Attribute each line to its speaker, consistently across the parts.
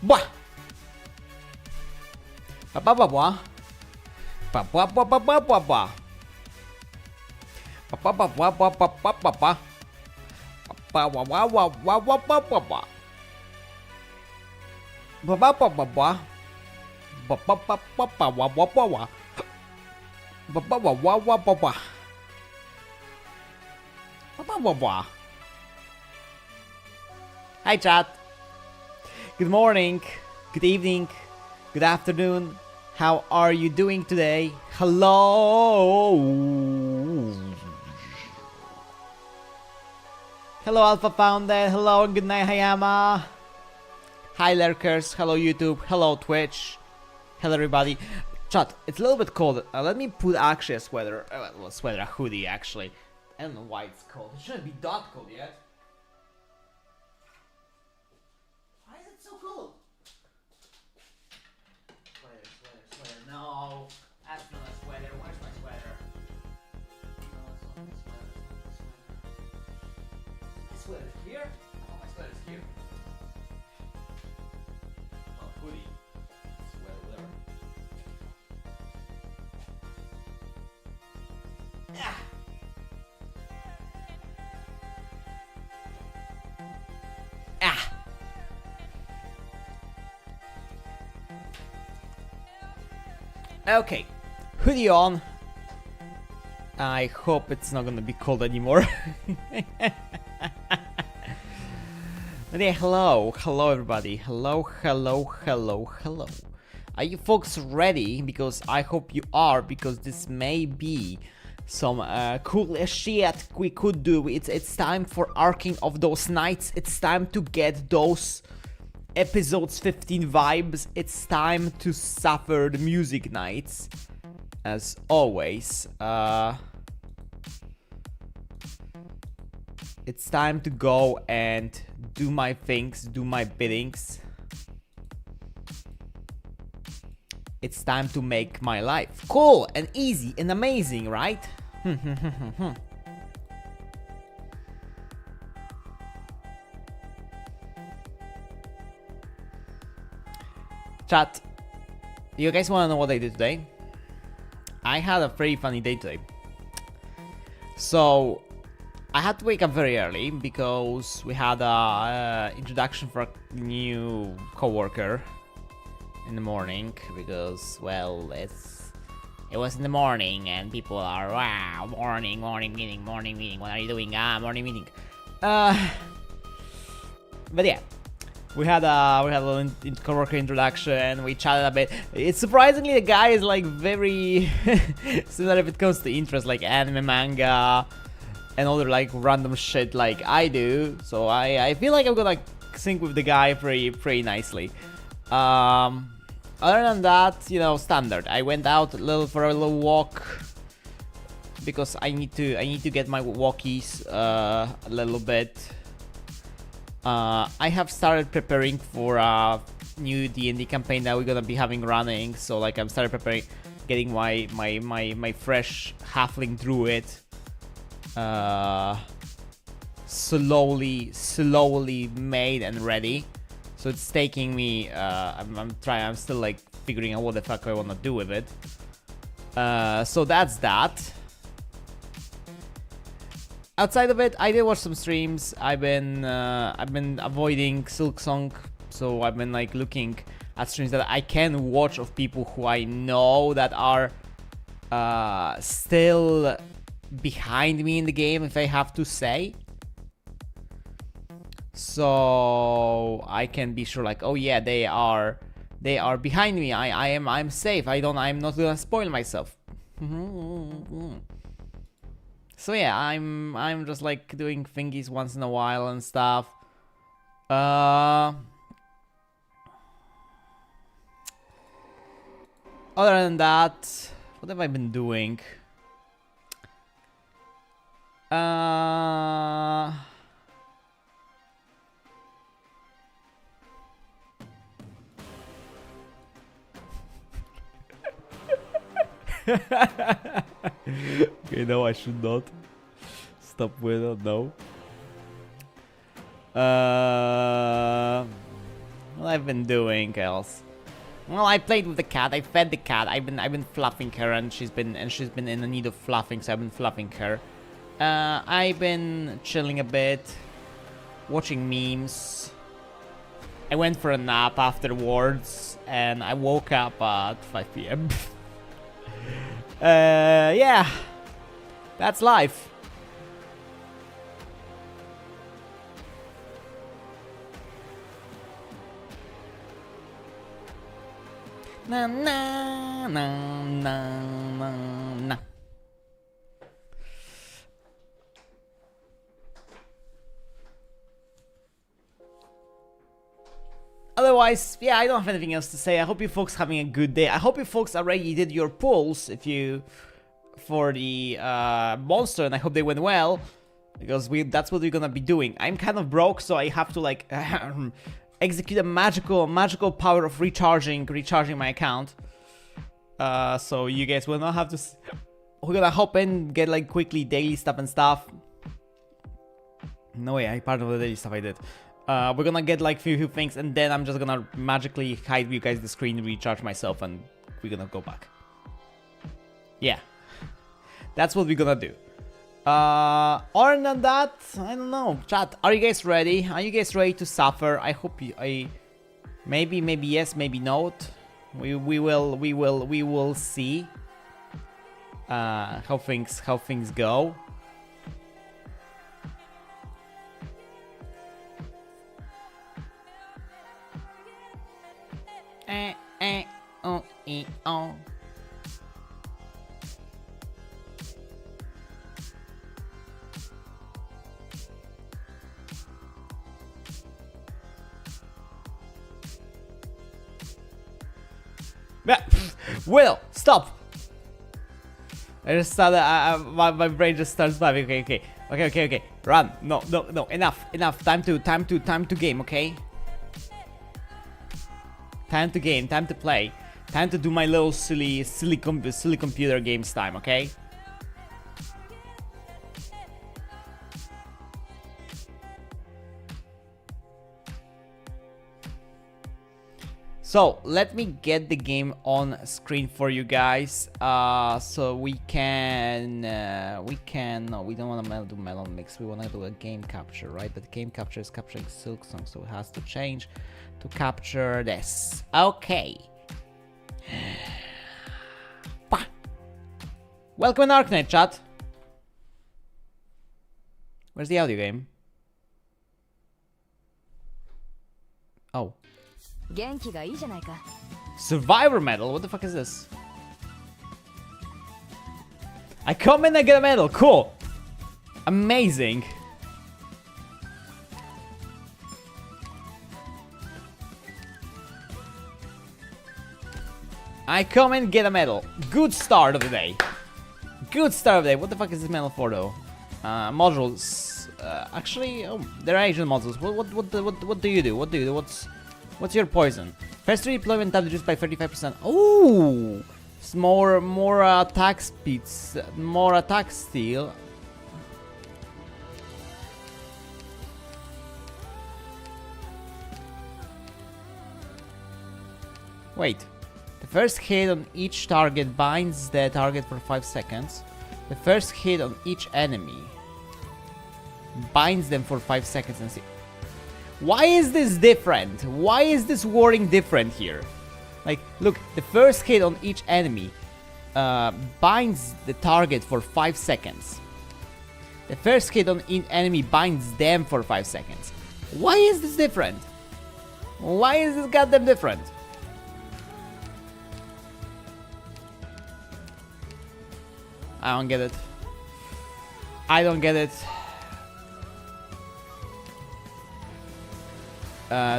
Speaker 1: Bah. Ba ba ba ba. Ba ba ba ba ba ba ba. Ba ba ba ba ba ba ba ba ba. Ba wa wa wa wa wa ba ba ba. Ba ba ba ba ba. Ba ba ba ba ba wa wa wa wa. Ba ba wa wa wa ba ba. Ba ba ba ba. Hi chat. Good morning, good evening, good afternoon. How are you doing today? Hello. Hello Alpha Founded. Hello and good night Hayama. Hi lurkers. Hello YouTube. Hello Twitch. Hello everybody. Chat, it's a little bit cold. Let me put actually a sweater. Well, a sweater, a hoodie actually. I don't know why it's cold. It shouldn't be that cold yet. Why is it so cold? Sweater. No, that's not a sweater. Where's my sweater? No, it's not my sweater. My sweater's here. Oh, my sweater's here. Oh, hoodie. Sweater, whatever. Ah. Ah. Okay, hoodie on. I hope it's not gonna be cold anymore. But yeah, hello everybody. Hello. Are you folks ready? Because I hope you are, because this may be some cool shit we could do. It's time for arcing of those nights. It's time to get those episodes 15 vibes. It's time to suffer the music nights. As always, it's time to go and do my things, do my biddings. It's time to make my life cool and easy and amazing, right? Chat, you guys wanna know what I did today? I had a very funny day today. So, I had to wake up very early because we had a introduction for a new co-worker in the morning, because, well, it was in the morning and people are, wow, morning meeting, what are you doing? Morning meeting. But yeah, we had a little co-worker introduction, we chatted a bit. It's surprisingly, the guy is like very similar if it comes to interest, like anime, manga, and other like random shit like I do. So I feel like I'm gonna sync with the guy pretty nicely. Other than that, you know, standard. I went out for a little walk because I need to get my walkies a little bit. I have started preparing for a new D&D campaign that we're gonna be having running. So like I'm started preparing, getting my fresh halfling druid slowly made and ready. So it's taking me, I'm still like figuring out what the fuck I wanna do with it. So that's that. Outside of it, I did watch some streams. I've been avoiding Silksong, so I've been like looking at streams that I can watch of people who I know that are still behind me in the game, if I have to say. So I can be sure, like, oh yeah, they are behind me. I'm safe. I'm not gonna spoil myself. So yeah, I'm just like doing thingies once in a while and stuff. Other than that, what have I been doing? Okay, no, I should not. Stop with it, no. What I've been doing else? Well, I played with the cat. I fed the cat. I've been fluffing her, and she's been in the need of fluffing, so I've been fluffing her. I've been chilling a bit, watching memes. I went for a nap afterwards, and I woke up at 5 p.m. Yeah, that's life. Na na na na na na. Otherwise, yeah, I don't have anything else to say. I hope you folks having a good day. I hope you folks already did your polls for the monster, and I hope they went well, because that's what we're gonna be doing. I'm kind of broke, so I have to like execute a magical power of recharging my account. So you guys will not have to. We're gonna hop in, get like quickly daily stuff and stuff. No way, I part of the daily stuff I did. We're gonna get like few things, and then I'm just gonna magically hide you guys the screen, recharge myself, and we're gonna go back. Yeah, that's what we're gonna do. Other than that, I don't know. Chat, are you guys ready? Are you guys ready to suffer? I hope you. Maybe yes, maybe not. We will see. How things go. Oh. Will, stop! I just started, my brain just starts vibing. Okay. Run. No. Enough. Time to game, okay? Time to game, time to play. Time to do my little silly computer games time, okay? So let me get the game on screen for you guys, so we can. No, we don't want to do melon mix. We want to do a game capture, right? But game capture is capturing Silk Song, so it has to change to capture this. Okay. Welcome in Arknight, chat. Where's the audio game? Oh. Survivor medal? What the fuck is this? I come in and get a medal. Cool. Amazing. I come and get a medal. Good start of the day. Good start of the day. What the fuck is this medal for though? Modules. Actually, oh, there are Asian modules. What do you do? What do you do? What's your poison? First redeployment time reduced by 35%. Oh, it's more attack speeds, more attack steal. Wait. The first hit on each target binds the target for 5 seconds. The first hit on each enemy binds them for 5 seconds and see. Why is this different? Why is this wording different here? Like, look, the first hit on each enemy binds the target for 5 seconds. The first hit on each enemy binds them for 5 seconds. Why is this different? Why is this goddamn different? I don't get it. I don't get it.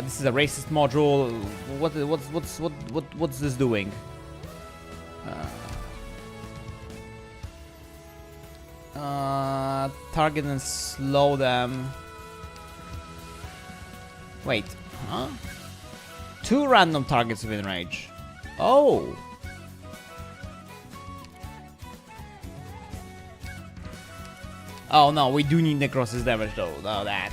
Speaker 1: This is a racist module. What's this doing? Target and slow them. Wait, huh? 2 random targets within range. Oh. Oh no, we do need necrosis damage though. No, nah.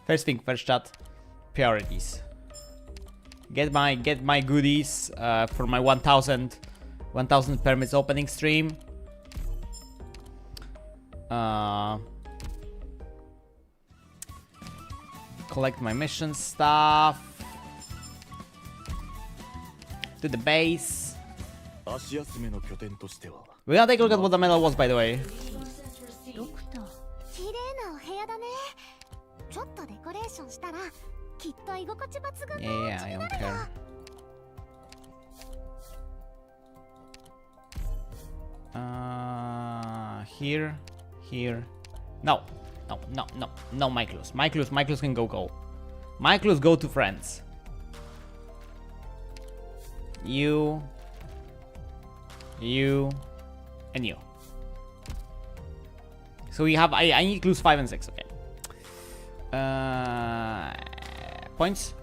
Speaker 1: First thing first, chat. Priorities. Get my goodies for my 1000 permits opening stream. Collect my mission stuff. To the base. We're gonna take a look at what the medal was, by the way. Yeah, I don't care. Here. No, my clues. My clues can go. My clues go to friends. You, and you. So we have, I need clues 5 and 6, okay. Points.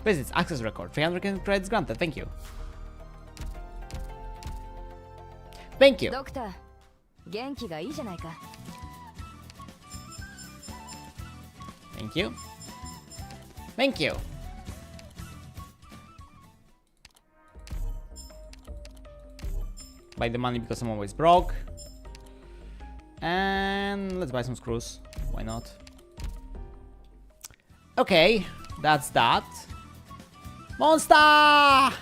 Speaker 1: Visits, access record, 300 credits granted, thank you. Thank you.
Speaker 2: Doctor,
Speaker 1: Thank you. Thank you. Buy the money because I'm always broke. And let's buy some screws. Why not? Okay, that's that. Mon3tr!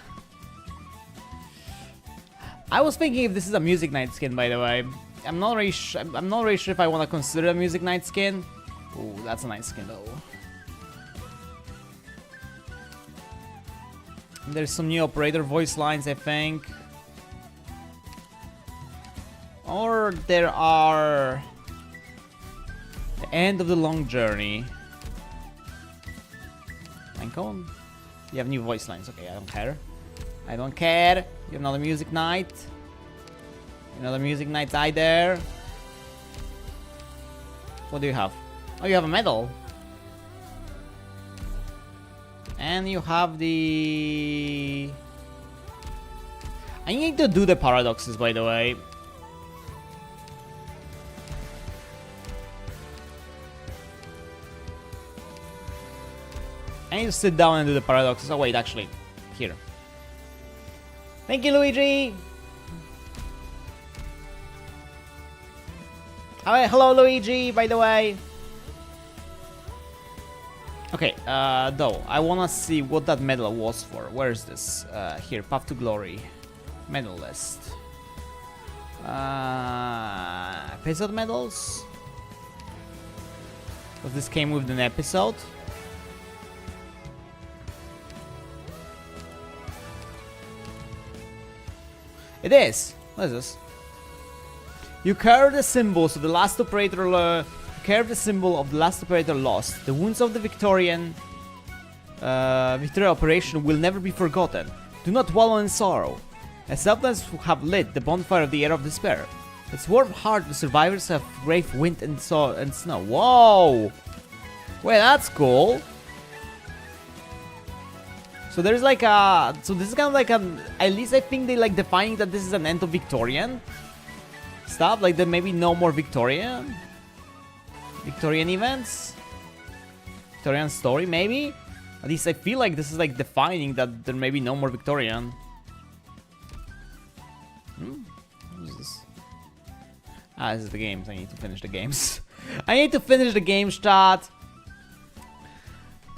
Speaker 1: I was thinking if this is a Music Night skin, by the way. I'm not really sure if I want to consider a Music Night skin. Ooh, that's a nice skin though. There's some new operator voice lines, I think. Or there are the end of the long journey. Lincoln? You have new voice lines. Okay, I don't care. I don't care. You're not a Music Night. You're not a Music Night either. What do you have? Oh, you have a medal. And you have the... I need to do the paradoxes, by the way. I need to sit down and do the paradoxes. Oh wait, actually, here. Thank you, Luigi! Hello, Luigi, by the way. Okay, though, I wanna see what that medal was for. Where is this? Here, Path to Glory. Medal list. Episode medals? Because this came with an episode. It is! What is this? You carve the symbols of the last operator carve the symbol of the last operator lost. The wounds of the Victorian operation will never be forgotten. Do not wallow in sorrow. As selfless who have lit the bonfire of the era of despair. Its warm heart the survivors have braved wind and snow. Whoa! Wait, that's cool. So there's like a... So this is kind of like an... At least I think they like defining that this is an end of Victorian stuff. Like there may be no more Victorian events. Victorian story, maybe? At least I feel like this is like defining that there may be no more Victorian. What is this? Ah, this is the games. I need to finish the games. I need to finish the games, chat.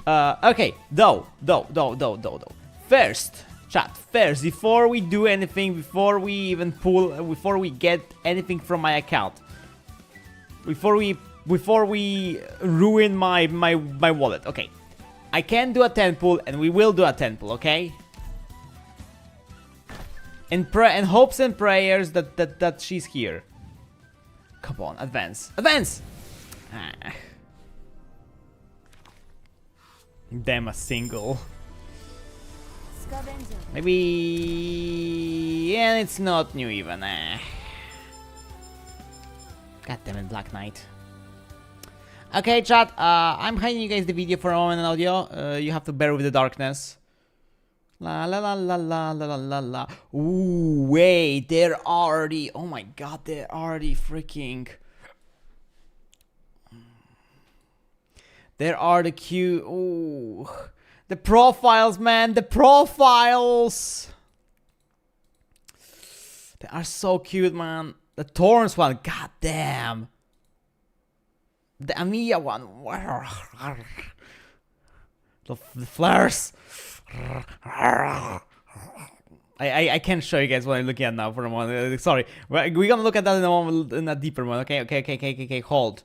Speaker 1: Okay, though. First, chat, before we do anything, before we even before we get anything from my account, before we ruin my wallet, okay, I can do a 10 pull, and we will do a 10 pull, okay? And hopes and prayers that she's here. Come on, advance. Ah. Damn, a single. Maybe... Yeah, it's not new even. God damn it, Black Knight. Okay, chat, I'm hiding you guys the video for a moment in audio. You have to bear with the darkness. La la la la la la la la la. Ooh, wait, they're already. Oh my god, they're already freaking. There are the cute. Ooh, the profiles, man, the profiles. They are so cute, man. The Thorns one, god damn. The Amiya one. The flares. I can't show you guys what I'm looking at now for a moment. Sorry. We're gonna look at that in a moment, in a deeper moment. Okay. Hold.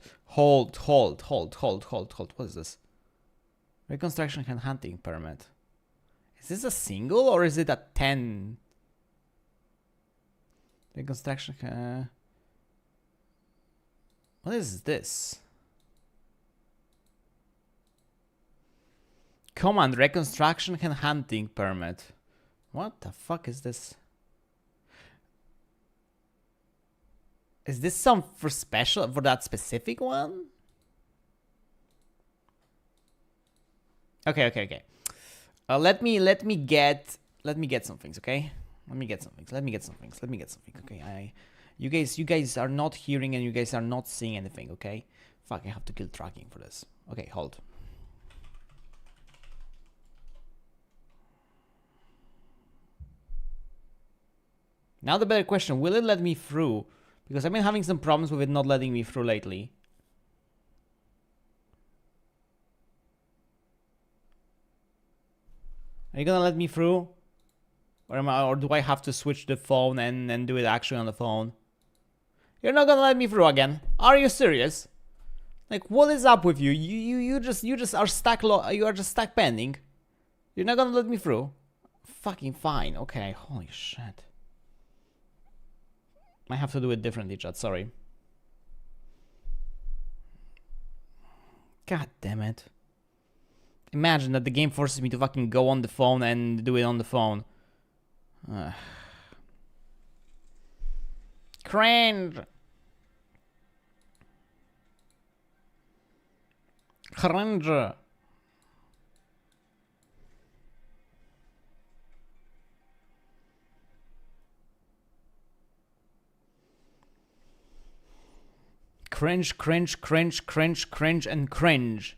Speaker 1: What is this? Reconstruction and hunting permit. Is this a single or is it a 10? Reconstruction. What is this? Command reconstruction and hunting permit. What the fuck is this? Is this some for special for that specific one? Okay. Let me get some things, okay? Let me get some things. Okay, you guys are not hearing and you guys are not seeing anything, okay? Fuck, I have to kill tracking for this. Okay, hold. Now the better question, will it let me through? Because I've been having some problems with it not letting me through lately. Are you gonna let me through? Or do I have to switch the phone and do it actually on the phone? You're not gonna let me through again. Are you serious? Like, what is up with you? You just are stuck. You are just stuck pending. You're not gonna let me through. Fucking fine. Okay. Holy shit. I have to do it differently, chat. Sorry. God damn it. Imagine that the game forces me to fucking go on the phone and do it on the phone. Cringe. Cringe. Cringe, and cringe.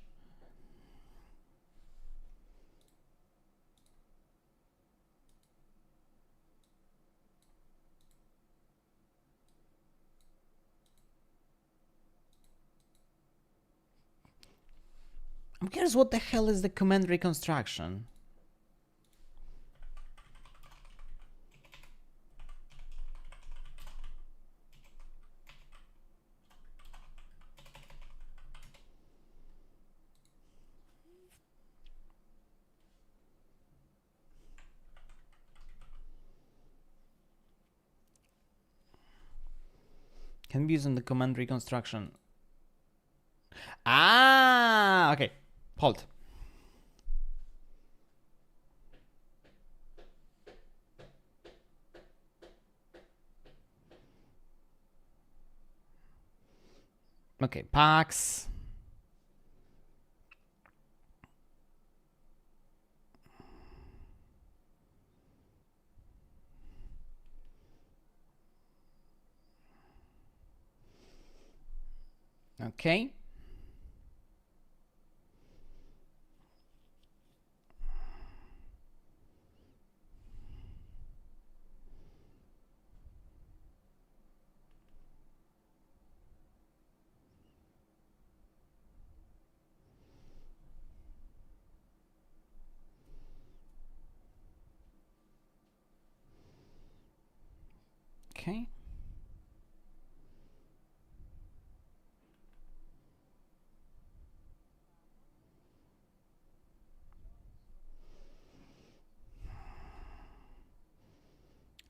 Speaker 1: I'm curious, what the hell is the command reconstruction? Can be used in the command reconstruction. Ah, okay. Hold. Okay, packs. Okay. Okay.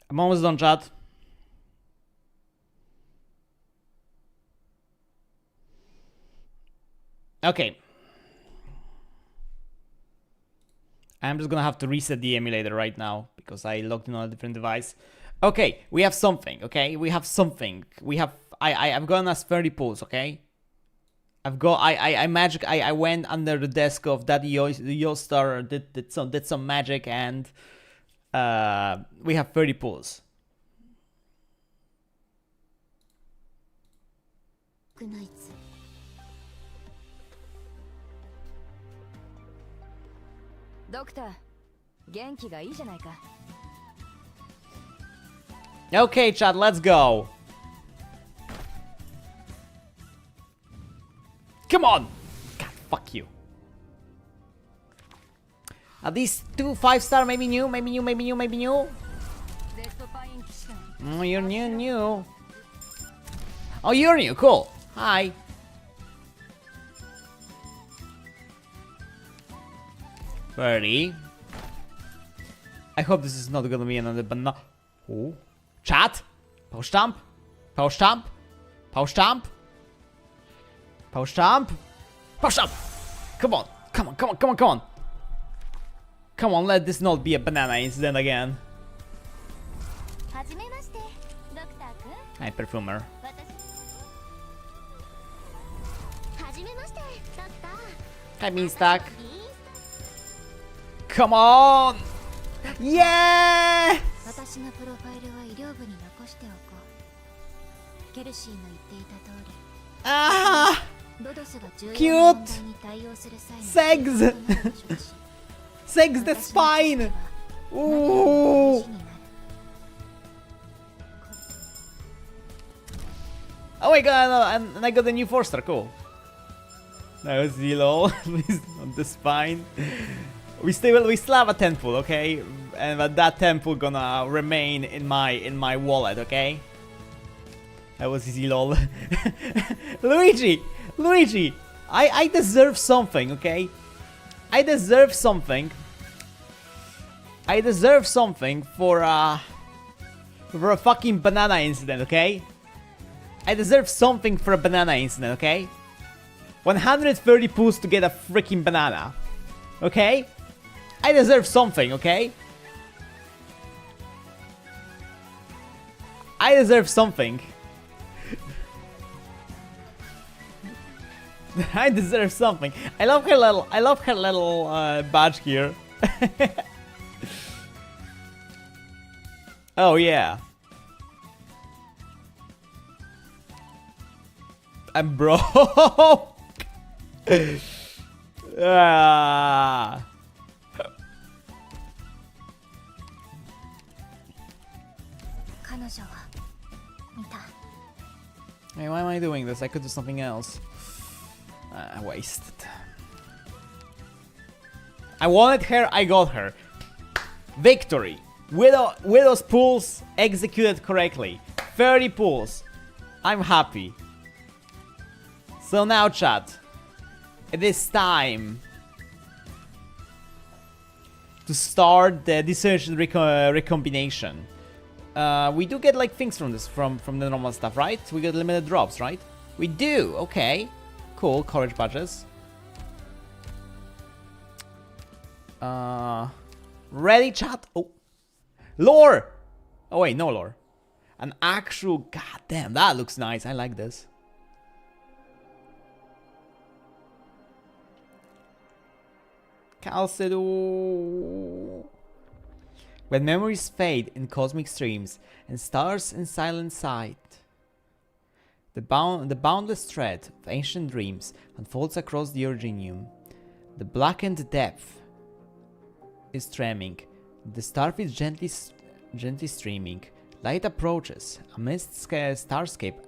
Speaker 1: I'm almost done, chat. Okay. I'm just gonna have to reset the emulator right now because I logged in on a different device. Okay, we have something, okay? We have something. We have I've gotten us 30 pulls, okay? I've got I went under the desk of that Yoster, did some magic and we have 30 pulls.
Speaker 2: Arknights. Doctor, 元気がいいじゃないか。
Speaker 1: Okay, chat, let's go. Come on! God, fuck you. Are these 2 5-star? Maybe new, maybe new, maybe new, maybe new? Oh, you're new. Oh, you're new, cool. Hi. Ready? I hope this is not gonna be another banana. Oh. Chat? Post stamp? Post stamp? Post stamp? Post stamp? Post stamp! Come on, come on, come on, come on, come on! Come on, let this not be a banana incident again. Hi, perfumer. Hi, Beanstalk. Come on! Yeah! Ah! Cute! Segs! Segs, that's fine! Ooh! Oh my god, and I got the new 4-star, cool. That was zero. Please, on the spine. We still have a 10 pull, okay? And that 10 pull gonna remain in my wallet, okay? That was easy, lol. Luigi! I deserve something, okay? I deserve something for a fucking banana incident, okay? I deserve something for a banana incident, okay? 130 pulls to get a freaking banana, okay? I deserve something, okay? I deserve something. I deserve something. I love her little badge here. Oh yeah. I'm broke. Ah. Hey, why am I doing this? I could do something else. I wasted. I wanted her, I got her. Victory. Widow's pulls executed correctly. 30 pulls. I'm happy. So now, chat. It is time to start the dissociative recombination. We do get like things from this, from the normal stuff, right? We get limited drops, right? We do. Okay. Cool. Courage badges. Ready, chat? Oh. Lore! Oh wait, no lore. An actual... God damn, that looks nice. I like this. Calcido. When memories fade in cosmic streams and stars in silent sight, the boundless thread of ancient dreams unfolds across the Originium. The blackened depth is treming, the starfish gently streaming. Light approaches amidst starscape,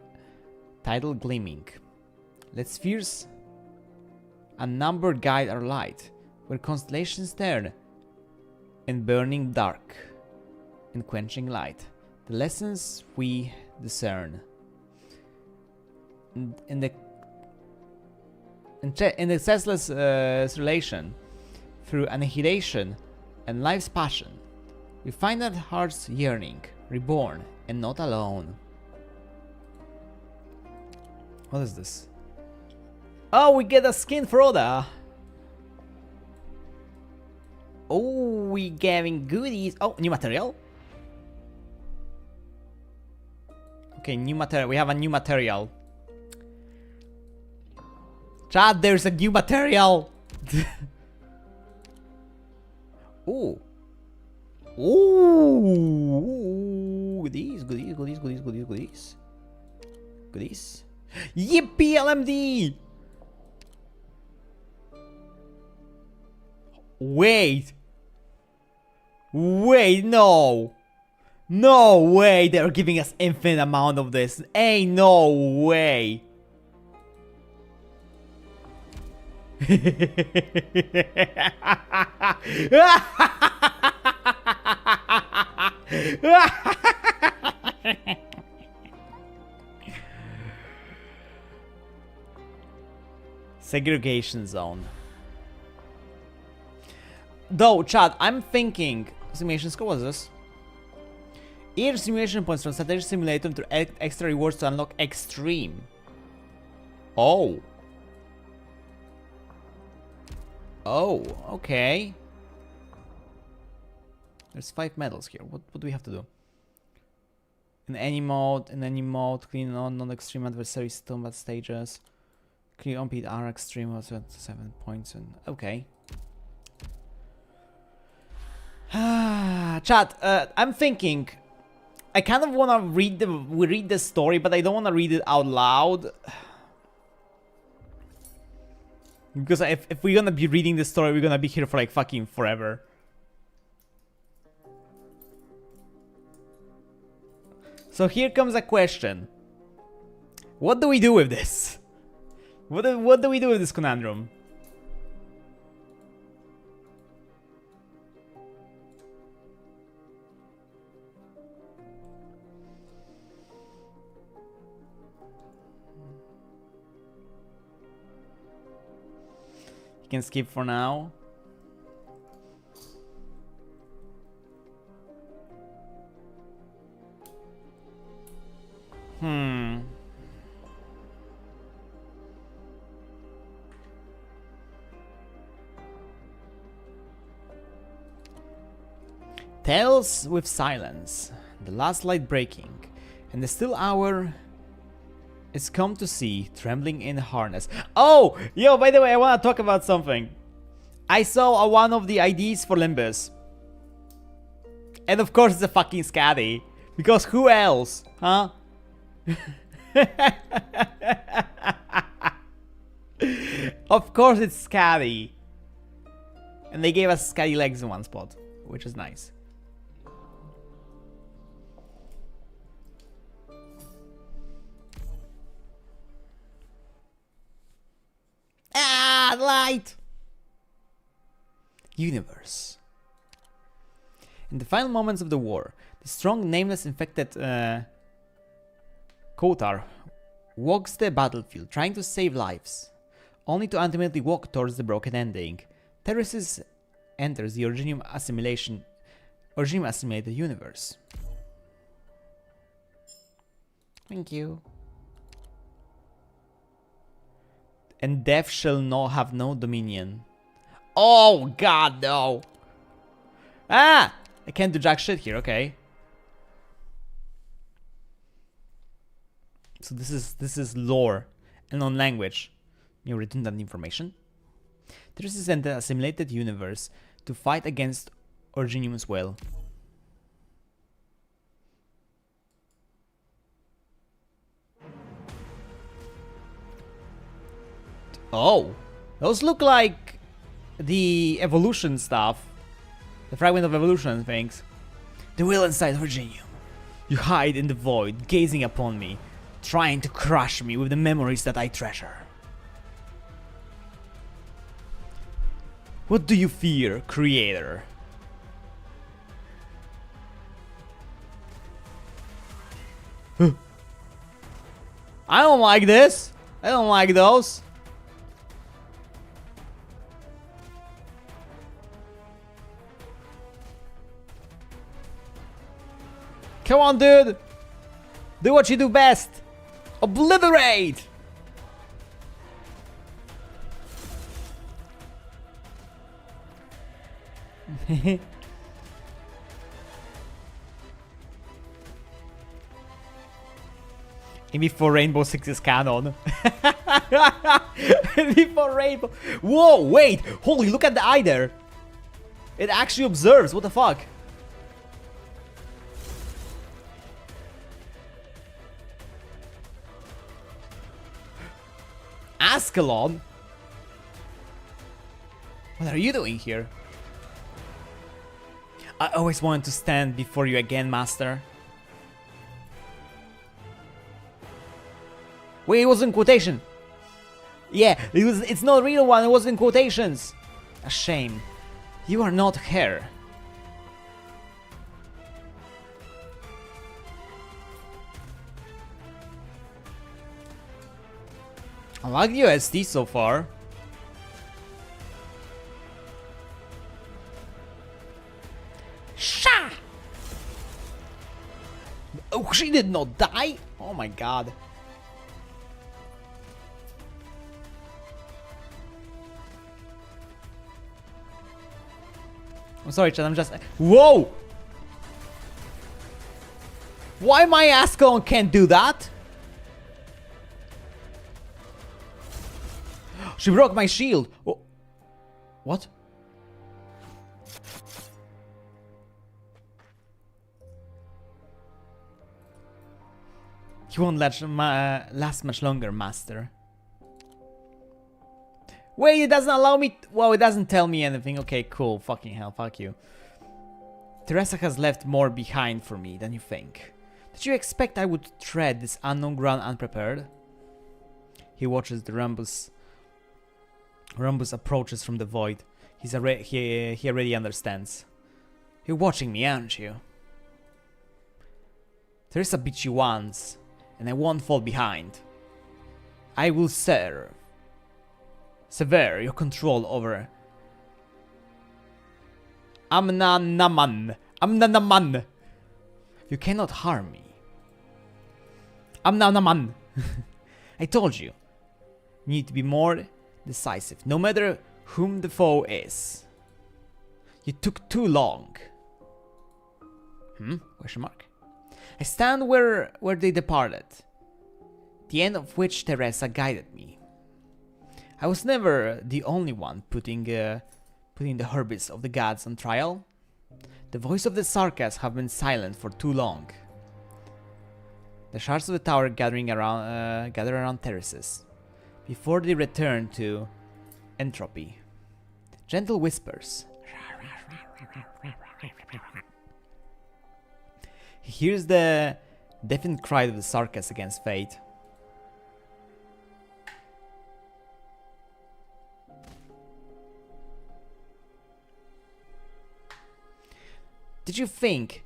Speaker 1: tidal gleaming. Let spheres unnumbered guide our light, where constellations turn in burning dark, in quenching light. The lessons we discern in the ceaseless relation, through annihilation and life's passion, we find that heart's yearning, reborn and not alone. What is this? Oh, we get a skin for Oda. Oh, we getting goodies. Oh, new material. Okay, new material. We have a new material. Chad, there's a new material. Ooh. Ooh, goodies, goodies, goodies, goodies, goodies, goodies. Goodies. Yippee, LMD! Wait. Wait, no. No way, they're giving us infinite amount of this. Ain't no way. Segregation zone. Though, chat, I'm thinking... Simulation score, what is this? Each simulation points from strategy simulator to extra rewards to unlock extreme. Oh. Oh, okay. There's 5 medals here. What do we have to do? In any mode, clean on non-extreme adversaries, combat stages. Clear on beat R extreme was at 7 points and okay. Chat, I'm thinking I kind of wanna read the story, but I don't wanna read it out loud. Because if we're gonna be reading the story, we're gonna be here for like fucking forever. So here comes a question. What do we do with this? What do we do with this conundrum? You can skip for now. Tales with silence, the last light breaking, and the still hour is come to see, trembling in harness. Oh, yo, by the way, I want to talk about something. I saw one of the IDs for Limbus. And of course it's a fucking Scatty. Because who else, huh? Of course it's Scatty. And they gave us Scatty legs in one spot, which is nice. Ah, light! Universe. In the final moments of the war, the strong, nameless, infected Kotar walks the battlefield, trying to save lives, only to ultimately walk towards the broken ending. Terraces enters the Originium assimilated universe. Thank you. And death shall have no dominion. Oh god, no! Ah! I can't do jack shit here, okay. So this is lore and non language. You redundant information. This is an assimilated universe to fight against Originium's will. Oh, those look like the evolution stuff. The fragment of evolution things. The will inside Originium. You hide in the void, gazing upon me, trying to crush me with the memories that I treasure. What do you fear, Creator? I don't like this. I don't like those. Come on, dude! Do what you do best! Obliterate! And before Rainbow Six is canon. Before Rainbow... Whoa, wait! Holy, look at the eye there! It actually observes, what the fuck? Ascalon? What are you doing here? I always wanted to stand before you again, Master. Wait, it was in quotation. Yeah, it's not a real one, it was in quotations. A shame. You are not her. I like the OST so far. Sha! Oh, she did not die? Oh my god. I'm sorry, Chad, I'm just... Whoa! Why my Ascalon can't do that? She broke my shield! Oh. What? He won't last much longer, Master. Wait, it doesn't allow me... Well, it doesn't tell me anything. Okay, cool. Fucking hell, fuck you. Teresa has left more behind for me than you think. Did you expect I would tread this unknown ground unprepared? He watches the Rambus approaches from the void. He already understands. You're watching me, aren't you? Teresa beat you once, and I won't fall behind. I will sever your control over Amnanaman. You cannot harm me. Amnanaman. I told you. You need to be more decisive, no matter whom the foe is. You took too long. Question mark. I stand where they departed, the end of which Teresa guided me. I was never the only one putting the herbis of the gods on trial. The voice of the Sarkas have been silent for too long. The shards of the tower gather around terraces, before they return to entropy. Gentle whispers. He hears the deafened cry of the Sarkas against fate. Did you think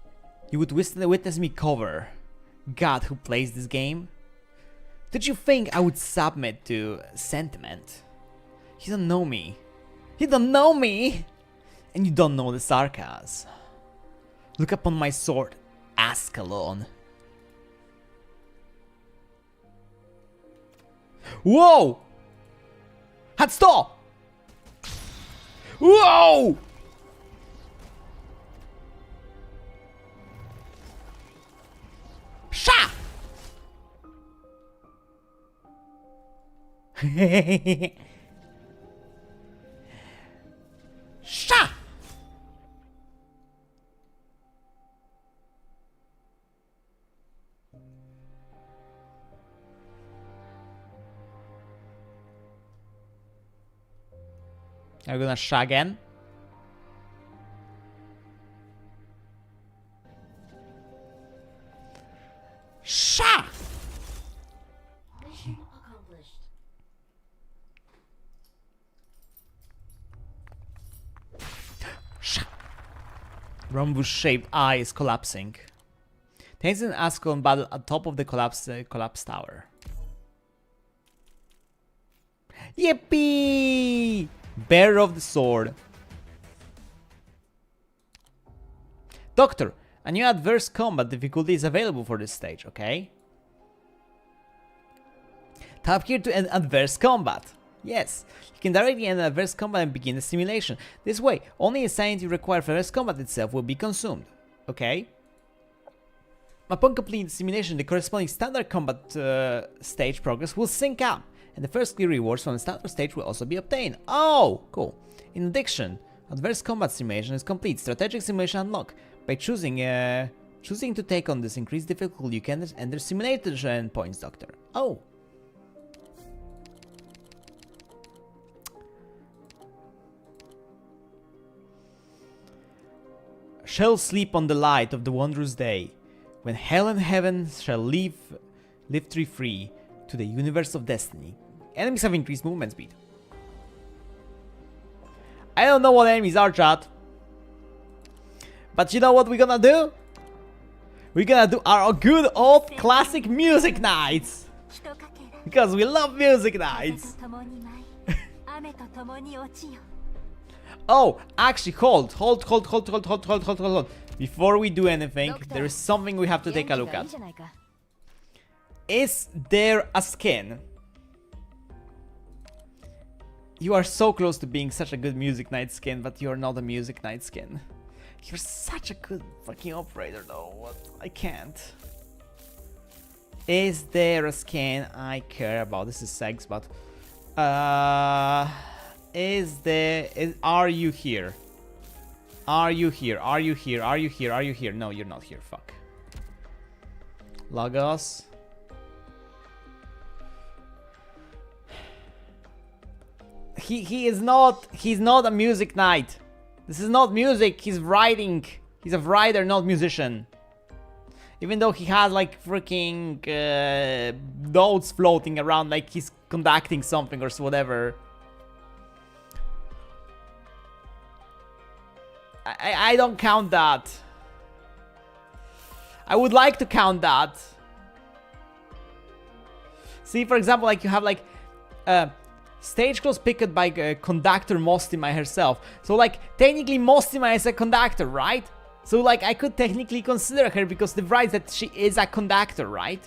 Speaker 1: you would witness me cover God who plays this game? Did you think I would submit to sentiment? You don't know me. You don't know me! And you don't know the Sarkas. Look upon my sword, Ascalon. Whoa! Hatsto! Whoa! Sha! Sha! Are we gonna sha again? Sha!
Speaker 2: Mission accomplished.
Speaker 1: Sha! Rhombus-shaped eye is collapsing. Tennyson and Ascalon battle at top of the collapsed tower. Yippee! Bearer of the sword. Doctor, a new adverse combat difficulty is available for this stage, okay? Tap here to end adverse combat. Yes, you can directly end adverse combat and begin the simulation. This way, only a sanity required for adverse combat itself will be consumed, okay? Upon completing the simulation, the corresponding standard combat stage progress will sync up, and the first clear rewards from the standard stage will also be obtained. Oh, cool. In addition, adverse combat simulation is complete. Strategic simulation unlock. By choosing to take on this increased difficulty, you can enter simulated endpoints, Doctor. Oh. shall sleep on the light of the wondrous day, when hell and heaven shall live tree free to the universe of destiny. Enemies have increased movement speed. I don't know what enemies are, chat. But you know what we're gonna do? We're gonna do our good old classic music nights. Because we love music nights. Oh, actually, hold. Before we do anything, there is something we have to take a look at. Is there a skin? You are so close to being such a good music night skin, but you're not a music night skin. You're such a good fucking operator though. What? I can't. Is there a skin I care about? This is sex, but are you here? Are you here? Are you here? Are you here? Are you here? No, you're not here. Fuck. Lagos. He's not a music knight. This is not music, he's writing. He's a writer, not musician. Even though he has like freaking notes floating around like he's conducting something or whatever. I don't count that. I would like to count that. See, for example, like you have like stage clothes picked by conductor Mon3tr herself. So like technically Mon3tr is a conductor, right? So like I could technically consider her because the writes that she is a conductor, right?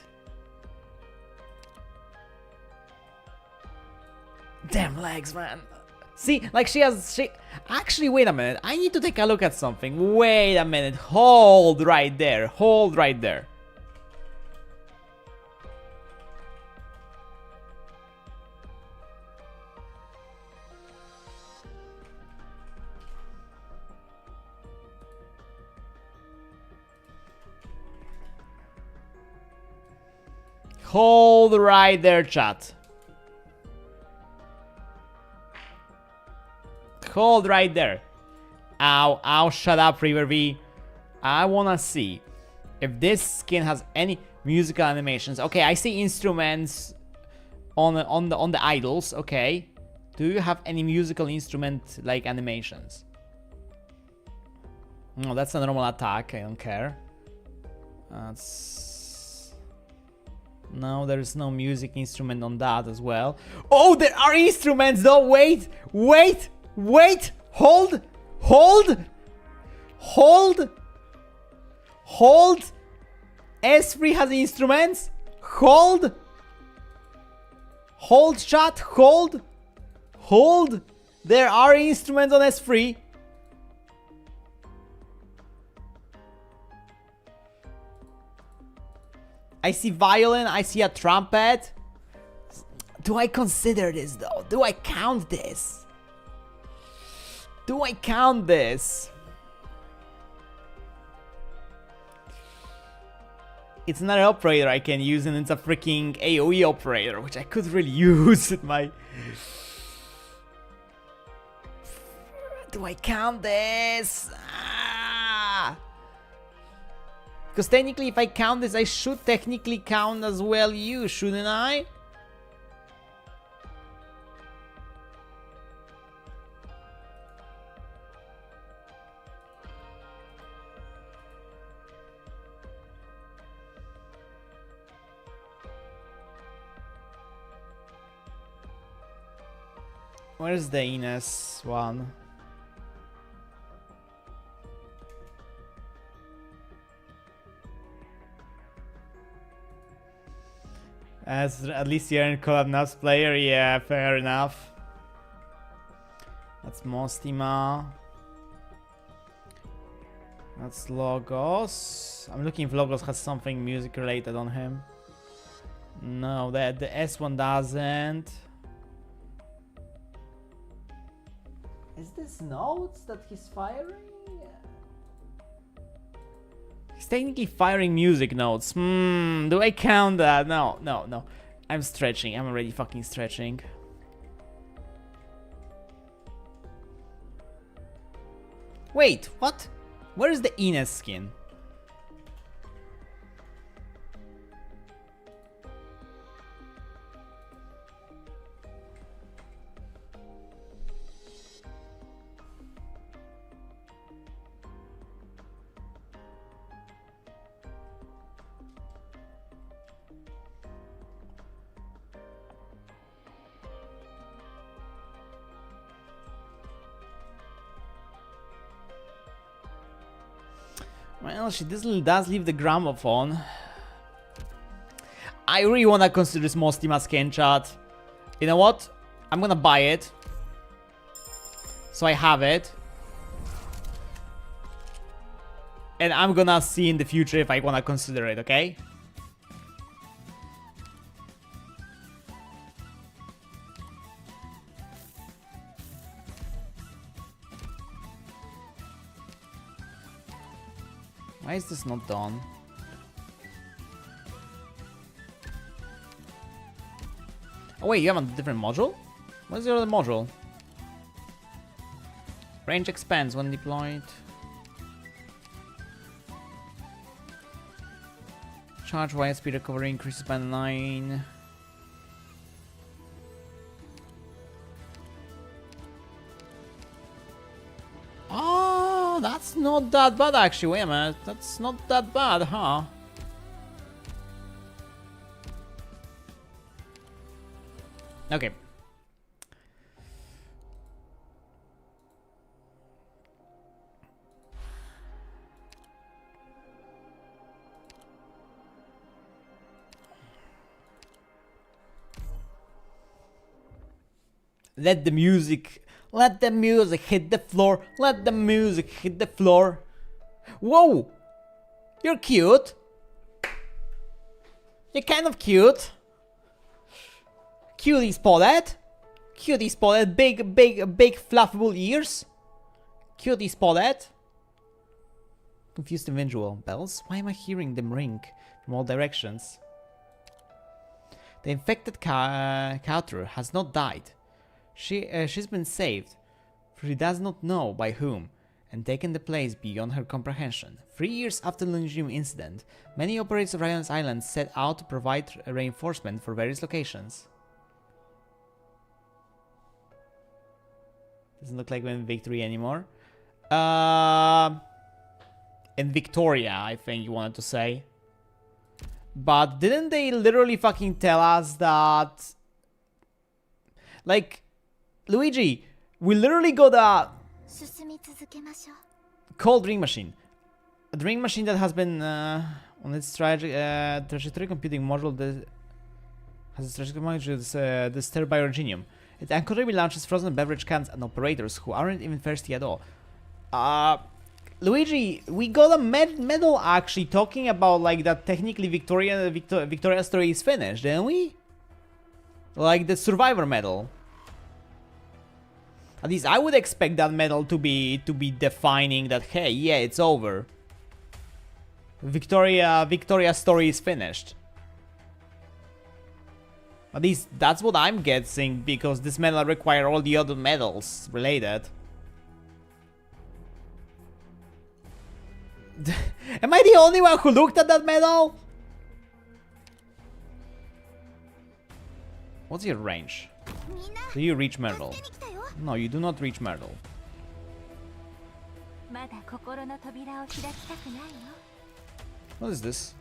Speaker 1: Damn legs, man. See, like she actually, wait a minute. I need to take a look at something. Wait a minute. Hold right there. Hold right there. Hold right there, chat. Hold right there. Ow, shut up, River V. I wanna see if this skin has any musical animations. Okay, I see instruments on the idols. Okay, do you have any musical instrument like animations? No, that's a normal attack. I don't care. No, there's no music instrument on that as well. Oh, there are instruments though. Wait. Hold. S3 has instruments. Hold, chat. Hold. There are instruments on S3. I see violin, I see a trumpet. Do I consider this though? Do I count this? It's another operator I can use, and it's a freaking AoE operator, which I could really use with my... Do I count this? Because technically if I count this, I should technically count as well you, shouldn't I? Where's the Ines one? As at least you're in collab NAS player, yeah, fair enough. That's Mon3tr. That's Logos. I'm looking if Logos has something music related on him. No, the S1 doesn't. Is this notes that he's firing? He's technically firing music notes. Do I count that? No. I'm stretching. I'm already fucking stretching. Wait, what? Where is the Ines skin? Well, she does leave the gramophone. I really wanna consider this Mon3tr skin, chat. You know what? I'm gonna buy it. So I have it. And I'm gonna see in the future if I wanna consider it, okay? Why is this not done? Oh wait, you have a different module? What is your other module? Range expands when deployed. Charge wire speed recovery increases by 9. Oh, that's not that bad actually. Wait a minute, that's not that bad, huh? Okay. Let the music hit the floor. Let the music hit the floor. Whoa! You're cute. You're kind of cute. Cutie spotted. Cutie spotted. Big fluffable ears. Cutie spotted. Confused individual. Bells? Why am I hearing them ring from all directions? The infected Couture has not died. She's been saved, for she does not know by whom, and taken the place beyond her comprehension. 3 years after the Lungium incident, many operators of Ryan's Island set out to provide reinforcement for various locations. Doesn't look like we're in Victory anymore. In Victoria, I think you wanted to say. But didn't they literally fucking tell us that... Like... Luigi, we literally got a cold ring machine. A ring machine that has been on its trajectory computing module that has its trajectory module disturbed by Originium. It uncontrollably launches frozen beverage cans and operators who aren't even thirsty at all. Luigi, we got a medal actually talking about like that technically Victoria story is finished, didn't we? Like the Survivor medal. At least I would expect that medal to be defining that, hey, yeah, it's over. Victoria's story is finished. At least that's what I'm guessing, because this medal requires all the other medals related. Am I the only one who looked at that medal? What's your range? Do you reach Myrtle? No, you do not reach Myrtle. What is this?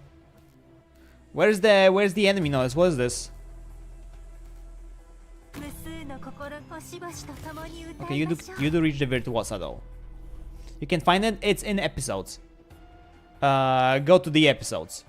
Speaker 1: Where's the enemy noise? What is this? Okay, you do reach the Virtuosa though. You can find it. It's in episodes. Go to the episodes.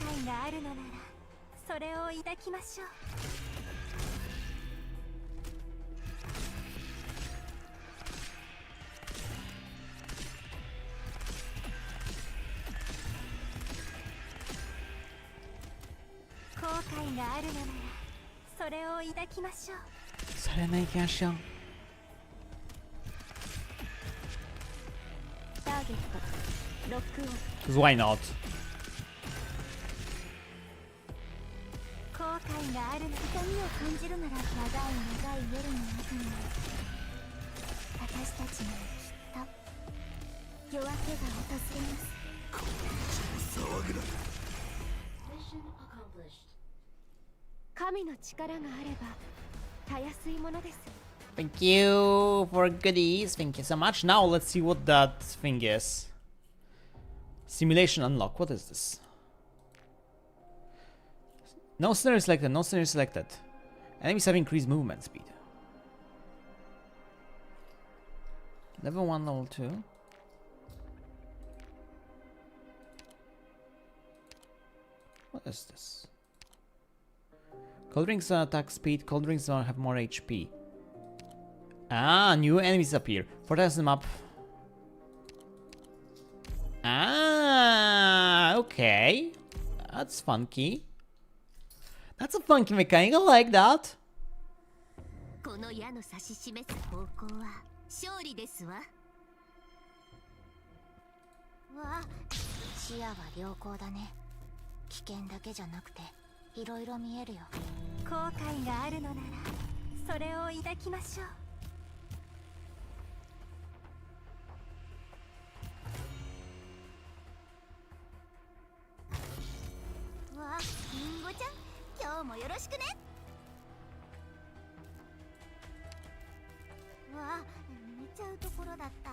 Speaker 2: 悔があるのならそれを抱きましょう。後悔があるのならそれを抱きましょう。
Speaker 1: それね、行きましょう。
Speaker 2: ターゲットロックオン。
Speaker 1: Because why not?
Speaker 2: 後悔があるの。痛みを感じるなら長い長い夜の後に私たちにきっと夜明けが訪れます。
Speaker 3: この騒ぐな。
Speaker 2: 神の力があればたやすいものです。
Speaker 1: Thank you for goodies. Thank you so much. Now let's see what that thing is. Simulation unlock. What is this? No scenario selected. No scenario selected. Enemies have increased movement speed. Level 1, level 2. What is this? Cold drinks attack speed. Cold drinks have more HP. Ah, new enemies appear. Fortress them up. Ah, okay. That's funky. That's a funky mechanic. I like that.
Speaker 2: この矢の指し示す方向は勝利ですわ。わあ、視野は良好だね。危険だけじゃなくていろいろ見えるよ。後悔があるのならそれを抱きましょう。わあ、リンゴちゃん、今日もよろしくね。わあ、寝ちゃうところだった。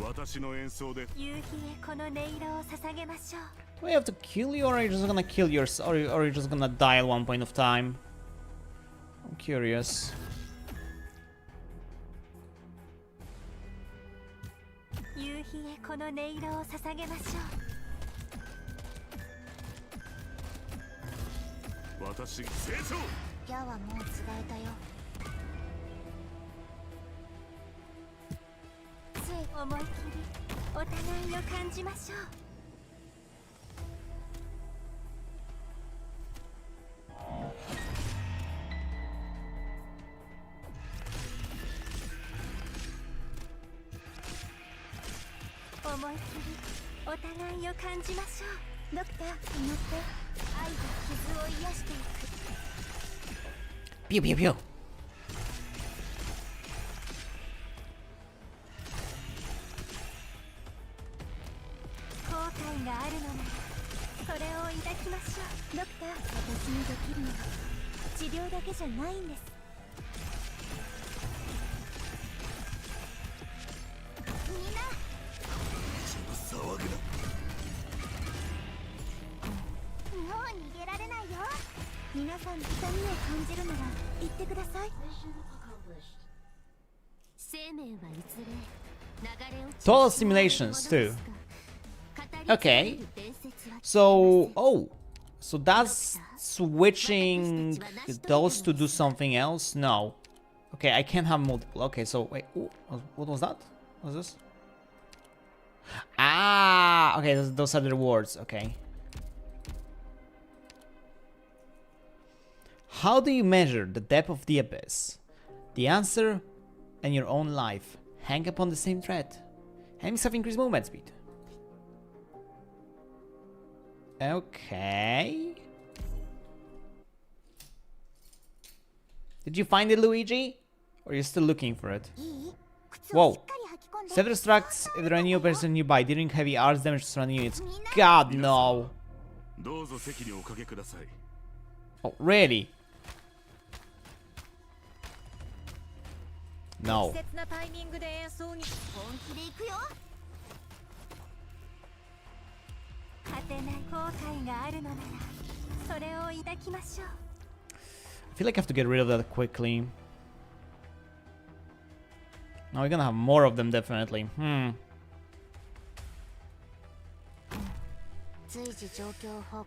Speaker 3: 私の演奏で
Speaker 2: 夕日へこの音色を捧げましょう。
Speaker 1: Do I have to kill you, or are you just gonna kill yours, or are you just gonna die at one point of time? I'm curious.
Speaker 2: 夕日へこの音色を捧げましょう。
Speaker 3: 私成長。
Speaker 2: 矢はもう伝えたよ。つい思い切りお互いを感じましょう。思い切りお互いを感じましょう。ドクター、乗って愛で傷を癒していく。
Speaker 1: Pew pew pew.
Speaker 2: 後悔があるのならそれを抱きましょう。ドクター、私にできるのは治療だけじゃないんです。みんな
Speaker 3: 騒ぐな。
Speaker 2: もう逃げられないよ。皆さん痛みを感じるなら言ってください。生命はいずれ流れ落ち
Speaker 1: Total simulations too. Okay. So, oh, so that's switching those to do something else? No. Okay, I can't have multiple. Okay, so wait, ooh, what was that? What was this? Ah, okay, those are the rewards. Okay. How do you measure the depth of the abyss? The answer and your own life hang upon the same thread. Enemies have increased movement speed. Okay. Did you find it, Luigi? Or are you still looking for it? Whoa. Self-destructs if there are new person nearby, dealing heavy arts damage to surrounding units. God, no.
Speaker 3: どうぞ席におかけください。
Speaker 1: Oh, really? No.
Speaker 2: 適切なタイミングで演奏に本気で行くよ。果てない後悔があるのならそれを抱きましょう。
Speaker 1: I feel like I have to get rid of that quickly. Now we're gonna have more of them, definitely.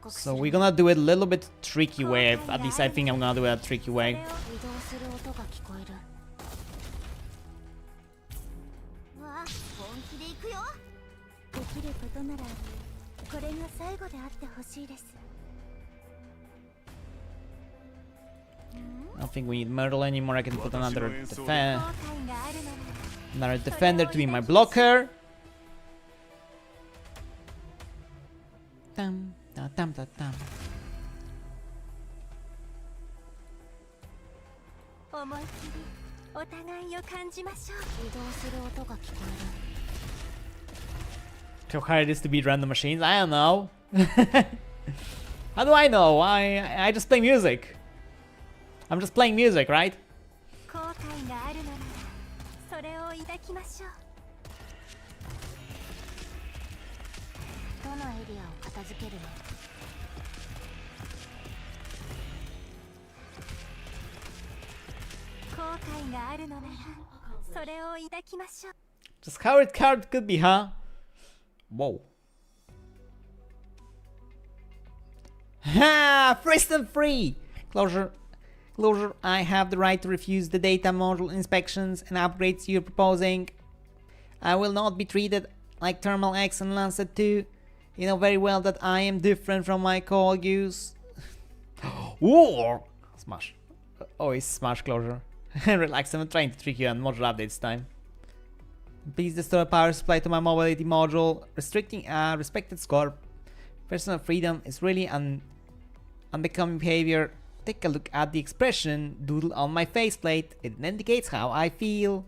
Speaker 1: So we're gonna do it a little bit tricky way. At least I think I'm gonna do it a tricky way.
Speaker 2: わあ本気で行くよできることならこれが最後であってほしいです
Speaker 1: I don't think we need Myrtle anymore. I can put another defender to be my blocker. Tam, ta, tam, ta, tam.
Speaker 2: 思いっきりお互いを感じましょう移動する音が聞こえる
Speaker 1: How hard it is to beat random machines? I don't know. How do I know? I just play music. I'm just playing music, right?
Speaker 2: 後悔があるのならそれを抱きましょうどのエリアを片付けるの後悔があるのならそれを抱きましょう
Speaker 1: Just how it could be, huh? Whoa. Ha! Frist free! Closure, I have the right to refuse the data module inspections and upgrades you're proposing. I will not be treated like Thermal X and Lancet 2. You know very well that I am different from my colleagues. Ooh! Smash. Always smash closure. Relax, I'm trying to trick you on module updates time. Please destroy power supply to my mobility module. Restricting a respected score. Personal freedom is really unbecoming behavior. Take a look at the expression doodle on my faceplate. It indicates how I feel.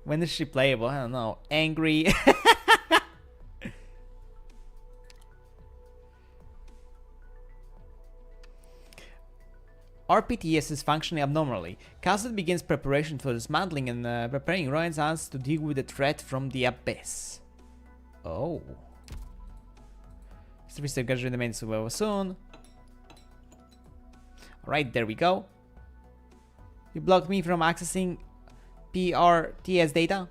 Speaker 1: When is she playable? I don't know. Angry. RPTS is functioning abnormally. Castle begins preparation for dismantling and preparing Renaissance to deal with the threat from the abyss. Oh. Service gadget remains well soon. Alright, there we go. You blocked me from accessing PRTS data?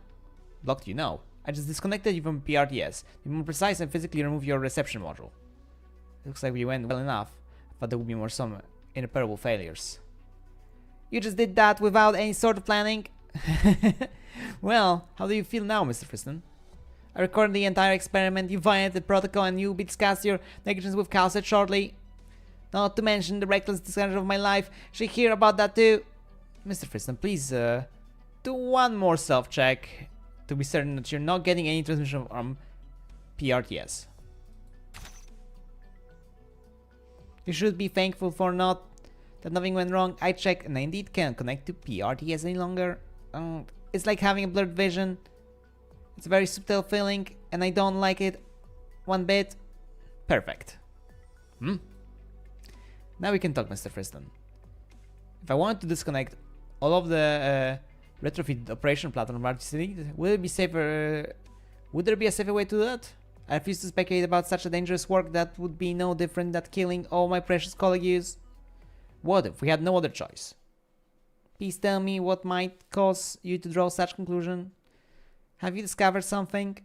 Speaker 1: Blocked you? No. I just disconnected you from PRTS. To be more precise and physically remove your reception module. Looks like we went well enough, but there will be more some irreparable failures. You just did that without any sort of planning? Well, how do you feel now, Mr. Friston? I recorded the entire experiment, you violated the protocol, and you'll be discussing your negligence with Calcet shortly. Not to mention the reckless discussion of my life. Should hear about that too. Mr. Friston, please do one more self-check to be certain that you're not getting any transmission from PRTS. You should be thankful for that nothing went wrong. I checked and I indeed can't connect to PRTS any longer. It's like having a blurred vision. It's a very subtle feeling and I don't like it one bit. Perfect. Now we can talk, Mr. Friston. If I wanted to disconnect all of the retrofit operation platform from RTC, would it be safer? Would there be a safer way to do that? I refuse to speculate about such a dangerous work that would be no different than killing all my precious colleagues. What if we had no other choice? Please tell me what might cause you to draw such conclusion. Have you discovered something?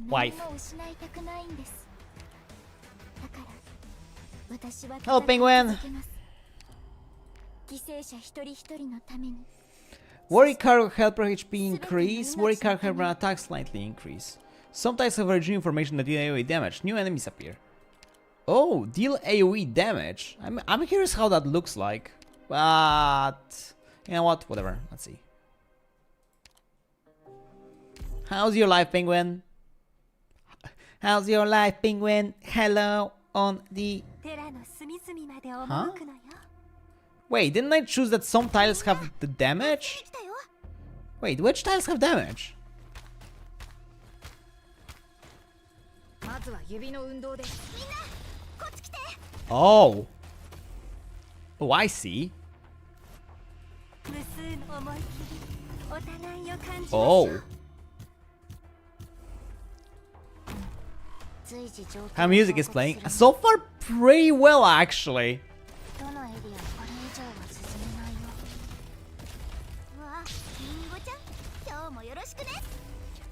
Speaker 1: Wife. Hello, Penguin. Worry cargo helper HP increase. Worry cargo helper attack slightly increase. Sometimes have original information that deal AoE damage. New enemies appear. Oh, deal AoE damage. I'm curious how that looks like. But you know what? Whatever. Let's see. How's your life, Penguin? How's your life, Penguin? Hello on the... Huh? Wait, didn't I choose that some tiles have the damage? Wait, which tiles have damage? Oh. Oh, I see. Oh. How music is playing? So far, pretty well actually.
Speaker 2: どのエリアこれ以上は進めないよ。わあ、リンゴちゃん、今日もよろしくね。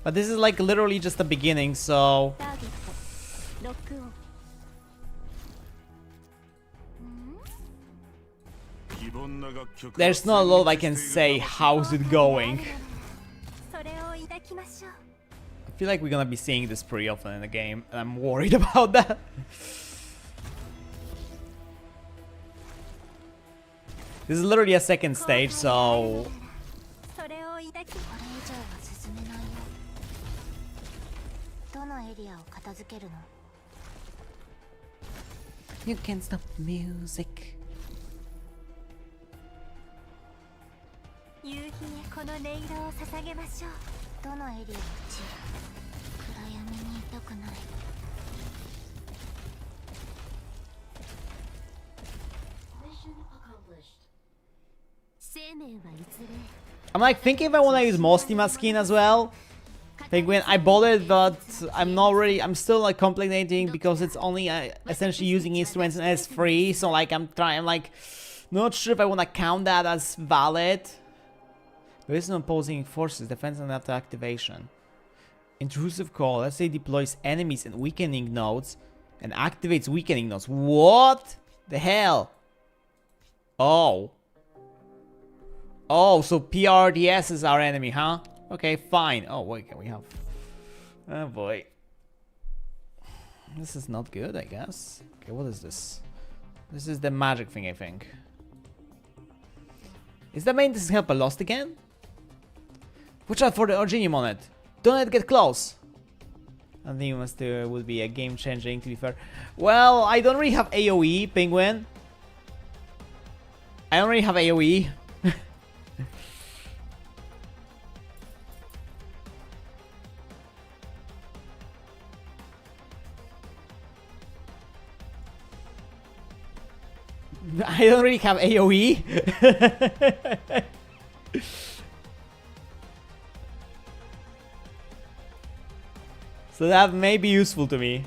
Speaker 1: But this is like literally just the beginning, so
Speaker 2: ターゲット、ロックオン。
Speaker 1: there's not a lot I can say. How's it going?
Speaker 2: それを抱きましょう。
Speaker 1: I feel like we're gonna be seeing this pretty often in the game, and I'm worried about that. This is literally a second stage, so
Speaker 2: それを抱き、これ以上は進めないよ。どのエリアを片付けるの？
Speaker 1: you can't stop music.
Speaker 2: 夕日へこの音色を捧げましょう。どのエリアを散る？暗闇にいたくない。
Speaker 1: I'm like thinking if I wanna use Mon3tr skin as well. Penguin, I bought it, but I'm not really. I'm still like contemplating because it's only essentially using instruments and it's free. So like I'm like not sure if I wanna count that as valid. There is no opposing forces, defense and after activation. Intrusive call. Let's say deploys enemies and weakening nodes and activates weakening nodes. What the hell? Oh. Oh, so PRDS is our enemy, huh? Okay, fine. Oh, wait, we have... Oh, boy. This is not good, I guess. Okay, what is this? This is the magic thing, I think. Is the maintenance helper lost again? Watch out for the Originium on it. Don't let it get close. I think it must would be a game changing, to be fair. Well, I don't really have AoE, Penguin. I don't really have AoE. I don't really have AoE. So that may be useful to me.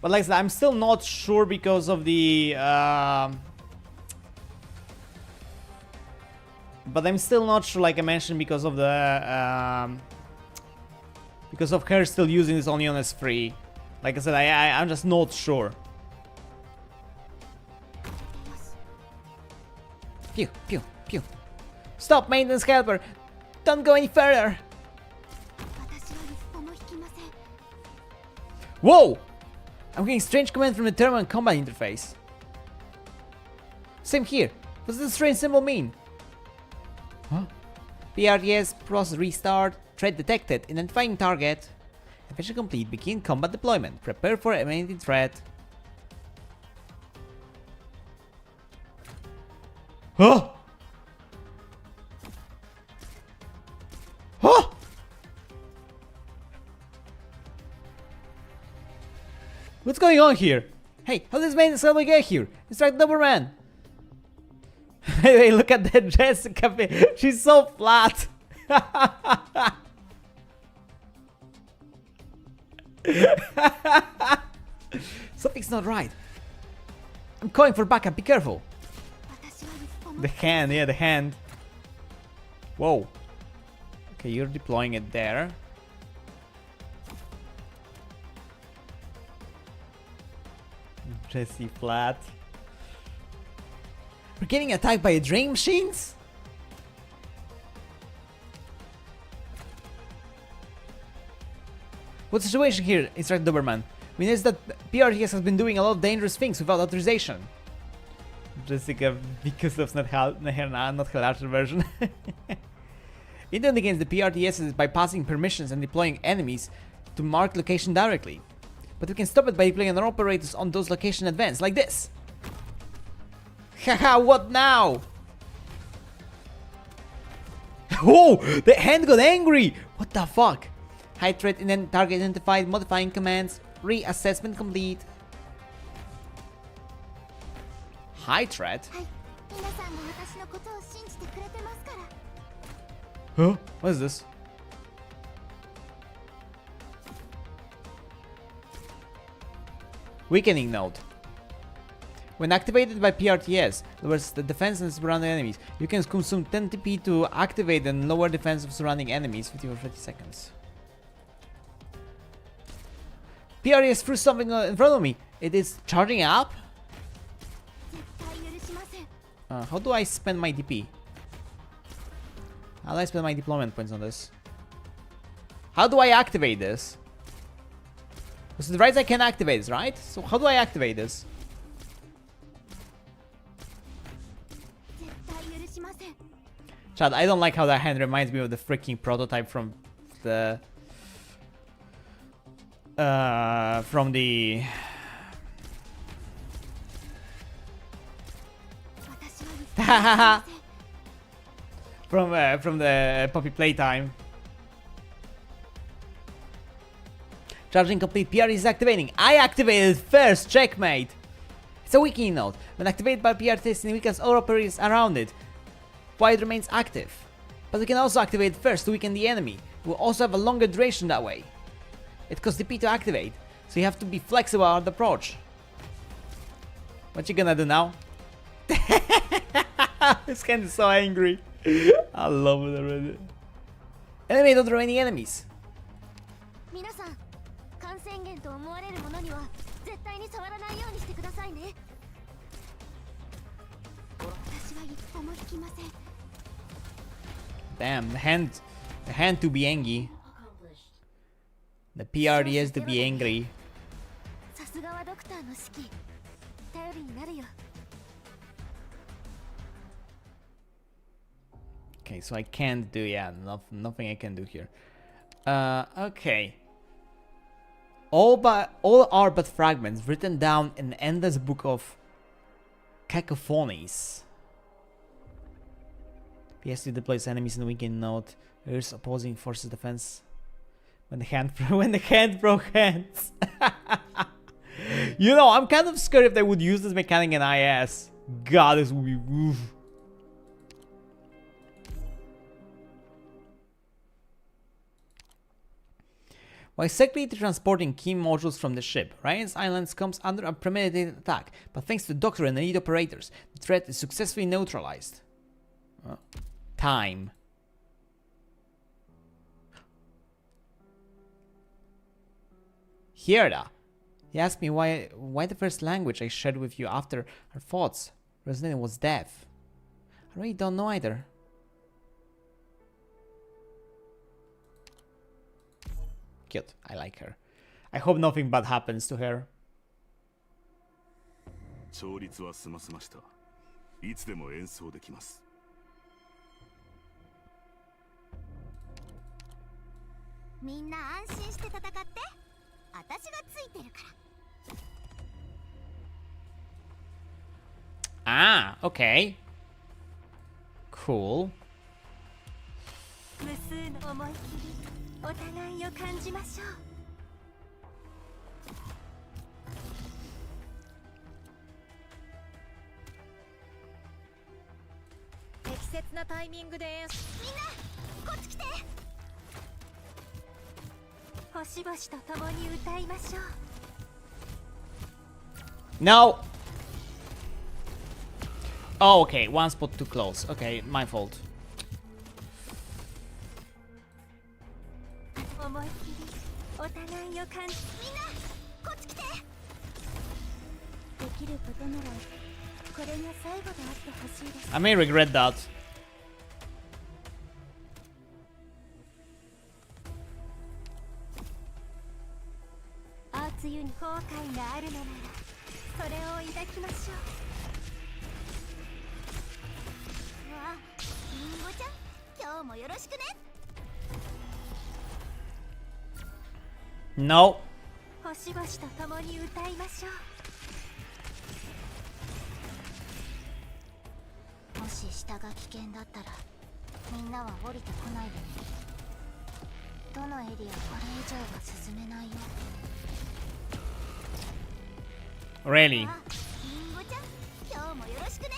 Speaker 1: But like I said, I'm still not sure because of the... but I'm still not sure, like I mentioned, because of the... because of her still using this only on as free. Like I said, I'm just not sure. Pew, pew, pew. Stop, maintenance helper! Don't go any further! Whoa! I'm getting strange commands from the thermal and combat interface. Same here. What does this strange symbol mean? Huh? PRDS, process restart, threat detected, identifying target. Mission complete, begin combat deployment. Prepare for imminent threat. Huh? Huh? What's going on here? Hey, how does maintenance helper get here? Instruct Doberman. Hey, look at that Jessica. She's so flat. Something's not right. I'm calling for backup. Be careful. The hand, yeah, the hand. Whoa. Okay, you're deploying it there. Jesse flat. We're getting attacked by drain machines? What's the situation here, Instructor Doberman? We noticed that PRTS has been doing a lot of dangerous things without authorization. Jessica, because of not Halarter version. Intent against the PRTS is bypassing permissions and deploying enemies to marked location directly. But we can stop it by deploying our operators on those location advance, like this. Haha, what now? Oh, the hand got angry! What the fuck? High threat and then target identified. Modifying commands. Reassessment complete. High threat?
Speaker 2: はい、皆さんが私のことを信じてくれてますから。
Speaker 1: Huh? What is this? Weakening node. When activated by PRTS, lowers the defense of surrounding enemies. You can consume 10 TP to activate and lower defense of surrounding enemies 50 or 30 seconds. PRTS threw something in front of me. It is charging up?
Speaker 2: 絶対許しません。
Speaker 1: How do I spend my DP? How do I spend my deployment points on this? How do I activate this? So the right I can activate this, right? So how do I activate this?
Speaker 2: 絶対許しません。
Speaker 1: Chad, I don't like how that hand reminds me of the freaking prototype from the... from the...
Speaker 2: 私は許しません。
Speaker 1: from the Poppy Playtime. Charging complete. PR is activating. I activated first. Checkmate. It's a weakening node. When activated by PR testing, it weakens all operators around it, while it remains active. But we can also activate first to weaken the enemy. It will also have a longer duration that way. It costs DP to activate, so you have to be flexible about the approach. What you gonna do now? This guy is so angry. I love it already. Eliminate all the remaining enemies.
Speaker 2: 皆さん、感染源と思われるものには絶対に触らないようにしてくださいね。私は一歩も引きません。
Speaker 1: Damn, the hand to be angry. The PRDS to be angry.
Speaker 2: さすがはドクターの指揮。頼りになるよ。
Speaker 1: Okay, so I can't do, yeah, nothing I can do here. Okay. All are but fragments written down in an endless book of cacophonies. PS2 deploys enemies in the weakened node. Here's opposing forces defense. When the hand broke hands. You know, I'm kind of scared if they would use this mechanic in IS. God, this would be oof. While secretly transporting key modules from the ship, Ryan's Islands comes under a premeditated attack, but thanks to the Doctor and elite operators, the threat is successfully neutralized. Time. Hierda. He asked me why the first language I shared with you after our thoughts resonated was deaf. I really don't know either. Cute. I like her. I hope nothing bad happens to her.
Speaker 3: 調律は済ませました。いつでも演奏できます。
Speaker 2: みんな安心して戦って。私がついてるから。
Speaker 1: Ah, okay. Cool.
Speaker 2: 無数の思い切り、お互いを感じましょう。適切なタイミングで演奏。みんな、こっち来て。星々と共に歌いましょう。
Speaker 1: No. Oh, okay. One spot too close. Okay, my fault.
Speaker 2: 思い切り、お互いを感じ。みんな、こっち来て。できることなら、これが最後であってほしいです。
Speaker 1: I may regret that.
Speaker 2: 梅雨に後悔があるのならそれを抱きましょう。わあ、リンゴちゃん、今日もよろしくね。
Speaker 1: No.
Speaker 2: 星々と共に歌いましょう。もし下が危険だったらみんなは降りてこないでね。どのエリアこれ以上は進めないよ。
Speaker 1: Really?
Speaker 2: あ、リンゴちゃん、今日もよろしくね。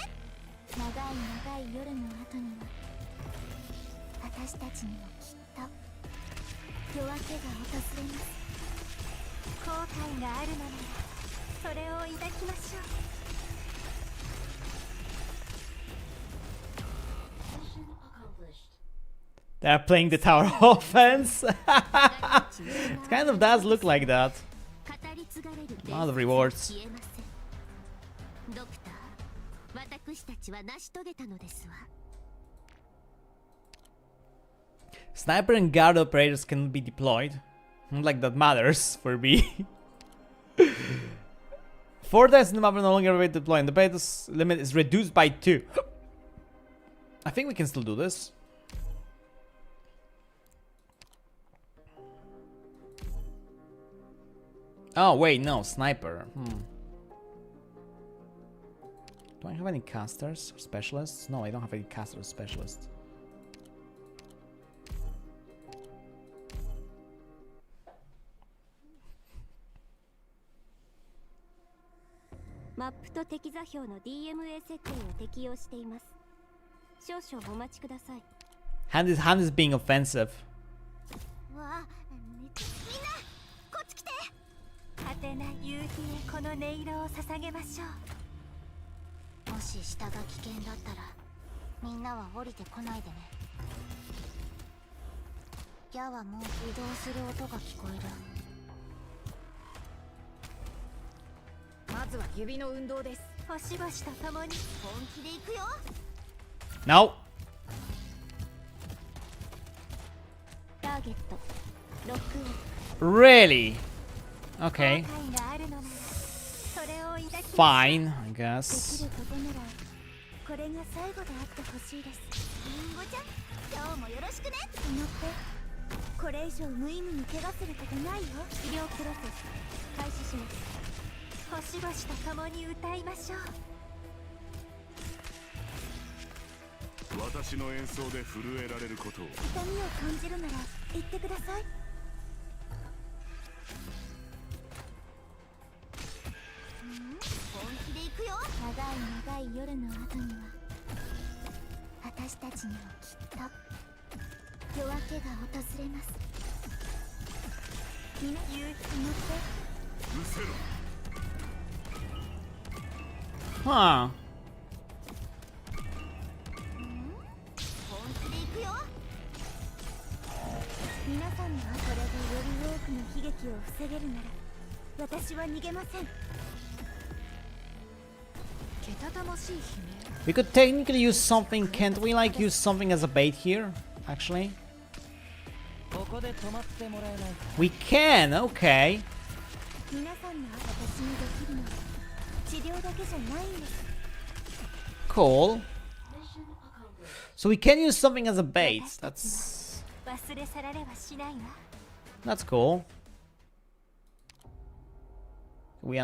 Speaker 2: 長い長い夜の後には私たちにもきっと夜明けが訪れます。後悔があるのならそれを抱きましょう。
Speaker 1: They're playing the tower offense. It kind of does look like that. A lot of rewards.
Speaker 2: ドクター、私たちは成し遂げたのですわ。
Speaker 1: Sniper and guard operators can be deployed. Not like that matters for me. 4 dice in the map are no longer able to deploy, and the battle's limit is reduced by 2. I think we can still do this. Oh, wait, no, sniper. Do I have any casters or specialists? No, I don't have any casters or specialists.
Speaker 2: Map と敵座標の DMA 設定を適用しています。少々お待ちください。
Speaker 1: Hand is being offensive.
Speaker 2: わあ、みんなこっち来て。果てない夕日へこの音色を捧げましょう。もし下が危険だったらみんなは降りてこないでね。ギャはもう移動する音が聞こえる。まずは指の運動です。星々と共に本気で行くよ。
Speaker 1: No.
Speaker 2: ターゲットロックオン。
Speaker 1: Really? Okay.
Speaker 2: 後悔があるのならそれを抱きましょう。
Speaker 1: Fine, I
Speaker 2: でき
Speaker 1: guess.
Speaker 2: ることならこれが最後であってほしいです。リンゴちゃん、今日もよろしくね。乗ってこれ以上無意味に怪我することないよ。医療プロセス開始します。星々と共に歌いましょう。
Speaker 3: 私の演奏で震えられることを。
Speaker 2: 痛みを感じるなら言ってください。本気で行くよ。長い長い夜の後には私たちにもきっと夜明けが訪れます。みんな夕日に乗って
Speaker 3: うせろ。
Speaker 1: Huh.
Speaker 2: 本気で行くよ。皆さんのこれでより多くの悲劇を防げるなら私は逃げません。けたたましい悲鳴。
Speaker 1: We could technically use something. Can't we like use something as a bait here? Actually, we can. Okay.
Speaker 2: 皆さんの私にできるのは治療だけじゃないんです。
Speaker 1: Cool. So we can use something as a bait. That's
Speaker 2: 忘れ去られはしないわ。
Speaker 1: that's cool. We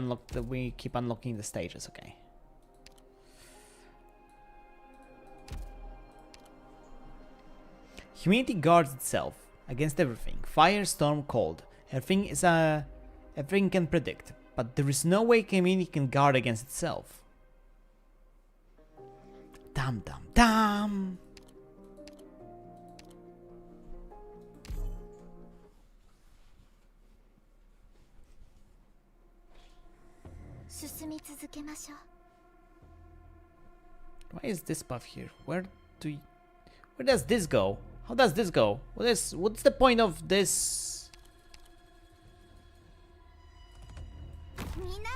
Speaker 1: keep unlocking the stages. Okay. Humanity guards itself against everything. Fire, storm, cold. Everything can predict, but there is no way community can guard against itself. Damn, damn, damn.
Speaker 2: 進み続けましょう。
Speaker 1: Why is this buff here? Where does this go? How does this go? What's the point of this?
Speaker 2: みんな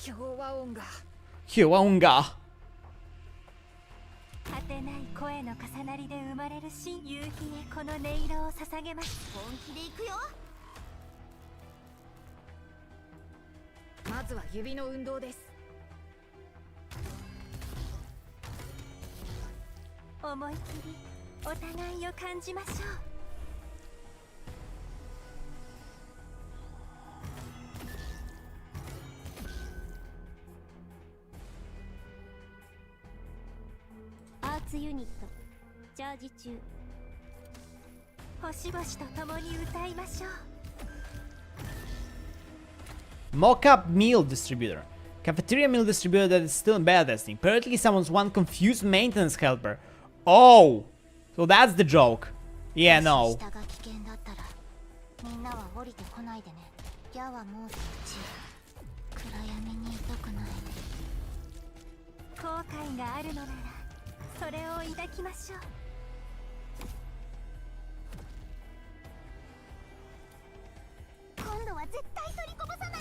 Speaker 2: 共和音が
Speaker 1: Hyunga.
Speaker 2: 果てない声の重なりで生まれる新夕日へこの音色を捧げます。本気で行くよ。まずは指の運動です。思い切りお互いを感じましょう。アーツユニットチャージ中。星々と共に歌いましょう。
Speaker 1: Mock-up meal distributor. Cafeteria meal distributor that is still in beta testing. Apparently someone's one confused maintenance helper. Oh! So that's the joke. Yeah, no.
Speaker 2: 下が危険だったらみんなは降りてこないでね。矢はもうそっち。暗闇にいたくない。後悔があるのならそれを抱きましょう。今度は絶対取りこぼさない。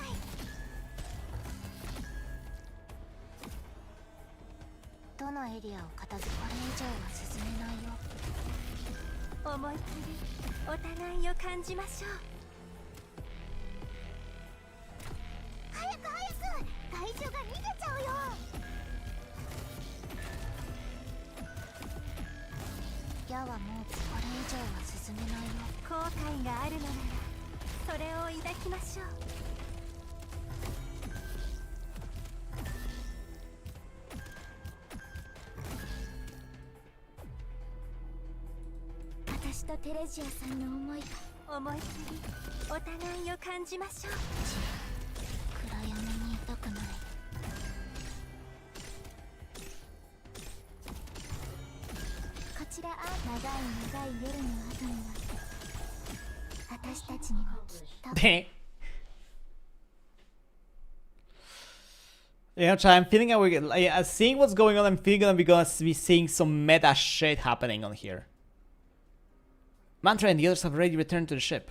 Speaker 2: どのエリアを片付け、これ以上は進めないよ。思いっきりお互いを感じましょう。早く早く、怪獣が逃げちゃうよ。矢はもうこれ以上は進めないよ。後悔があるのならそれを抱きましょう。私とテレジアさんの思いが、思いっきりお互いを感じましょう。暗闇にいたくない。こちら長い長い夜の後には私たちにもきっと。
Speaker 1: Yeah, I'm feeling that we're seeing what's going on. I'm feeling that we're gonna be seeing some meta shit happening on here. Mon3tr and the others have already returned to the ship.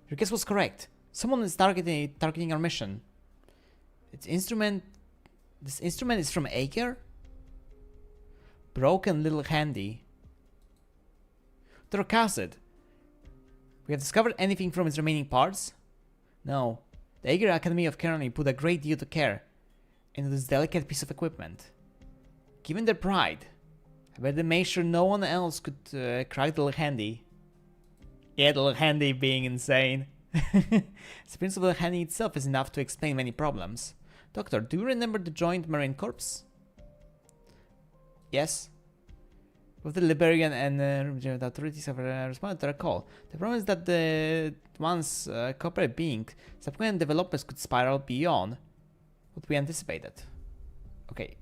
Speaker 1: Your guess was correct. Someone is targeting our mission. This instrument is from Aker? Broken little handy. Torcacid. We have discovered anything from its remaining parts? No. The Aker Academy of Kerani put a great deal of care into this delicate piece of equipment. Given their pride, I bet they made sure no one else could crack the little handy. Yeah, the little handy being insane. The appearance of the little handy itself is enough to explain many problems. Doctor, do you remember the joint Marine Corps? Yes. Both the Liberian and the authorities have responded to our call. The problem is that the once corporate being, subsequent developers could spiral beyond what we anticipated. Okay.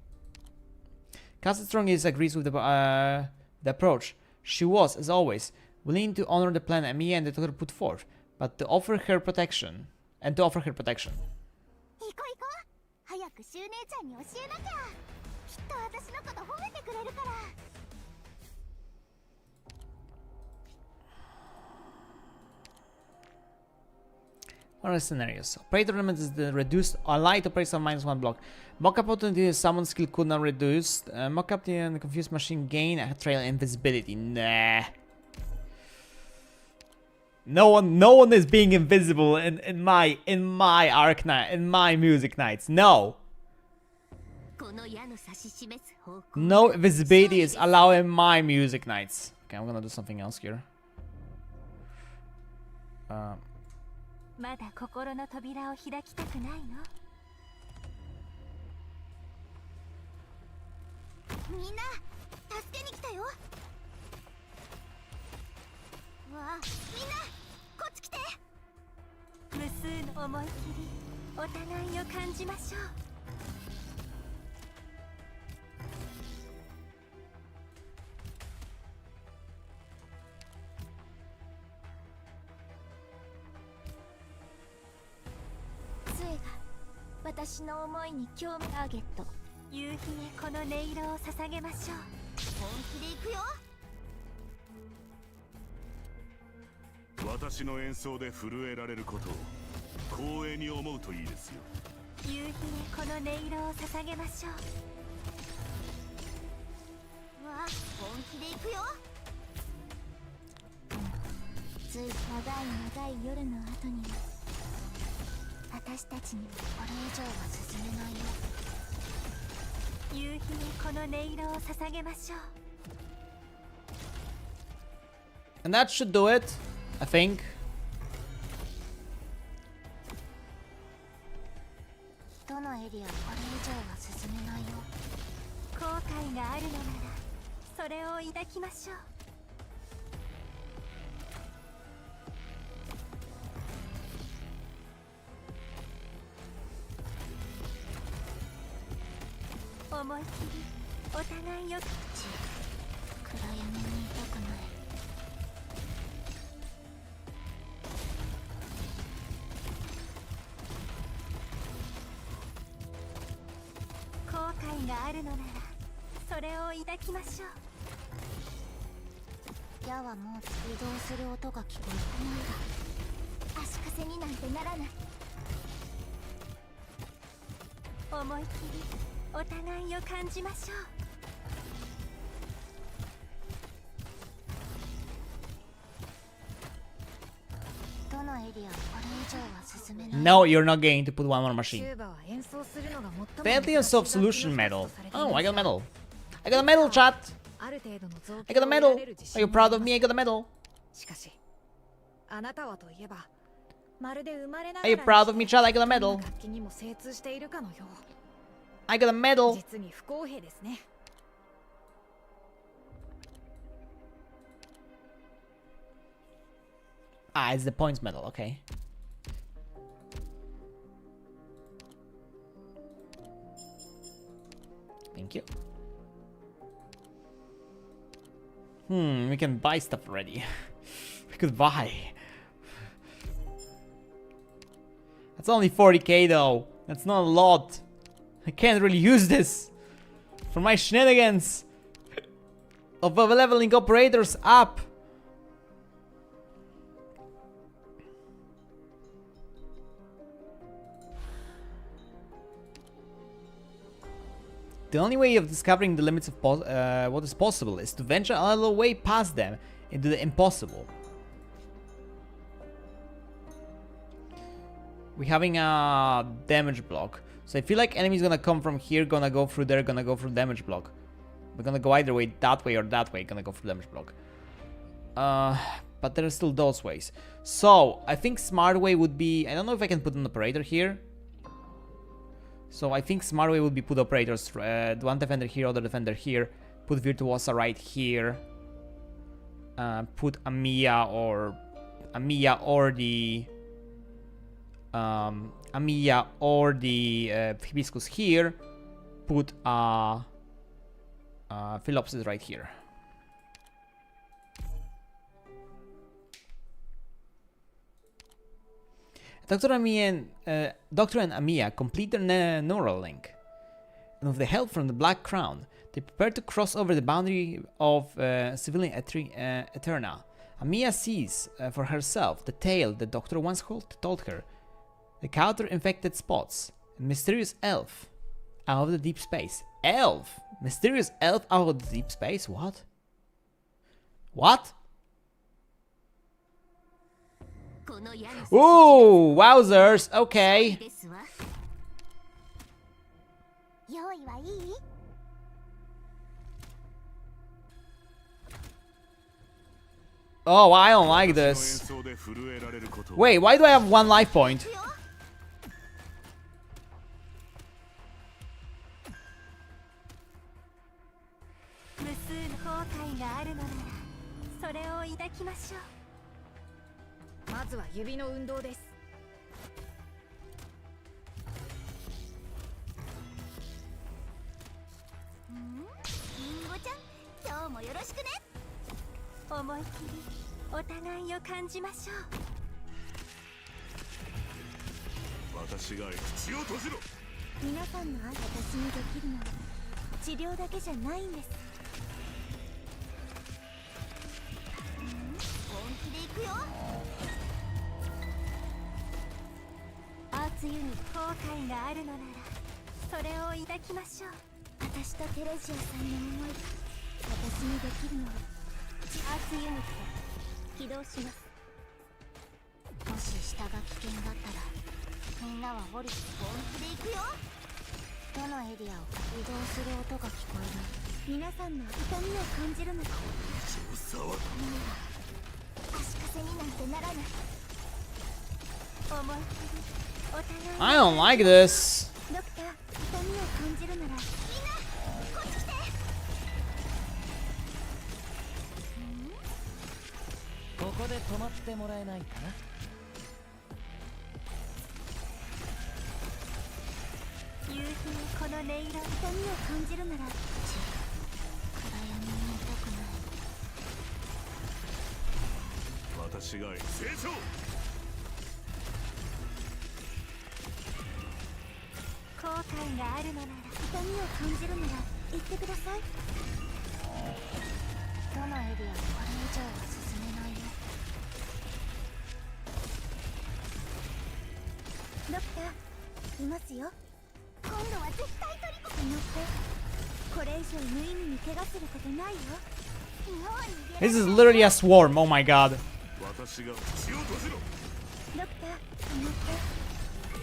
Speaker 1: Castle Strong agrees with the approach. She was, as always, willing to honor the plan Emilia and the doctor put forth, but to offer her protection.
Speaker 2: 行こう行こう。早くシュウ姉ちゃんに教えなきゃ。きっと私のこと褒めてくれるから。
Speaker 1: What are the scenarios? Operator limit is the reduced or light operation -1 block. Mock-up opportunity is someone skill could not reduce. Mock-up and the confused machine gain a trail invisibility. Nah. No one is being invisible in my Arknight, in my Music Knights. No. No visibility is allowed in my Music Knights. Okay, I'm gonna do something else here.
Speaker 2: まだ心の扉を開きたくないの？みんな助けに来たよ。わあ、みんなこっち来て。無数の思い切りお互いを感じましょう。私の思いに興味ターゲット。夕日へこの音色を捧げましょう。本気で行くよ。
Speaker 3: 私の演奏で震えられることを光栄に思うといいですよ。
Speaker 2: 夕日へこの音色を捧げましょう。わあ、本気で行くよ。つい長い長い夜の後には私たちにもこれ以上は進めないよ。夕日へこの音色を捧げましょう。
Speaker 1: And that should do it, I think.
Speaker 2: どのエリアこれ以上は進めないよ。後悔があるのならそれを抱きましょう。思い切りお互いよ暗闇にいたくない後悔があるのならそれを抱きましょう矢はもう移動する音が聞こえた足かせになんてならない思い切りお互いを感じましょうどのエリアこれ以上は進めない
Speaker 1: No, you're not going to put one more machine. Pantheon of Solution Medal. Oh, I got a medal. I got a medal, chat. I got a medal. Are you proud of me? I got a medal. Are you proud of me, chat? I got a medal. I got a medal. Ah, it's the points medal, okay. Thank you. We can buy stuff already. We could buy. That's only 40k though. That's not a lot. I can't really use this for my shenanigans of leveling operators up. The only way of discovering the limits of what is possible is to venture a little way past them into the impossible. We're having a damage block. So I feel like enemies gonna come from here, gonna go through there, gonna go through damage block. We're gonna go either way, that way or that way, gonna go through damage block. But there are still those ways. So I think smart way would be, I don't know if I can put an operator here. So I think smart way would be put operators, one defender here, other defender here, put Virtuosa right here, put Amiya or the Hibiscus here, put Philopsis right here. Dr. and Amiya complete their neural link, and with the help from the Black Crown, they prepare to cross over the boundary of civilian Eterna. Amiya sees for herself the tale the Doctor once told her, the counter-infected spots, a mysterious elf out of the deep space. Elf? Mysterious elf out of the deep space? What? What? Ooh, wowzers, okay. Oh, I don't like this. Wait, why do I have one life point? I don't like this.
Speaker 2: の音色、痛みを感じるなら暗闇にいたくない。
Speaker 3: 私が成長。
Speaker 2: 後悔があるのなら、痛みを感じるなら言ってください。どのエリアもこれ以上は進めないよ。ドクター、いますよ。今度は絶対取り込むのって。これ以上無意味に怪我することないよ。
Speaker 1: This is literally a swarm, oh my god.
Speaker 3: 私が口を閉じろ。
Speaker 2: ドクター、乗って。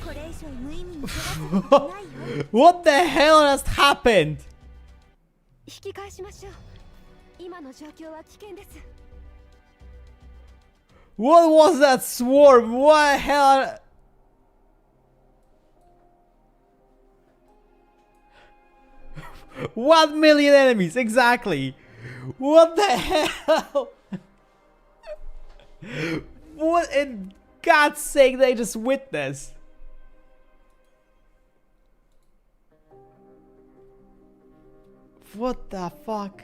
Speaker 2: これ以上無意味に怪我することないよ。
Speaker 1: What the hell has happened?
Speaker 4: 引き返しましょう。今の状況は危険です。
Speaker 1: What was that swarm? What the hell? One million enemies, exactly. What the hell? What in God's sake they just witnessed? What the fuck?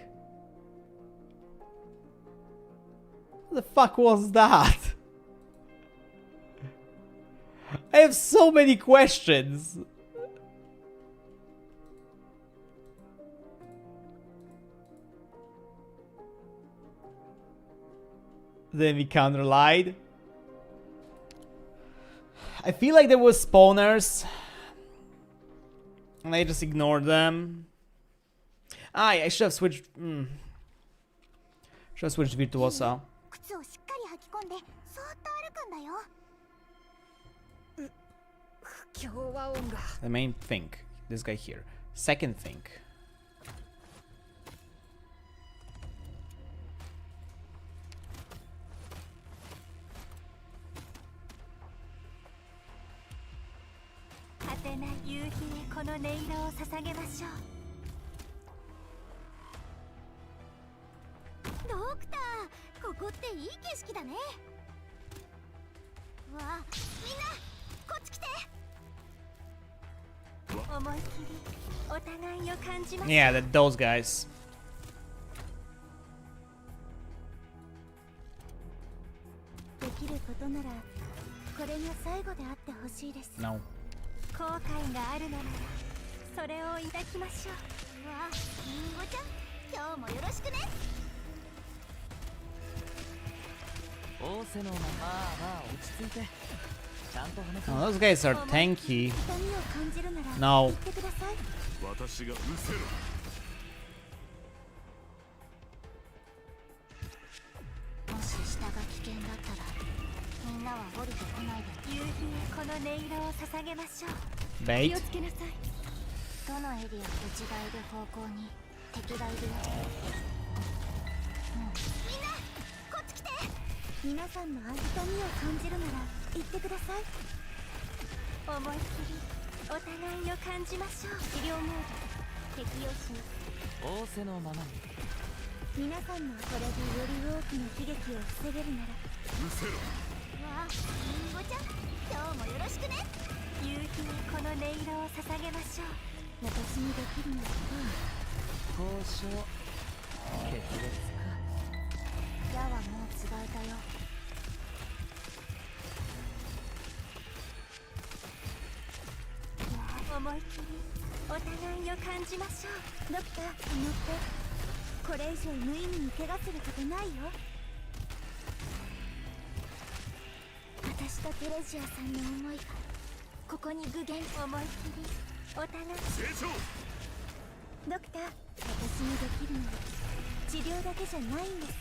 Speaker 1: What the fuck was that? I have so many questions. Then we counter-lied. I feel like there were spawners. And I just ignored them. Ah, yeah, I should have switched. Should have switched Virtuosa.
Speaker 2: 靴をしっかり履き込んでそーっと歩くんだよ。
Speaker 4: 不協和音が。
Speaker 1: The main thing. This guy here. Second thing. Yeah, those guys. No.
Speaker 2: 後悔があるのならそれを抱きましょう。わあ、りんごちゃん、今日もよろしくね。
Speaker 5: 仰せのまあ落ち着いて。ちゃんと話そう。
Speaker 1: Oh, those guys are tanky.
Speaker 2: 痛みを感じるなら
Speaker 1: No.
Speaker 2: 言ってください。
Speaker 3: 私がうせろ。
Speaker 2: もし下が危険だったらみんなは降りてこないで。夕日へこの音色を捧げましょう。
Speaker 1: Bait.
Speaker 4: 気をつけなさい。
Speaker 2: どのエリア内がいる方向に敵がいるよ。みんなこっち来て。皆さんの痛みを感じるなら言ってください。思いっきりお互いを感じましょう。治療モード適用します。
Speaker 5: 仰せのままに。
Speaker 2: 皆さんのこれでより多くの悲劇を防げるなら。
Speaker 3: うせろ。
Speaker 2: わあ、りんごちゃん、今日もよろしくね。夕日にこの音色を捧げましょう。私にできるのは
Speaker 5: 交渉決裂か。
Speaker 2: 矢はもうつがえたよ。思いっきりお互いを感じましょう。ドクター、乗って。これ以上無意味に怪我することないよ。私とテレジアさんの思いがここに具現。思いっきりお互い。
Speaker 3: 成長。
Speaker 2: ドクター、私にできるのは治療だけじゃないんです。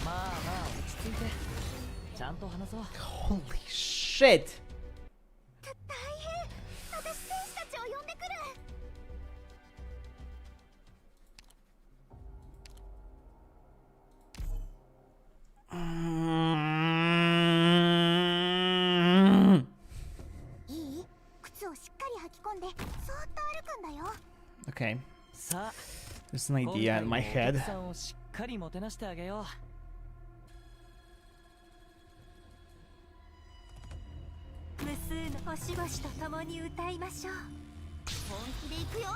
Speaker 5: まあ落ち着いて。ちゃんと話そう。
Speaker 1: Holy shit.
Speaker 2: 大変。私選手たちを呼んでくる。いい？靴をしっかり履き込んでそーっと歩くんだよ。
Speaker 1: Okay.
Speaker 5: さあ。
Speaker 1: There's an idea in my head.
Speaker 5: お客さんをしっかりもてなしてあげよ
Speaker 2: 無数の星々と共に歌いましょう。本気で行くよ。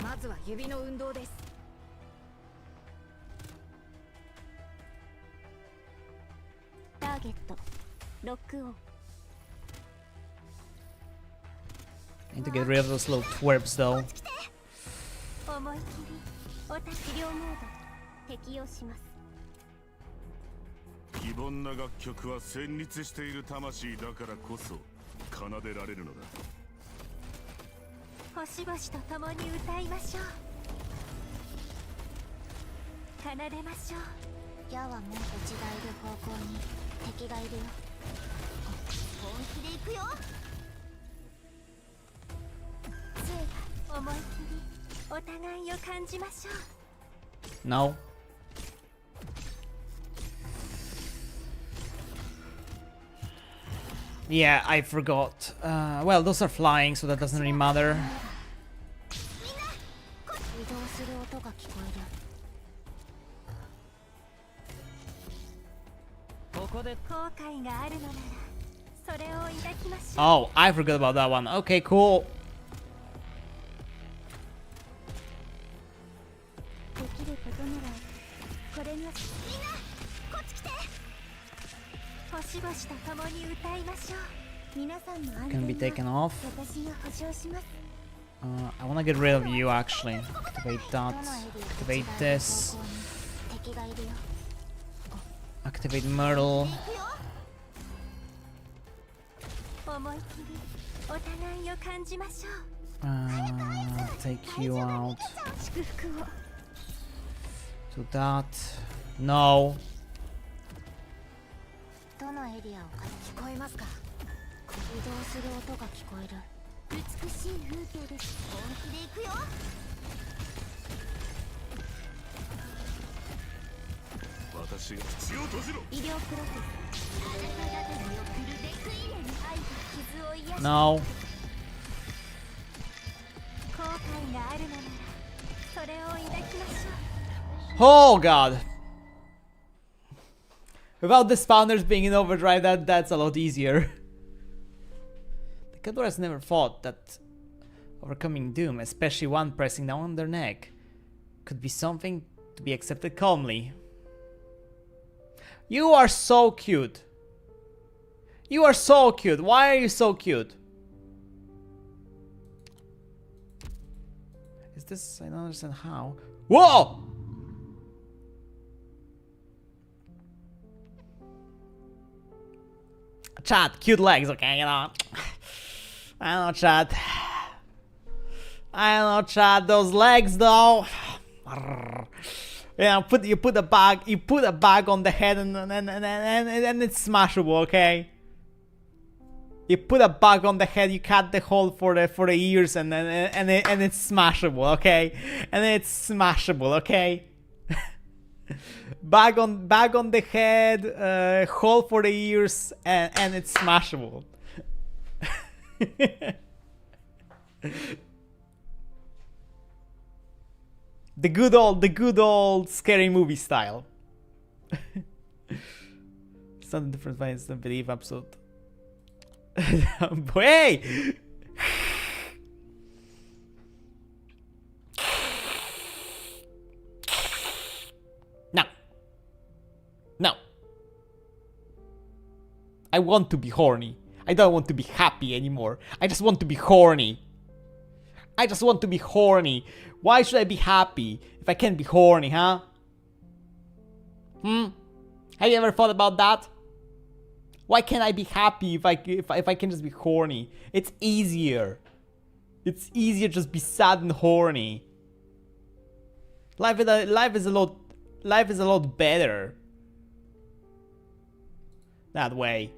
Speaker 4: まずは指の運動です。
Speaker 2: ターゲットロックオン。
Speaker 1: Need to get rid of those little twerps though.
Speaker 2: 思い切りおた治療モード適用します。
Speaker 3: 非凡な楽曲は旋律している魂だからこそ奏でられるのだ。
Speaker 2: 星々と共に歌いましょう。奏でましょう。矢はもううちがいる方向に敵がいるよ。本気で行くよ。杖思い切りお互いを感じましょう。
Speaker 1: No. Yeah, I forgot. Well, those are flying, so that doesn't really matter.
Speaker 2: 移動する音が聞こえる。
Speaker 5: ここで
Speaker 2: 後悔があるのならそれを抱きましょう。
Speaker 1: Oh, I forgot about that one. Okay, cool.
Speaker 2: できることならこれには。みんなこっち来て。星々と共に歌いましょう。皆さんの安
Speaker 1: Can be
Speaker 2: 全
Speaker 1: taken
Speaker 2: は
Speaker 1: off.
Speaker 2: 私が保証します。
Speaker 1: I wanna get rid of you actually. Activate that.
Speaker 2: どのエリア
Speaker 1: Activate
Speaker 2: と違う
Speaker 1: this.
Speaker 2: 方向に敵がいるよ。
Speaker 1: Activate Myrtle.
Speaker 2: 行くよ。思い切りお互いを感じましょう。
Speaker 1: Take you out.
Speaker 2: 祝福を。
Speaker 1: To that. No.
Speaker 2: どのエリアを聞こえますか。移動する音が聞こえる。美しい風景です。本気で行くよ。
Speaker 3: 私が口を閉じろ。
Speaker 2: 医療プロセス。あなた方に送るレクイエム。愛と傷を癒し。
Speaker 1: No.
Speaker 2: 後悔があるのならそれを抱きましょう。
Speaker 1: Oh god. Without the spawners being in overdrive, that's a lot easier. The Cador never thought that overcoming doom, especially one pressing down on their neck, could be something to be accepted calmly. You are so cute. You are so cute. Why are you so cute? Is this? I don't understand how. Whoa! Chat, cute legs, okay, you know. I know, chat. I know, chat. Those legs, though. Yeah, you put a bag on the head, and it's smashable, okay. You put a bag on the head, you cut the hole for the ears, and it's smashable, okay. And it's smashable, okay. Bag on the head, hole for the ears, and it's smashable. The good old scary movie style. It's not a different way, it's the belief episode. Hey! No. No. I want to be horny. I don't want to be happy anymore. I just want to be horny. I just want to be horny. Why should I be happy if I can't be horny, huh? Have you ever thought about that? Why can't I be happy if I can just be horny? It's easier. It's easier just be sad and horny. Life is a lot better that way.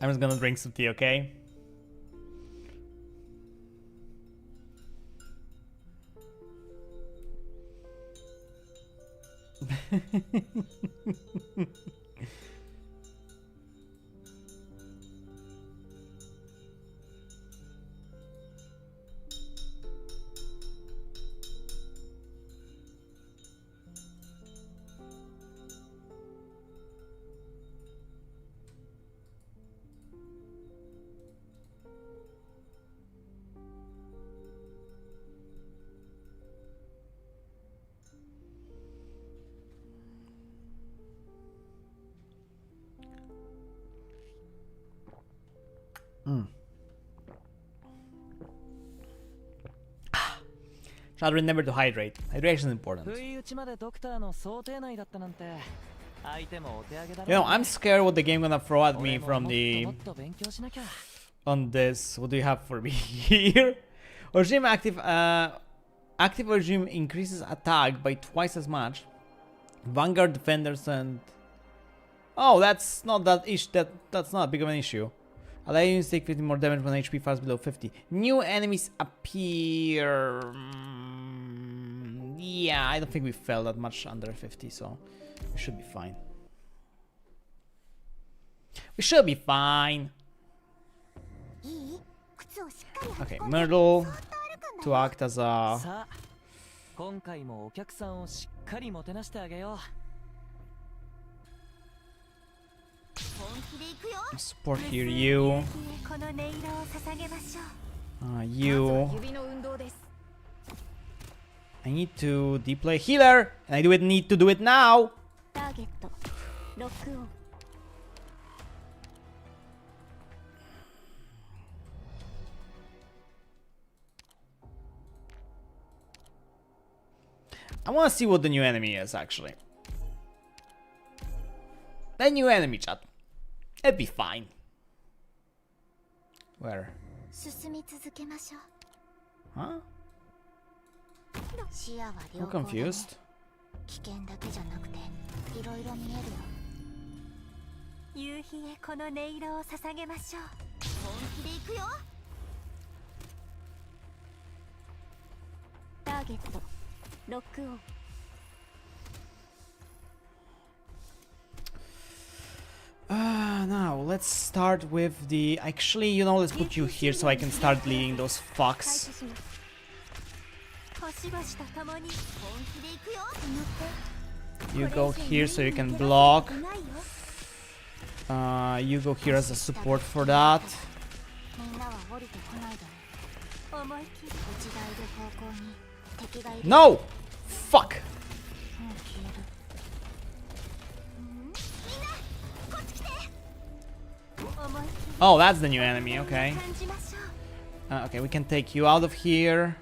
Speaker 1: I'm just gonna drink some tea, okay? Try to remember to hydrate. Hydration is important. You know, I'm scared what the game gonna throw at me from the... on this. What do you have for me here? Regime active... active regime increases attack by twice as much. Vanguard defenders and... Oh, that's not that that's not big of an issue. Allow you to take 50 more damage when HP falls below 50. New enemies appear... yeah, I don't think we fell that much under 50, so we should be fine. We should be fine. Okay, Myrtle to act as a... support here, you. You. I need to deploy healer, and I need to do it now. I want to see what the new enemy is, actually. The new enemy, chat. It'd be fine. Where? Huh? I'm confused. Now let's start with the... Actually, you know, let's put you here so I can start leading those fucks. You go here so you can block. You go here as a support for that. No! Fuck! Oh, that's the new enemy, okay. Okay, we can take you out of here.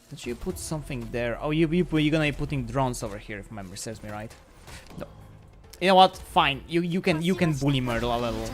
Speaker 1: Did you put something there? Oh, you're gonna be putting drones over here, if memory serves me right. No. You know what? Fine. You can bully Myrtle a little.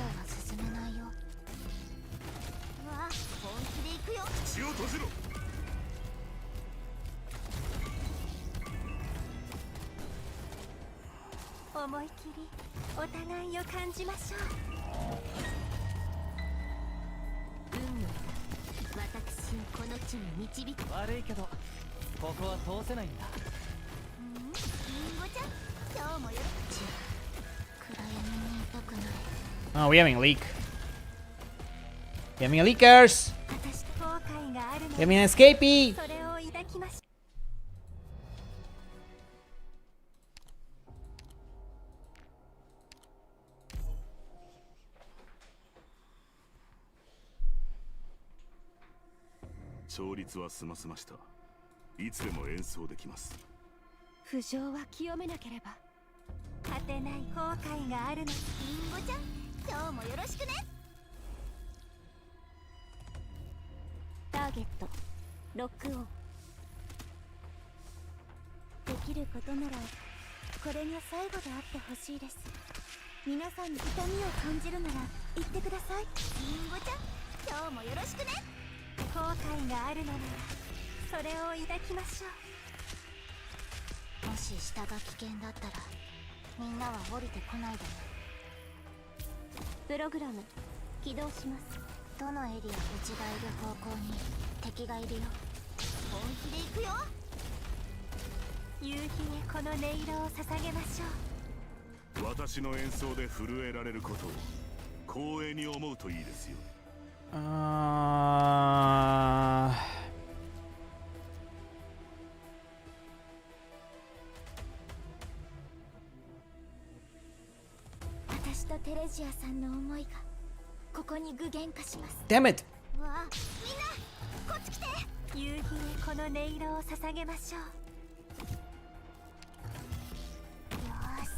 Speaker 1: Oh, we're having a leak. We're having a leakers. We're having an escapee.
Speaker 2: みんなは降りてこないでね。
Speaker 4: プログラム起動します。
Speaker 2: どのエリアうちがいる方向に敵がいるよ。本気で行くよ。
Speaker 4: 夕日へこの音色を捧げましょう。
Speaker 3: 私の演奏で震えられることを光栄に思うといいですよ。
Speaker 2: 私とテレジアさんの思いがここに具現化します。
Speaker 1: Damn it!
Speaker 2: わあ、みんなこっち来て。
Speaker 4: 夕日へこの音色を捧げましょう。
Speaker 2: よーし、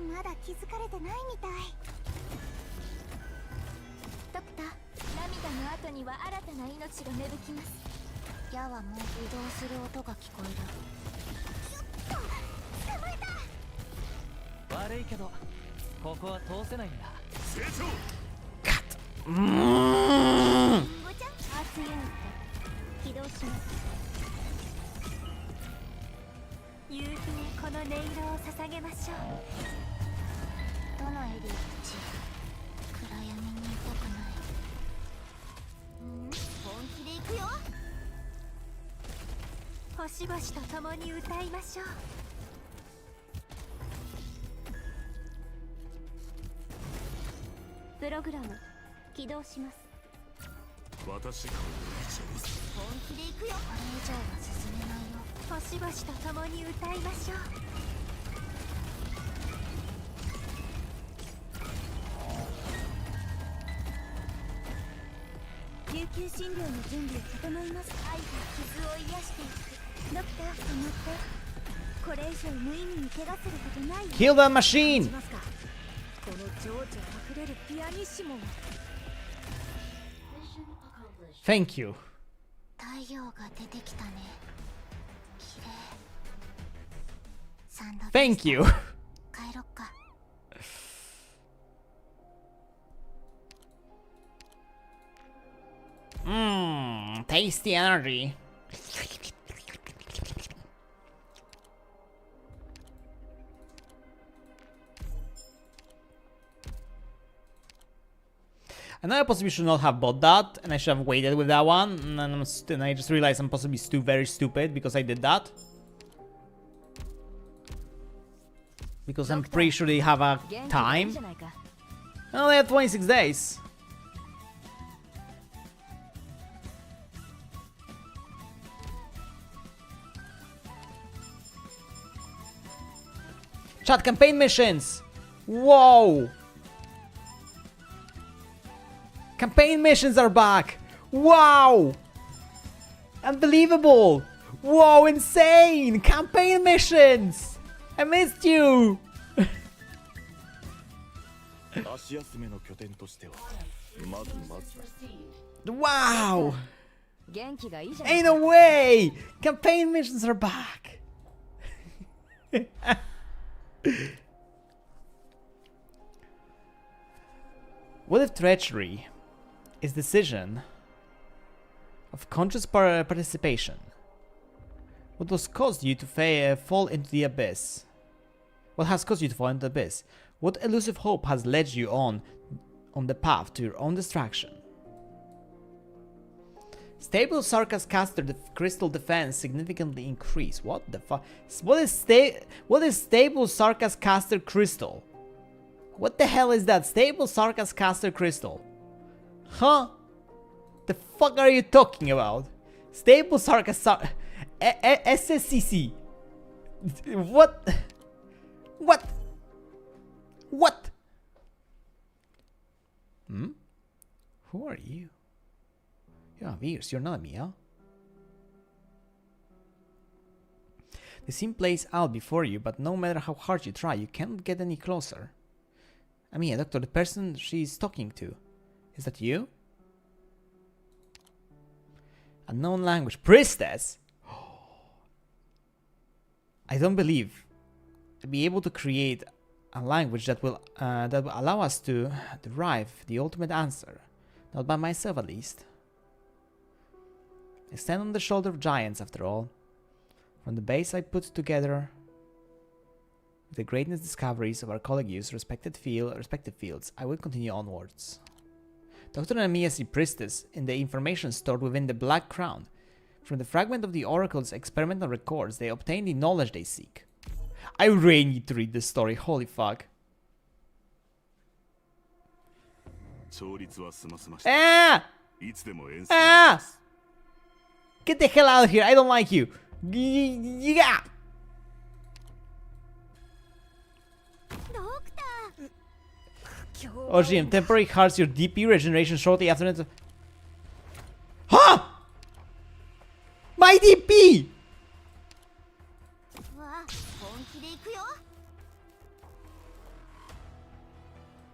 Speaker 2: まだ気づかれてないみたい。ドクター、涙の後には新たな命が芽吹きます。矢はもう移動する音が聞こえる。よっと、捕まえた。
Speaker 5: 悪いけどここは通せないんだ。
Speaker 3: 成長。
Speaker 2: ごちゃん、
Speaker 4: アーツユニット起動します。夕日へこの音色を捧げましょう。
Speaker 2: どのエリアうち暗闇にいたくない。本気で行くよ。
Speaker 4: 星々と共に歌いましょう。プログラム起動します。
Speaker 3: 私がおいちゃうぞ。
Speaker 2: 本気で行くよ。これ以上は進めないよ。
Speaker 4: 星々と共に歌いましょう。
Speaker 2: 救急診療の準備を整います。愛が傷を癒していく。ドクター、止まって。これ以上無意味に怪我することないよ。
Speaker 1: Kill the machine!
Speaker 2: この情緒あふれるピアニッシモ。
Speaker 1: Thank you.
Speaker 2: 太陽が出てきたね。綺麗。サンド
Speaker 1: Thank you.
Speaker 2: 帰ろっか。
Speaker 1: Tasty energy. I know I possibly should not have bought that, and I should have waited with that one, and I just realized I'm possibly very stupid because I did that. Because I'm pretty sure they have a time. Oh, they have 26 days. Chat campaign missions! Whoa! Campaign missions are back! Wow! Unbelievable! Whoa, insane! Campaign missions! I missed you!
Speaker 3: 足休めの拠点としてはまず
Speaker 1: Wow!
Speaker 4: 元気がいいじゃない。
Speaker 1: Ain't no way! Campaign missions are back! What if treachery is decision of conscious participation? What was caused you to fall into the abyss? What has caused you to fall into the abyss? What elusive hope has led you on the path to your own destruction? Stable Sarkas caster crystal defense significantly increase. What the fuck? What is stable Sarkas caster crystal? What the hell is that? Stable Sarkas caster crystal? Huh? The fuck are you talking about? Stable Sarkas SSCC. What? What? What? Hmm? Who are you? You're a virus, you're not me, huh? The scene plays out before you, but no matter how hard you try, you can't get any closer. I mean, doctor, the person she's talking to. Is that you? Unknown language. Priestess? I don't believe I'll be able to create a language that will allow us to derive the ultimate answer. Not by myself, at least. I stand on the shoulder of giants, after all. From the base I put together With the greatness discoveries of our colleagues' respective fields, I will continue onwards. Dr. Nami is the priestess in the information stored within the Black Crown. From the fragment of the Oracle's experimental records, they obtain the knowledge they seek. I really need to read this story, holy fuck. Ah! Ah! Get the hell out of here, I don't like you. Yeah! OGM, temporary hearts your DP regeneration shortly after it. Huh? My DP!
Speaker 2: わあ本気で行くよ。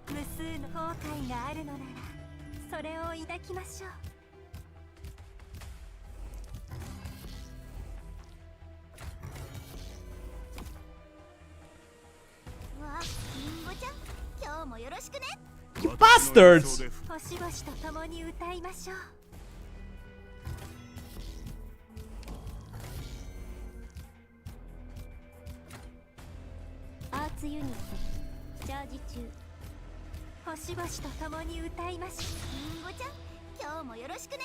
Speaker 4: 無数の後悔があるのならそれを抱きましょう。
Speaker 2: わあリンゴちゃん今日もよろしくね。
Speaker 1: You bastards!
Speaker 4: 星々と共に歌いましょう。
Speaker 2: アーツユニットチャージ中。
Speaker 4: 星々と共に歌いましょう。
Speaker 2: リンゴちゃん今日もよろしくね。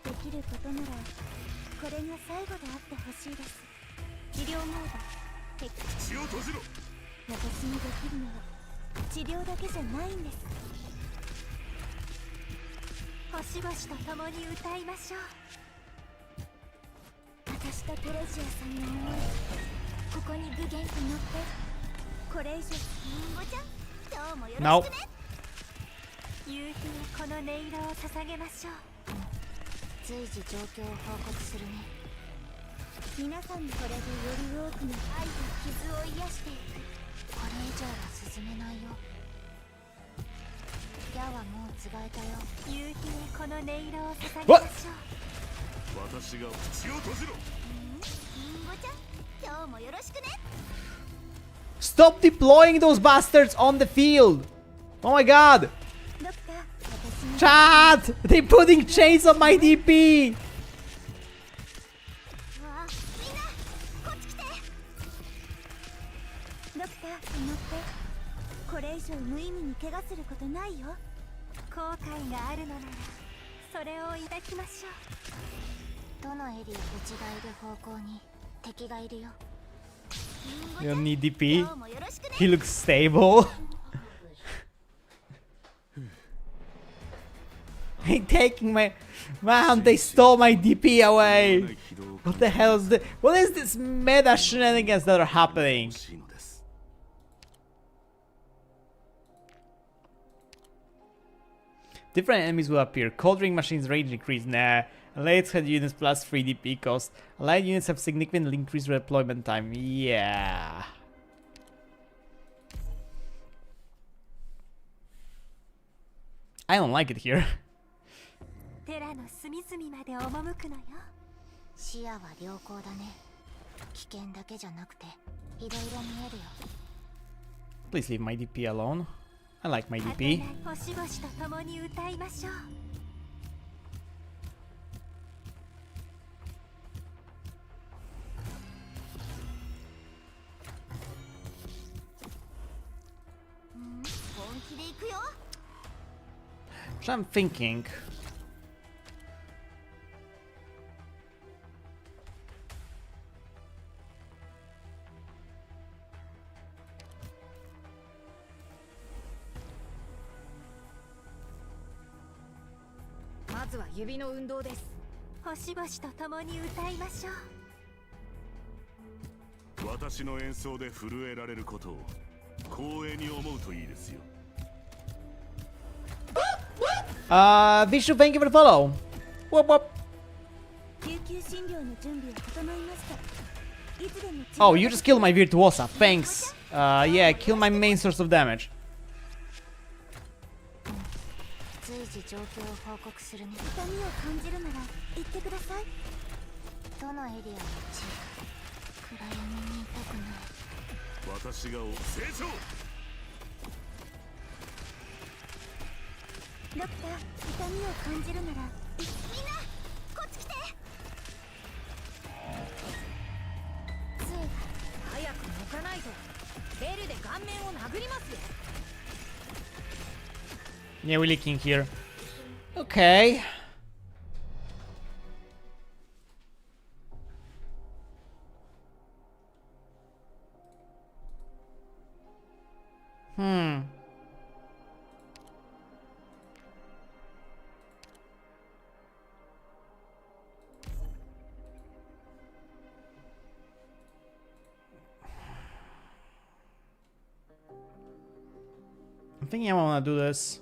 Speaker 2: できることならこれが最後であってほしいです。治療モード
Speaker 3: 口を閉じろ。
Speaker 2: 私にできるのは治療だけじゃないんです。
Speaker 4: 星々と共に歌いましょう。
Speaker 2: 私とテレジアさんの思いここに具現と乗ってこれ以上リンゴちゃん今日もよろしくね。
Speaker 4: 夕日にこの音色を捧げましょう。
Speaker 2: 随時状況を報告するね。皆さんにこれでより多くの愛と傷を癒していく。これ以上は進めないよ。矢はもうつがえたよ。
Speaker 4: 夕日にこの音色を捧げましょう。
Speaker 3: 私が口を閉じろ。
Speaker 2: リンゴちゃん今日もよろしくね。
Speaker 1: Stop deploying those bastards on the field! Oh my god!
Speaker 2: ドクター私に
Speaker 1: Chat! They're putting chains on my DP!
Speaker 2: わあみんなこっち来て。ドクター乗ってこれ以上無意味に怪我することないよ。
Speaker 4: 後悔があるのならそれを抱きましょう。
Speaker 2: どのエリア内がいる方向に敵がいるよ。
Speaker 1: You don't need DP.
Speaker 2: 今日もよろしくね。
Speaker 1: He looks stable. Hey, taking my... Man, they stole my DP away! What the hell is this? What is this meta shenanigans that are happening? Different enemies will appear. Cold ring machines range increase. Nah. Allied head units plus 3 DP cost. Allied units have significantly increased redeployment time. Yeah. I don't like it here.
Speaker 4: テラの隅々まで赴くのよ。
Speaker 2: 視野は良好だね。危険だけじゃなくていろいろ見えるよ。
Speaker 1: Please leave my DP alone. I like my
Speaker 4: 儚
Speaker 1: DP.
Speaker 4: い星々と共に歌いましょう。
Speaker 2: 本気で行くよ。
Speaker 1: So I'm thinking.
Speaker 4: 星々と共に歌いましょう。
Speaker 3: 私の演奏で震えられることを光栄に思うといいですよ。
Speaker 1: Vishu, thank you for the follow. Whoop whoop.
Speaker 2: 救急診療の準備は整いました。いつでも
Speaker 1: Oh, you just killed my Virtuosa. Thanks. Yeah, kill my main source of damage.
Speaker 2: 随時状況を報告するね。痛みを感じるなら言ってください。どのエリアのうち暗闇にいたくない。
Speaker 3: 私が成長。
Speaker 2: ドクター、痛みを感じるならみんなこっち来て。杖が早く抜かない
Speaker 1: Yeah, we're leaking here. Okay. I'm thinking I want to do this.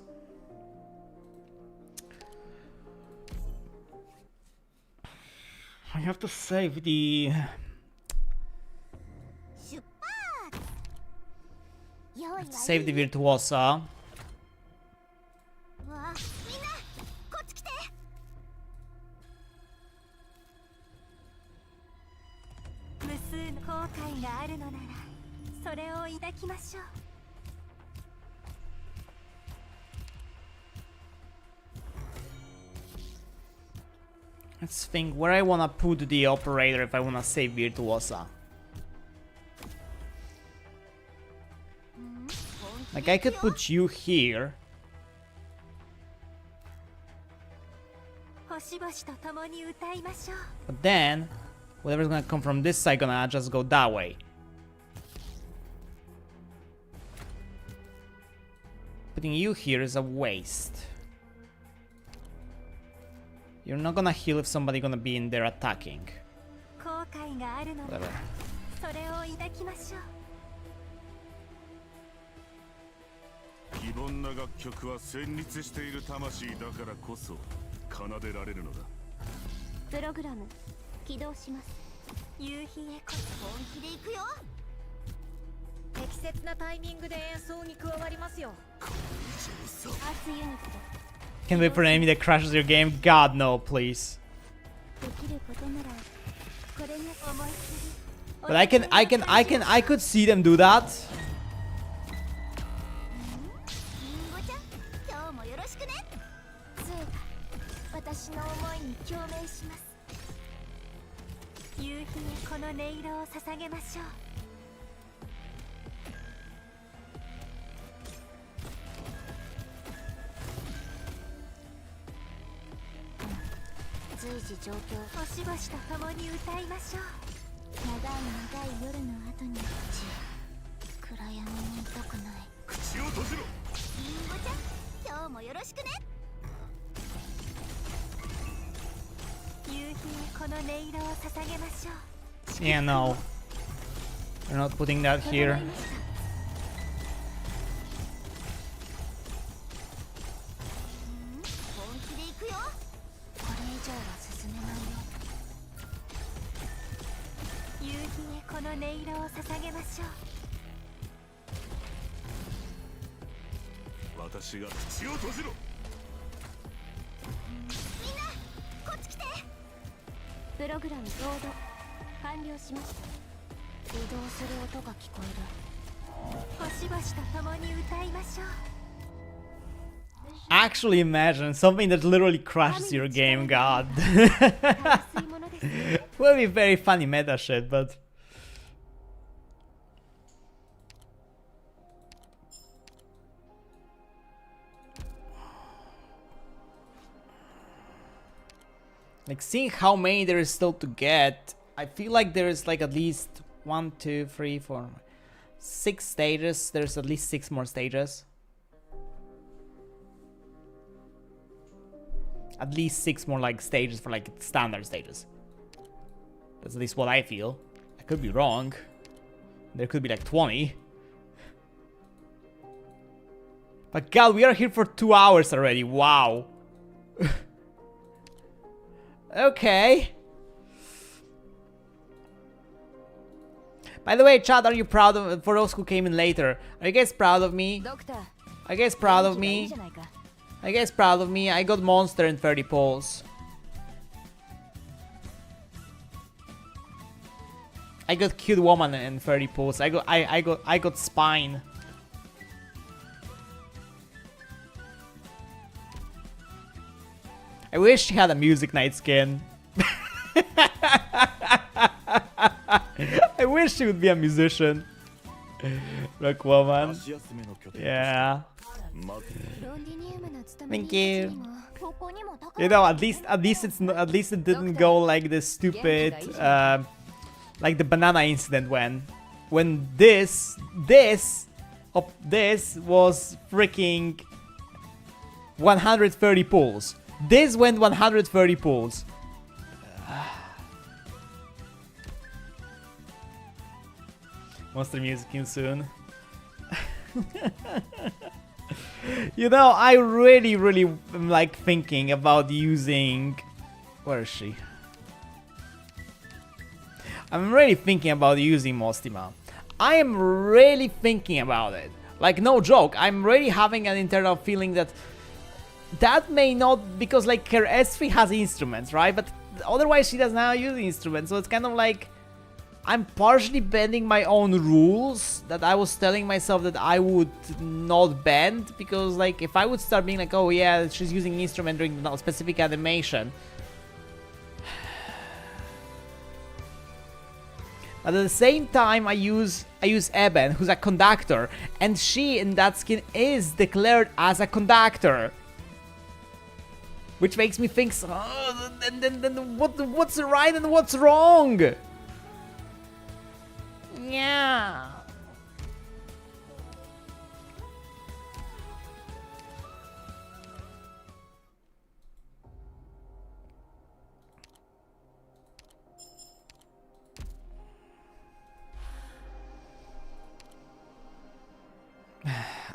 Speaker 1: I have to save the... Save the Virtuosa.
Speaker 2: わあみんなこっち来て。
Speaker 4: 無数の後悔があるのならそれを抱きましょう。
Speaker 1: Let's think where I wanna put the operator if I wanna save Virtuosa. Like I could put you here.
Speaker 4: 星々と共に歌いましょう。
Speaker 1: But then, whatever's gonna come from this side gonna just go that way. Putting you here is a waste. You're not gonna heal if somebody gonna be in there attacking.
Speaker 4: 後悔があるのなら
Speaker 1: Whatever.
Speaker 4: それを抱きましょう。
Speaker 3: 非凡な楽曲は旋律している魂だからこそ奏でられるのだ。
Speaker 2: プログラム起動します。
Speaker 4: 夕日へこ
Speaker 2: 本気で行くよ。
Speaker 6: 適切なタイミングで演奏に加わりますよ。
Speaker 2: アースユニット
Speaker 1: Can't wait for an enemy that crashes your game. God no, please.
Speaker 2: できることならこれが
Speaker 4: 思い切り
Speaker 1: But I could see them do that.
Speaker 2: リンゴちゃん今日もよろしくね。杖が私の思いに共鳴します。
Speaker 4: 夕日へこの音色を捧げましょう。
Speaker 2: 随時状況。
Speaker 4: 星々と共に歌いましょう。
Speaker 2: 長い夜の後に暗闇にいたくない。
Speaker 3: 口を閉じろ。
Speaker 2: リンゴちゃん今日もよろしくね。
Speaker 4: 夕日へこの音色を捧げましょう。
Speaker 1: Yeah, no. We're not putting that here.
Speaker 2: 本気で行くよ。これ以上は進めないよ。
Speaker 4: 夕日へこの音色を捧げましょう。
Speaker 3: 私が口を閉じろ。
Speaker 2: みんなこっち来て。プログラムロード完了しました。移動する音が聞こえる。
Speaker 4: 星々と共に歌いましょう。
Speaker 1: Actually imagine something that literally crashes your game, god.
Speaker 4: 熱いものですね。
Speaker 1: Will be very funny meta shit, but... Like, seeing how many there is still to get, I feel like there is like at least 1, 2, 3, 4, 6 stages. There's at least 6 more stages. At least 6 more like stages for like standard stages. That's at least what I feel. I could be wrong. There could be like 20. But god, we are here for 2 hours already. Wow. Okay. By the way, chat, are you proud of, for those who came in later, are you guys proud of me?
Speaker 6: ドクター、
Speaker 1: Are you guys proud of
Speaker 6: いい
Speaker 1: me?
Speaker 6: じゃないか。
Speaker 1: Are you guys proud of me? I got Mon3tr in 30 polls. I got Cute Woman in 30 polls. I got Spine. I wish she had a Music Night skin. I wish she would be a musician. Rock woman. Yeah.
Speaker 2: ロンディニウムの務
Speaker 1: Thank
Speaker 2: め
Speaker 1: you.
Speaker 2: 人たちにもここにも宝
Speaker 1: You know, at least it didn't go like the stupid, like the banana incident when this was freaking 130 pulls. This went 130 pulls. Monster music in soon. You know, I really am like thinking about using... Where is she? I'm really thinking about using Mon3tr. I am really thinking about it. Like, no joke, I'm really having an internal feeling that that may not... Because like her S3 has instruments, right? But otherwise she does not use instruments, so it's kind of like... I'm partially bending my own rules that I was telling myself that I would not bend, because like if I would start being like, oh yeah, she's using instrument during the specific animation, but at the same time I use Eben, who's a conductor, and she in that skin is declared as a conductor, which makes me think, oh, then what's right and what's wrong? Yeah.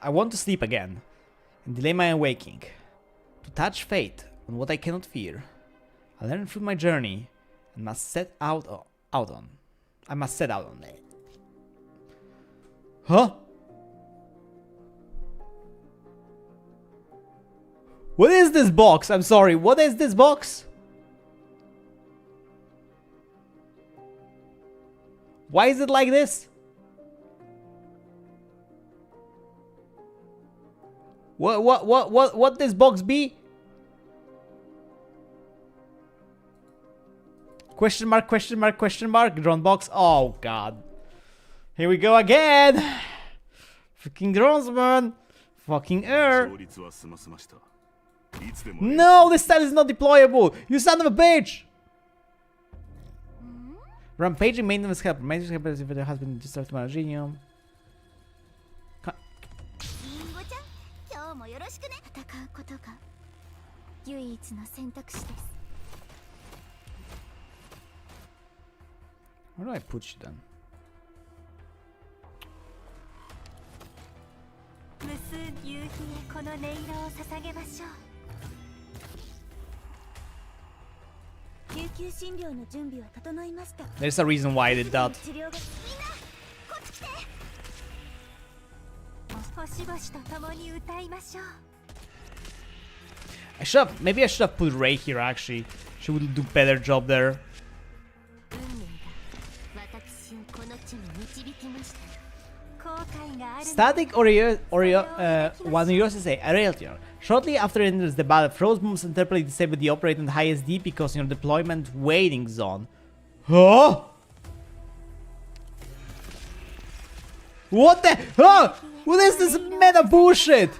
Speaker 1: I want to sleep again and delay my awaking, to touch fate on what I cannot fear. I learned through my journey and must set out on. I must set out on it. Huh? What is this box? I'm sorry, what is this box? Why is it like this? What this box be? Question mark, question mark, question mark, drone box. Oh god. Here we go again! Fucking drones, man! Fucking air! No, this style is not deployable! You son of a bitch! Rampaging maintenance helper. Maintenance helper if it has been disturbed by a genius.
Speaker 2: 今日もよろしくね。戦うことが唯一の選択肢です。
Speaker 1: Where do I put you then?
Speaker 4: 無数夕日へこの音色を捧げましょう。
Speaker 2: 救急診療の準備は整いました。
Speaker 1: There's a reason why I did that.
Speaker 2: 治療がみんなこっち来て。
Speaker 4: 星々と共に歌いましょう。
Speaker 1: Maybe I should have put Ray here actually. She would do better job there.
Speaker 2: 運命が私をこの地に導きました。
Speaker 1: Static one uses a realtor. Shortly after it enters the battle, froze moves and temporarily disable the operator in the highest D because in your deployment waiting zone. Huh? What the? Huh? What is this meta bullshit?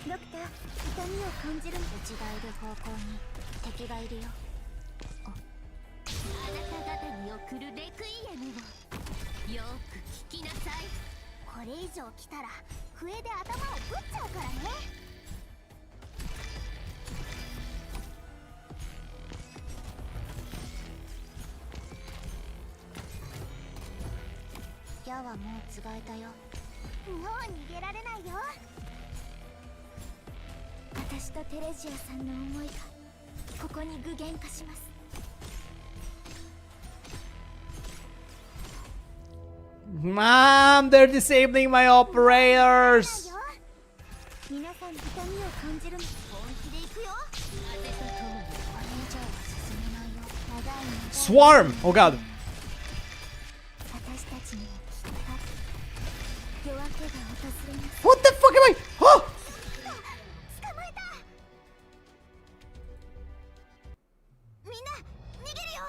Speaker 2: ドクター、痛みを感じる。うちがいる方向に敵がいるよ。あなた方に送るレクイエムをよく聞きなさい。これ以上来たら笛で頭をぶっちゃうからね。矢はもうつがえたよ。もう逃げられないよ。私とテレジアさんの思いがここに具現化します。
Speaker 1: Mom, they're disabling my operators.
Speaker 2: 皆さん痛みを感じる。本気で行くよ。風と共にこれ以上は進めないよ。長い長い
Speaker 1: Swarm! Oh god.
Speaker 2: 私たちにはきっと夜明けが訪れます。
Speaker 1: What the fuck am I? Huh?
Speaker 2: 捕まえた。みんな逃げるよ。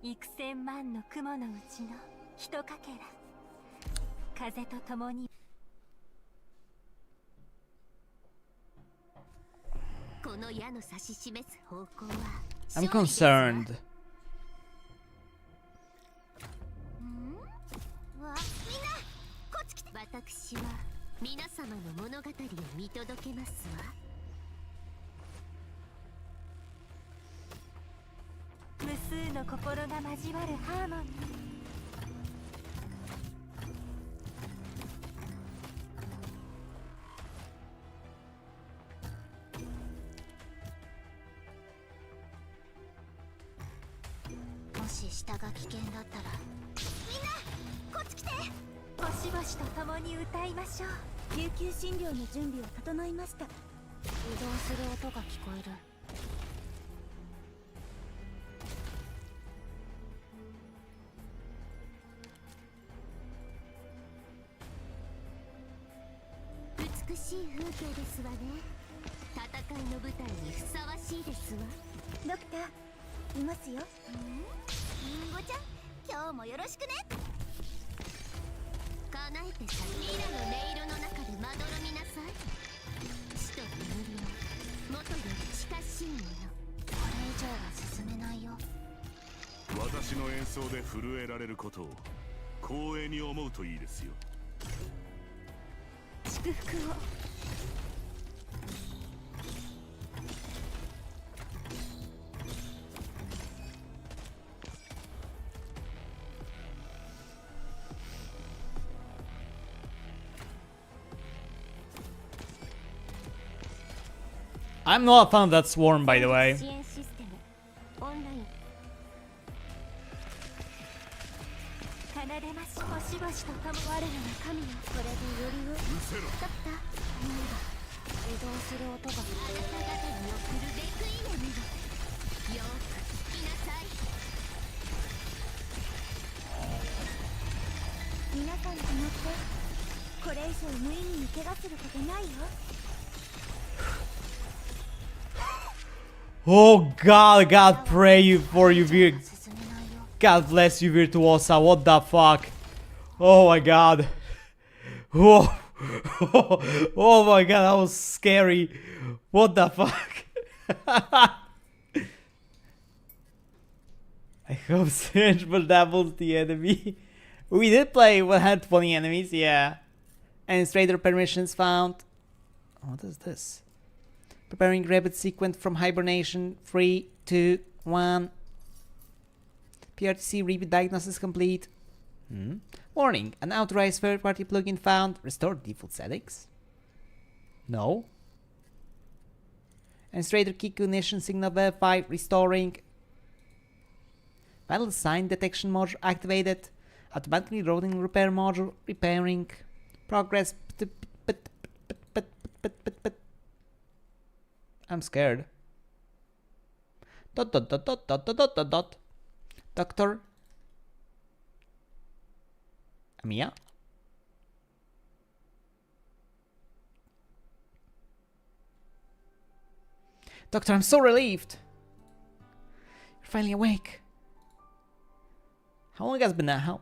Speaker 4: 幾千万の雲のうちのひとかけら。風と共に。
Speaker 2: この矢の指し示す方向は
Speaker 1: I'm concerned.
Speaker 2: わ、みんなこっち来て。私は皆様の物語を見届けますわ。
Speaker 4: 無数の心が交わるハーモニー。
Speaker 2: もし下が危険だったらみんなこっち来て。
Speaker 4: 星々と共に歌いましょう。
Speaker 2: 救急診療の準備は整いました。移動する音が聞こえる。美しい風景ですわね。戦いの舞台にふさわしいですわ。ドクターいますよ。リンゴちゃん、今日もよろしくね。叶えてさ、ミラの音色の中でまどろみなさい。死と煙は元より近しいもの。これ以上は進めないよ。
Speaker 3: 私の演奏で震えられることを光栄に思うといいですよ。
Speaker 4: 祝福を。
Speaker 1: I'm not a fan of that swarm, by the way.
Speaker 2: 支援システムオンライン。
Speaker 4: 奏でまし星々と共我らの神よ。
Speaker 2: これでよりを。
Speaker 3: うせろ。
Speaker 2: ドクター、移動する音が。あなた方に送るレクイエムをよく聞きなさい。皆さんと乗ってこれ以上無意味に怪我することないよ。
Speaker 1: Oh God pray you for you, God bless you, Virtuosa. What the fuck? Oh my God. Whoa. Oh my God, that was scary. What the fuck? I hope Strange doubles the enemy. We did play 120 enemies, yeah. And Trader permissions found. What is this? Preparing rabbit sequence from hibernation. 3, 2, 1. PRTC repeat diagnosis complete. Warning, an authorized third-party plugin found. Restore default settings. No. And Trader key ignition signal verified. Restoring. Vital sign detection module activated. Automatically loading repair module. Repairing. Progress. I'm scared. ... Doctor? Amia? Doctor, I'm so relieved. You're finally awake. How long has been that? How?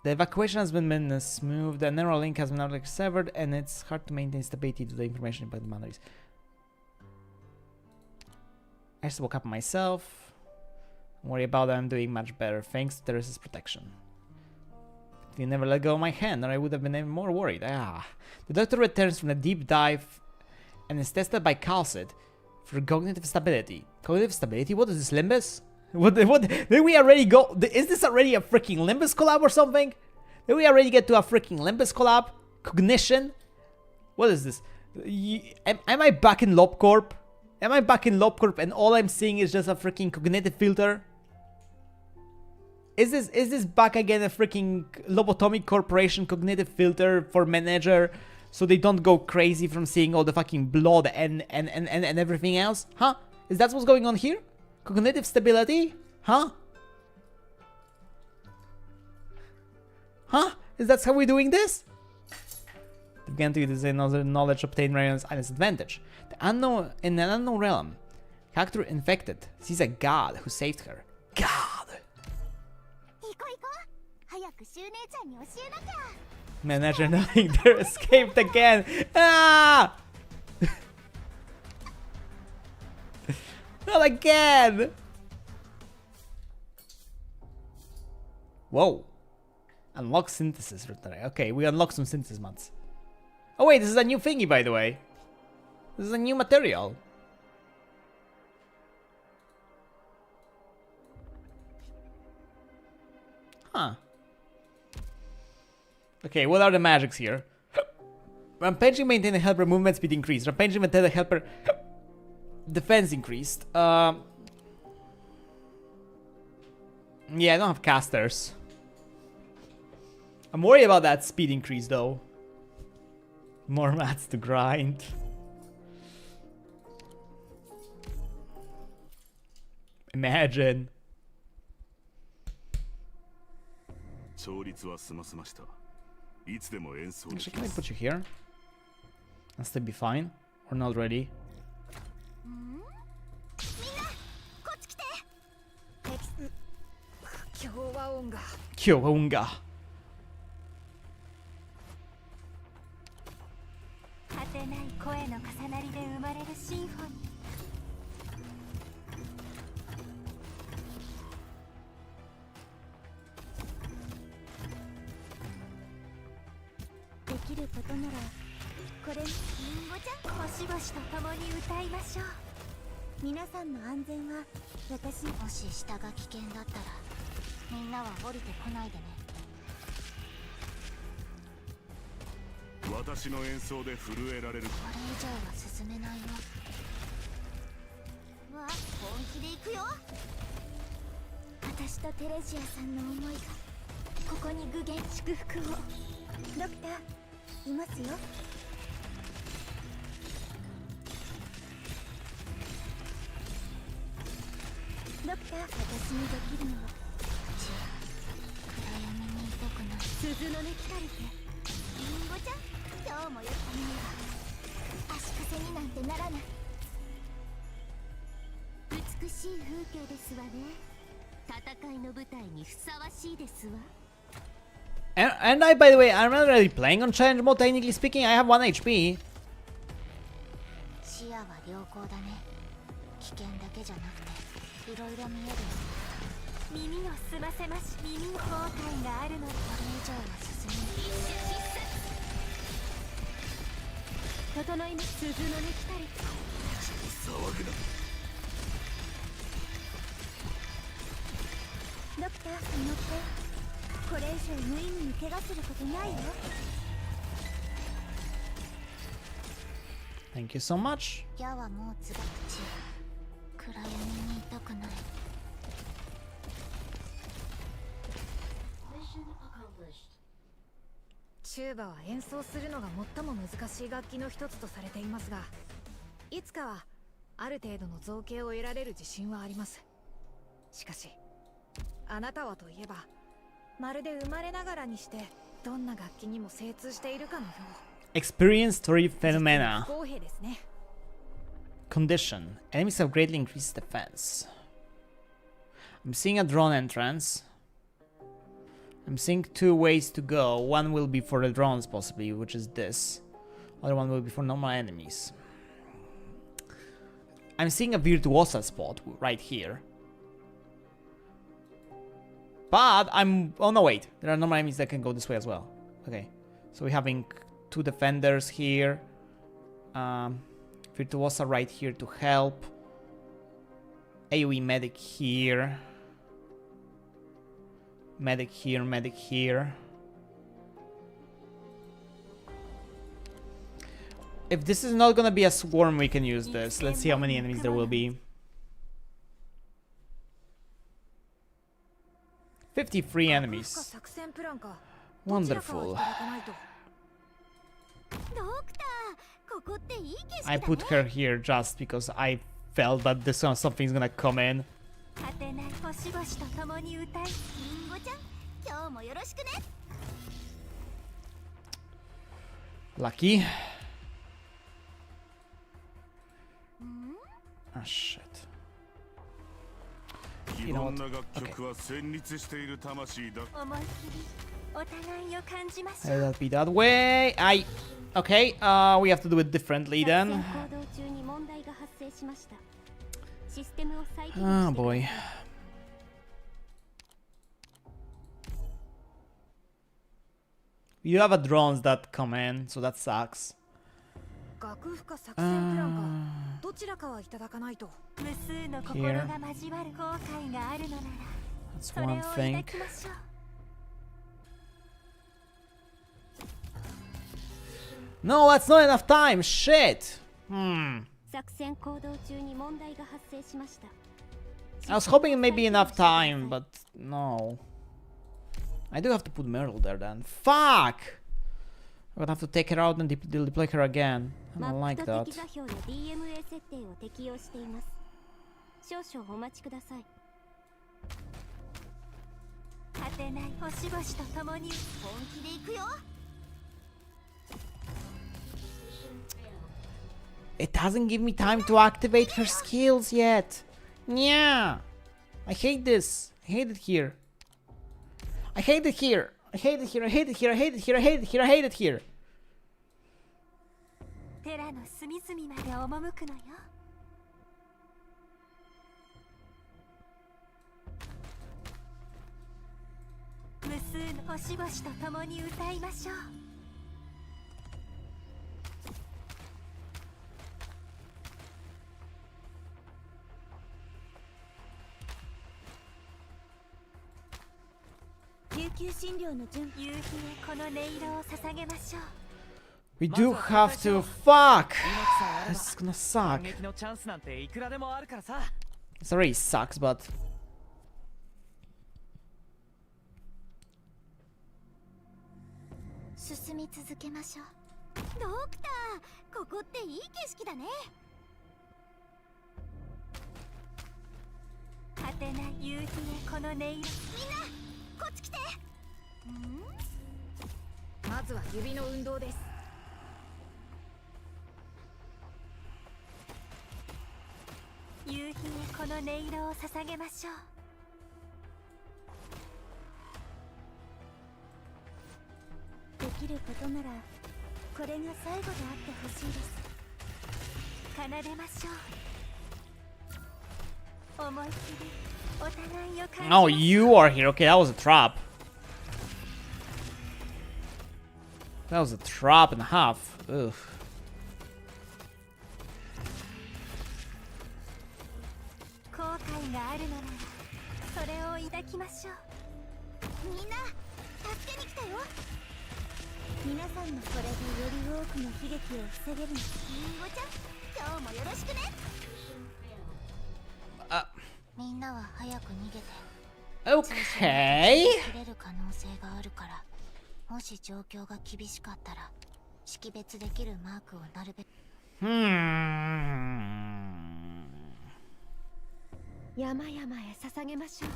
Speaker 1: The evacuation has been smooth, the neural link has been now severed, and it's hard to maintain stability to the information about the boundaries. I just woke up myself. Don't worry about it, I'm doing much better, thanks to Teresa's protection. If you never let go of my hand, or I would have been even more worried. The doctor returns from the deep dive and is tested by Calcid for cognitive stability. Cognitive stability? What is this, Limbus? What did we already go? Is this already a freaking Limbus collab or something? Did we already get to a freaking Limbus collab? Cognition? What is this? Am I back in LobCorp? Am I back in LobCorp and all I'm seeing is just a freaking cognitive filter? Is this back again a freaking Lobotomic Corporation cognitive filter for manager so they don't go crazy from seeing all the fucking blood and everything else? Huh? Is that what's going on here? Cognitive stability? Huh? Huh? Is that how we're doing this? Again, to use another knowledge obtained Ryan's at his advantage. In an unknown realm, character infected sees a god who saved her. God!
Speaker 2: 早くシュウ姉ちゃんに教えなきゃ。
Speaker 1: Manager knowing they're escaped again. Ah! Not again! Whoa. Unlock synthesis. Okay, we unlock some synthesis mods. Oh wait, this is a new thingy, by the way. This is a new material. Huh. Okay, what are the magics here? Rampaging maintained the helper movement speed increased. Rampaging maintained the helper defense increased. Yeah, I don't have casters. I'm worried about that speed increase though. More mats to grind. Imagine. Actually, can I put you here? And still be fine? Or not ready? Kyounga.
Speaker 4: 果てない声の重なりで生まれるシンフォニ
Speaker 2: できることならこれ。リンゴちゃん、
Speaker 4: ー。星々と共に歌いましょう。
Speaker 2: 皆さんの安全は私。もし下が危険だったらみんなは降りてこないでね。
Speaker 3: 私の演奏で震えられる。
Speaker 2: これ以上は進めないよ。わ、本気で行くよ。私とテレジアさんの思いがここに具現。祝福を。ドクターいますよ。ドクター、私にできるのは暗闇にいたくない。鈴の音来たりて。リンゴちゃん、今日もよく見れば足かせになんてならない。美しい風景ですわね。戦いの舞台にふさわしいですわ。
Speaker 1: And I, by the way, I'm not really playing on challenge mode, technically speaking. I have 1 HP.
Speaker 2: 視野は良好だね。危険だけじゃなくていろいろ見える。
Speaker 4: 耳を澄ませまし。耳の後悔があるので。
Speaker 2: これ以上は進めない。
Speaker 4: 整います。鈴の音来たり。
Speaker 3: 騒ぐな。
Speaker 2: ドクター、乗って。これ以上無意味に怪我することないよ。
Speaker 1: Thank you so much.
Speaker 2: 矢はもうつば口。暗闇にいたくない。
Speaker 6: チューバは演奏するのが最も難しい楽器の一つとされていますが、いつかはある程度の造形を得られる自信はあります。しかしあなたはといえばまるで生まれながらにしてどんな楽器にも精通しているかのよう。
Speaker 1: Experience story phenomena.
Speaker 6: 不公平ですね。
Speaker 1: Condition. Enemies have greatly increased defense. I'm seeing a drone entrance. I'm seeing 2 ways to go. One will be for the drones possibly, which is this. Other one will be for normal enemies. I'm seeing a virtuosa spot right here. But I'm... Oh no, wait. There are normal enemies that can go this way as well. Okay. So we're having 2 defenders here. Virtuosa right here to help. AoE medic here. Medic here, medic here. If this is not gonna be a swarm, we can use this. Let's see how many enemies there will be. 53 enemies. Wonderful. I put her here just because I felt that this something's gonna come in. Lucky. Ah, shit. You know what? Okay.
Speaker 4: お互いを感じましょ
Speaker 1: Let
Speaker 4: う
Speaker 1: that be that way. Okay, we have to do it differently
Speaker 2: 作戦
Speaker 1: then.
Speaker 2: 行動中に問題が発生しました。システムを再起動
Speaker 1: Oh
Speaker 2: してくださ
Speaker 1: boy.
Speaker 2: い。
Speaker 1: You have a drones that come in, so that sucks.
Speaker 6: 楽譜か作戦プランかどちらかはいただかないと。
Speaker 4: 無数の心が交わる後悔があるのなら
Speaker 1: That's
Speaker 4: それを
Speaker 1: one
Speaker 4: 抱
Speaker 1: thing.
Speaker 4: きましょう
Speaker 1: No, that's not enough time. Shit.
Speaker 2: 作戦行動中に問題が発生しました。
Speaker 1: I was hoping maybe enough time, but no. I do have to put Myrtle there then. Fuck! I'm gonna have to take her out and deploy her again. I
Speaker 2: マ
Speaker 1: don't
Speaker 2: ッ
Speaker 1: like
Speaker 2: プと
Speaker 1: that.
Speaker 2: 敵座標の DMA 設定を適用しています。少々お待ちください。
Speaker 4: 果てない星々と共に本気で行くよ
Speaker 1: It doesn't give me time to activate her skills yet. Yeah. I hate this. I hate it here. I hate it here. I hate it here. I hate it here. I hate it here. I hate it here. I hate it here.
Speaker 4: テラの隅々まで赴くのよ無数の星々と共に歌いましょう
Speaker 2: 救急診療の準
Speaker 4: 夕日へこの音色を捧げましょう
Speaker 1: We do have to. Fuck. This is gonna suck.
Speaker 5: 反撃のチャンスなんていくらでもあるからさ。
Speaker 1: This already sucks, but
Speaker 2: 進み続けましょう。
Speaker 4: ドクターここっていい景色だね果てない夕日へこの音色みんなこっち来て
Speaker 6: まずは指の運動です。
Speaker 4: 夕日へこの音色を捧げましょう
Speaker 2: できることならこれが最後であってほしいです。
Speaker 4: 奏でましょう思いっきりお互いを感じ
Speaker 1: oh, you are here. Okay, that was a trap. That was a trap and a half. Ugh.
Speaker 4: 後悔があるのならそれを抱きましょうみんな助けに来たよ
Speaker 2: 皆さんのこれでより多くの悲劇を防げるの。
Speaker 4: リンゴちゃん今日もよろしくね
Speaker 2: みんなは早く逃げて。
Speaker 1: Okay.
Speaker 2: 切れる可能性があるから、もし状況が厳しかったら識別できるマークをなるべく。
Speaker 4: 山々へ捧げましょう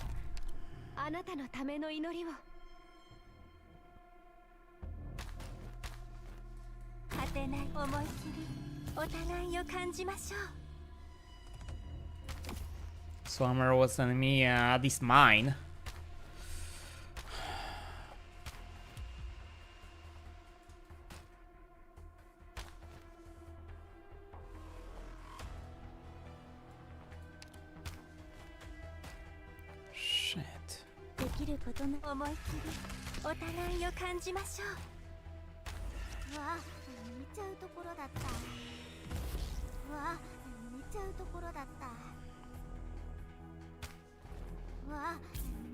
Speaker 4: あなたのための祈りを果てない思い切りお互いを感じましょう
Speaker 1: Swimmer was sending me this mine. Shit.
Speaker 2: できることな。
Speaker 4: 思い切りお互いを感じましょう
Speaker 2: うわ、寝ちゃうところだった。うわ、寝ちゃうところだった。うわ、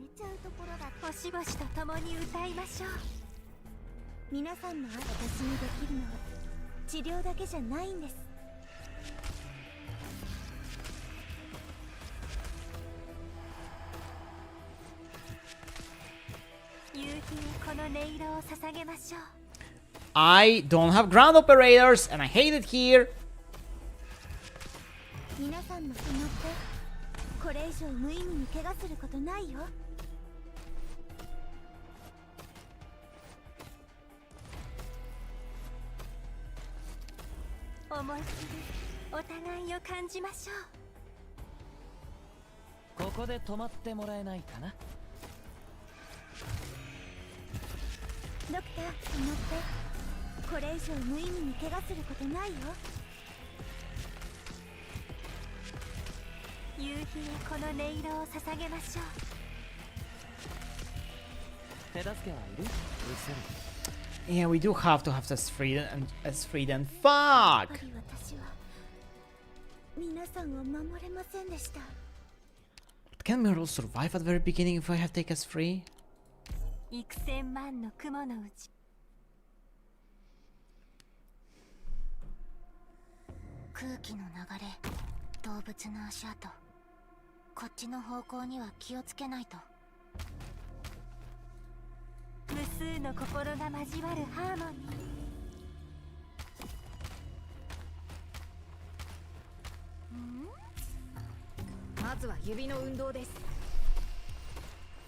Speaker 2: 寝ちゃうところだった。
Speaker 4: 星々と共に歌いましょう
Speaker 2: 皆さんの私にできるのは治療だけじゃないんです。
Speaker 4: 夕日にこの音色を捧げましょう
Speaker 1: I don't have ground operators and I hate it here.
Speaker 2: 皆さんも止まって。これ以上無意味に怪我することないよ。
Speaker 4: 思い切りお互いを感じましょ
Speaker 5: ここで止まってもらえないかな。
Speaker 2: ドクター、乗ってこれ以上無意味に怪我することないよ。夕日へこの音色を捧げましょう。
Speaker 5: 手助けはいる？うせる。
Speaker 1: Yeah, we do have to have this freedom and as freedom.
Speaker 2: やっぱ
Speaker 1: Fuck!
Speaker 2: り私は皆さんを守れませんでした。
Speaker 1: Can Myrtle survive at the very beginning if I have take us free?
Speaker 2: 幾千万の雲のうち空気の流れ、動物の足跡、こっちの方向には気をつけないと。無数の心が交わるハーモニー。
Speaker 6: まずは指の運動です。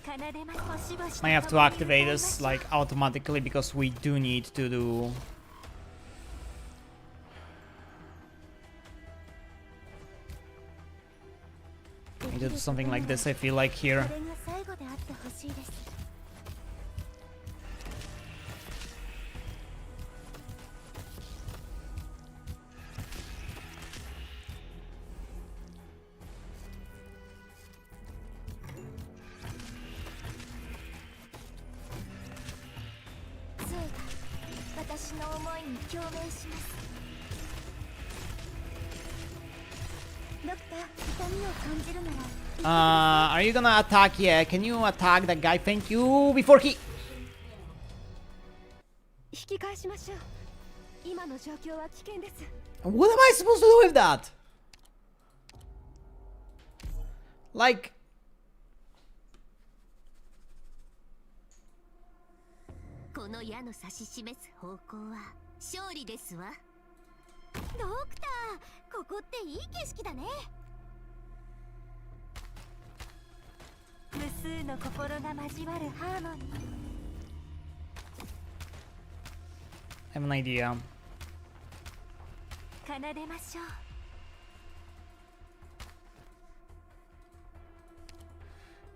Speaker 1: I have to activate this like automatically because we do need to do need to do something like this, I feel like here. Are you gonna attack? Yeah, can you attack that guy? Thank you. Before he...
Speaker 2: 引き返しましょう。今の状況は危険です。
Speaker 1: What am I supposed to do with that? Like...
Speaker 2: この矢の指し示す方向は勝利ですわ。ドクター、ここっていい景色だね。無数の心が交わるハーモニー。
Speaker 1: I have an idea.
Speaker 2: 奏でましょう。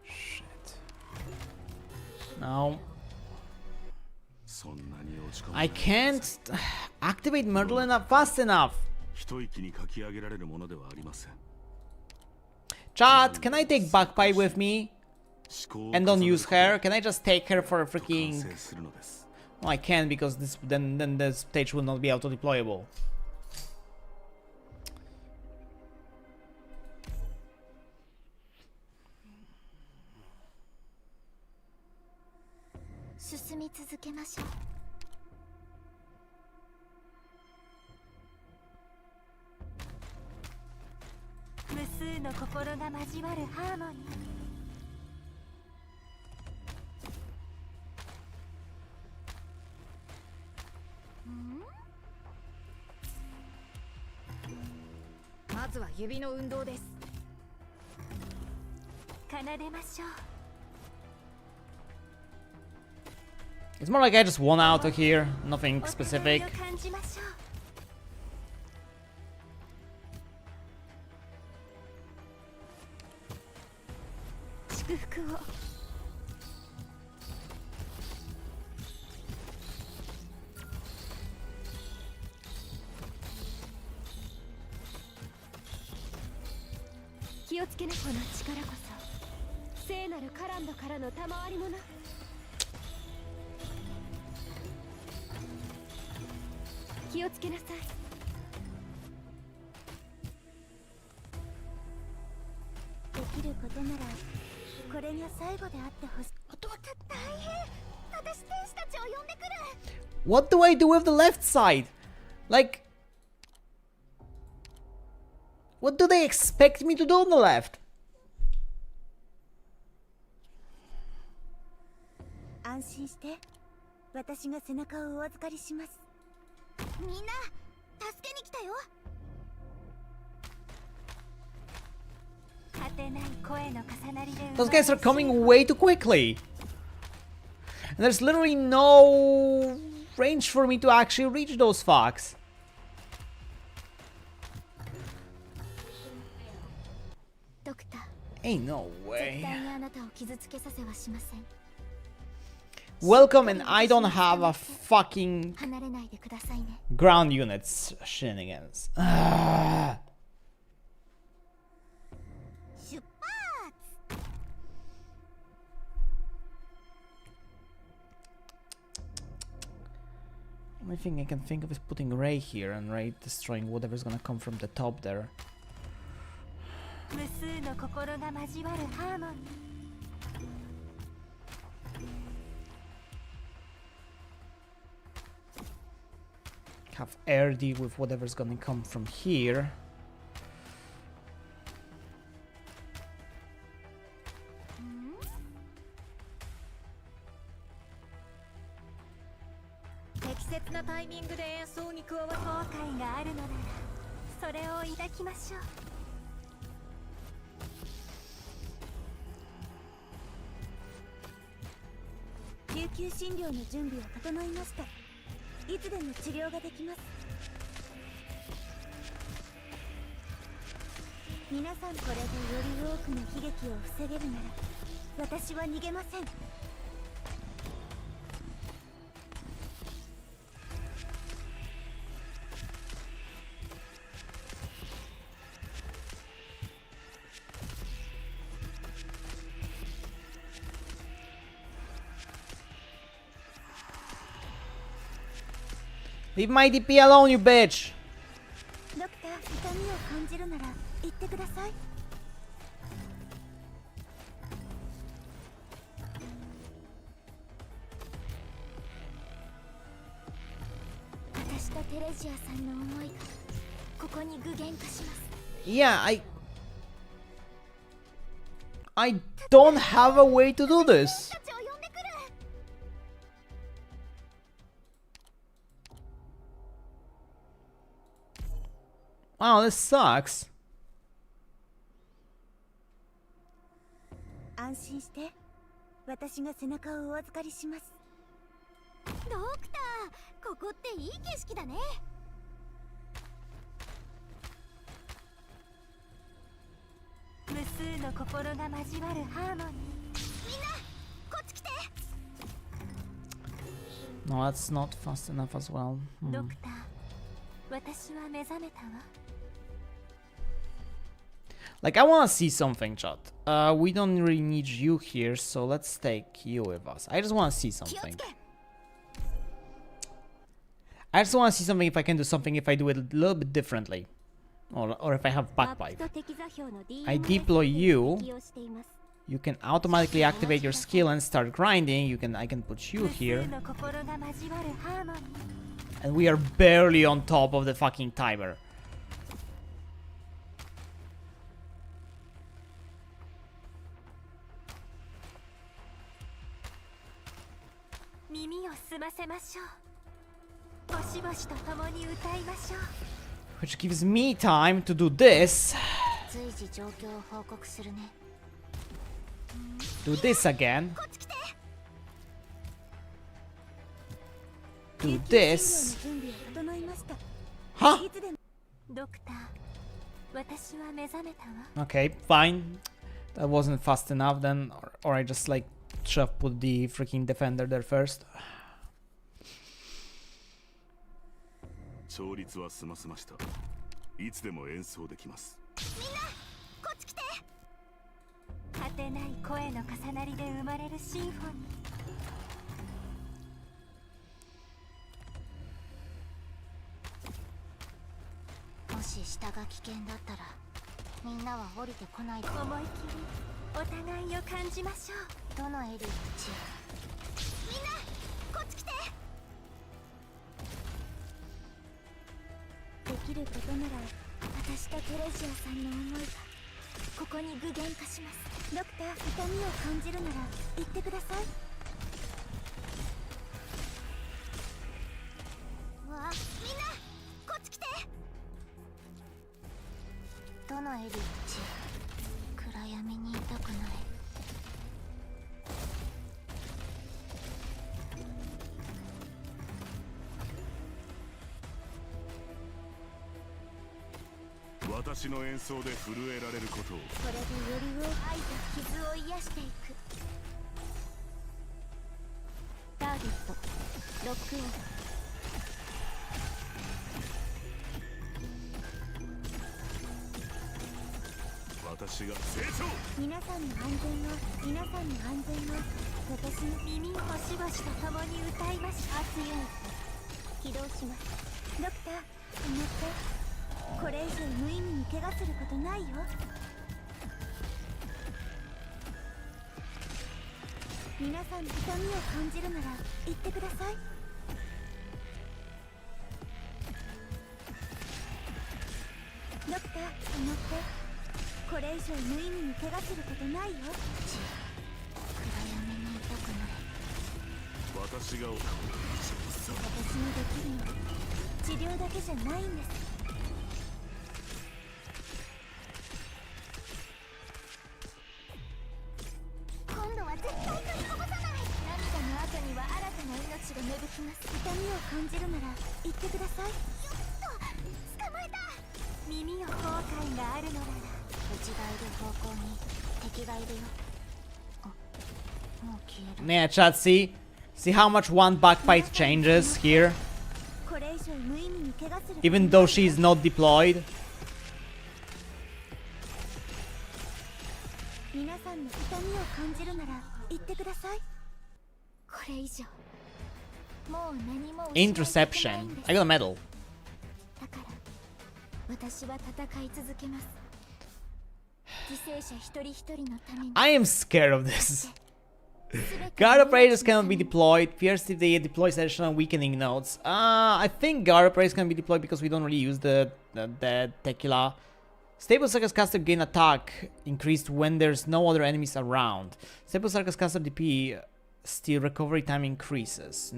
Speaker 1: Shit. No. I can't activate Myrtle enough fast enough. Chat, can I take Bagpipe with me? And don't use her? Can I just take her for a freaking... Well, I can because this then the stage will not be auto-deployable. It's more like I just won out of here, nothing specific. What do I do with the left side? Like... What do they expect me to do on the left?
Speaker 2: 安心して、私が背中をお預かりします。みんな、助けに来たよ。
Speaker 1: Those guys are coming way too quickly. And there's literally no range for me to actually reach those fucks. Ain't no way. Welcome, and I don't have a fucking
Speaker 2: 離れないでくださいね。
Speaker 1: ground units shenanigans.
Speaker 2: 出発。
Speaker 1: Only thing I can think of is putting Ray here and Ray destroying whatever's gonna come from the top there.
Speaker 4: 無数の心が交わるハーモニー。
Speaker 1: Have air deal with whatever's gonna come from here.
Speaker 6: 適切なタイミングで演奏に加わる。
Speaker 4: 後悔があるのならそれを抱きましょう。
Speaker 2: 救急診療の準備は整いました。いつでも治療ができます。皆さんこれでより多くの悲劇を防げるなら私は逃げません。
Speaker 1: Leave my DP alone, you bitch!
Speaker 2: ドクター、痛みを感じるなら言ってください。私とテレジアさんの思いがここに具現化します。
Speaker 1: Yeah, I don't have a way to do this.
Speaker 2: たちを呼んでくる。
Speaker 1: Wow, this sucks.
Speaker 2: 安心して、私が背中をお預かりします。ドクター、ここっていい景色だね。
Speaker 4: 無数の心が交わるハーモニー。みんな、
Speaker 2: こっち来て。
Speaker 1: No, that's not fast enough as well.
Speaker 4: ドクター、私は目覚めたわ。
Speaker 1: Like, I wanna see something, chat. We don't really need you here, so let's take you with us. I just wanna see something. I just wanna see something if I can do something if I do it a little bit differently. Or if I have backpipe. I deploy you. You can automatically activate your skill and start grinding. I can put you here. And we are barely on top of the fucking timer. Which gives me time to do this. Do this again. Do this. Huh? Okay, fine. That wasn't fast enough then, or I just like should have put the freaking defender there first.
Speaker 3: 調律は済ませました。いつでも演奏できます。
Speaker 2: みんな、こっち来て。
Speaker 4: 果てない声の重なりで生まれるシンフォニ
Speaker 2: ー。もし下が危険だったら、みんなは降りてこないと。
Speaker 4: 思い切りお互いを感じましょう。
Speaker 2: どのエリアのチみんな、こっち来て。できることなら私とテレジアさんの思いがここに具現化します。ドクター、痛みを感じるなら言ってください。わあ、みんなこっち来て。どのエリアのチ暗闇にいたくない。
Speaker 3: 私の演奏で震えられることを。
Speaker 2: これでより多く愛と傷を癒していく。ロックオン。
Speaker 3: 私が成長。
Speaker 2: 皆さんの安全を、皆さんの安全を、私の耳をしばしと共に歌いましょう。強い起動します。ドクター、止まって。これ以上無意味に怪我することないよ。皆さん痛みを感じるなら言ってください。ドクター、止まって。これ以上無意味に怪我することないよ。暗闇にいたくない。
Speaker 3: 私が
Speaker 2: 私にできるのは治療だけじゃないんです。今度は絶対取りこぼさない。涙の後には新たな命が芽吹きます。痛みを感じるなら言ってください。よっと捕まえた。耳を後悔があるのなら内側いる方向に敵がいるよ。あ、もう消える。
Speaker 1: Yeah, chat, see how much one bug fight changes here?
Speaker 2: これ以上無意味に怪我する。
Speaker 1: Even though she is not deployed.
Speaker 2: 皆さんの痛みを感じるなら言ってください。これ以上もう何も失いたくないんです。
Speaker 1: Interception. I got a medal.
Speaker 2: だから私は戦い続けます。犠牲者一人一人のために。
Speaker 1: I am scared of this. Guard operators cannot be deployed. Pierce if they deploy additional weakening nodes. I think guard operators can be deployed because we don't really use the tequila. Stable Circus caster gain attack increased when there's no other enemies around. Stable Circus caster DP still recovery time increases.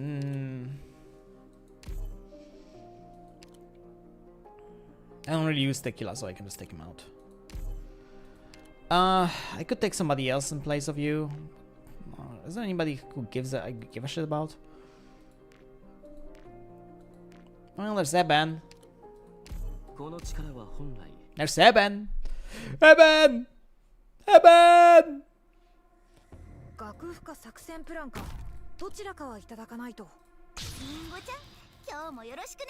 Speaker 1: I don't really use tequila, so I can just take him out. I could take somebody else in place of you. Is there anybody who give a shit about? Well, there's Eben. There's Eben. Eben. Eben.
Speaker 6: 楽譜か作戦プランかどちらかはいただかないと。
Speaker 2: リンゴちゃん、今日もよろしくね。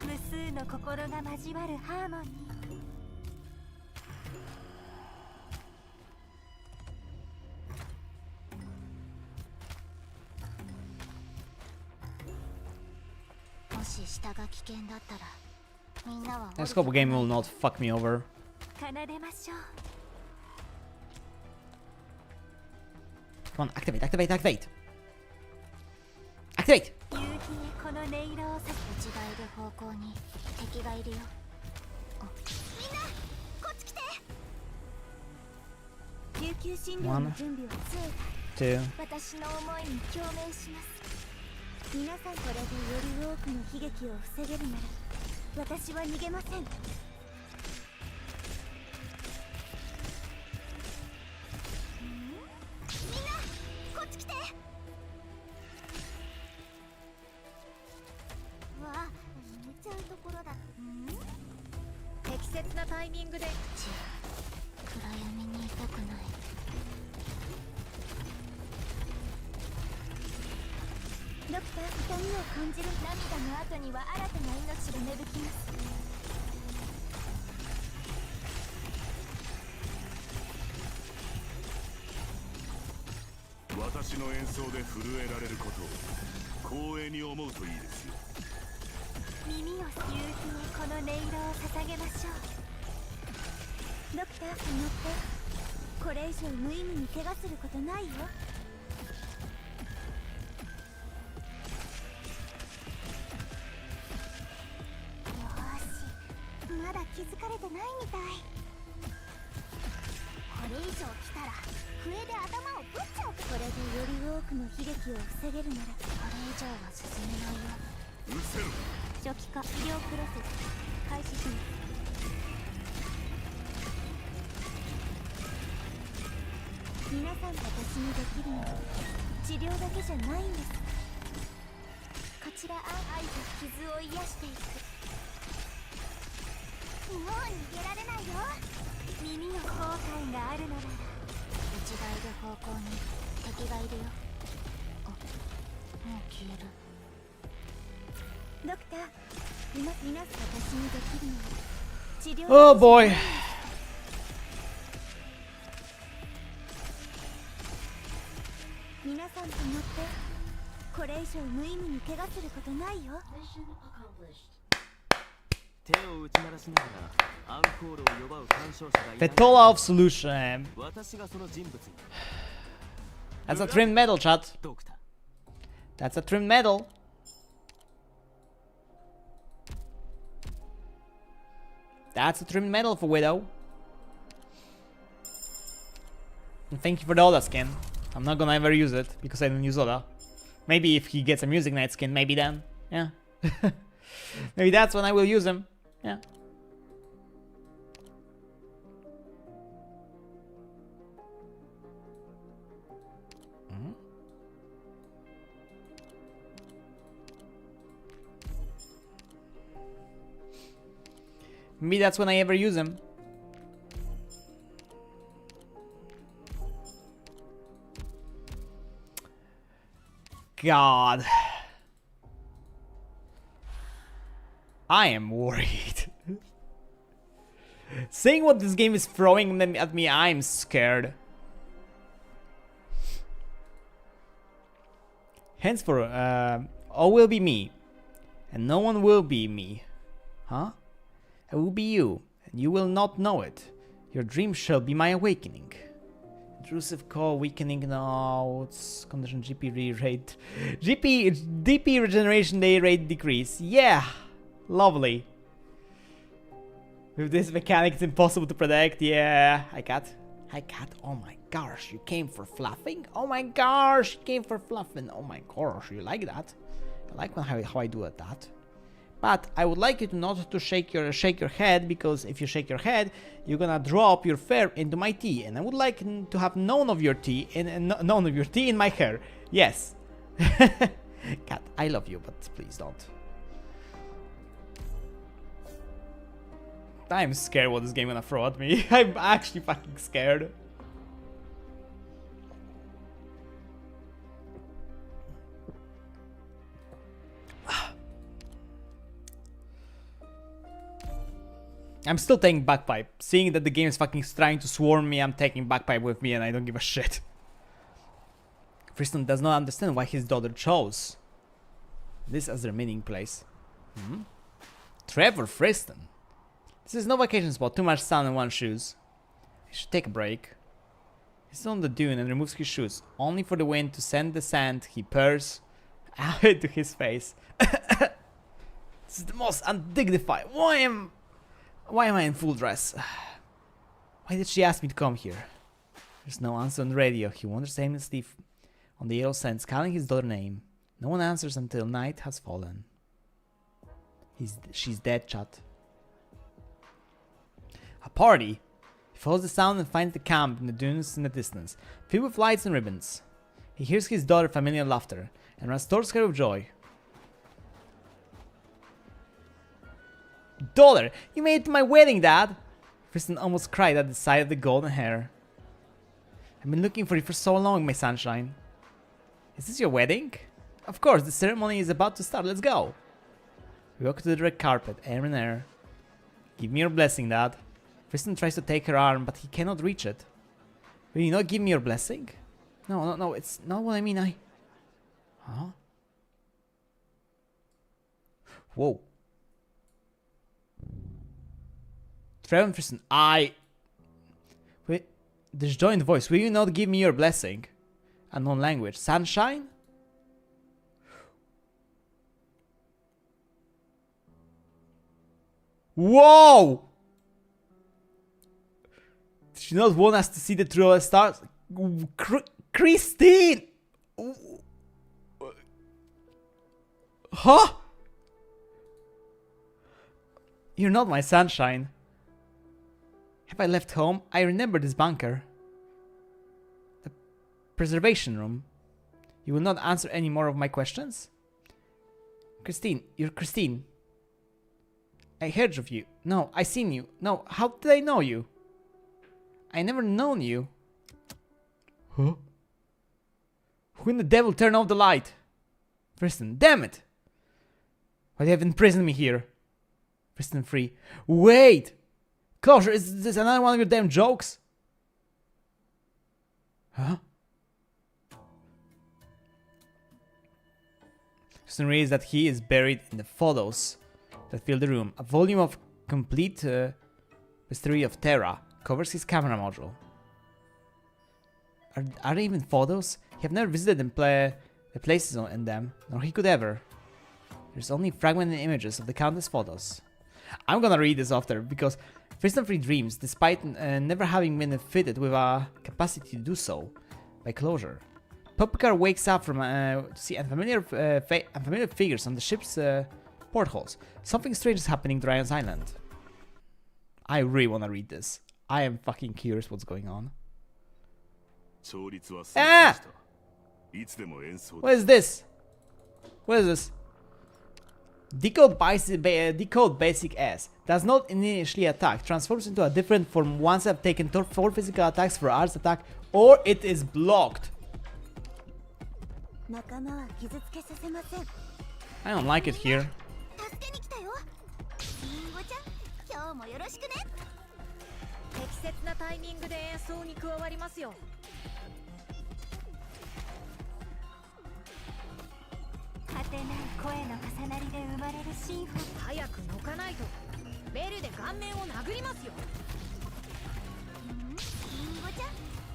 Speaker 2: 無数の心が交わるハーモニー。もし下が危険だったらみんなは
Speaker 1: This couple game will not fuck me over.
Speaker 2: 奏でましょう。
Speaker 1: Come on, activate, activate, activate. Activate.
Speaker 2: 夕日へこの音色をさせ、内がいる方向に敵がいるよ。みんなこっち来て。琉球診療の準備は強い。
Speaker 1: 2.
Speaker 2: 私の思いに共鳴します。皆さんこれでより多くの悲劇を防げるなら私は逃げません。みんなこっち来て。わあ、寝ちゃうところだ。
Speaker 6: 適切なタイミングで。
Speaker 2: 暗闇にいたくない。ドクター、痛みを感じる。涙の後には新たな命が芽吹きます。
Speaker 3: 私の演奏で震えられることを光栄に思うといいですよ。
Speaker 2: 耳を夕日にこの音色を捧げましょう。ドクター、乗って。これ以上無意味に怪我することないよ。まだ気づかれてないみたい。これ以上来たら笛で頭をぶっちゃう。これでより多くの悲劇を防げるならこれ以上は進めないよ。
Speaker 3: うるせろ。
Speaker 2: 初期化医療プロセス開始します。皆さん私にできるのは治療だけじゃないんです。こちら愛と傷を癒していく。もう逃げられないよ。耳の後悔があるのなら内がいる方向に敵がいるよ。あ、もう消える。
Speaker 4: ドクター、皆さん私にできるのは治療。
Speaker 1: Oh boy.
Speaker 4: 皆さんと乗ってこれ以上無意味に怪我することないよ。
Speaker 5: 手を打ち鳴らしながらアンコールを呼ばう干渉者がいない。
Speaker 1: Vetola of Solution.
Speaker 5: 私がその人物に。
Speaker 1: That's a trimmed metal, chat.
Speaker 5: ドクター。
Speaker 1: That's a trimmed metal. That's a trimmed metal for Wito. And thank you for the Oda skin. I'm not gonna ever use it because I don't use Oda. Maybe if he gets a Music Knight skin, maybe then. Yeah. Maybe that's when I will use him. Yeah. Maybe that's when I ever use him. God. I am worried. Seeing what this game is throwing at me, I'm scared. Henceforth, all will be me, and no one will be me. Huh? I will be you, and you will not know it. Your dream shall be my awakening. Intrusive core weakening notes. Condition GP re-rate. DP regeneration day rate decrease. Yeah! Lovely. With this mechanic, it's impossible to predict. Yeah. Hi, cat. Hi, cat. Oh my gosh, you came for fluffing? Oh my gosh, you came for fluffing. Oh my gosh, you like that? I like how I do that. But I would like you to not to shake your head, because if you shake your head, you're gonna drop your fur into my tea, and I would like to have none of your tea in my hair. Yes. Cat, I love you, but please don't. I'm scared what this game gonna throw at me. I'm actually fucking scared. I'm still taking Bagpipe. Seeing that the game is fucking trying to swarm me, I'm taking Bagpipe with me and I don't give a shit. Friston does not understand why his daughter chose this as their meeting place. Trevor Friston. This is no vacation spot, too much sun and one shoes. He should take a break. He's on the dune and removes his shoes, only for the wind to send the sand he purrs out to his face. This is the most undignified. Why am I in full dress? Why did she ask me to come here? There's no answer on the radio. He wanders aimlessly on the yellow sands, calling his daughter's name. No one answers until night has fallen. She's dead, chat. A party. He follows the sound and finds the camp in the dunes in the distance, filled with lights and ribbons. He hears his daughter's familiar laughter and runs towards her with joy. Daughter, you made it to my wedding, Dad! Kristen almost cried at the sight of the golden hair. I've been looking for you for so long, my sunshine. Is this your wedding? Of course, the ceremony is about to start. Let's go. We walk to the red carpet, air in air. Give me your blessing, Dad. Kristen tries to take her arm, but he cannot reach it. Will you not give me your blessing? No, it's not what I mean. Huh? Whoa. Trevor and Tristan, Wait, there's joined voice. Will you not give me your blessing? Unknown language. Sunshine? Whoa! Did she not want us to see the true stars? Christine! Huh? You're not my sunshine. Have I left home? I remember this bunker. The preservation room. You will not answer any more of my questions? Christine, you're Christine. I heard of you. No, I seen you. No, how did I know you? I never known you. Huh? Who in the devil turned off the light? Tristan, damn it! Why do you have imprisoned me here? Prison free. Wait! Closure, is this another one of your damn jokes? Huh? Kristen reads that he is buried in the photos that fill the room. A volume of complete history of Terra covers his camera module. Are they even photos? He have never visited the places in them, nor he could ever. There's only fragmented images of the countless photos. I'm gonna read this after, because Prison Free dreams, despite never having been fitted with a capacity to do so by closure. Puppecar wakes up from to see unfamiliar figures on the ship's portholes. Something strange is happening to Ryan's Island. I really wanna read this. I am fucking curious what's going on. Ah! What is this? What is this? Decode basic S. Does not initially attack. Transforms into a different form once I've taken 4 physical attacks for arts attack, or it is blocked. I don't like it here.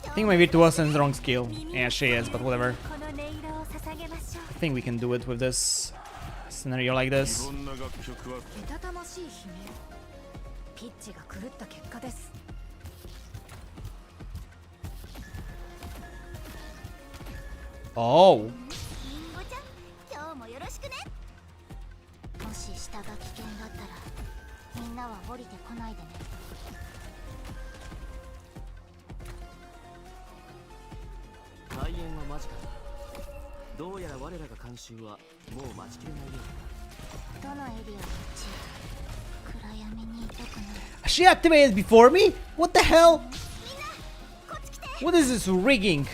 Speaker 1: I think my Virtuosa is the wrong skill. Yeah, she is, but whatever. I think we can do it with this scenario like this. Oh. She activated before me? What the hell? What is this rigging?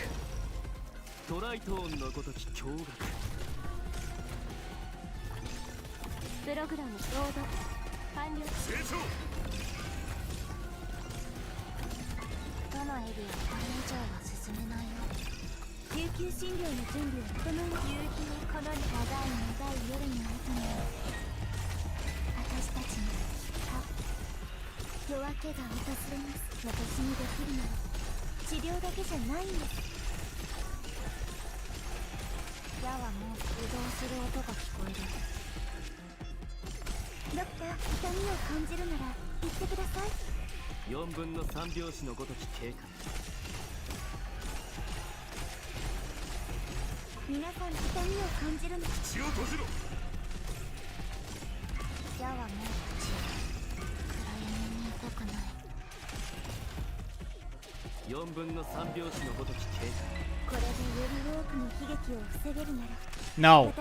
Speaker 1: No.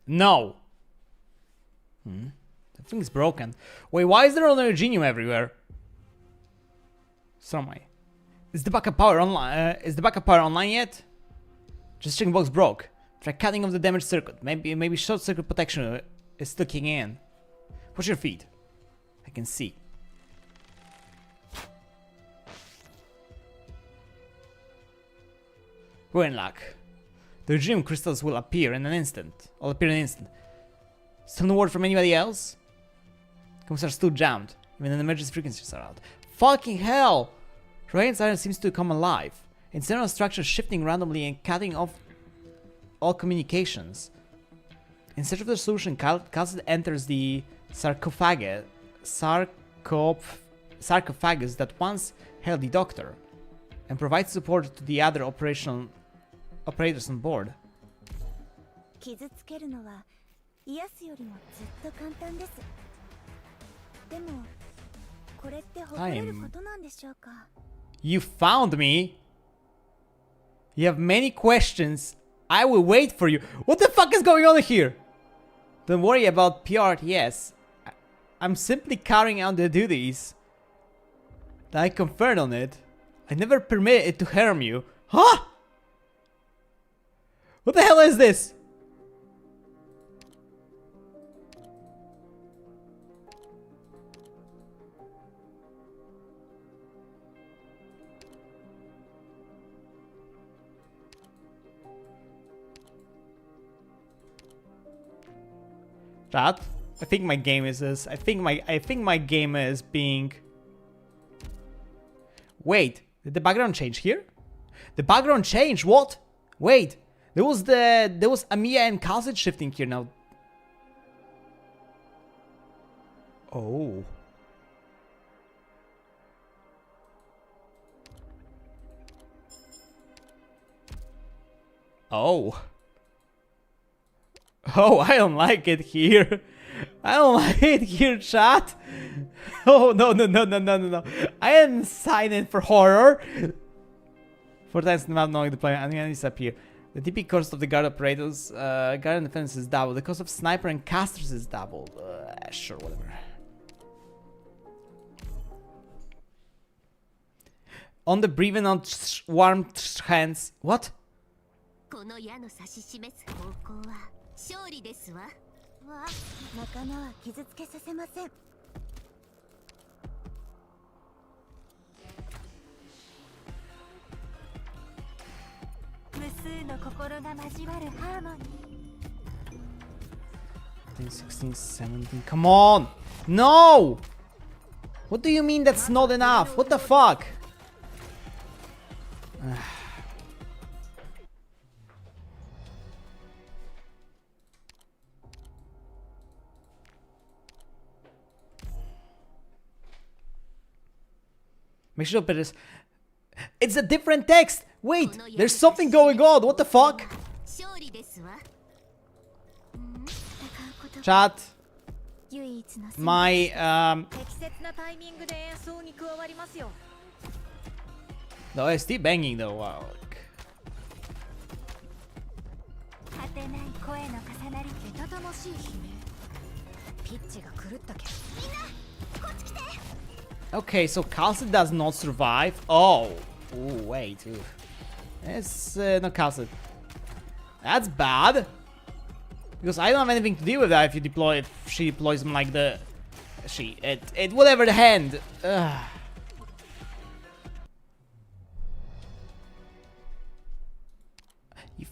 Speaker 1: No. The thing's broken. Wait, why is there only Genium everywhere? Somewhere. Is the backup power online? Is the backup power online yet? Just checking box broke. Try cutting off the damaged circuit. Maybe short circuit protection is still kicking in. Push your feet. I can see. We're in luck. The Genium crystals will appear in an instant. Still no word from anybody else? Comms are still jammed. Even an emergency frequencies are out. Fucking hell! Ryan's Island seems to come alive. Internal structure shifting randomly and cutting off all communications. In search of the solution, Calcid enters the sarcophagus that once held the Doctor, and provides support to the other operators on board. You found me? You have many questions. I will wait for you. What the fuck is going on here? Don't worry about PRTS. I'm simply carrying out the duties that I conferred on it. I never permit it to harm you. Huh? What the hell is this? Chat? I think my game is this. I think my game is being. Wait, did the background change here? The background changed. What? Wait, there was Amiya and Kha'Zix shifting here now. Oh. Oh. Oh, I don't like it here. I don't like it here, chat. Oh, no. I didn't sign in for horror. 4 times not knowing the player, and then disappear. The TP cost of the guard operators, guard and defense is double. The cost of sniper and casters is double. Sure, whatever. On the breathing on warm hands. What?
Speaker 4: この矢の指し示す方向は勝利ですわ。
Speaker 2: わ、仲間は傷つけさせません。
Speaker 4: 無数の心が交わるハーモニー。
Speaker 1: 16, 17. Come on! No! What do you mean that's not enough? What the fuck? Make sure it's a different text! Wait! There's something going on! What the fuck?
Speaker 4: 勝利ですわ。
Speaker 1: Chat.
Speaker 2: 唯一の
Speaker 1: My
Speaker 6: 適切なタイミングで演奏に加わりますよ。
Speaker 1: the OST banging though. Wow.
Speaker 4: 果てない声の重なり。
Speaker 6: けたたましい悲鳴。ピッチが狂ったけ。
Speaker 1: Okay, so Kha'Zix does not survive. Oh. Ooh, wait. Ooh. It's not Kha'Zix. That's bad. Because I don't have anything to do with that if you deploy, if she deploys them like the... whatever the hand. Ugh.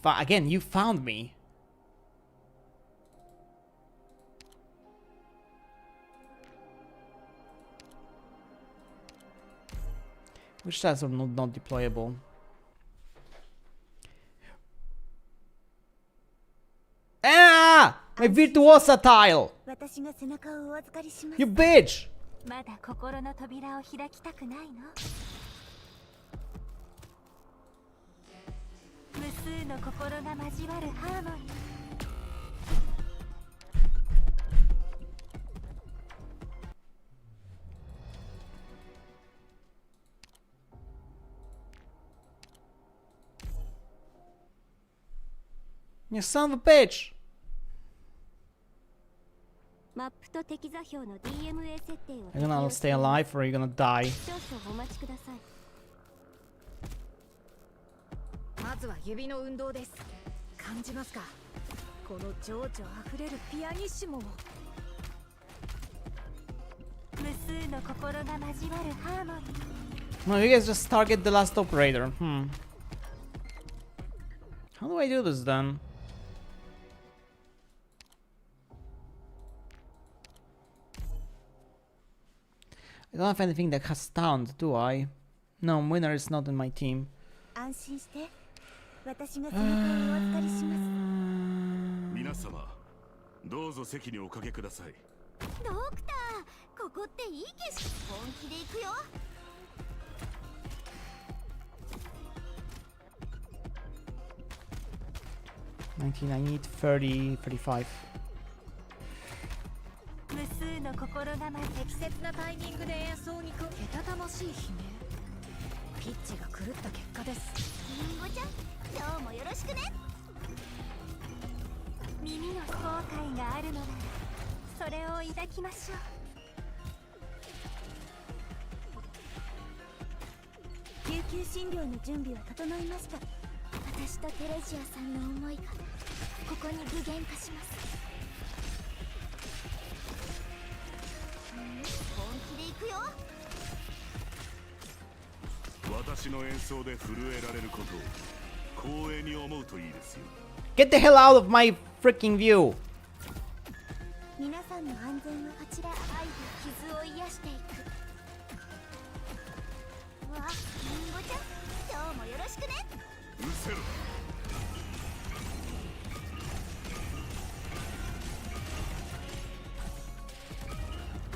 Speaker 1: Again, you found me. Which stats are not deployable? Ah! My Virtuosa tile!
Speaker 2: 私が背中をお預かりします。
Speaker 1: You bitch!
Speaker 4: まだ心の扉を開きたくないの？無数の心が交わるハーモニー。
Speaker 1: You son of a bitch!
Speaker 4: マップと敵座標の DMA 設定を
Speaker 1: Are you gonna stay alive or are you gonna die?
Speaker 4: 少々お待ちください。
Speaker 6: まずは指の運動です。感じますか？この情緒あふれるピアニッシモを。
Speaker 4: 無数の心が交わるハーモニー。
Speaker 1: No, you guys just target the last operator. How do I do this then? I don't have anything that has stunned, do I? No, Winner is not in my team.
Speaker 2: 安心して。私が背中をお預かりします。
Speaker 3: 皆様、どうぞ席におかけください。
Speaker 4: ドクター、ここっていい景色。本気で行くよ。
Speaker 1: 19, I need 30, 35.
Speaker 4: 無数の心が
Speaker 6: 適切なタイミングで演奏にけたたましい悲鳴。ピッチが狂った結果です。
Speaker 4: リンゴちゃん、今日もよろしくね。耳の後悔があるのならそれを抱きましょう。ゆっ
Speaker 2: 急診療の準備は整いました。私とテレジアさんの思いがここに具現化します。本気で行くよ。
Speaker 3: 私の演奏で震えられることを光栄に思うといいですよ。
Speaker 1: Get the hell out of my freaking view!
Speaker 2: 皆さんの安全をこちら愛で傷を癒していく。わ、リンゴちゃん、今日もよろしくね。
Speaker 3: うせろ。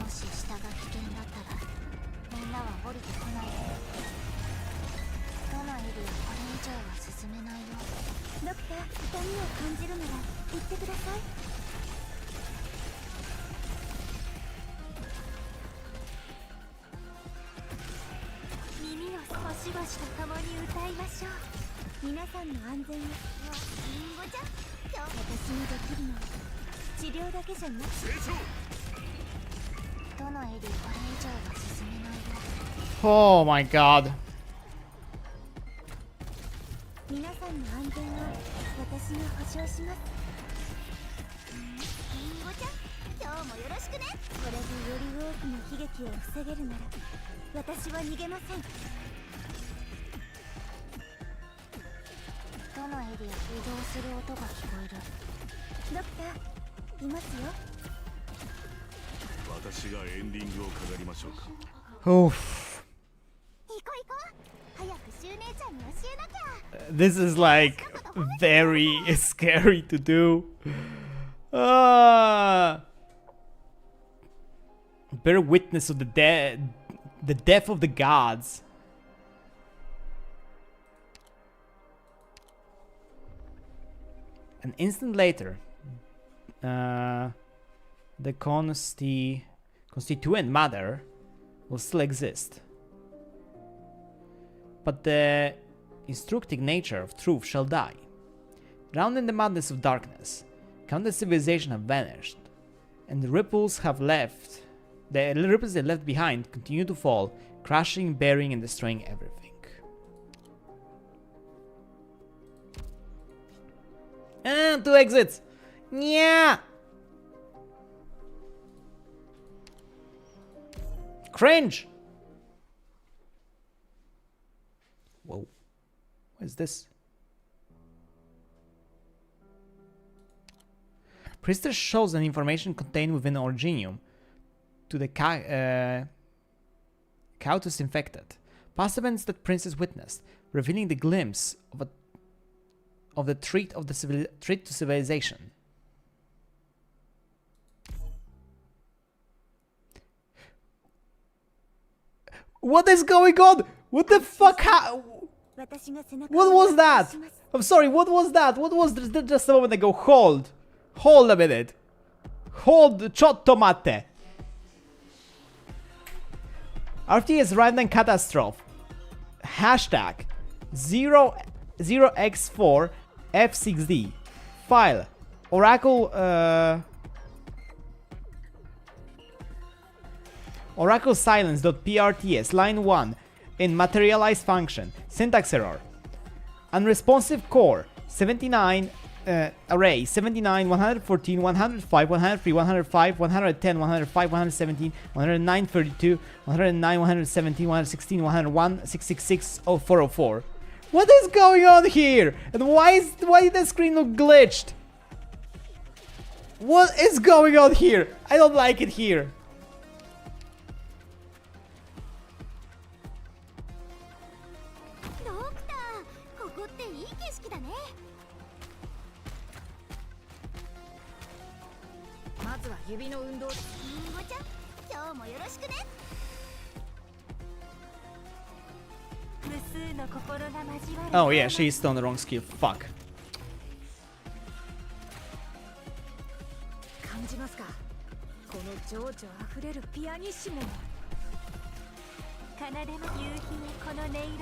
Speaker 2: もし下が危険だったらみんなは降りてこないで。どのエリアこれ以上は進めないよ。ドクター、痛みを感じるなら言ってください。耳をゴシゴシと共に歌いましょう。皆さんの安全を。リンゴちゃん、今日私にできるのは治療だけじゃなく、どのエリアこれ以上は進めないよ。
Speaker 1: Oh my god.
Speaker 2: 皆さんの安全を私が保証します。リンゴちゃん、今日もよろしくね。これでより多くの悲劇を防げるなら私は逃げません。どのエリア移動する音が聞こえる。ドクター、いますよ。
Speaker 3: 私がエンディングを飾りましょうか。
Speaker 1: Oof.
Speaker 2: 行こう行こう。早くシュウ姉ちゃんに教えなきゃ。
Speaker 1: This is like very scary to do. Bear witness of the death of the gods. An instant later, the constituent matter will still exist, but the instructing nature of truth shall die. Drowned in the madness of darkness, countless civilizations have vanished, and the ripples left behind continue to fall, crashing, burying, and destroying everything. Two exits! Yeah! Cringe! Whoa. What is this? Priestess shows an information contained within Orgenium to the Countess infected. Past events that Princess witnessed, revealing the glimpse of the threat to civilization. What is going on? What the fuck? What was that? I'm sorry, what was that? What was just a moment ago? Hold a minute. Hold, chot tomate. RTS random catastrophe. Hashtag 0x4 F6D. File Oracle Oracle silence.prts line 1 in materialize function. Syntax error. Unresponsive core 79 array 79 114 105 103 105 110 105 117 109 32 109 117 116 101 666 0404. What is going on here? And why is the screen look glitched? What is going on here? I don't like it here. Oh yeah, she's still on the wrong skill. Fuck.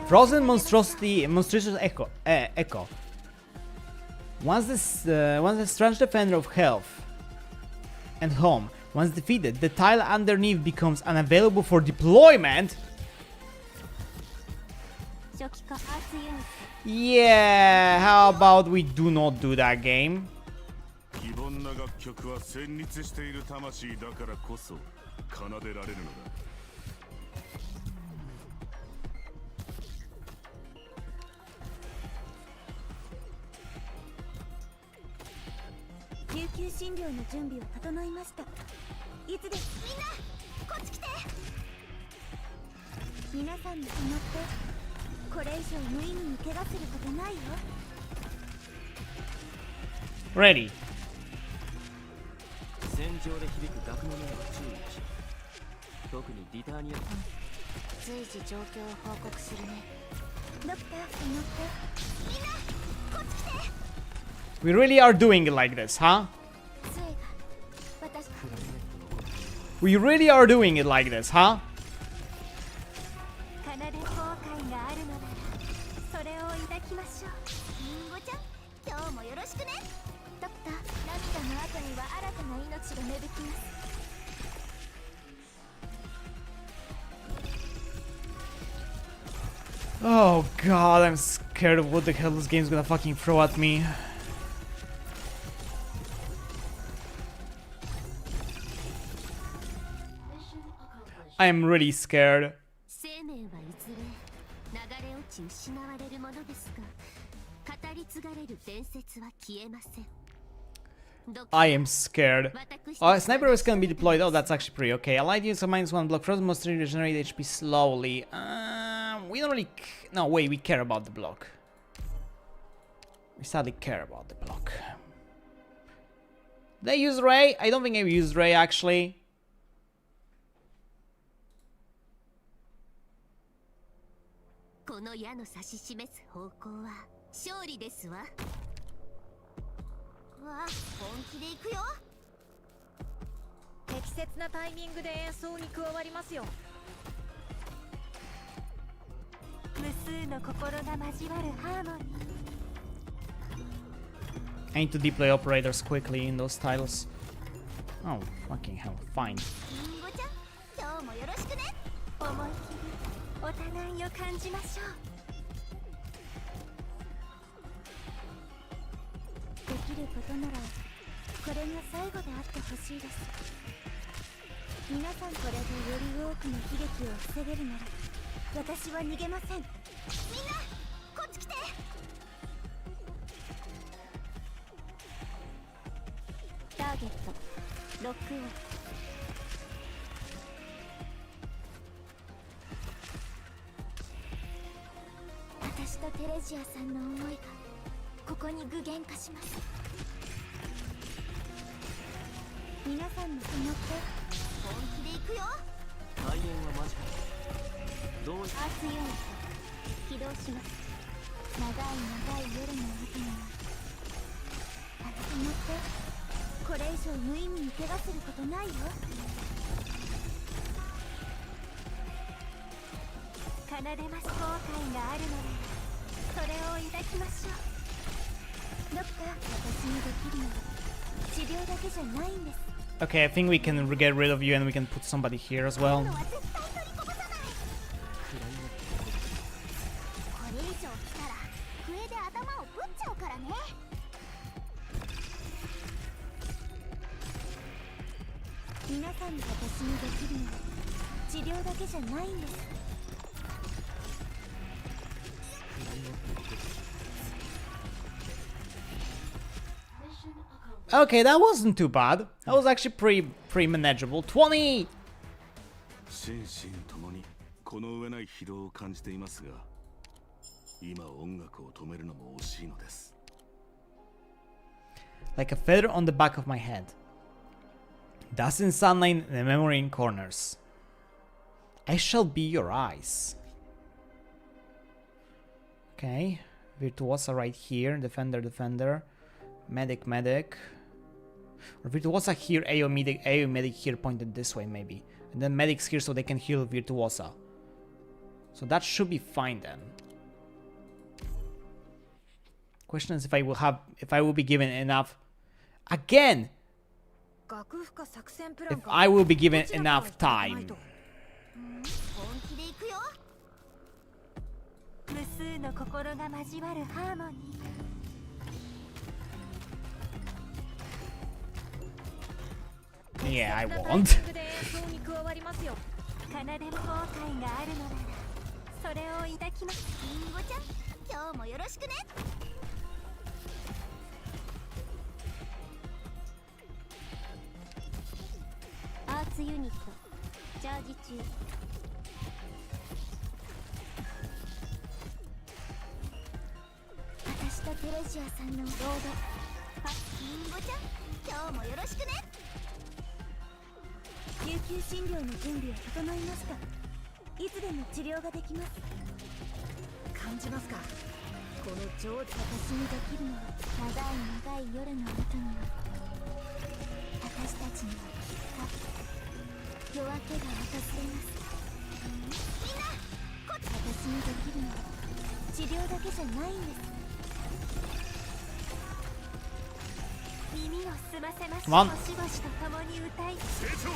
Speaker 1: Frozen monstrous echo. Once the strange defender of health and home, once defeated, the tile underneath becomes unavailable for deployment.
Speaker 4: 初期化アーツユニット
Speaker 1: Yeah, how about we do not do that game?
Speaker 3: 非凡な楽曲は旋律している魂だからこそ奏でられるのだ。
Speaker 4: 救急診療の準備は整いました。いつです。みんなこっち来て。皆さんも止まって。これ以上無意味に怪我することないよ。
Speaker 1: Ready.
Speaker 5: 戦場で響く楽の音は注意し、特にリターニア
Speaker 4: 随時状況を報告するね。ドクター、止まって。みんなこっち来て。
Speaker 1: We really are doing it like this, huh?
Speaker 4: 杖が私
Speaker 1: We really are doing it like this, huh?
Speaker 4: 奏で後悔があるのならそれを抱きましょう。リンゴちゃん、今日もよろしくね。ドクター、涙の後には新たな命が芽吹きます。
Speaker 1: Oh god, I'm scared of what the hell this game's gonna fucking throw at me. I am really scared.
Speaker 4: 生命はいずれ流れ落ち失われるものですが、語り継がれる伝説は消えません。
Speaker 1: I am scared. Oh, a sniper is gonna be deployed. Oh, that's actually pretty okay. Allied units of -1 block. Frozen must regenerate HP slowly. We don't really... No, wait, we care about the block. We sadly care about the block. Did I use Ray? I don't think I used Ray, actually.
Speaker 4: この矢の指し示す方向は勝利ですわ。わあ、本気で行くよ。
Speaker 6: 適切なタイミングで演奏に加わりますよ。
Speaker 4: 無数の心が交わるハーモニー。
Speaker 1: I need to deploy operators quickly in those tiles. Oh, fucking hell, fine.
Speaker 4: リンゴちゃん、今日もよろしくね。思い切りお互いを感じましょう。できることならこれが最後であってほしいです。皆さんこれでより多くの悲劇を防げるなら私は逃げません。みんなこっち来て。ターゲットロックオン。私とテレジアさんの思いがここに具現化します。皆さんも止まって本気で行くよ。
Speaker 5: 開演は間近どう
Speaker 4: アーツユニット起動します。長い夜の後には止まって。これ以上無意味に怪我することないよ。奏でます。後悔があるのでそれを抱きましょう。ドクター、私にできるのは治療だけじゃないんです。
Speaker 1: Okay, I think we can get rid of you and we can put somebody here as well.
Speaker 4: これ以上来たら笛で頭をぶっちゃうからね。皆さんに私にできるのは治療だけじゃないんです。
Speaker 1: Okay, that wasn't too bad. That was actually pretty manageable. 20!
Speaker 3: 心身ともにこの上ない疲労を感じていますが、今音楽を止めるのも惜しいのです。
Speaker 1: Like a feather on the back of my head. Dust in sunlight and memory in corners. I shall be your eyes. Okay. Virtuosa right here. Defender. Medic. Or Virtuosa here, AO medic here pointed this way maybe. And then medics here so they can heal Virtuosa. So that should be fine then. Question is if I will be given enough. Again! If I will be given enough time.
Speaker 4: 本気で行くよ。無
Speaker 2: 数の心が交わるハーモニー。
Speaker 1: Yeah, I
Speaker 6: 適切な
Speaker 1: won't.
Speaker 6: タイミングで演奏に加わりますよ。
Speaker 2: 奏でる後悔があるのならそれを抱きます。リンゴちゃん、今日もよろしくね。アーツユニットチャージ中。私とテレジアさんのロード。リンゴちゃん、今日もよろしくね。救急診療の準備は整いました。いつでも治療ができます。
Speaker 6: 感じますか、この情緒。
Speaker 2: 私にできるのは長い長い夜の後には私たちには夜明けが訪れます。みんな私にできるのは治療だけじゃないんです。耳を澄ませましょう。ゴシゴシと共に歌い成長。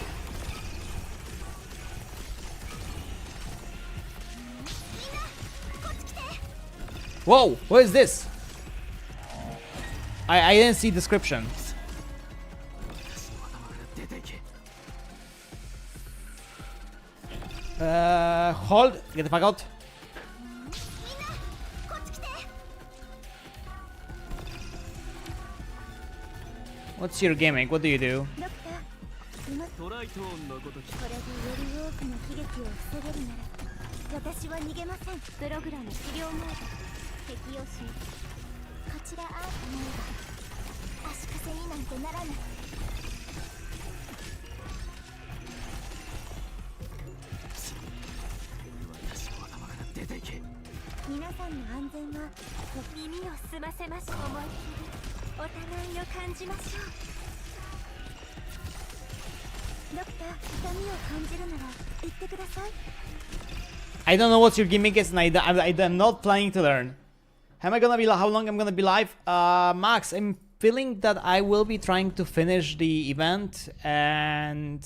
Speaker 1: Whoa, what is this? I didn't see description. Hold, get the fuck out. What's your gimmick? What do you do?
Speaker 5: トライトーンのごとき。
Speaker 2: これでより多くの悲劇を防げるなら私は逃げません。プログラム治療モード適用します。こちらアートの絵が足かせになんてならない。
Speaker 5: 私の頭から出ていけ。
Speaker 2: 皆さんの安全は耳を澄ませましょう。思いっきりお互いを感じましょう。ドクター、痛みを感じるなら言ってください。
Speaker 1: I don't know what your gimmick is, and I'm not planning to learn. Am I gonna be? How long I'm gonna be live? Max, I'm feeling that I will be trying to finish the event, and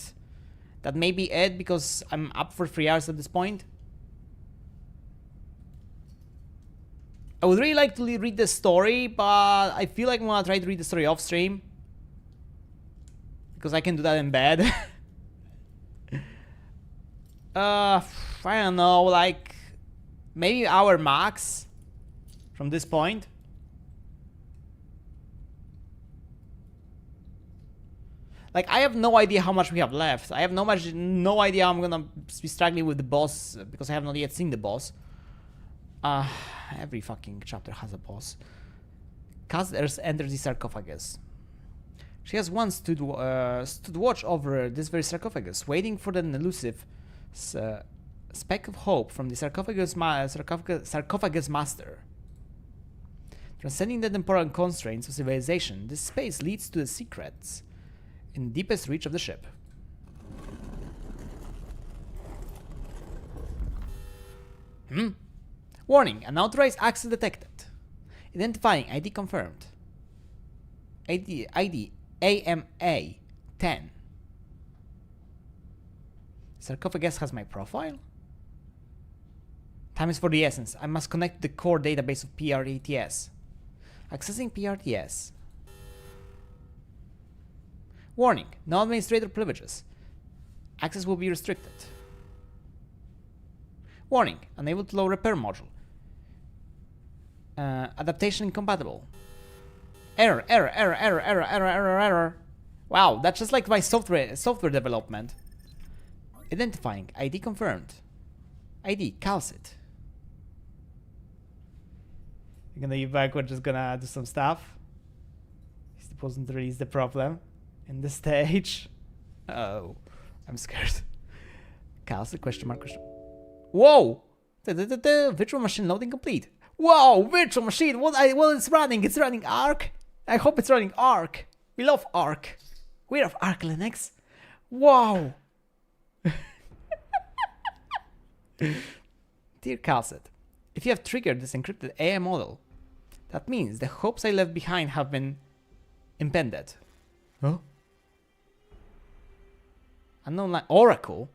Speaker 1: that may be it because I'm up for 3 hours at this point. I would really like to read the story, but I feel like I'm gonna try to read the story off stream because I can do that in bed. I don't know, like maybe hour max from this point. Like I have no idea how much we have left. I have no idea how I'm gonna be struggling with the boss because I have not yet seen the boss. Every fucking chapter has a boss. Kaz enters the sarcophagus. She has once stood watch over this very sarcophagus, waiting for an elusive speck of hope from the sarcophagus master. Transcending the temporal constraints of civilization, this space leads to the secrets in the deepest reach of the ship. Warning, unauthorized access detected. Identifying ID confirmed. ID AMA 10. Sarcophagus has my profile? Time is for the essence. I must connect to the core database of PRTS. Accessing PRTS. Warning, no administrator privileges. Access will be restricted. Warning, unable to load repair module. Adaptation incompatible. Error. Wow, that's just like my software development. Identifying, ID confirmed. ID, Calcit. You're gonna be back, we're just gonna do some stuff. He's supposed to release the problem in the stage. Oh, I'm scared. Calcit, question mark, question. Whoa! Virtual machine loading complete. Whoa, virtual machine, well, it's running Ark. I hope it's running Ark. We love Ark. We love Ark Linux. Wow. Dear Calcit, if you have triggered this encrypted AI model, that means the hopes I left behind have been impended. Huh? Unknown Oracle?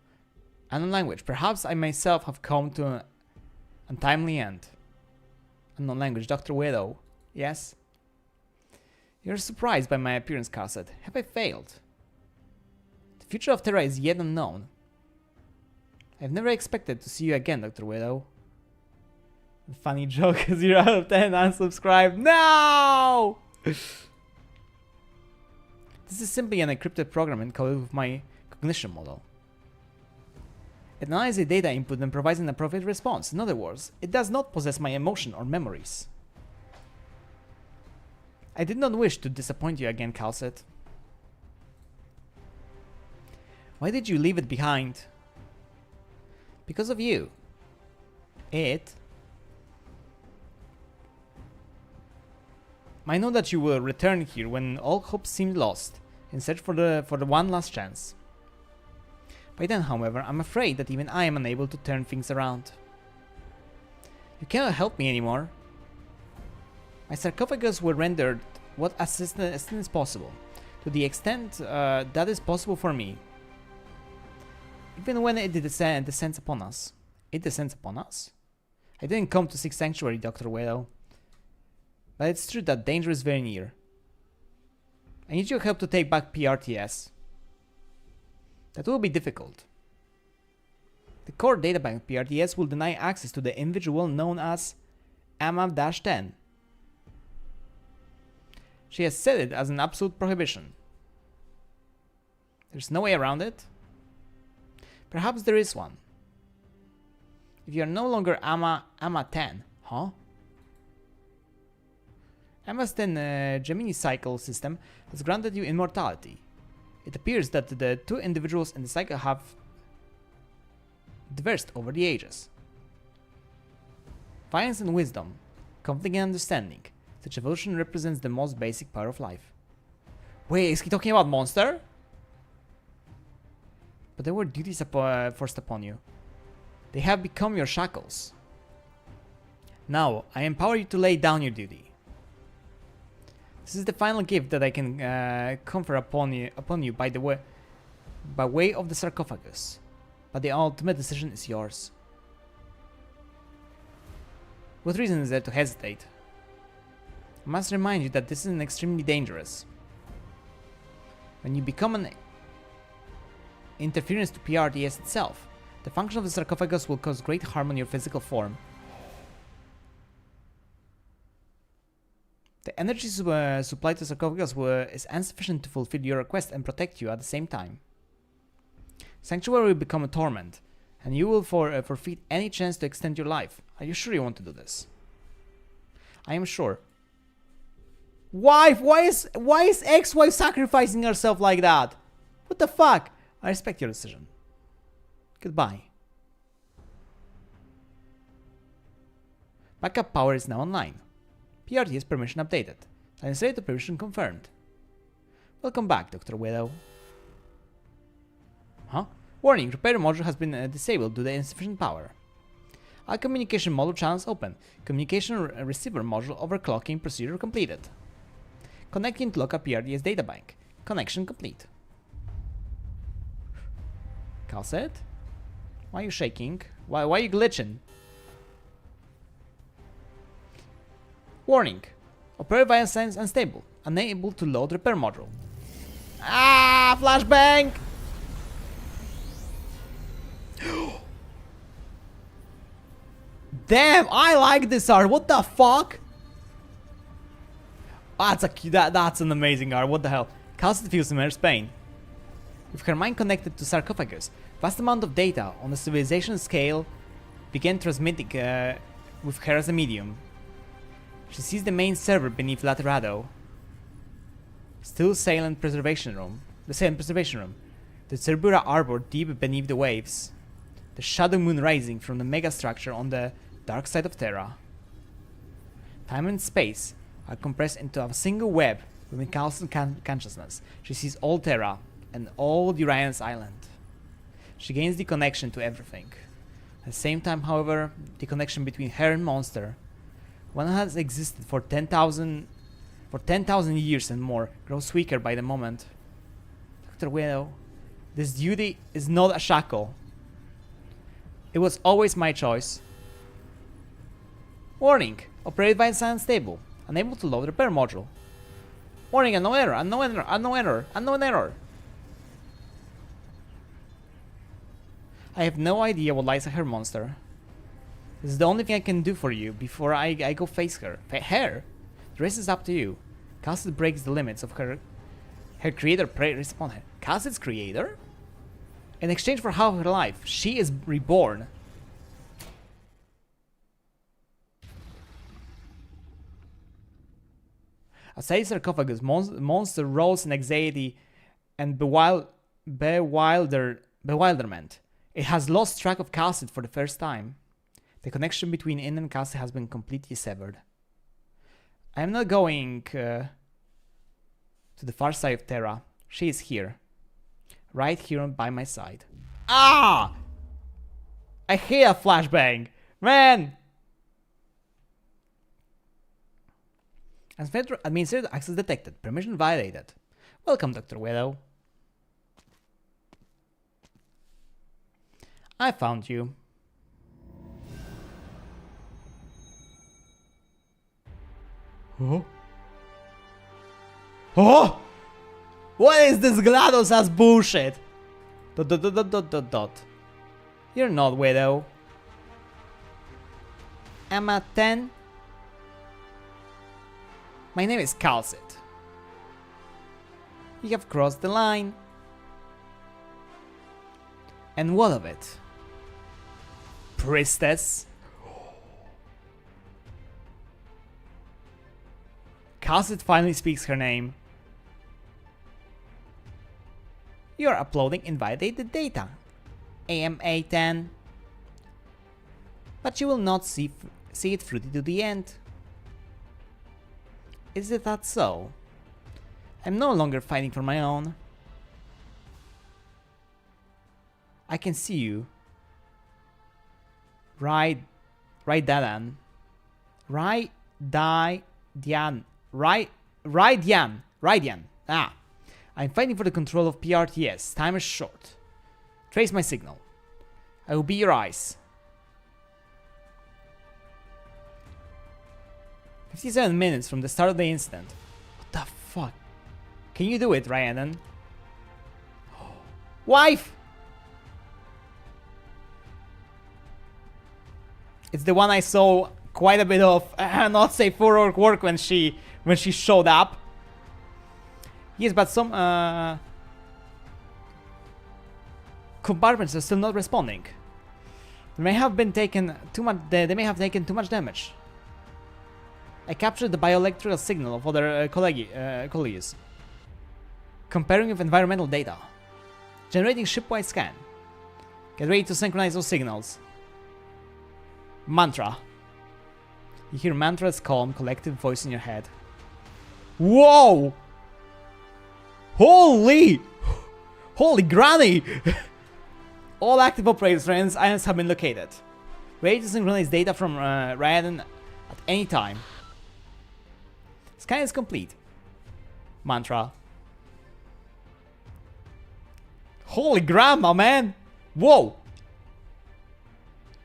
Speaker 1: Unknown language. Perhaps I myself have come to an untimely end. Unknown language, Dr. Wito. Yes? You're surprised by my appearance, Calcet. Have I failed? The future of Terra is yet unknown. I've never expected to see you again, Dr. Wito. Funny joke, 0 out of 10, unsubscribed. No! This is simply an encrypted program encoded with my cognition model. It analyzes data input and provides an appropriate response. In other words, it does not possess my emotion or memories. I did not wish to disappoint you again, Calcet. Why did you leave it behind? Because of you. It. I know that you will return here when all hope seemed lost, in search for the one last chance. By then, however, I'm afraid that even I am unable to turn things around. You cannot help me anymore. My sarcophagus will render what assistance is possible, to the extent that is possible for me. Even when it descends upon us. It descends upon us? I didn't come to seek sanctuary, Dr. Wito. But it's true that danger is very near. I need your help to take back PRTS. That will be difficult. The core databank PRTS will deny access to the individual known as AMA-10. She has set it as an absolute prohibition. There's no way around it? Perhaps there is one. If you are no longer AMA-10, huh? AMA's 10 Gemini cycle system has granted you immortality. It appears that the two individuals in the cycle have diverged over the ages. Violence and wisdom, conflict and understanding. Such evolution represents the most basic power of life. Wait, is he talking about Mon3tr? But there were duties forced upon you. They have become your shackles. Now, I empower you to lay down your duty. This is the final gift that I can confer upon you by way of the sarcophagus. But the ultimate decision is yours. What reason is there to hesitate? I must remind you that this is extremely dangerous. When you become an interference to PRTS itself, the function of the sarcophagus will cause great harm on your physical form. The energy supplied to the sarcophagus is insufficient to fulfill your request and protect you at the same time. Sanctuary will become a torment, and you will forfeit any chance to extend your life. Are you sure you want to do this? I am sure. Wife, why is ex-wife sacrificing herself like that? What the fuck? I respect your decision. Goodbye. Backup power is now online. PRTS permission updated. Translator permission confirmed. Welcome back, Dr. Wito. Huh? Warning, repair module has been disabled due to insufficient power. All communication module channels open. Communication receiver module overclocking procedure completed. Connecting to local PRTS databank. Connection complete. Calcet? Why are you shaking? Why are you glitching? Warning. Operator via signs unstable. Unable to load repair module. Ah! Flashbang! Damn! I like this art. What the fuck? That's an amazing art. What the hell? Calcet feels immense pain. With her mind connected to sarcophagus, vast amount of data on a civilization scale began transmitting with her as a medium. She sees the main server beneath Laterado. Still silent preservation room. The Cerbura Arbor deep beneath the waves. The shadow moon rising from the megastructure on the dark side of Terra. Time and space are compressed into a single web within constant consciousness. She sees all Terra and all Urian's island. She gains the connection to everything. At the same time, however, the connection between her and Mon3tr, one that has existed for 10,000 years and more, grows weaker by the moment. Dr. Wito, this duty is not a shackle. It was always my choice. Warning! Operated by an unstable. Unable to load repair module. Warning, unknown error, unknown error, unknown error, unknown error. I have no idea what lies ahead, Mon3tr. This is the only thing I can do for you before I go face her. Her? The rest is up to you. Cassid breaks the limits of her creator preys upon her. Cassid's creator? In exchange for half of her life, she is reborn. Outside the sarcophagus, Mon3tr rolls in anxiety and bewilderment. It has lost track of Cassid for the first time. The connection between In and Cassid has been completely severed. I am not going to the far side of Terra. She is here. Right here by my side. Ah! I hate a flashbang! Man! Administrative access detected. Permission violated. Welcome, Dr. Wito. I found you. Oh? Oh! What is this GLaDOS ass bullshit? ... You're not Wito. Emma 10. My name is Calcit. You have crossed the line. And what of it? Priestess? Calcit finally speaks her name. You are uploading invalidated data. AMA 10. But you will not see it through to the end. Is it that so? I'm no longer fighting for my own. I can see you. Right Dadan. Raidian. Ah. I'm fighting for the control of PRTS. Time is short. Trace my signal. I will be your eyes. 57 minutes from the start of the incident. What the fuck? Can you do it, Rhiannon? Wife! It's the one I saw quite a bit of not safe for work when she showed up. Yes, but some compartments are still not responding. They may have taken too much damage. I captured the bioelectrical signal of other colleagues, comparing with environmental data. Generating shipwide scan. Get ready to synchronize those signals. Mantra. You hear Mantra's calm, collective voice in your head. Whoa! Holy granny! All active operators and islands have been located. Ready to synchronize data from Rhiannon at any time. Scan is complete. Mantra. Holy grandma, man! Whoa!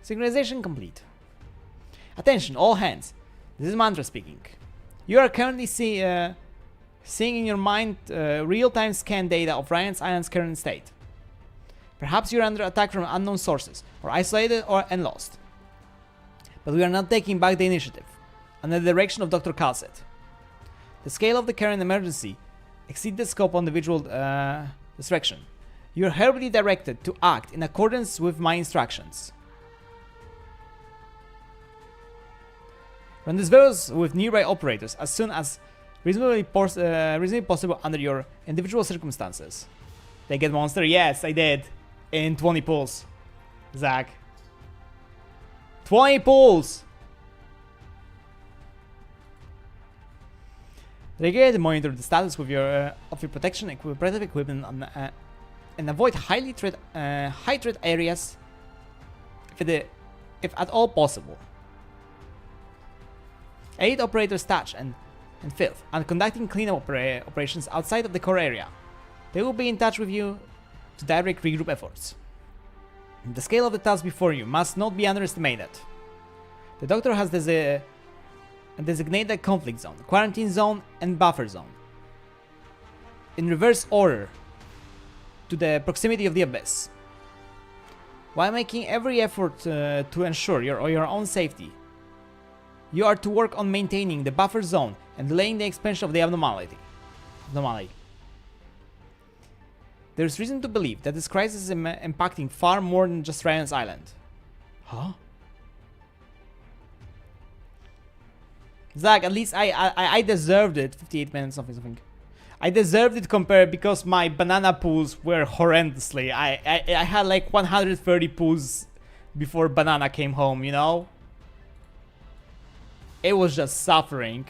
Speaker 1: Synchronization complete. Attention, all hands. This is Mon3tr speaking. You are currently seeing in your mind real-time scan data of Ryan's Island's current state. Perhaps you're under attack from unknown sources, or isolated and lost. But we are not taking back the initiative, under the direction of Dr. Calcit. The scale of the current emergency exceeds the scope of individual distraction. You are hereby directed to act in accordance with my instructions. Run this virus with nearby operators as soon as reasonably possible under your individual circumstances. They get Mon3tr? Yes, I did. In 20 pulls. Zach. 20 pulls! Regularly monitor the status with of your protective equipment and avoid high threat areas if at all possible. Aid operators touch and filth and conducting cleanup operations outside of the core area. They will be in touch with you to direct regroup efforts. The scale of the task before you must not be underestimated. The doctor has and designate the conflict zone, quarantine zone, and buffer zone. In reverse order, to the proximity of the abyss. While making every effort to ensure your own safety, you are to work on maintaining the buffer zone and delaying the expansion of the anomaly. There is reason to believe that this crisis is impacting far more than just Ryan's Island. Huh? Zach, at least I deserved it. 58 minutes, something. I deserved it compared because my banana pools were horrendously. I had like 130 pools before Banana came home, you know? It was just suffering.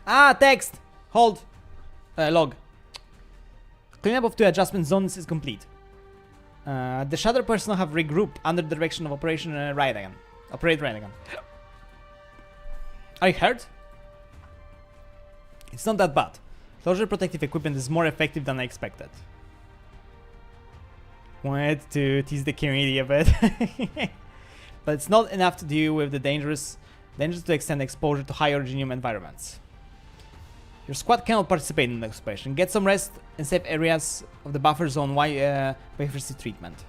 Speaker 1: Ah, text! Hold. Log. Cleanup of 2 adjustment zones is complete. The Shadow personnel have regrouped under the direction of Operation Raynagan. Operate Raynagan. Are you hurt? It's not that bad. Closure protective equipment is more effective than I expected. Wanted to tease the community a bit. But it's not enough to deal with the dangers to extend exposure to high originium environments. Your squad cannot participate in the exploration. Get some rest in safe areas of the buffer zone while first treatment.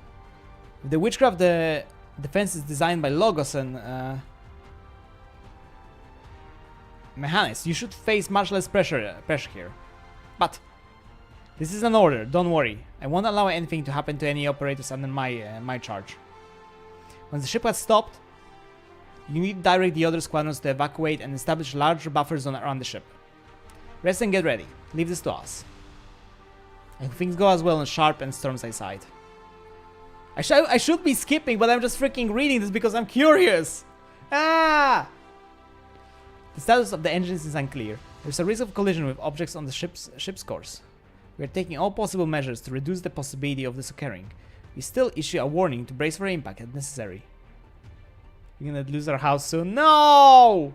Speaker 1: With the witchcraft, the defense is designed by Logos and Mechanis. You should face much less pressure here. But this is an order. Don't worry. I won't allow anything to happen to any operators under my charge. Once the ship has stopped, you need to direct the other squadrons to evacuate and establish a larger buffer zone around the ship. Rest and get ready. Leave this to us. If things go as well on Sharp and Storm's side. I should be skipping, but I'm just freaking reading this because I'm curious. Ah! The status of the engines is unclear. There's a risk of collision with objects on the ship's course. We are taking all possible measures to reduce the possibility of this occurring. We still issue a warning to brace for impact if necessary. We're gonna lose our house soon. No!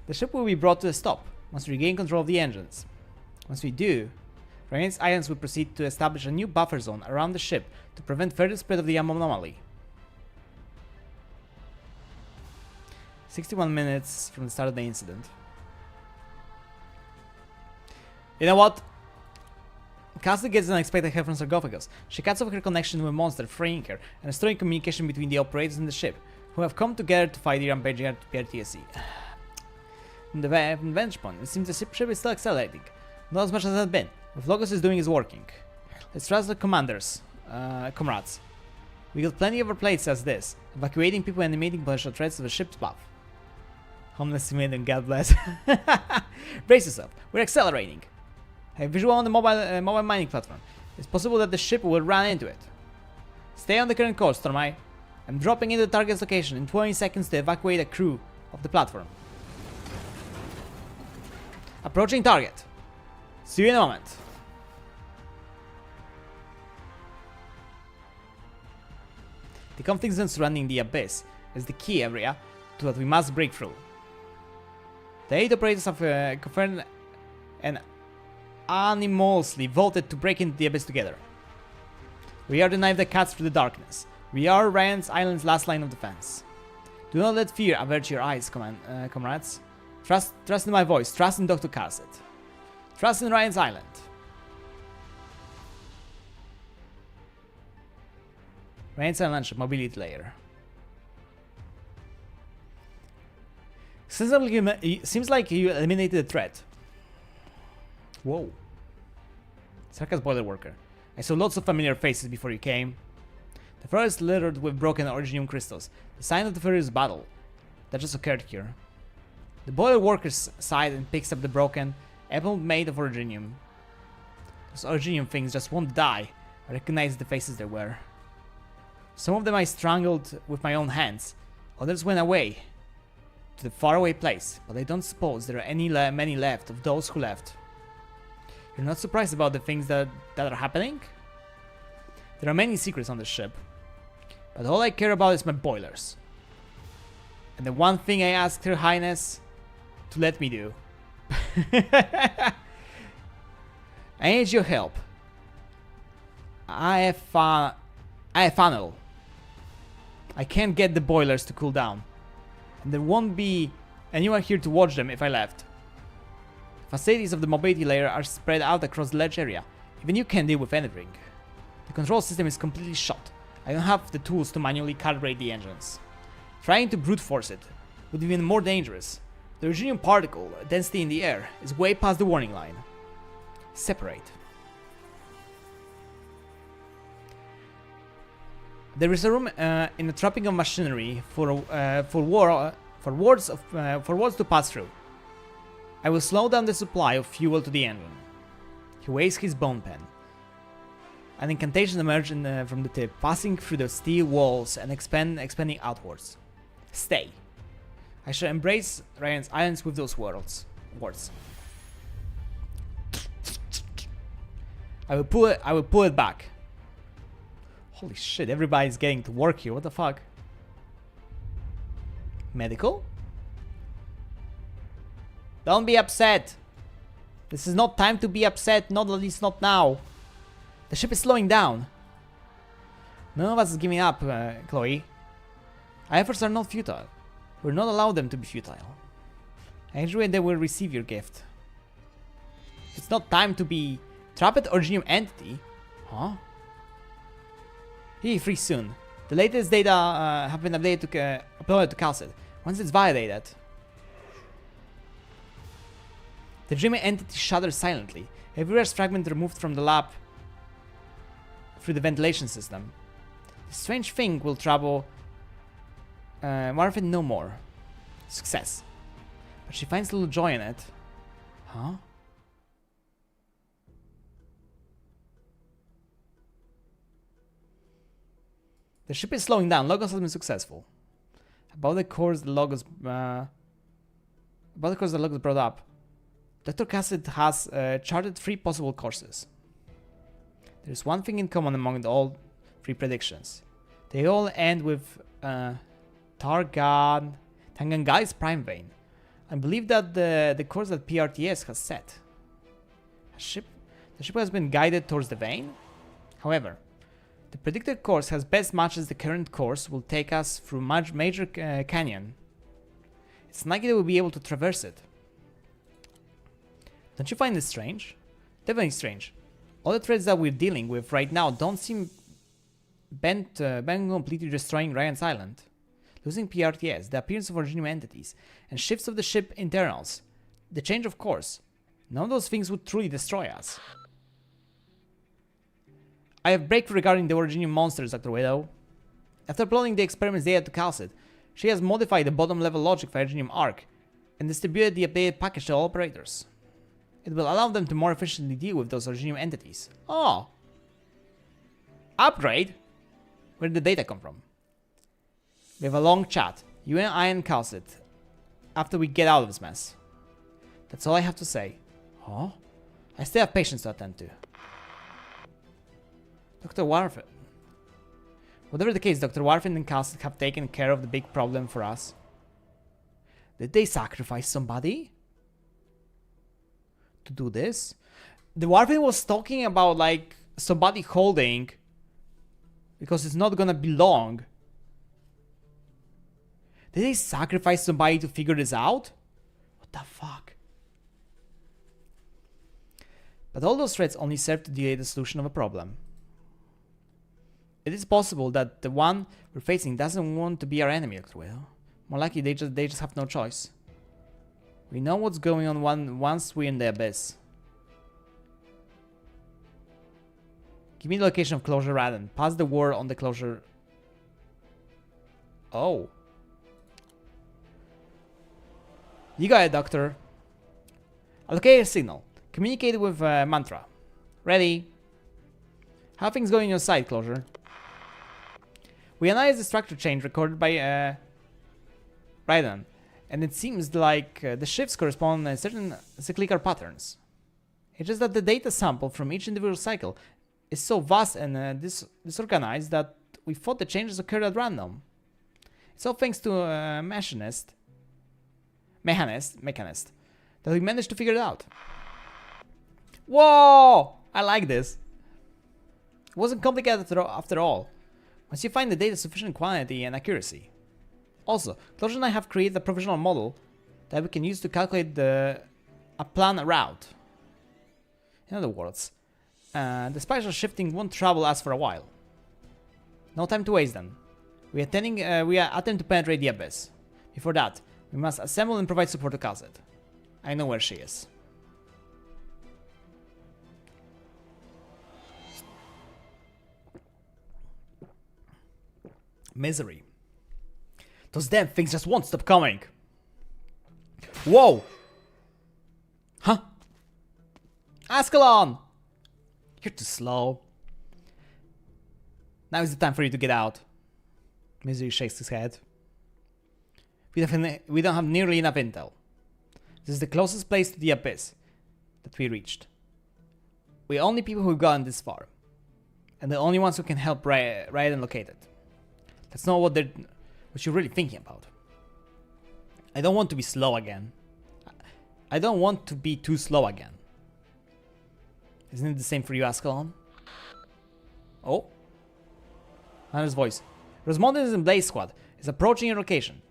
Speaker 1: The ship will be brought to a stop once we regain control of the engines. Once we do, Arknights Islands will proceed to establish a new buffer zone around the ship to prevent further spread of the anomaly. 61 minutes from the start of the incident. You know what? Castle gets an unexpected help from Sarcophagus. She cuts off her connection with Mon3tr, freeing her, and restoring communication between the operators and the ship, who have come together to fight the rampaging PRTSC. From the vantage point, it seems the ship is still accelerating. Not as much as it had been. What Logos is doing is working. Let's trust the comrades. We got plenty of our plates as this, evacuating people and eliminating potential threats to the ship's path. Homeless civilian, God bless. Brace yourself, we're accelerating. I have visual on the mobile mining platform. It's possible that the ship will run into it. Stay on the current course, Stormai. I'm dropping into the target's location in 20 seconds to evacuate a crew of the platform. Approaching target. See you in a moment. The conflict zone surrounding the abyss is the key area to what we must break through. The 8 operators have confirmed and anonymously voted to break into the abyss together. We are the knife that cuts through the darkness. We are Ryan's Island's last line of defense. Do not let fear avert your eyes, comrades. Trust in my voice. Trust in Dr. Cassett. Trust in Ryan's Island. Ryan's Island ship mobility layer. Seems like you eliminated the threat. Whoa. Sarkas boiler worker. I saw lots of familiar faces before you came. The floor is littered with broken originium crystals, the sign of the furious battle that just occurred here. The boiler worker sighs and picks up the broken apple made of originium. Those originium things just won't die. I recognize the faces they were. Some of them I strangled with my own hands, others went away to the faraway place, but I don't suppose there are many left of those who left. You're not surprised about the things that are happening? There are many secrets on the ship, but all I care about is my boilers. And the one thing I asked Her Highness to let me do. I need your help. I have funnel I can't get the boilers to cool down. And there won't be anyone here to watch them if I left. Facilities of the mobility layer are spread out across the large area. Even you can't deal with anything. The control system is completely shot. I don't have the tools to manually calibrate the engines. Trying to brute force it would be even more dangerous. The uranium particle density in the air is way past the warning line. Separate. There is a room in the trapping of machinery for wards to pass through. I will slow down the supply of fuel to the engine. He waves his bone pen. An incantation emerges from the tip, passing through the steel walls and expanding outwards. Stay. I shall embrace Ryan's islands with those words. I will pull it back. Holy shit, everybody's getting to work here, what the fuck? Medical? Don't be upset. This is not time to be upset, not at least not now. The ship is slowing down. None of us is giving up, Chloe. Our efforts are not futile. We're not allowed them to be futile. Actually, they will receive your gift. It's not time to be trapped Originium entity. Huh? He free soon. The latest data have been updated to uploaded to Calcid. Once it's validated, the dreaming entity shudders silently. Every rare fragment removed from the lab through the ventilation system. The strange thing will trouble Mon3tr no more. Success. But she finds little joy in it. Huh? The ship is slowing down. Logos has been successful. About the course the Logos brought up. Dr. Cassidy has charted 3 possible courses. There is one thing in common among all 3 predictions. They all end with Tangangai's prime vein. I believe that the course that PRTS has set. The ship has been guided towards the vein. However, the predicted course has best matches the current course will take us through major canyon. It's likely that we'll be able to traverse it. Don't you find this strange? Definitely strange. All the threats that we're dealing with right now don't seem bent on completely destroying Ryan's Island. Losing PRTS, the appearance of original entities, and shifts of the ship internals, the change of course, none of those things would truly destroy us. I have breakthrough regarding the original monsters, Dr. Wito. After uploading the experiments data to Calcid, she has modified the bottom level logic for Originium Arc and distributed the updated package to all operators. It will allow them to more efficiently deal with those Originium entities. Oh! Upgrade? Where did the data come from? We have a long chat, you and I and Calcid, after we get out of this mess. That's all I have to say. Huh? I still have patients to attend to. Dr. Warfin. Whatever the case, Dr. Warfin and Calcid have taken care of the big problem for us. Did they sacrifice somebody to do this? The Warfin was talking about like somebody holding because it's not gonna be long. Did they sacrifice somebody to figure this out? What the fuck? But all those threats only serve to delay the solution of a problem. It is possible that the one we're facing doesn't want to be our enemy, Dr. Will. More likely they just have no choice. We know what's going on once we're in the abyss. Give me the location of closure Radon. Pass the word on the closure. Oh. You got it, Doctor. Allocate a signal. Communicate with Mon3tr. Ready. How are things going on your side, Closure? We analyzed the structure change recorded by Raiden, and it seems like the shifts correspond to certain cyclical patterns. It's just that the data sample from each individual cycle is so vast and disorganized that we thought the changes occurred at random. It's all thanks to a mechanist, that we managed to figure it out. Whoa! I like this. It wasn't complicated after all. Once you find the data sufficient quantity and accuracy. Also, Closure and I have created a provisional model that we can use to calculate a planned route. In other words, the spatial shifting won't trouble us for a while. No time to waste then. We are attempting to penetrate the abyss. Before that, we must assemble and provide support to Kazet. I know where she is. Misery. Those damn things just won't stop coming. Whoa! Huh? Ascalon! You're too slow. Now is the time for you to get out. Misery shakes his head. We don't have nearly enough intel. This is the closest place to the abyss that we reached. We're the only people who've gotten this far. And the only ones who can help Raiden locate it. That's not what you're really thinking about. I don't want to be slow again. I don't want to be too slow again. Isn't it the same for you, Ascalon? Oh? Another's voice. Rosmondians and Blaze Squad is approaching your location.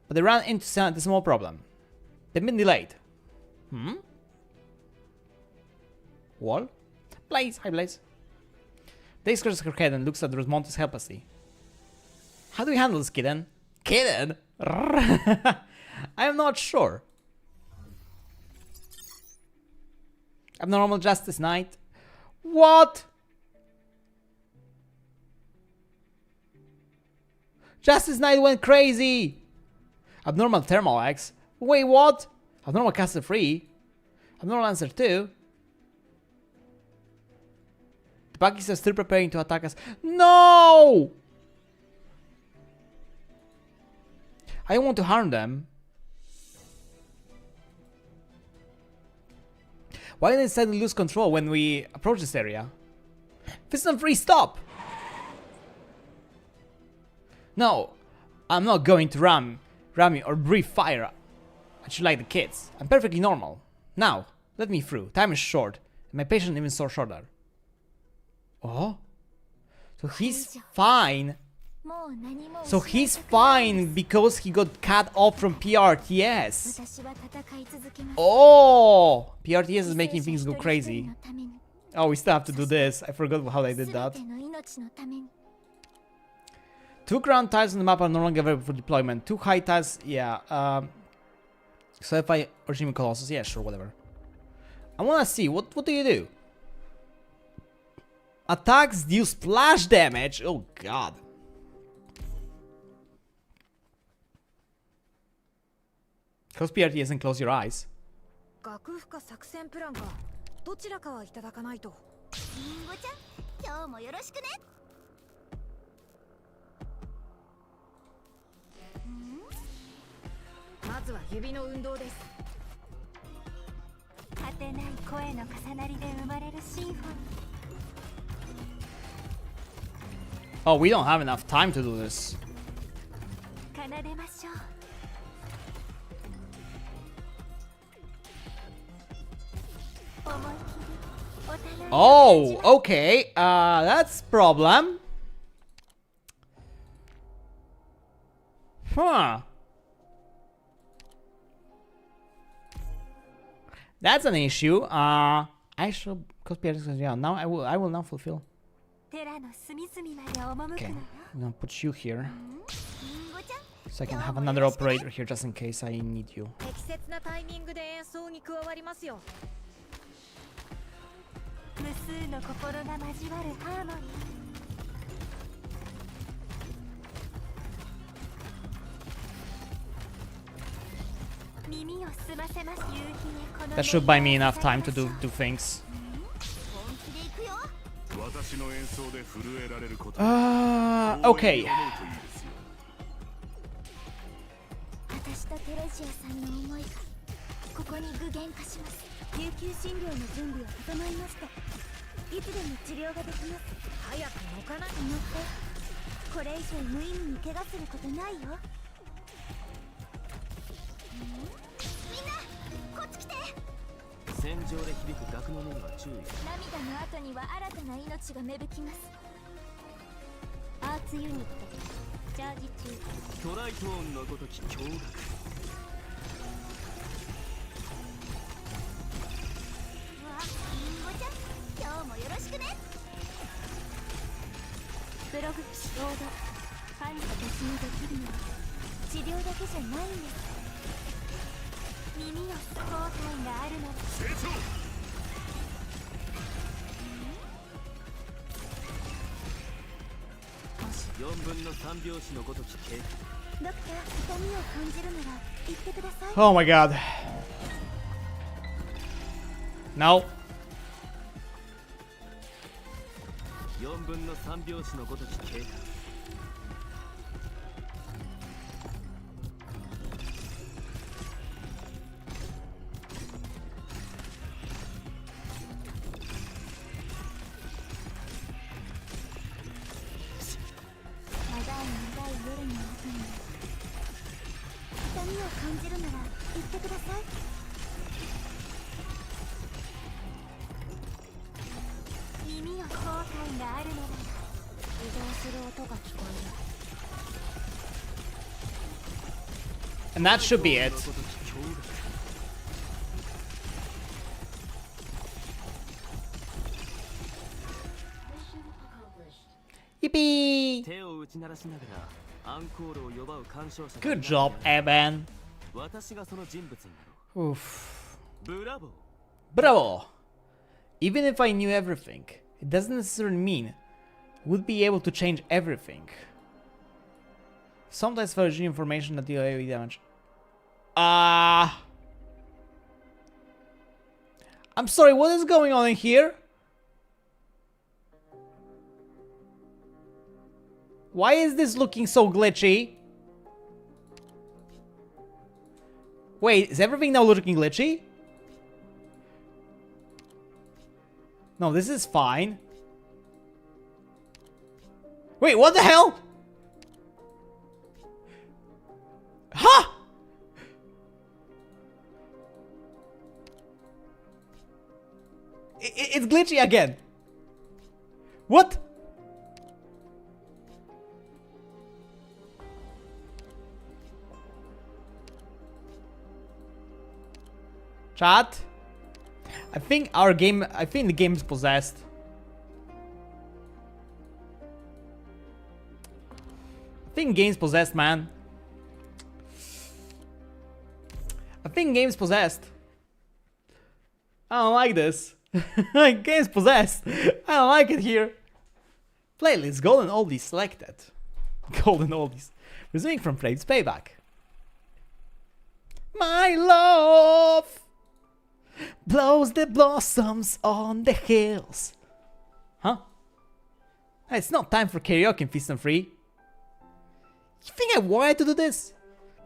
Speaker 1: But they ran into a small problem. They've been delayed. Wall? Blaze! Hi, Blaze. Blaze scratches her head and looks at Rosmondians helplessly. How do we handle this, kitten? Kitten? I am not sure. Abnormal Justice Knight? What? Justice Knight went crazy! Abnormal Thermal X? Wait, what? Abnormal Castle Free? Abnormal Answer 2? The Pakis are still preparing to attack us. No! I don't want to harm them. Why did they suddenly lose control when we approach this area? Fist and Free, stop! No, I'm not going to ram you or breathe fire at you like the kids. I'm perfectly normal. Now, let me through. Time is short, and my patience even so shorter. Oh? So he's fine. So he's fine because he got cut off from PRTS. Oh! PRTS is making things go crazy. Oh, we still have to do this. I forgot how I did that. 2 ground tiles on the map are no longer available for deployment. 2 high tiles, yeah. So if I Origin Colossus, yeah, sure, whatever. I wanna see, what do you do? Attacks deal splash damage? Oh god. Close PRTS and close your eyes.
Speaker 6: 学不可作戦プランかどちらかはいただかないと。
Speaker 2: リンゴちゃん、今日もよろしくね。
Speaker 6: まずは指の運動です。
Speaker 2: 果てない声の重なりで生まれるシンフォニー。
Speaker 1: Oh, we don't have enough time to do this.
Speaker 2: 奏でましょう。
Speaker 1: Oh, okay. That's problem. Huh. That's an issue. I should cosplay. Yeah, now I will now fulfill. Okay, I'm gonna put you here. So I can have another operator here just in case I need you.
Speaker 6: 適切なタイミングで演奏に加わりますよ。
Speaker 2: 無数の心が交わるハーモニー。耳を澄ませます。夕日へこの
Speaker 1: That should buy me enough time to do things.
Speaker 2: 本気で行くよ。
Speaker 1: Okay.
Speaker 2: 私とテレジアさんの思いがここに具現化します。救急診療の準備は整いました。いつでも治療ができます。
Speaker 6: 早く動かないと。
Speaker 2: 乗ってこれ以上無意味に怪我することないよ。みんなこっち来て。
Speaker 5: 戦場で響く楽の音には注意。
Speaker 2: 涙の後には新たな命が芽吹きます。アー
Speaker 4: 別ユニットチャージ中。
Speaker 5: トライトーンのごとき驚愕。
Speaker 2: わあ、リンゴちゃん今日もよろしくね。
Speaker 4: プログちょうど私にできるのは治療だけじゃないんです。
Speaker 2: 耳を後悔があるなら
Speaker 3: 成長
Speaker 5: 4分の3拍子のごとき経過。
Speaker 2: ドクター、痛みを感じるなら言ってください。
Speaker 1: Oh my god. No.
Speaker 5: 4分の3拍子のごとき経過。
Speaker 2: 長い夜の後に痛みを感じるなら言ってください。耳を後悔があるなら移動する音が聞こえる。
Speaker 1: And that should be it.
Speaker 5: ごとき驚愕。
Speaker 1: Yippee!
Speaker 5: 手を打ち鳴らしながらアンコールを呼ばう鑑賞者。
Speaker 1: Good job, Evan.
Speaker 5: 私がその人物になろ
Speaker 1: Oof.
Speaker 5: う。ブラボー。
Speaker 1: Bravo! Even if I knew everything, it doesn't necessarily mean would be able to change everything. Sometimes for information that deal AoE damage. I'm sorry, what is going on in here? Why is this looking so glitchy? Wait, is everything now looking glitchy? No, this is fine. Wait, what the hell? Huh? It's glitchy again. What? Chat? I think the game is possessed. I think game's possessed, man. I think game's possessed. I don't like this. Game's possessed. I don't like it here. Playlist Golden Oldies selected. Golden Oldies. Resuming from Flames Payback. My love blows the blossoms on the hills. Huh? It's not time for karaoke in Fist and Free. You think I wanted to do this?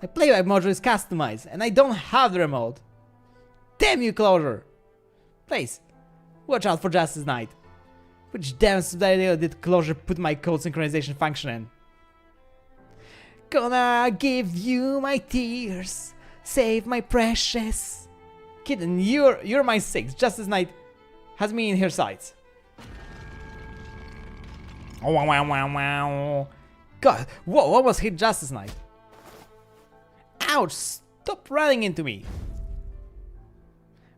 Speaker 1: My playback module is customized and I don't have the remote. Damn you, Closure! Please, watch out for Justice Knight. Which damn idea did Closure put my code synchronization function in? Gonna give you my tears, save my precious. Kitten, you're my 6. Justice Knight has me in her sights. Oh, wow, wow, wow, wow. God, whoa, what was hit Justice Knight? Ouch, stop running into me.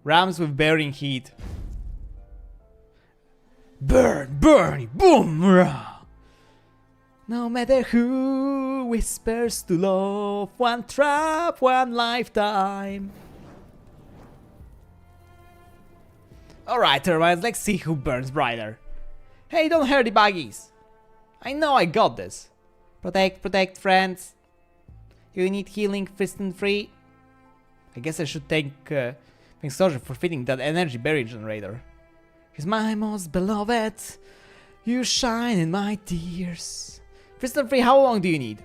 Speaker 1: Rams with bearing heat. Burn, burn, boom, rah. No matter who whispers to love, one trap, one lifetime. Alright, Termites, let's see who burns brighter. Hey, don't hurt the buggies. I know I got this. Protect, protect, friends. You need healing, Fist and Free. I guess I should thank Soldier for fitting that energy barrier generator. He's my most beloved. You shine in my tears. Fist and Free, how long do you need?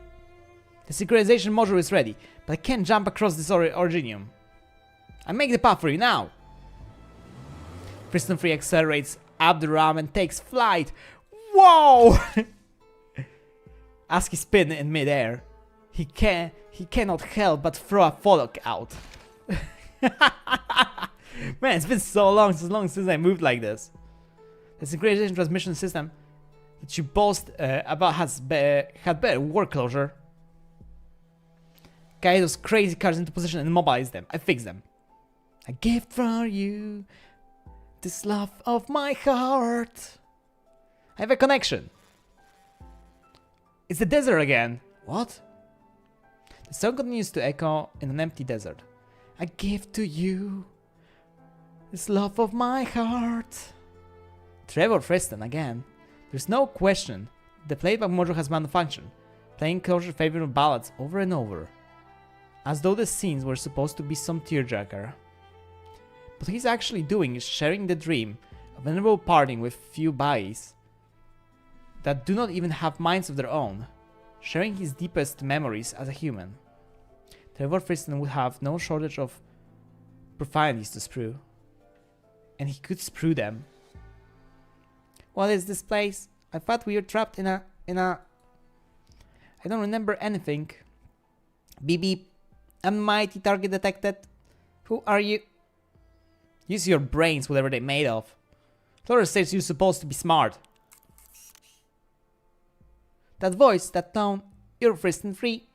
Speaker 1: The synchronization module is ready, but I can't jump across this Originium. I make the path for you now. Fist and Free accelerates up the ram and takes flight. Whoa! As he spins in midair, he cannot help but throw a Follock out. Man, it's been so long since I moved like this. The synchronization transmission system that you boast about had better work closure. Guide those crazy cards into position and immobilize them. I fix them. A gift for you, this love of my heart. I have a connection. It's the desert again. What? The song continues to echo in an empty desert. I give to you this love of my heart. Trevor Friston again. There's no question the playback module has malfunctioned, playing Closure's favorite ballads over and over, as though the scenes were supposed to be some tearjerker. What he's actually doing is sharing the dream of inevitable parting with few bodies that do not even have minds of their own, sharing his deepest memories as a human. Trevor Friston would have no shortage of profanities to sprue, and he could sprue them. What is this place? I thought we were trapped in a... I don't remember anything. Beep beep. Mighty target detected. Who are you? Use your brains, whatever they're made of. Flora says you're supposed to be smart. That voice, that tone, you're Friston free.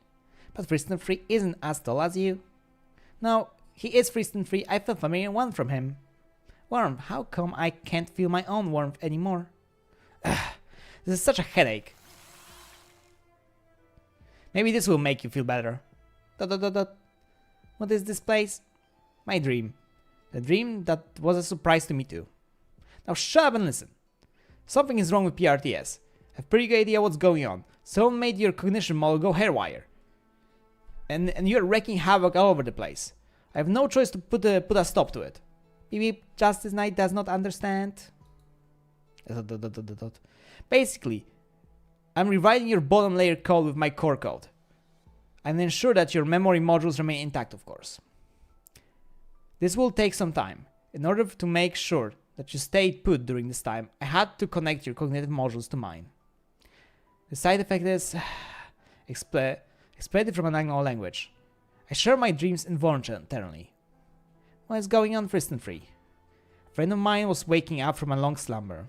Speaker 1: But Friston free isn't as tall as you. No, he is Friston free. I feel familiar one from him. Warmth, how come I can't feel my own warmth anymore? Ugh, this is such a headache. Maybe this will make you feel better. ... What is this place? My dream. The dream that was a surprise to me too. Now shut up and listen. Something is wrong with PRTS. I have a pretty good idea what's going on. Someone made your cognition model go haywire. And you're wreaking havoc all over the place. I have no choice to put a stop to it. Beep beep, Justice Knight does not understand. Basically, I'm rewriting your bottom layer code with my core code. And ensure that your memory modules remain intact, of course. This will take some time. In order to make sure that you stayed put during this time, I had to connect your cognitive modules to mine. The side effect is... explained from an unknown language. I share my dreams involuntarily. What is going on, Friston free? A friend of mine was waking up from a long slumber.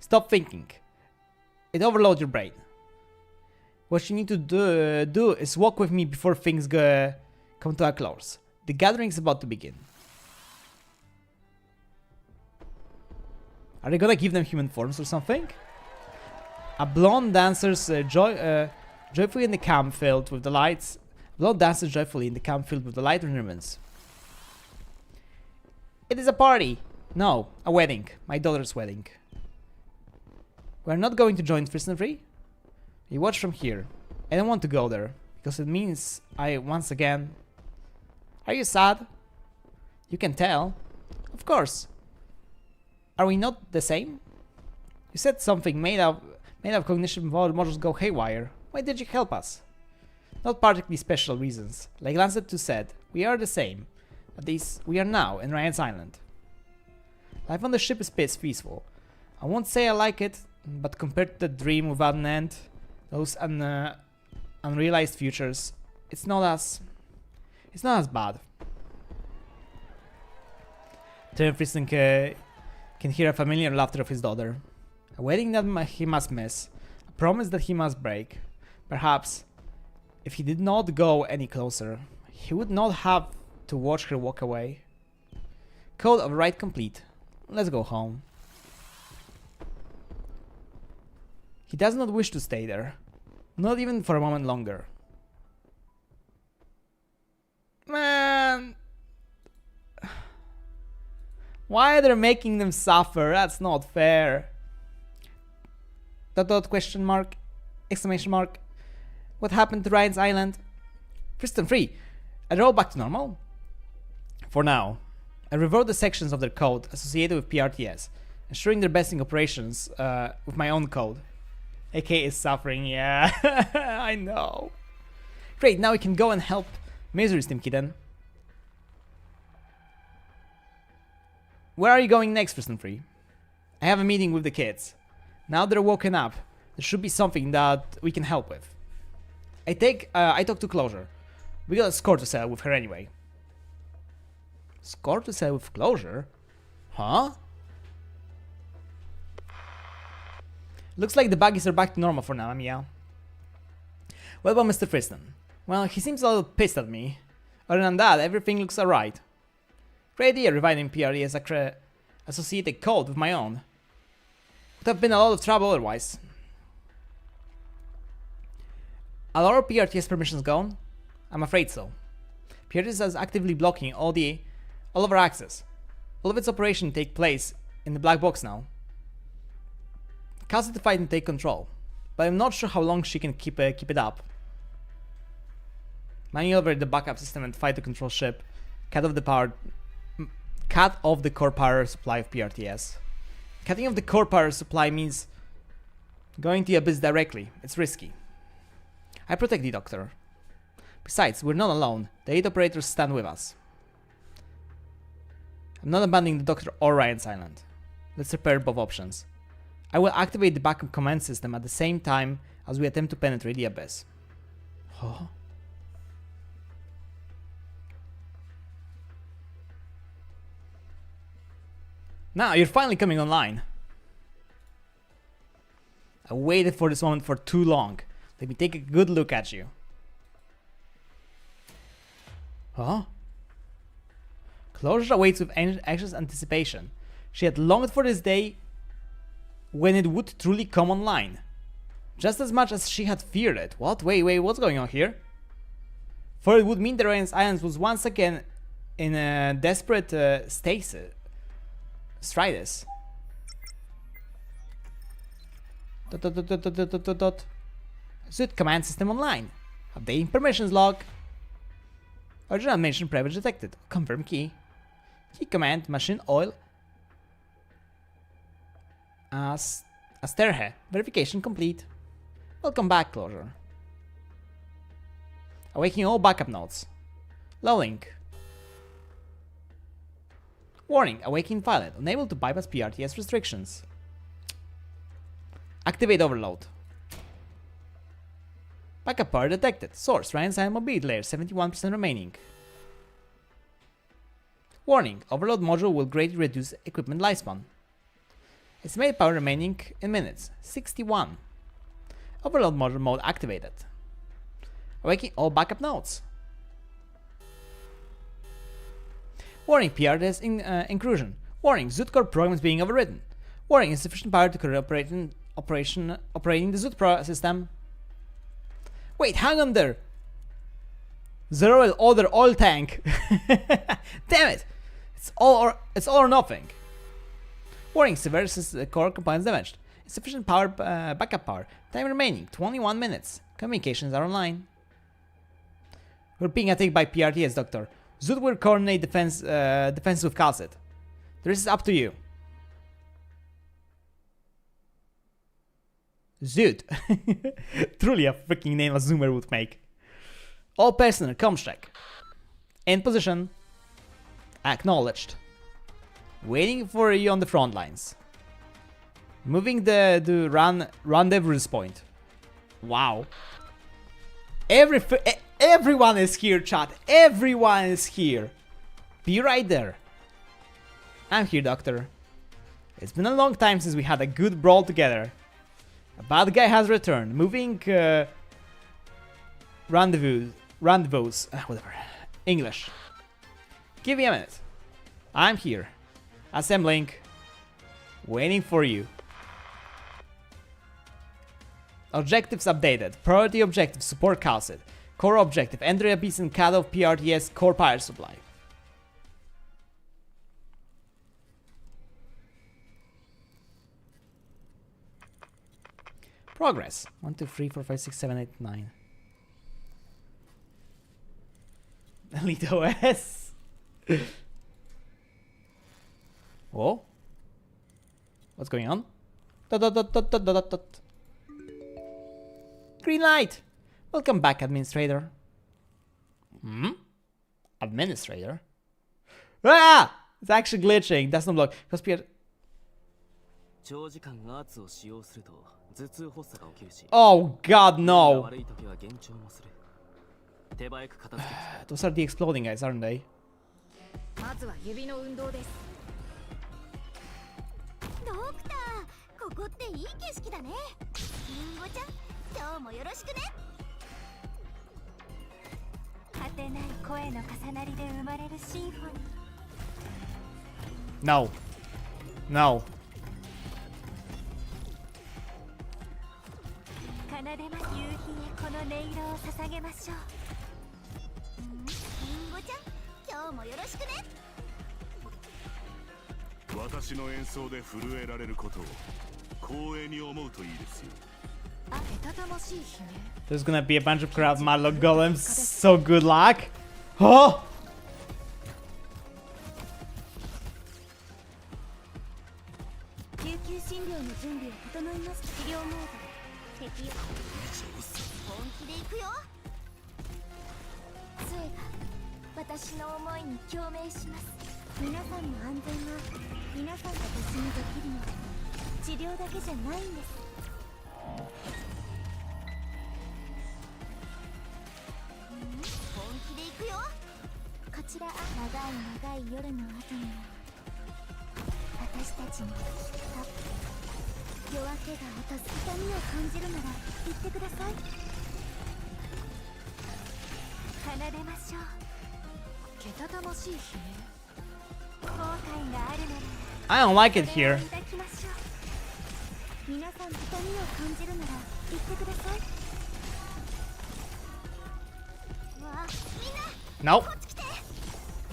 Speaker 1: Stop thinking. It overloads your brain. What you need to do is walk with me before things come to a close. The gathering is about to begin. Are they gonna give them human forms or something? A blonde dancer's joyfully in the camp filled with the lights. Blonde dances joyfully in the camp filled with the light and ribbons. It is a party. No, a wedding. My daughter's wedding. We're not going to join Friston free. You watch from here. I don't want to go there because it means I once again. Are you sad? You can tell. Of course. Are we not the same? You said something made of cognition modules go haywire. Why did you help us? Not particularly special reasons. Like Mon3tr said, we are the same. At least we are now in Arknights Island. Life on the ship is peaceful. I won't say I like it, but compared to the dream without an end, those unrealized futures, it's not as bad. Friston can hear a familiar laughter of his daughter. A wedding that he must miss, a promise that he must break. Perhaps, if he did not go any closer, he would not have to watch her walk away. Code of rite complete. Let's go home. He does not wish to stay there, not even for a moment longer. Man, why are they making them suffer? That's not fair. ... question mark, exclamation mark. What happened to Arknights Island? Friston free. Are they all back to normal? For now, I revert the sections of their code associated with PRTS, ensuring their best in operations with my own code. AK is suffering, yeah, I know. Great, now we can go and help Misery Steam Kitten. Where are you going next, Friston free? I have a meeting with the kids. Now they're woken up, there should be something that we can help with. I talk to Closure. We got a score to settle with her anyway. Score to settle with Closure? Huh? Looks like the buggies are back to normal for now, yeah. What about Mr. Friston? Well, he seems a little pissed at me. Other than that, everything looks alright. Great idea reviving PRE as a associated code with my own. Would have been a lot of trouble otherwise. Are our PRTS permissions gone? I'm afraid so. PRTS is actively blocking all of our access. All of its operations take place in the black box now. Cast to fight and take control, but I'm not sure how long she can keep it up. Maneuver the backup system and fight the control ship. Cut off the core power supply of PRTS. Cutting off the core power supply means going to the abyss directly. It's risky. I protect the Doctor. Besides, we're not alone. The 8 operators stand with us. I'm not abandoning the Doctor or Ryan's Island. Let's prepare both options. I will activate the backup command system at the same time as we attempt to penetrate the abyss. Huh? Now, you're finally coming online. I waited for this moment for too long. Let me take a good look at you. Huh? Closure awaits with anxious anticipation. She had longed for this day when it would truly come online. Just as much as she had feared it. What? Wait, what's going on here? For it would mean the Ryan's Islands was once again in a desperate stasis. Stridus. Suit command system online. Updating permissions log. Original mission privilege detected. Confirm key. Key command machine oil. Asterhe. Verification complete. Welcome back, Closure. Awakening all backup nodes. Low link. Warning, awakening pilot, unable to bypass PRTS restrictions. Activate overload. Backup power detected. Source, Ryan's Island mobility layer, 71% remaining. Warning, overload module will greatly reduce equipment lifespan. Estimated power remaining in minutes, 61. Overload module mode activated. Awakening all backup nodes. Warning, PRTS inclusion. Warning, Zoot core program is being overridden. Warning, insufficient power to carry operating the Zoot Pro system. Wait, hang on there. Zero other oil tank. Damn it! It's all or nothing. Warning, severe core components damaged. Insufficient power, backup power. Time remaining, 21 minutes. Communications are online. We're being attacked by PRTS, Doctor. Zoot will coordinate defense with Calcit. The rest is up to you. Zoot. Truly a freaking name a Zoomer would make. All personnel, comms check. In position. Acknowledged. Waiting for you on the front lines. Moving the rendezvous point. Wow. Everyone is here, chat. Everyone is here. Be right there. I'm here, Doctor. It's been a long time since we had a good brawl together. A bad guy has returned. Moving rendezvous. Whatever. English. Give me a minute. I'm here. Assembling. Waiting for you. Objectives updated. Priority objective, support Calcit. Core objective, enter abyss and cut off PRTS core power supply. Progress. 1, 2, 3, 4, 5, 6, 7, 8, 9. Elite OS. Whoa. What's going on? Green light! Welcome back, Administrator. Administrator? Ah! It's actually glitching. That's not block. Because Pierre. Oh god, no! Those are the exploding guys, aren't they?
Speaker 2: ここっていい景色だね。りんごちゃん、今日もよろしくね。
Speaker 4: 果てない声の重なりで生まれるシンフォニー。
Speaker 1: No. No.
Speaker 4: 奏でます夕日へこの音色を捧げましょう。
Speaker 2: りんごちゃん、今日もよろしくね。
Speaker 3: 私の演奏で震えられることを光栄に思うといいですよ。
Speaker 6: あ、けたたましい悲鳴。
Speaker 1: There's gonna be a bunch of crowd monologue golems. So good luck. Oh!
Speaker 2: 救急診療の準備を整います。治療モード敵よ。本気で行くよ。杖が私の思いに共鳴します。皆さんの安全は皆さんが別にできるので、治療だけじゃないんです。本気で行くよ。こちら長い長い夜の後には私たちにきっと夜明けが訪れ、痛みを感じるなら言ってください。
Speaker 4: 奏でましょう。
Speaker 6: けたたましい悲
Speaker 4: 後悔があるなら
Speaker 1: I don't like it here.
Speaker 4: 抱きましょう。
Speaker 2: 皆さん痛みを感じるなら言ってください。わあ、みんな
Speaker 1: Nope.
Speaker 2: こっち来て。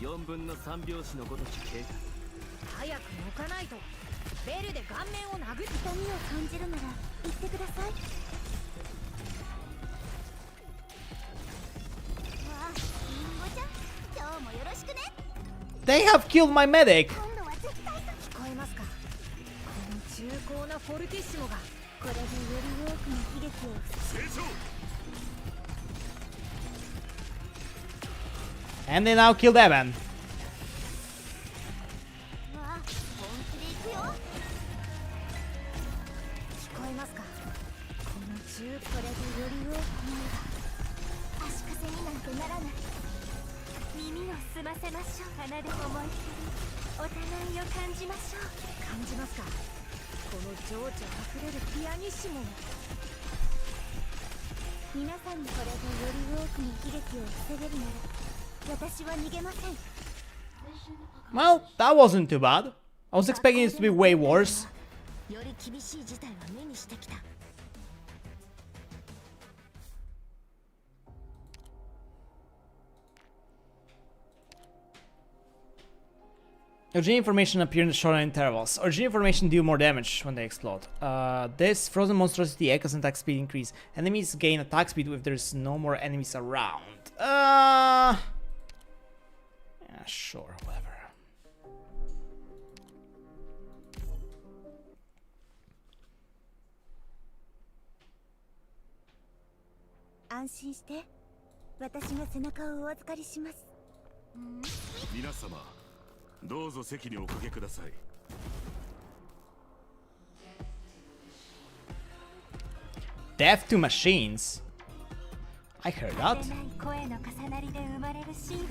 Speaker 5: 4分の3拍子のごとき経過。
Speaker 6: 鳴。早く抜かないとベルで顔面を殴る。
Speaker 2: 痛みを感じるなら言ってください。わあ、りんごちゃん、今日もよろしくね。
Speaker 1: They have killed my medic.
Speaker 2: 今度は絶対と。
Speaker 6: 聞こえますか、この重厚なフォルティッシモが。
Speaker 2: これでより多くの悲劇を。
Speaker 3: 成長。
Speaker 1: And they now killed Evan.
Speaker 2: わあ、本気で行くよ。
Speaker 6: 聞こえますか、この重
Speaker 2: これでより多くの足かせになんてならない。
Speaker 4: 耳を澄ませましょう。奏で思い切りお互いを感じましょう。
Speaker 6: 感じますか、この情緒あふれるピアニッシモを。
Speaker 2: 皆さんにこれでより多くの悲劇を防げるなら私は逃げません。
Speaker 1: Well, that wasn't too bad. I was expecting it to be way worse.
Speaker 2: より厳しい事態は目にしてきた。
Speaker 1: Origin information appear in the shorter intervals. Origin information do more damage when they explode. This frozen monstrosity echoes and attack speed increase. Enemies gain attack speed if there's no more enemies around. Yeah, sure, whatever.
Speaker 2: 安心して、私が背中をお預かりします。
Speaker 3: 皆様、どうぞ席におかけください。
Speaker 1: Death to machines. I heard that.
Speaker 4: 出ない声の重なりで生まれるシンフォニー。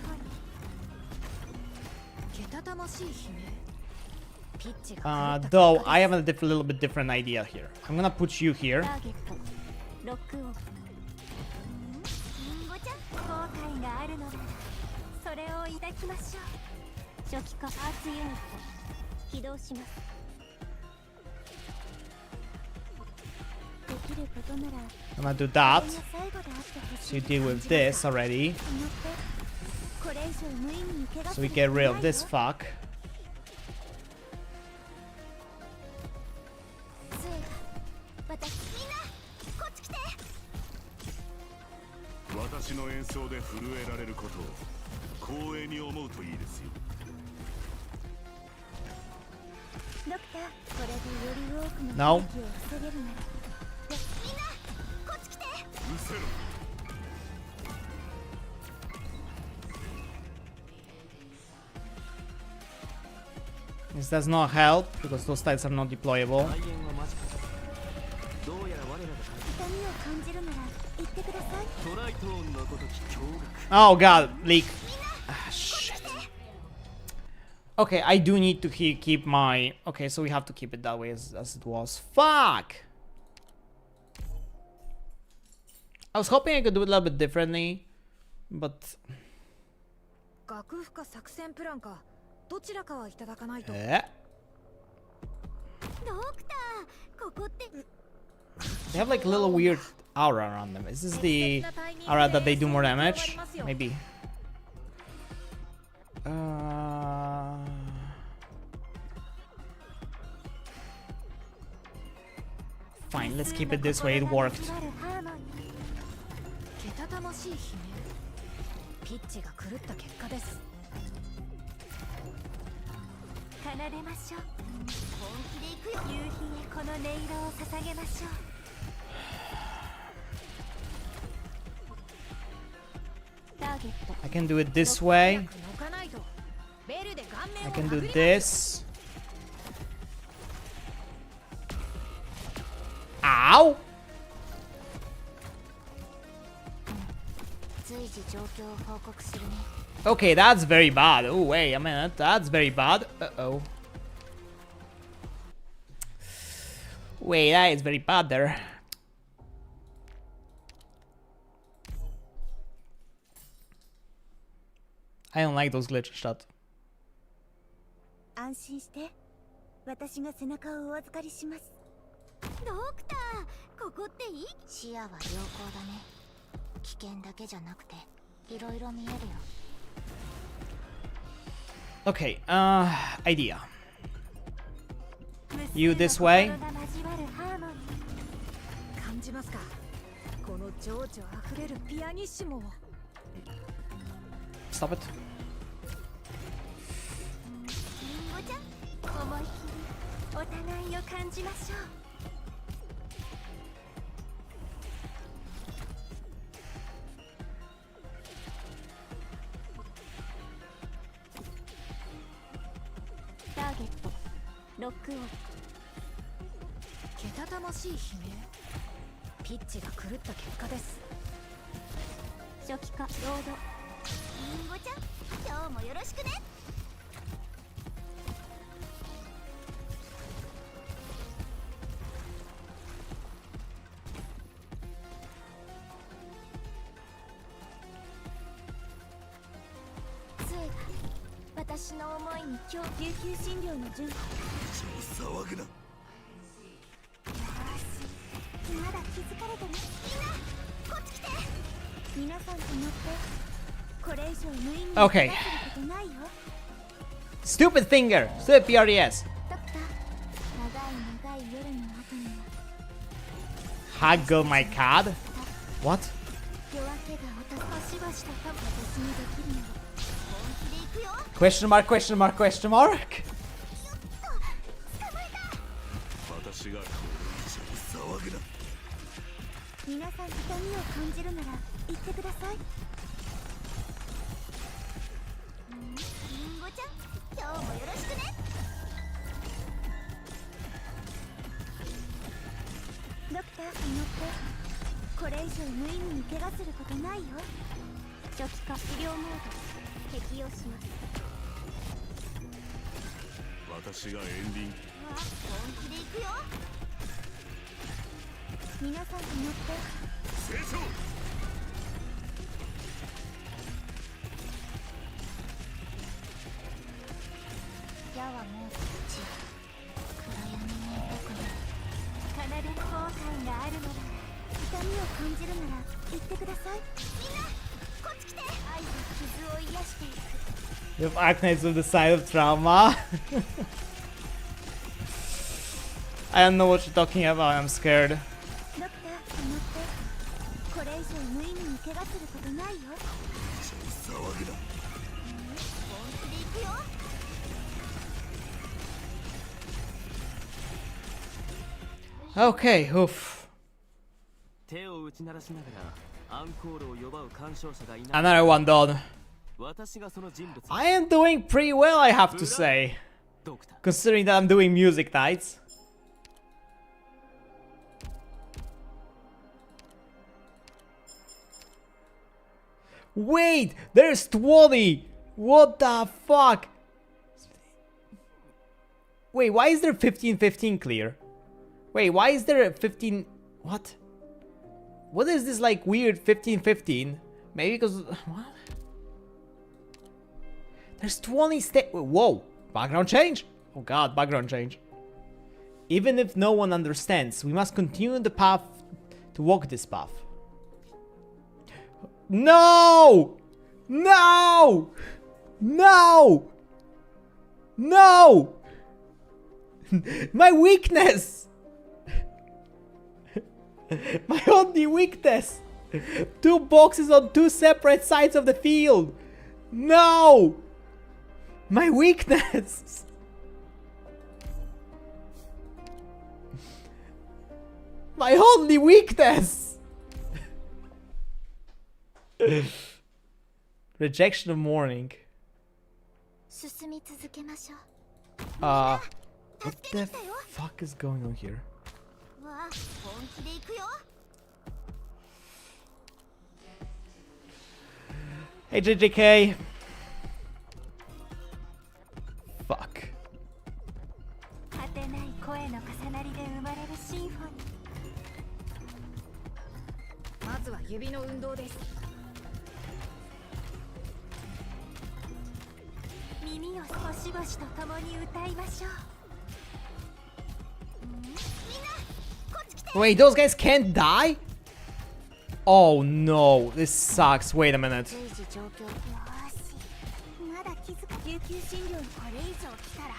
Speaker 6: けたたましい悲鳴。ピッチが狂った
Speaker 1: Though I have a little bit different idea here. I'm gonna put you here.
Speaker 2: ターゲット、ロックオフ。りんごちゃん、
Speaker 4: 後悔があるのならそれを抱きましょう。
Speaker 2: 初期化アーツユニット起動します。できることなら
Speaker 1: I'm gonna do that.
Speaker 2: これが最後であってほし
Speaker 1: So
Speaker 2: い
Speaker 1: you deal with this already.
Speaker 2: によってこれ以上無意味に怪我
Speaker 1: So
Speaker 2: す
Speaker 1: we
Speaker 2: る
Speaker 1: get
Speaker 2: こと
Speaker 1: rid
Speaker 2: な
Speaker 1: of
Speaker 2: い
Speaker 1: this
Speaker 2: よ。
Speaker 1: fuck.
Speaker 2: 杖が私、みんなこっち来て。
Speaker 3: 私の演奏で震えられることを光栄に思うといいですよ。
Speaker 2: ドクター、これでより多くの
Speaker 1: No.
Speaker 2: 悲劇を防げるなら。みんなこっち来て。
Speaker 3: うせろ。
Speaker 1: This does not help because those tiles are not deployable.
Speaker 5: 開演は間近だ。どうやら我らが
Speaker 2: 痛みを感じるなら言ってください。
Speaker 5: トライトーンのごとき驚愕。
Speaker 1: Oh god, leak. Ah, shit. Okay, I do need to keep my... Okay, so we have to keep it that way as it was. Fuck! I was hoping I could do it a little bit differently, but...
Speaker 6: 楽譜か作戦プランかどちらかはいただかないと。
Speaker 2: ドクター、ここって
Speaker 1: They have like a little weird aura around them. Is this the aura that they do more damage? Maybe. Fine, let's keep it this way. It worked.
Speaker 6: けたたましい悲鳴。ピッチが狂った結果です。
Speaker 2: 奏でましょう。本気で行くよ。夕日へこの音色を捧げましょう。ターゲット。
Speaker 1: I can do it this way. I can do this. Ow!
Speaker 2: 随時状況を報告するね。
Speaker 1: Okay, that's very bad. Oh, wait a minute. That's very bad. Uh-oh. Wait, that is very bad there. I don't like those glitches shot.
Speaker 2: 安心して。私が背中をお預かりします。ドクター、ここっていい？視野は良好だね。危険だけじゃなくて、いろいろ見えるよ。
Speaker 1: Okay, idea. You this way.
Speaker 6: 感じますか？この情緒あふれるピアニッシモを。
Speaker 1: Stop it.
Speaker 2: リンゴちゃん、思い切りお互いを感じましょう。 ターゲットロックオン。
Speaker 6: けたたましい悲鳴。ピッチが狂った結果です。
Speaker 2: 初期化ロード。リンゴちゃん、今日もよろしくね。杖が私の思いに今日救急診療の準備。
Speaker 3: 騒ぐな。
Speaker 2: よし、まだ気づかれてる。みんなこっち来て。皆さんと乗ってこれ以上無意味に
Speaker 1: Okay.
Speaker 2: 怪我することないよ。
Speaker 1: Stupid finger. Stupid PRDS.
Speaker 2: ドクター、長い夜の後には
Speaker 1: Huggle my card. What?
Speaker 2: 夜明けがしばしと私にできるの。本気で行くよ。
Speaker 1: Question mark, question mark, question mark.
Speaker 2: 捕まえた。
Speaker 3: 私がこれ以上騒ぐな。
Speaker 2: 皆さん痛みを感じるなら言ってください。リンゴちゃん、今日もよろしくね。ドクターに乗ってこれ以上無意味に怪我することないよ。初期化治療モード適用します。
Speaker 3: 私がエンディング。
Speaker 2: 本気で行くよ。皆さんと乗って
Speaker 3: 成長。
Speaker 2: 矢はもうこっち。暗闇にいたくない。奏で後悔があるのなら、痛みを感じるなら言ってください。みんなこっち来て。愛で傷を癒していく。
Speaker 1: You have Arknights with the side of trauma. I don't know what you're talking about. I'm scared.
Speaker 2: ドクターと乗ってこれ以上無意味に怪我することないよ。
Speaker 3: 騒ぐな。
Speaker 2: 本気で行くよ。
Speaker 1: Okay, oof.
Speaker 5: 手を打ち鳴らしながらアンコールを呼ばう鑑賞者がいない。
Speaker 1: Another one done.
Speaker 5: 私がその人物。
Speaker 1: I am doing pretty well, I have to say.
Speaker 5: ドクター。
Speaker 1: Considering that I'm doing music nights. Wait, there's 20! What the fuck? Wait, why is there 15-15 clear? Wait, why is there a 15... What? What is this like weird 15-15? Maybe because... What? There's 20 Whoa! Background change? Oh god, background change. Even if no one understands, we must continue the path to walk this path. No! No! No! No! My weakness! My only weakness! 2 boxes on 2 separate sides of the field! No! My weakness! My only weakness! Rejection of morning.
Speaker 2: 進み続けましょう。
Speaker 1: What the fuck is going on here?
Speaker 2: わあ、本気で行くよ。
Speaker 1: Hey JJK. Fuck.
Speaker 2: 果てない声の重なりで生まれるシンフォニー。
Speaker 6: まずは指の運動です。
Speaker 2: 耳を星々と共に歌いましょう。みんな、こっち来て。
Speaker 1: Wait, those guys can't die? Oh no, this sucks. Wait a minute.
Speaker 2: 随時状況。よし。まだ気づか琉球診療にこれ以上来たら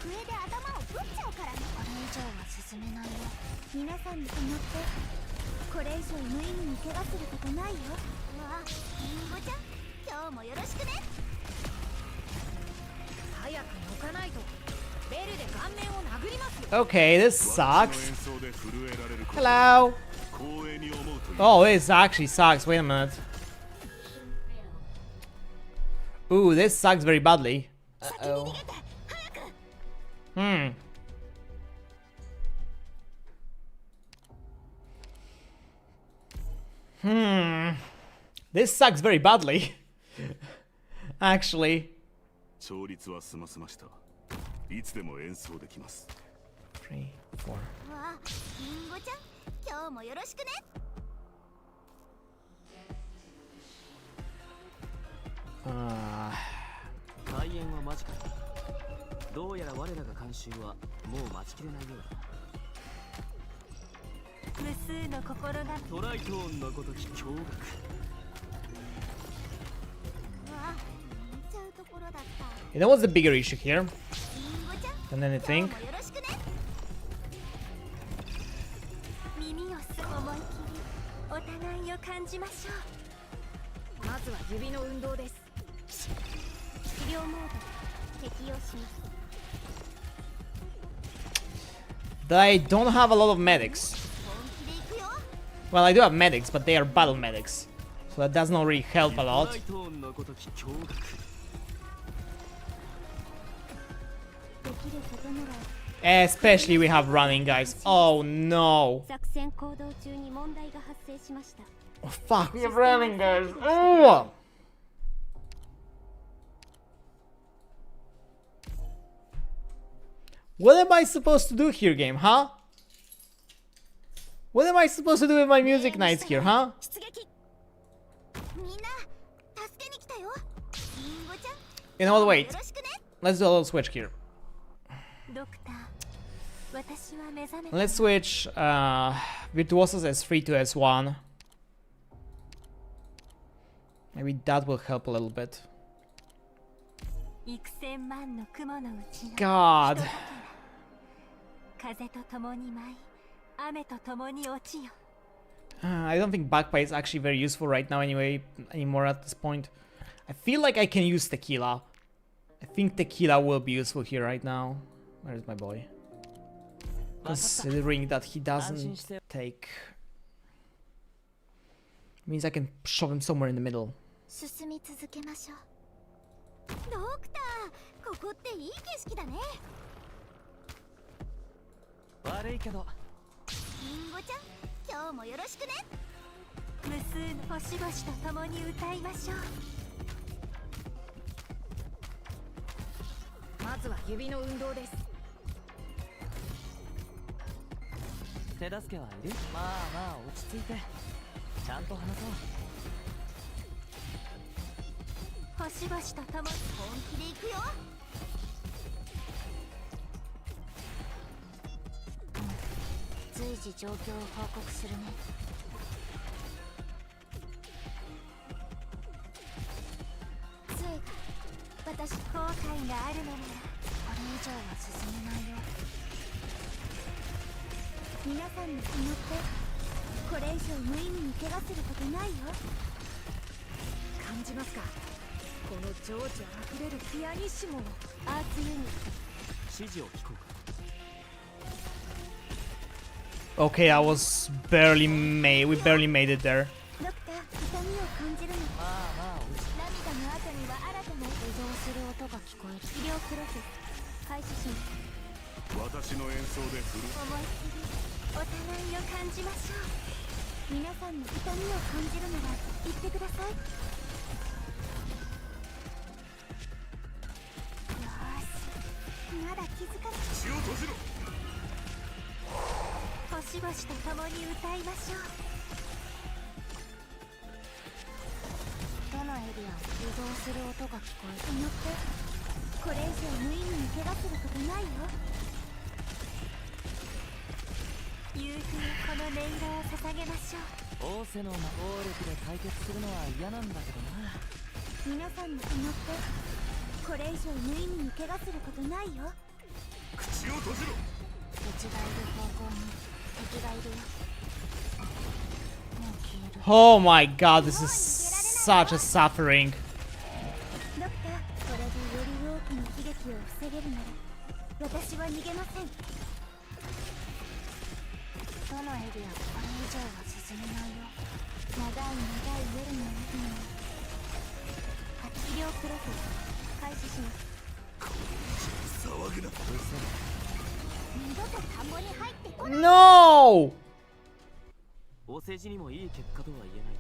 Speaker 2: 上で頭をぶっちゃうからね。これ以上は進めないよ。皆さんに止まって。これ以上無意味に怪我することないよ。わあ、りんごちゃん、今日もよろしくね。
Speaker 6: 早く抜かないとベルで顔面を殴りますよ。
Speaker 1: Okay, this sucks. Hello. Oh, this actually sucks. Wait a minute. Ooh, this sucks very badly. Uh-oh. This sucks very badly. Actually.
Speaker 3: 調律は済ませました。いつでも演奏できます。
Speaker 1: 3, 4.
Speaker 2: わあ、りんごちゃん、今日もよろしくね。
Speaker 5: 開演は間近だ。どうやら我らが監修はもう待ちきれないようだ。
Speaker 2: 無数の心が。
Speaker 5: トライトーンのごとき驚愕。
Speaker 1: You know what's the bigger issue here than anything?
Speaker 2: 耳をす思い切りお互いを感じましょう。
Speaker 6: まずは指の運動です。
Speaker 2: 治療モード適用します。
Speaker 1: I don't have a lot of medics. Well, I do have medics, but they are battle medics, so that does not really help a lot. Especially we have running guys. Oh no.
Speaker 2: 作戦行動中に問題が発生しました。
Speaker 1: Oh, fuck, we have running guys. Oh! What am I supposed to do here, game, huh? What am I supposed to do with my music nights here, huh?
Speaker 2: みんな助けに来たよ。りんごちゃん。
Speaker 1: You know what, wait.
Speaker 2: よろしくね。
Speaker 1: Let's do a little switch here.
Speaker 2: ドクター、私は目覚めた。
Speaker 1: Let's switch Virtuosos S3 to S1. Maybe that will help a little bit.
Speaker 2: 幾千万の雲のうちの
Speaker 1: God.
Speaker 2: 風と共に舞い、雨と共に落ちよ。
Speaker 1: I don't think Backpie is actually very useful right now anymore at this point. I feel like I can use Tequila. I think Tequila will be useful here right now. Where's my boy? Considering that he doesn't take... Means I can shove him somewhere in the middle.
Speaker 2: 進み続けましょう。ドクター、ここっていい景色だね。
Speaker 5: 悪いけど。
Speaker 2: りんごちゃん、今日もよろしくね。無数の星々と共に歌いましょう。
Speaker 6: まずは指の運動です。
Speaker 5: 手助けはいる？まあまあ落ち着いてちゃんと話そう。
Speaker 2: 星々と共に本気で行くよ。随時状況を報告するね。杖が私後悔があるのならこれ以上は進めないよ。皆さんに決まってこれ以上無意味に怪我することないよ。
Speaker 6: 感じますか、この情緒あふれるピアニッシモを。
Speaker 2: アーツユニット
Speaker 5: 指示を聞こうか。
Speaker 1: Okay, I was barely made. We barely made it there.
Speaker 2: ドクター、痛みを感じるの。
Speaker 5: まあまあ落ち
Speaker 2: 涙の後には新たな移動する音が聞こえる。医療プロセス開始します。
Speaker 3: 私の演奏で振る。
Speaker 2: 思いっきりお互いを感じましょう。皆さんの痛みを感じるなら言ってください。よーし、まだ気づかない。
Speaker 3: 口を閉じろ。
Speaker 2: 星々と共に歌いましょう。どのエリアを移動する音が聞こえる。によってこれ以上無意味に怪我することないよ。夕日にこの音色を捧げましょう。
Speaker 5: 仰せの魔法力で解決するのは嫌なんだけどな。
Speaker 2: 皆さんの気持ってこれ以上無意味に怪我することないよ。
Speaker 3: 口を閉じろ。
Speaker 2: うちがいる方向に敵がいるよ。もう消える。
Speaker 1: Oh my god, this is such a suffering.
Speaker 2: ドクター、これでより多くの悲劇を防げるなら私は逃げません。どのエリアもこれ以上は進めないよ。長い長い夜の中に医療プロセス開始します。
Speaker 3: 騒ぐな。
Speaker 2: 二度と田んぼに入ってこない。
Speaker 1: No!
Speaker 5: お世辞にもいい結果とは言えない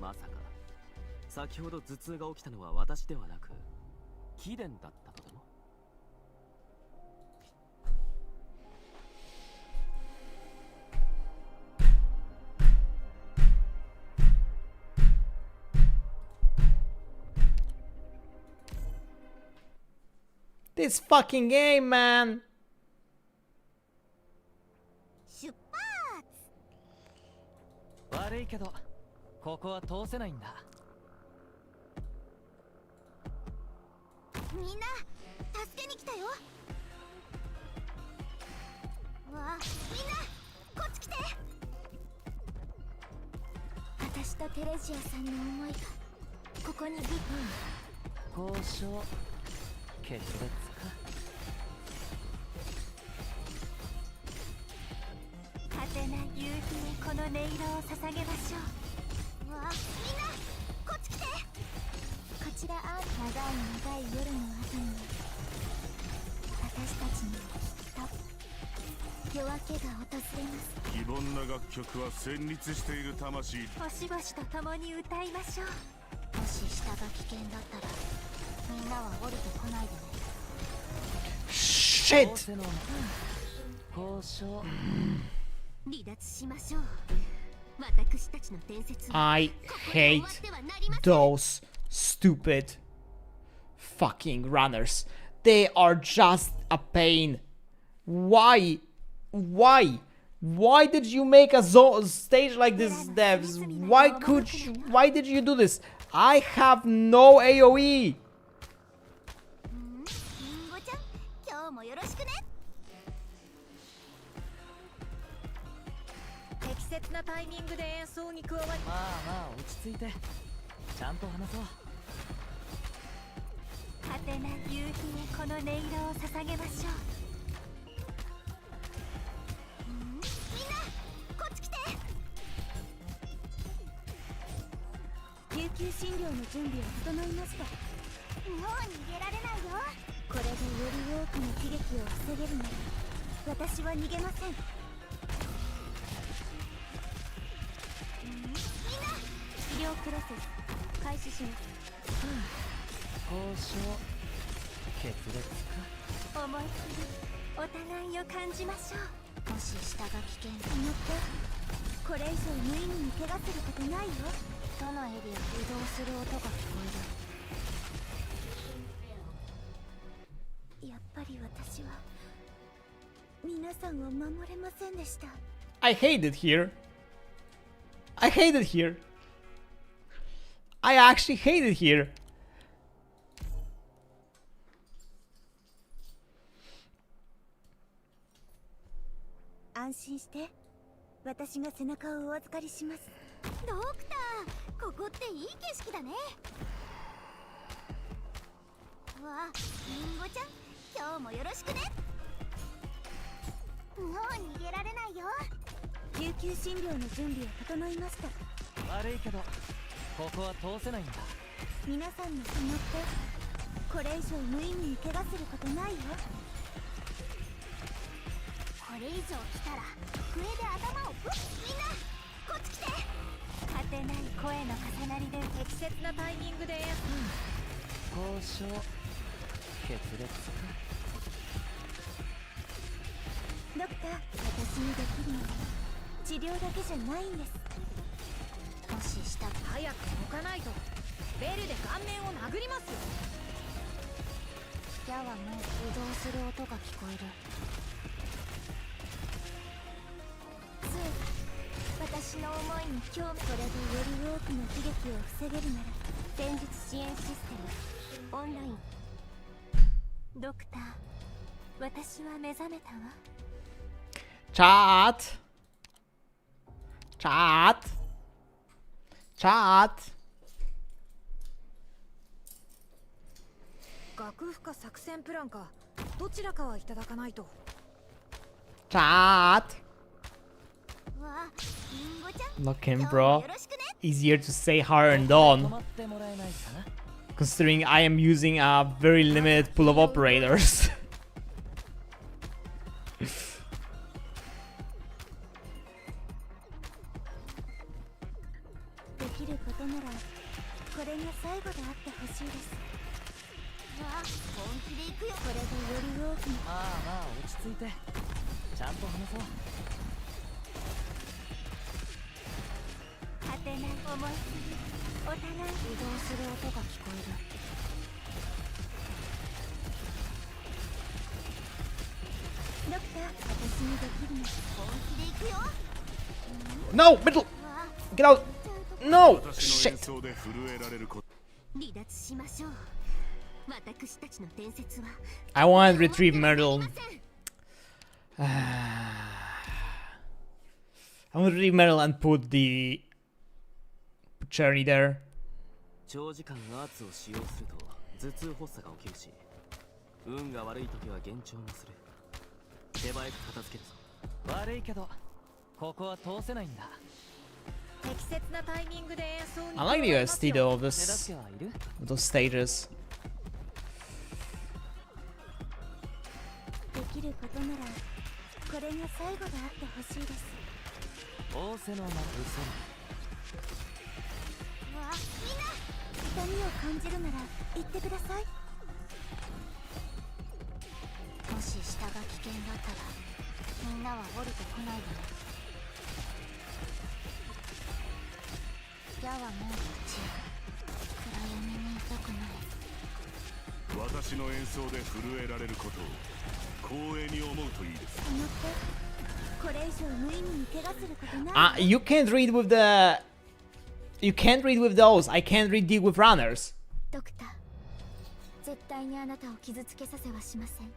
Speaker 5: な。まさか先ほど頭痛が起きたのは私ではなく貴殿だったとでも。
Speaker 1: This fucking game, man!
Speaker 2: 出発。
Speaker 5: 悪いけどここは通せないんだ。
Speaker 2: みんな助けに来たよ。わあ、みんなこっち来て。私とテレジアさんの思いがここに。
Speaker 5: 交渉決裂か。
Speaker 2: 果てない夕日にこの音色を捧げましょう。わあ、みんなこっち来て。こちら長い長い夜の後に私たちにきっと夜明けが訪れます。
Speaker 3: 非凡な楽曲は戦慄している魂。
Speaker 2: 星々と共に歌いましょう。もし下が危険だったらみんなは降りてこないでね。
Speaker 1: Shit!
Speaker 5: 仰せの交渉
Speaker 2: 離脱しましょう。私たちの伝説は
Speaker 1: I
Speaker 2: ここで終
Speaker 1: hate
Speaker 2: わってはなりません。
Speaker 1: those stupid fucking runners. They are just a pain. Why? Why? Why did you make a stage like this, devs? Why could you? Why did you do this? I have no AoE.
Speaker 2: リンゴちゃん、今日もよろしくね。
Speaker 6: 適切なタイミングで演奏に加わり。
Speaker 5: まあまあ落ち着いてちゃんと話そう。
Speaker 2: 果てない夕日にこの音色を捧げましょう。みんなこっち来て。救急診療の準備は整いました。もう逃げられないよ。これでより多くの悲劇を防げるなら私は逃げません。みんな医療プロセス開始します。
Speaker 5: 交渉決裂か。
Speaker 2: 思いっきりお互いを感じましょう。もし下が危険と思ってこれ以上無意味に怪我することないよ。どのエリア移動する音が聞こえる。やっぱり私は皆さんを守れませんでした。
Speaker 1: I hate it here. I hate it here. I actually hate it here.
Speaker 2: 安心して、私が背中をお預かりします。ドクター、ここっていい景色だね。わあ、リンゴちゃん、今日もよろしくね。もう逃げられないよ。救急診療の準備は整いました。
Speaker 5: 悪いけどここは通せないんだ。
Speaker 2: 皆さんの気持ってこれ以上無意味に怪我することないよ。これ以上来たら上で頭をぶっ。みんなこっち来て。勝てない声の重なりで
Speaker 6: 適切なタイミングで
Speaker 5: 交渉決裂。
Speaker 2: ドクター、私にできるのは治療だけじゃないんです。もしした
Speaker 6: 早く動かないとベルで顔面を殴りますよ。
Speaker 2: 矢はもう移動する音が聞こえる。私の思いに興味。これでより多くの悲劇を防げるなら戦術支援システムオンライン。ドクター、私は目覚めたわ。
Speaker 1: Chat. Chat. Chat.
Speaker 6: 楽譜か作戦プランかどちらかはいただかないと。
Speaker 1: Chat.
Speaker 2: わあ、リンゴちゃん、
Speaker 1: Look him,
Speaker 2: 今日も
Speaker 1: bro.
Speaker 2: よろしくね。
Speaker 1: Easier to say hard and on,
Speaker 5: 止ってもらえないかな。
Speaker 1: considering I am using a very limited pool of operators.
Speaker 2: できることならこれが最後であってほしいです。わあ、本気で行くよ。これでより多くの。
Speaker 5: まあまあ落ち着いてちゃんと話そう。
Speaker 2: 勝てない思い。お互い移動する音が聞こえる。ドクター、私にできるの。本気で行くよ。
Speaker 1: No, middle. Get out. No.
Speaker 3: 私の演
Speaker 1: Shit.
Speaker 3: 奏で震えられること。
Speaker 2: 離脱しましょう。私たちの伝説は
Speaker 1: I want to retrieve Myrtle. I want to retrieve Myrtle and put the Cherry there.
Speaker 5: 長時間圧を使用すると頭痛発作が起きるし、運が悪い時は幻聴もする。手早く片付けるぞ。悪いけどここは通せないんだ。
Speaker 6: 適切なタイミングで演奏に
Speaker 1: I like the UST though of
Speaker 5: 手
Speaker 1: this,
Speaker 5: 助けはいる？
Speaker 1: of those stages.
Speaker 2: できることならこれが最後であってほしいです。
Speaker 5: 仰せの間嘘。
Speaker 2: わあ、みんな痛みを感じるなら言ってください。もし下が危険だったらみんなは降りてこないでね。矢はもうこっち。暗闇にいたくない。
Speaker 3: 私の演奏で震えられることを光栄に思うといいです。
Speaker 2: 思ってこれ以上無意味に怪我することない。
Speaker 1: You can't read with the. You can't read with those. I can't read deal with runners.
Speaker 2: ドクター、絶対にあなたを傷つけさせはしません。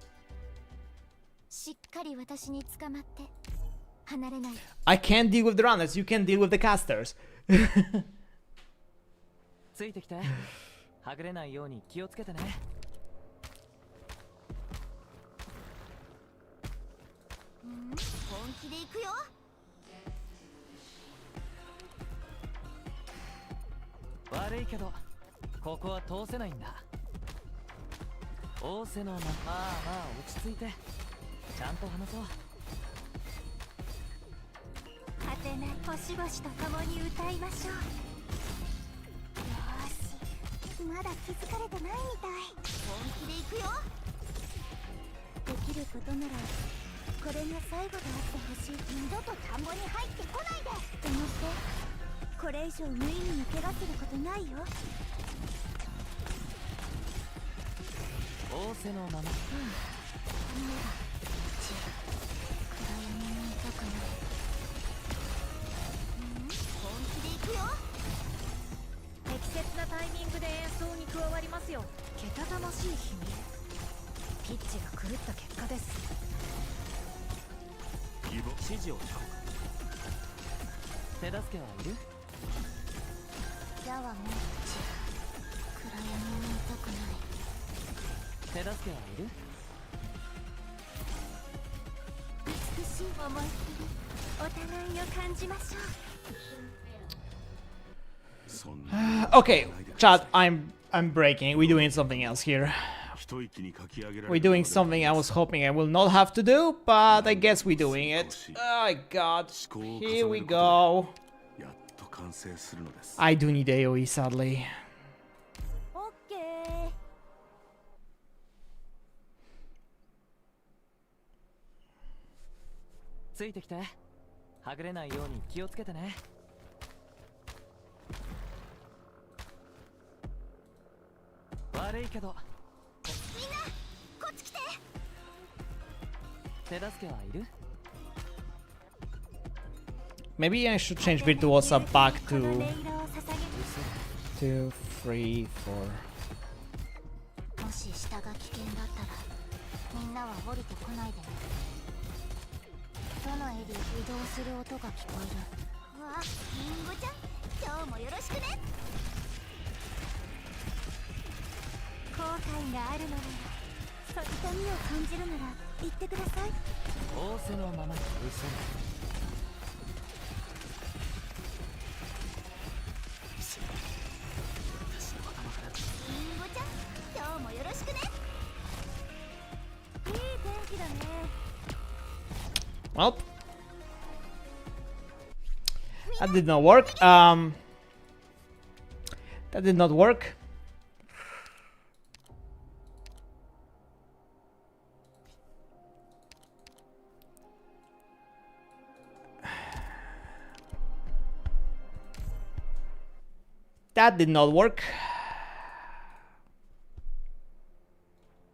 Speaker 2: しっかり私に捕まって離れない。
Speaker 1: I can't deal with the runners. You can deal with the casters.
Speaker 5: ついてきて。はぐれないように気をつけてね。
Speaker 2: 本気で行くよ。
Speaker 5: 悪いけどここは通せないんだ。仰せの間。まあまあ落ち着いてちゃんと話そう。
Speaker 2: 果てない星々と共に歌いましょう。よーし、まだ気づかれてないみたい。本気で行くよ。できることならここれが最後であってほしい。二度と田んぼに入ってこないでって思って、これ以上無意味に怪我することないよ。
Speaker 5: 仰せのまま。
Speaker 2: みんなが暗闇にいたくない。本気で行くよ。
Speaker 6: 適切なタイミングで演奏に加わりますよ。けたたましい悲鳴。ピッチが狂った結果です。
Speaker 5: 指示を聞こう。手助けはいる？
Speaker 2: 矢はもう暗闇にいたくない。
Speaker 5: 手助けはいる？
Speaker 2: 美しい思いっきりお互いを感じましょう。
Speaker 1: Okay, chat, I'm breaking. We're doing something else here. We're doing something I was hoping I will not have to do, but I guess we're doing it. Oh my god. Here we go. I do need AoE, sadly.
Speaker 2: オッケー。
Speaker 5: ついてきて。はぐれないように気をつけてね。悪いけど。
Speaker 2: みんなこっち来て。
Speaker 5: 手助けはいる？
Speaker 1: Maybe I should change Virtuosa back to
Speaker 2: 音色を捧げる。
Speaker 1: 2, 3, 4.
Speaker 2: もし下が危険だったらみんなは降りてこないでね。どのエリア移動する音が聞こえる。わあ、リンゴちゃん、今日もよろしくね。後悔があるのなら、痛みを感じるなら言ってください。
Speaker 5: 仰せのままに嘘だ。
Speaker 2: リンゴちゃん、今日もよろしくね。いい天気だね。
Speaker 1: Well, that did not work. That did not work. That did not work.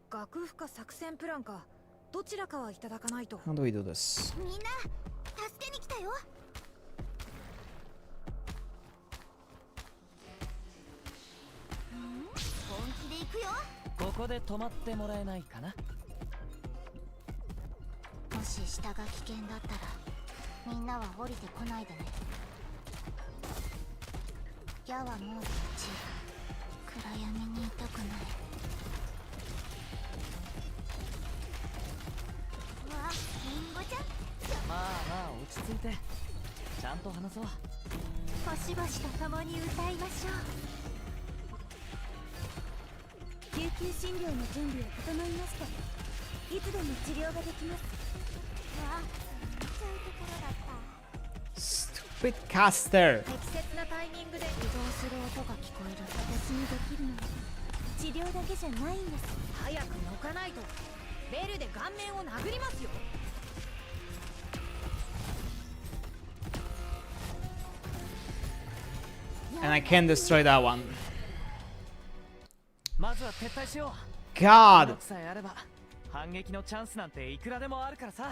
Speaker 6: 楽譜か作戦プランかどちらかはいただかないと。
Speaker 1: How do we do this?
Speaker 2: みんな助けに来たよ。本気で行くよ。
Speaker 5: ここで止まってもらえないかな。
Speaker 2: もし下が危険だったらみんなは降りてこないでね。矢はもうこっち。暗闇にいたくない。わあ、リンゴちゃん。
Speaker 5: まあまあ落ち着いて。ちゃんと話そう。
Speaker 2: 星々と共に歌いましょう。救急診療の準備は整いました。いつでも治療ができます。わあ、そういうところだった。
Speaker 1: Stupid caster.
Speaker 6: 適切なタイミングで
Speaker 2: 移動する音が聞こえる。私にできるのは治療だけじゃないんです。
Speaker 6: 早く抜かないとベルで顔面を殴りますよ。
Speaker 1: And I can't destroy that one.
Speaker 5: まずは撤退しよう。
Speaker 1: God!
Speaker 5: 力さえあれば反撃のチャンスなんていくらでもあるからさ。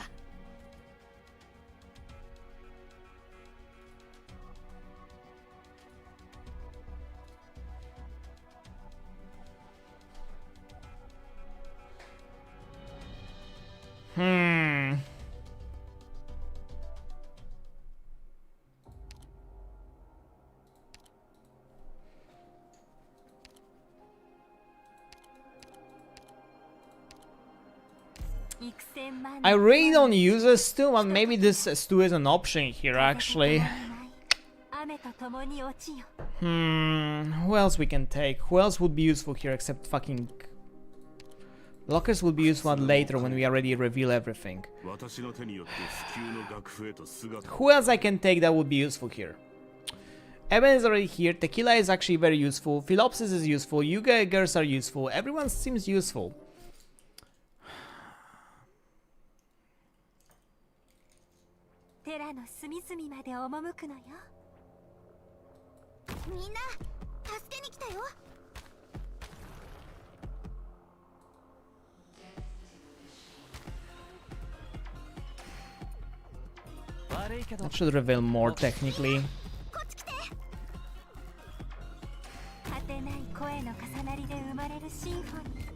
Speaker 1: I really don't use a stew, and maybe this stew is an option here actually. Who else we can take? Who else would be useful here except fucking... Lockers would be useful later when we already reveal everything. Who else I can take that would be useful here? Evan is already here, Tequila is actually very useful, Philopsis is useful, you guys are useful, everyone seems useful.
Speaker 2: 寺の隅々まで赴くのよ。
Speaker 4: みんな助けに来たよ。
Speaker 5: 悪いけど
Speaker 1: That should reveal more technically.
Speaker 4: こっち来て。
Speaker 2: 果てない声の重なりで生まれるシンフォニー。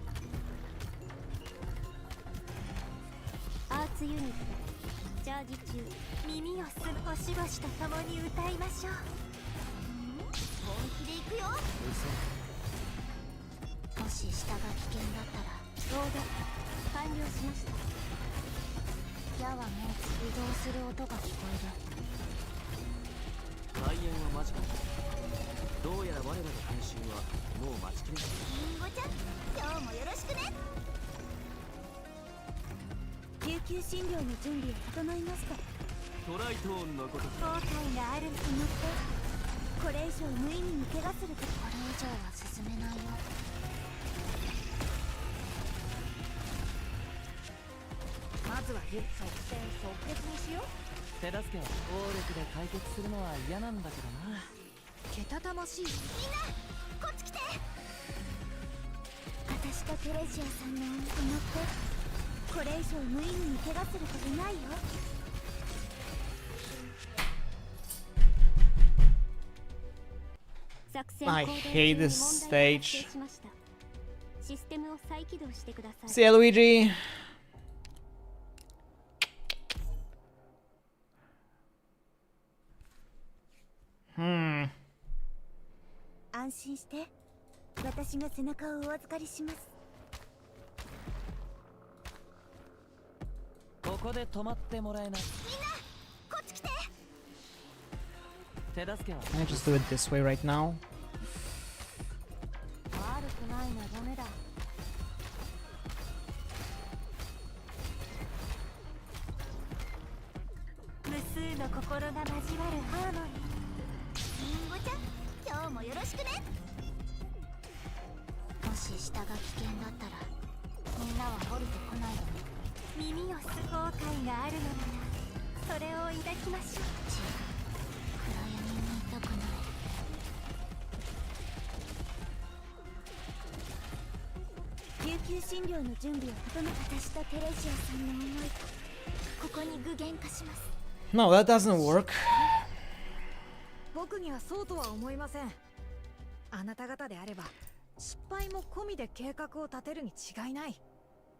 Speaker 2: アーツユニットチャージ中、耳をすむ星々と共に歌いましょう。
Speaker 4: 本気で行くよ。もし下が危険だったら
Speaker 2: 合田完了しました。
Speaker 4: 矢はもう移動する音が聞こえる。
Speaker 5: 開演は間近だ。どうやら我らの編集はもう待ちきれない。
Speaker 4: リンゴちゃん、今日もよろしくね。
Speaker 2: 救急診療の準備を整いました。
Speaker 5: トライトーンのこと
Speaker 2: 後悔があると思って、これ以上無意味に怪我すること。
Speaker 4: これ以上は進めないよ。
Speaker 6: まずは即戦即決にしよう。
Speaker 5: 手助けは暴力で解決するのは嫌なんだけどな。
Speaker 6: けたたましい。
Speaker 4: みんなこっち来て。
Speaker 2: 私とテレジアさんの思ってこれ以上無意味に怪我することないよ。作戦
Speaker 1: I
Speaker 2: 行動中
Speaker 1: hate
Speaker 2: に
Speaker 1: this
Speaker 2: 問題が発
Speaker 1: stage.
Speaker 2: 生しました。システムを再起動してください。
Speaker 1: See ya, Luigi. Hmm.
Speaker 2: 安心して、私が背中をお預かりします。
Speaker 5: ここで止まってもらえない。
Speaker 4: みんなこっち来て。
Speaker 5: 手助けは
Speaker 1: Can I just do it this way right now?
Speaker 2: 悪くない眺めだ。無数の心が交わるハーモニー。
Speaker 4: リンゴちゃん、今日もよろしくね。もし下が危険だったらみんなは降りてこないでね。
Speaker 2: 耳をす後悔があるのならそれを抱きましょう。
Speaker 4: 暗闇にいたくない。
Speaker 2: 救急診療の準備を整え、私とテレジアさんの思いここに具現化します。
Speaker 1: No, that doesn't work.
Speaker 6: 僕にはそうとは思いません。あなた方であれば失敗も込みで計画を立てるに違いない。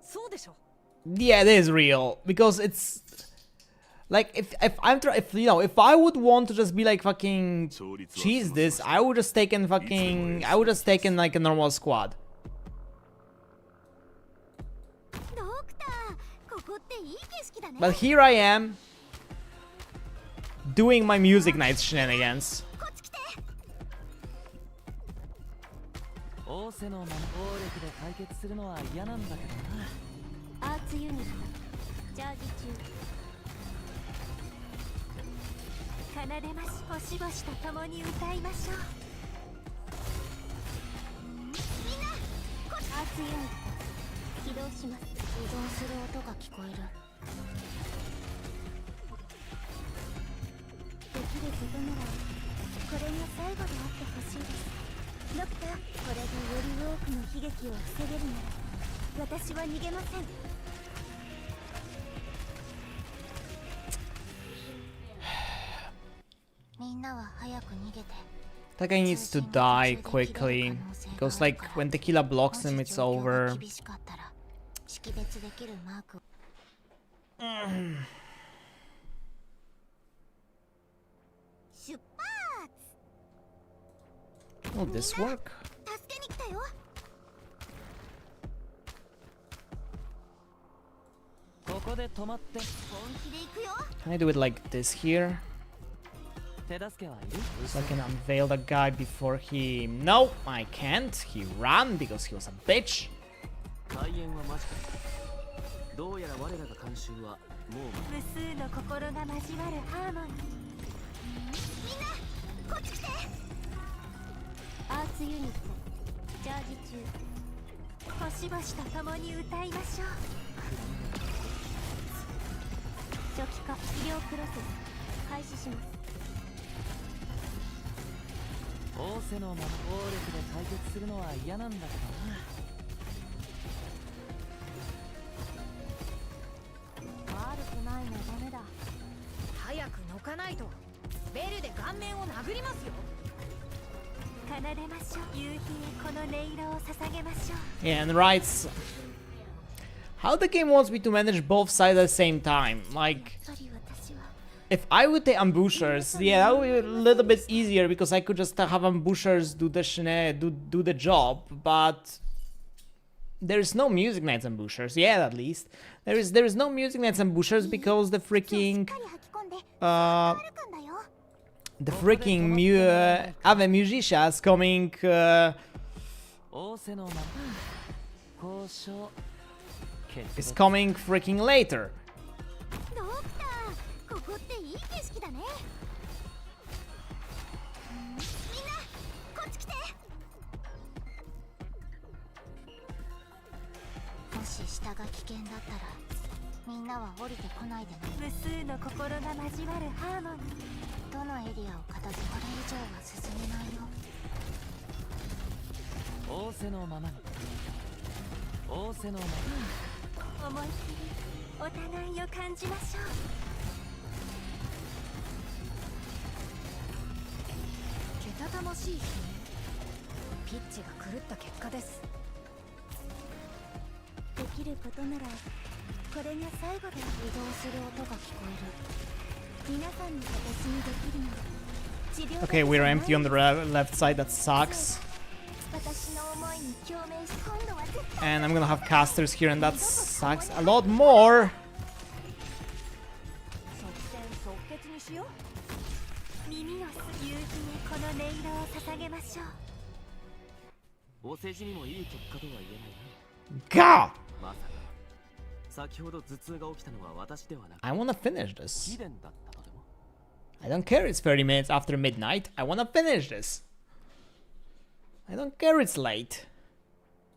Speaker 6: そうでしょ。
Speaker 1: Yeah, it is real because it's like if I would want to just be like fucking cheese this, I would just taken like a normal squad.
Speaker 4: ドクター、ここっていい景色だね。
Speaker 1: But here I am doing my music night shenanigans.
Speaker 4: こっち来て。
Speaker 5: 仰せのまま暴力で解決するのは嫌なんだけどな。
Speaker 2: アーツユニットチャージ中。奏でます星々と共に歌いましょう。
Speaker 4: みんなこっち。
Speaker 2: アーツユニット起動します。
Speaker 4: 移動する音が聞こえる。
Speaker 2: できることならこれが最後であってほしいです。ドクター、これでより多くの悲劇を防げるなら私は逃げません。
Speaker 4: みんなは早く逃げて。
Speaker 1: That guy needs to die quickly because like when Tequila blocks him, it's over.
Speaker 4: 厳しかったら識別できるマーク。出発。
Speaker 1: Will this work?
Speaker 4: 助けに来たよ。
Speaker 5: ここで止まって。
Speaker 4: 本気で行くよ。
Speaker 1: Can I do it like this here?
Speaker 5: 手助けはいる？
Speaker 1: So I can unveil the guy before he... No, I can't. He ran because he was a bitch.
Speaker 5: 開演は間近だ。どうやら我らが監修はもう
Speaker 2: 無数の心が交わるハーモニー。
Speaker 4: みんなこっち来て。
Speaker 2: アーツユニットチャージ中。星々と共に歌いましょう。
Speaker 4: 初期化医療プロセス開始します。
Speaker 5: 仰せのまま暴力で解決するのは嫌なんだけどな。
Speaker 4: 悪くないな、ダメだ。
Speaker 6: 早くのかないとベルで顔面を殴りますよ。
Speaker 4: 奏でましょう。夕日へこの音色を捧げましょう。
Speaker 1: Yeah, and writes how the game wants me to manage both sides at the same time. Like,
Speaker 4: やっぱり私は
Speaker 1: if I would take ambushers, yeah, that would be a little bit easier because I could just have ambushers do the job. But there is no Music Knights ambushers yet, at least. There is no Music Knights ambushers because the freaking
Speaker 4: しっかり吐き込んで
Speaker 1: uh
Speaker 4: 歩くんだよ。
Speaker 1: the freaking Ave Musicias coming
Speaker 5: 仰せのまま交渉
Speaker 1: is coming freaking later.
Speaker 4: ドクター、ここっていい景色だね。みんなこっち来て。もし下が危険だったらみんなは降りてこないでね。無数の心が交わるハーモニー。どのエリアを片付け、これ以上は進めないよ。
Speaker 5: 仰せのままに仰せのまま
Speaker 4: 思いっきりお互いを感じましょう。
Speaker 6: けたたましい悲鳴。ピッチが狂った結果です。
Speaker 4: できることならこれが最後で。移動する音が聞こえる。皆さんに私にできるのは治療だけ
Speaker 1: Okay,
Speaker 4: じゃ
Speaker 1: we're
Speaker 4: ない。
Speaker 1: empty on the left side. That sucks.
Speaker 4: 私の思いに共鳴し、今度は絶対
Speaker 1: And I'm gonna have casters here, and that sucks a lot more.
Speaker 4: 即戦即決にしよう。耳を夕日へこの音色を捧げましょう。
Speaker 5: お世辞にもいい結果とは言えない
Speaker 1: God!
Speaker 5: な。まさか先ほど頭痛が起きたのは私ではなく
Speaker 1: I wanna finish this.
Speaker 5: 貴殿だったとでも。
Speaker 1: I don't care it's 30 minutes after midnight. I wanna finish this. I don't care it's late.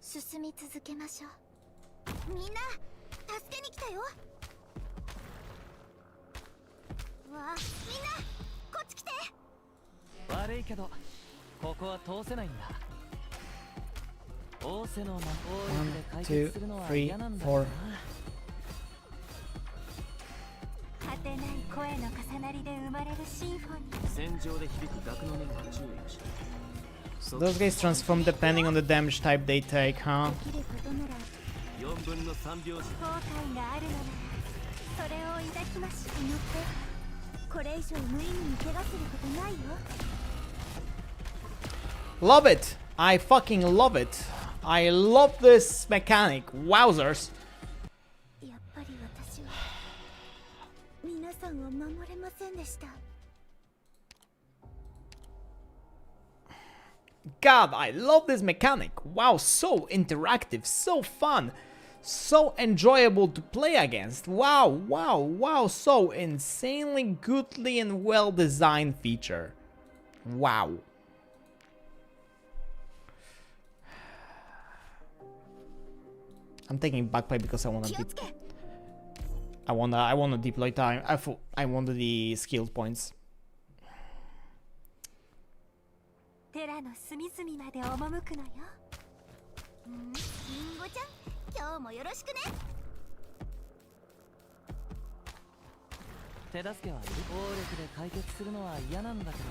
Speaker 4: 進み続けましょう。みんな助けに来たよ。わあ、みんなこっち来て。
Speaker 5: 悪いけどここは通せないんだ。仰せのまま暴力で解
Speaker 1: 1, 2,
Speaker 5: 決するのは
Speaker 1: 3,
Speaker 5: 嫌なんだけど
Speaker 1: 4.
Speaker 5: な。
Speaker 4: 果てない声の重なりで生まれるシンフォニー。
Speaker 5: 戦場で響く楽の音には注意をしろ。
Speaker 1: Those guys transform depending on the damage type they take, huh?
Speaker 4: できることなら
Speaker 5: 4分の3拍子。
Speaker 4: 後悔があるのならそれを抱きまし。祈ってこれ以上無意味に怪我することないよ。
Speaker 1: Love it! I fucking love it! I love this mechanic. Wowzers!
Speaker 4: やっぱり私は皆さんを守れませんでした。
Speaker 1: God, I love this mechanic. Wow, so interactive, so fun, so enjoyable to play against. Wow, wow, wow, so insanely goodly and well designed feature. Wow. I'm taking backplay because I wanna I wanna deploy time. I want the skilled points.
Speaker 4: 寺の隅々まで赴くのよ。リンゴちゃん、今日もよろしくね。
Speaker 5: 手助けはいる。暴力で解決するのは嫌なんだけど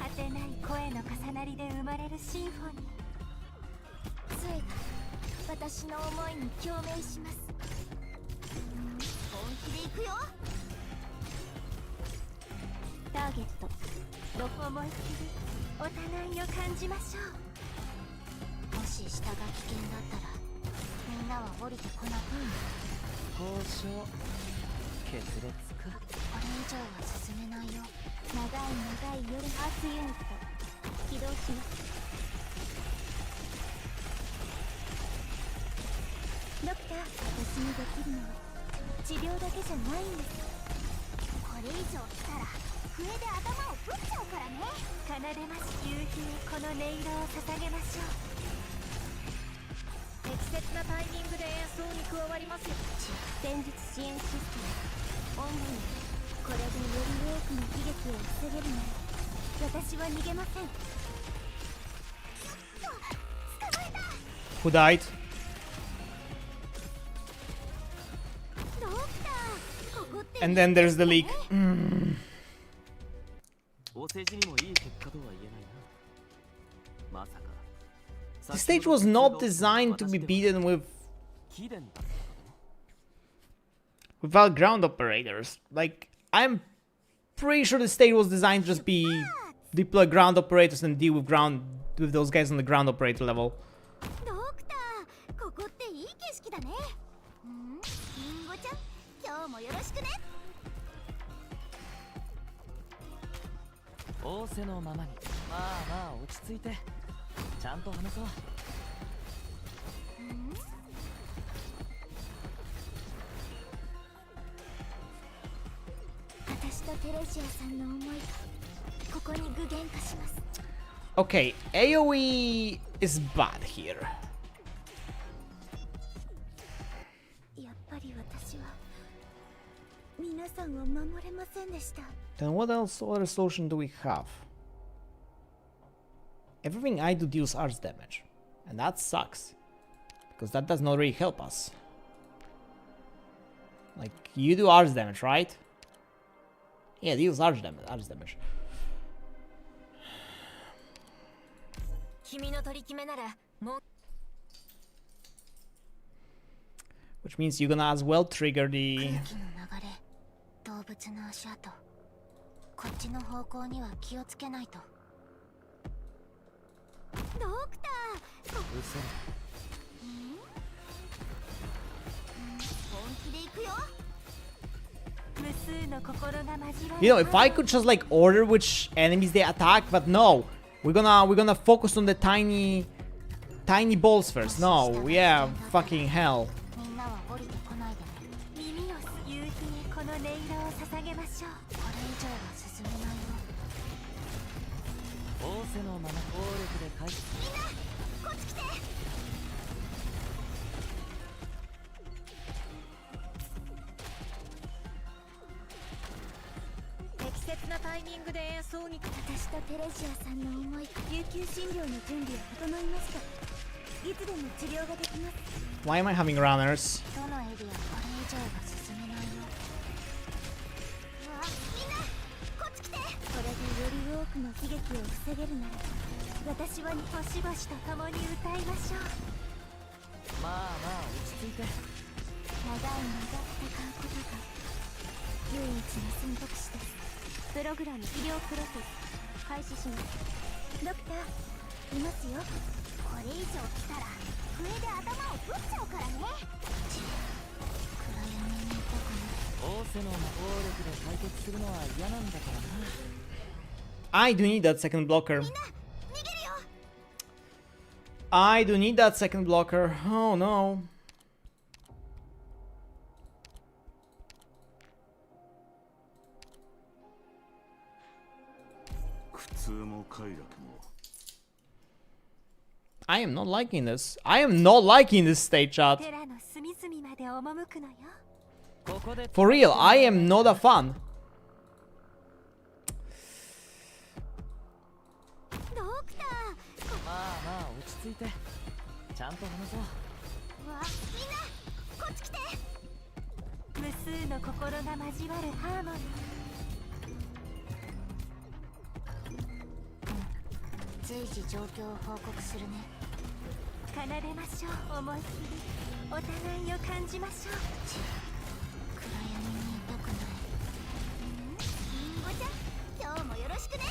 Speaker 5: な。
Speaker 4: 果てない声の重なりで生まれるシンフォニー。杖が私の思いに共鳴します。本気で行くよ。ターゲット思いっきりお互いを感じましょう。もし下が危険だったらみんなは降りてこなく。
Speaker 5: 交渉決裂か。
Speaker 4: これ以上は進めないよ。長い夜。アースユニット起動します。ドクター、私にできるのは治療だけじゃないんです。これ以上来たら笛で頭をぶっちゃうからね。奏でます。夕日へこの音色を捧げましょう。
Speaker 6: 適切なタイミングで演奏に加わりますよ。
Speaker 2: 戦術支援システムオンライン。これでより多くの悲劇を防げるなら私は逃げません。
Speaker 1: Who died?
Speaker 2: ドクター、ここって
Speaker 1: And then there's the leak.
Speaker 5: お世辞にもいい結果とは言えないな。まさか
Speaker 1: The stage was not designed to be beaten with
Speaker 5: 貴殿だったの？
Speaker 1: without ground operators. Like, I'm pretty sure the stage was designed to just be deploy ground operators and deal with those guys on the ground operator level.
Speaker 2: ドクター、ここっていい景色だね。リンゴちゃん、今日もよろしくね。
Speaker 5: 仰せのままに。まあまあ落ち着いてちゃんと話そう。
Speaker 2: 私とテレジアさんの思いがここに具現化します。
Speaker 1: Okay, AoE is bad here.
Speaker 2: やっぱり私は皆さんを守れませんでした。
Speaker 1: Then what else other solution do we have? Everything I do deals arts damage. And that sucks. Because that does not really help us. Like, you do arts damage, right? Yeah, deals arts damage.
Speaker 6: 君の取り決めならもう
Speaker 1: Which means you're gonna as well trigger the...
Speaker 2: 空気の流れ、動物の足跡、こっちの方向には気をつけないと。ドクター、
Speaker 5: うせ
Speaker 2: 本気で行くよ。無数の心が交わる。
Speaker 1: You know, if I could just like order which enemies they attack, but no. We're gonna focus on the tiny balls first. No, yeah, fucking hell.
Speaker 2: みんなは降りてこないでね。耳を夕日にこの音色を捧げましょう。これ以上は進めないよ。
Speaker 5: 仰せのまま暴力で返す。
Speaker 2: みんなこっち来て。
Speaker 6: 適切なタイミングで演奏に。
Speaker 2: 私とテレジアさんの思い、救急診療の準備は整いました。いつでも治療ができます。
Speaker 1: Why am I having runners?
Speaker 2: どのエリアこれ以上は進めないよ。みんなこっち来て。これでより多くの悲劇を防げるなら私は星々と共に歌いましょう。
Speaker 5: まあまあ落ち着いて。
Speaker 2: 長い長戦うことが唯一の選択肢です。プログラム医療プロセス開始します。ドクターいますよ。これ以上来たら笛で頭をぶっちゃうからね。暗闇にいたくない。
Speaker 5: 仰せの暴力で解決するのは嫌なんだからな。
Speaker 1: I do need that second blocker.
Speaker 2: みんな逃げるよ。
Speaker 1: I do need that second blocker. Oh no.
Speaker 3: 苦痛も快楽も
Speaker 1: I am not liking this. I am not liking this stage, chat.
Speaker 2: 寺の隅々まで赴くのよ。
Speaker 5: ここで
Speaker 1: For real, I am not a fan.
Speaker 2: ドクター。
Speaker 5: まあまあ落ち着いてちゃんと話そう。
Speaker 2: みんなこっち来て。無数の心が交わるハーモニー。随時状況を報告するね。奏でましょう思いっきり。お互いを感じましょう。暗闇にいたくない。リンゴちゃん今日もよろしくね。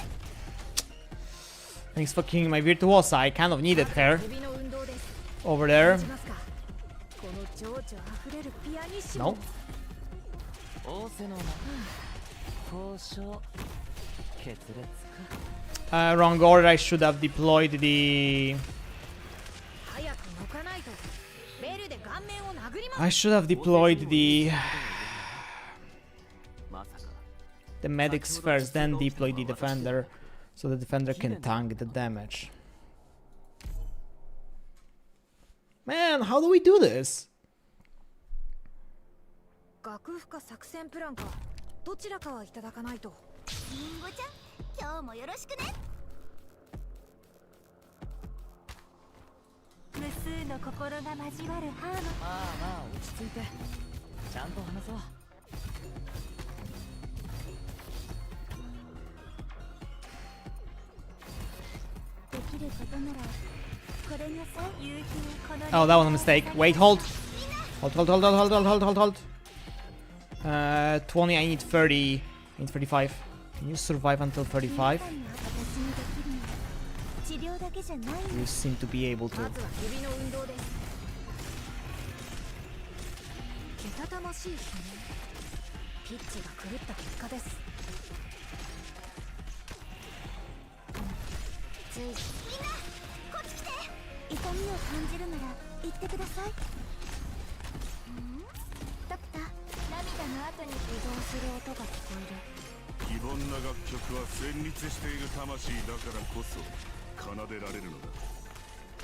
Speaker 1: Thanks for killing my Virtuosa. I kind of needed her
Speaker 6: 指の運動です。
Speaker 1: over there.
Speaker 6: 感じますか。この情緒あふれるピアニッシモ。
Speaker 1: No.
Speaker 5: 仰せのまま交渉決裂か。
Speaker 1: Wrong order. I should have deployed the...
Speaker 6: 早く抜かないとベルで顔面を殴ります。
Speaker 1: I should have deployed the...
Speaker 5: まさか
Speaker 1: the medics first, then deploy the defender. So the defender can tank the damage. Man, how do we do this?
Speaker 6: 楽譜か作戦プランかどちらかはいただかないと。
Speaker 2: リンゴちゃん、今日もよろしくね。無数の心が交わるハーモニー。
Speaker 5: まあ落ち着いてちゃんと話そう。
Speaker 2: できることならこれがさ、夕日にこの
Speaker 1: Oh, that was a mistake. Wait, hold. Hold. 20, I need 30. I need 35. Can you survive until 35?
Speaker 2: 治療だけじゃない。
Speaker 1: You seem to be able to.
Speaker 6: まずは指の運動です。けたたましい悲鳴。ピッチが狂った結果です。
Speaker 2: みんなこっち来て。痛みを感じるなら言ってください。ドクター、涙の後に移動する音が聞こえる。
Speaker 3: 非凡な楽曲は旋律している魂だからこそ奏でられるのだ。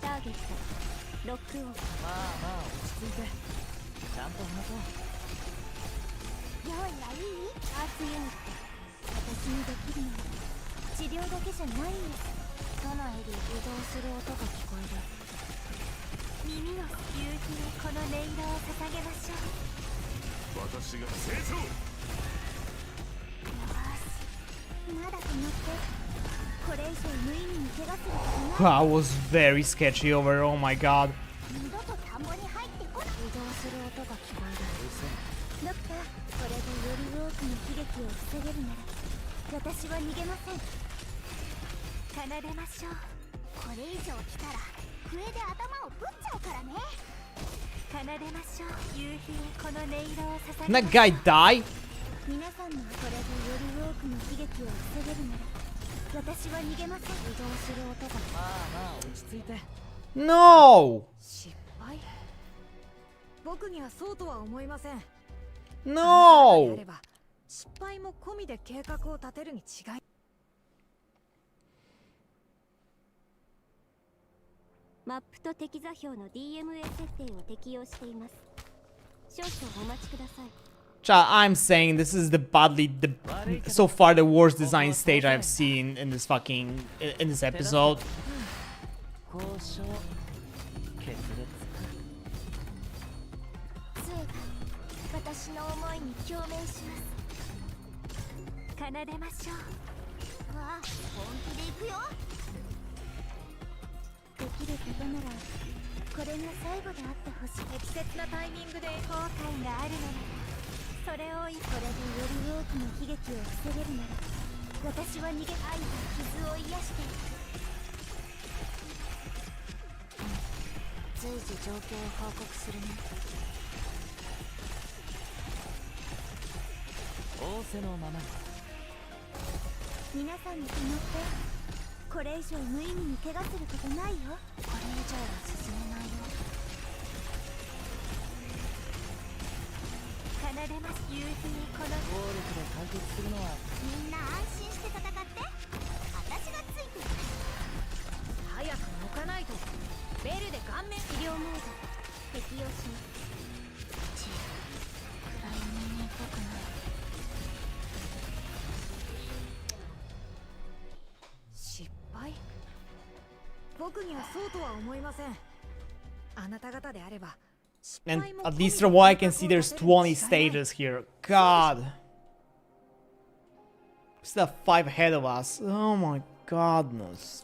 Speaker 2: ターゲットロックオン。
Speaker 5: まあ落ち着いてちゃんと話そう。
Speaker 2: 用意はいい？アーツユニット、私にできるのは治療だけじゃないんです。どのエリ移動する音が聞こえる。耳を夕日にこの音色を捧げましょう。
Speaker 3: 私が清掃。
Speaker 2: よし、まだ止まって。これ以上無意味に怪我することない。
Speaker 1: That was very sketchy over. Oh my god.
Speaker 2: 二度と田んぼに入ってこない。移動する音が聞こえる。ドクター、これでより多くの悲劇を防げるなら私は逃げません。奏でましょう。これ以上来たら笛で頭をぶっちゃうからね。奏でましょう。夕日にこの音色を捧
Speaker 1: Can
Speaker 2: げ
Speaker 1: that
Speaker 2: ましょう。
Speaker 1: guy die?
Speaker 2: 皆さんもこれでより多くの悲劇を防げるなら私は逃げません。移動する音が。
Speaker 5: まあ落ち着いて。
Speaker 1: No!
Speaker 6: 失敗。僕にはそうとは思いません。あ
Speaker 1: No!
Speaker 6: なた方であれば失敗も込みで計画を立てるに違い。
Speaker 2: マップと適座標の DMA 設定を適用しています。少々お待ちください。
Speaker 1: I'm saying this is so far the worst design stage I've seen in this episode.
Speaker 5: 交渉決裂。
Speaker 2: 杖が私の思いに共鳴します。奏でましょう。わあ、本気で行くよ。できることならこれが最後であってほしい。適切なタイミングで後悔があるならそれをこれでより多くの悲劇を防げるなら私は逃げ。愛が傷を癒していく。随時状況を報告するね。
Speaker 5: 仰せのままに。
Speaker 2: 皆さんに決まってこれ以上無意味に怪我することないよ。これ以上は進めないよ。奏でます。夕日にこの
Speaker 5: 暴力で解決するのは。
Speaker 2: みんな安心して戦って。私がついてる。
Speaker 6: 早く抜かないと。ベルで顔面。
Speaker 2: 治療モード適用します。暗い人間っぽくない。
Speaker 6: 失敗。僕にはそうとは思いません。あなた方であれば。
Speaker 1: And at least from what I can see, there's 20 stages here. God. Still have 5 ahead of us. Oh my godness.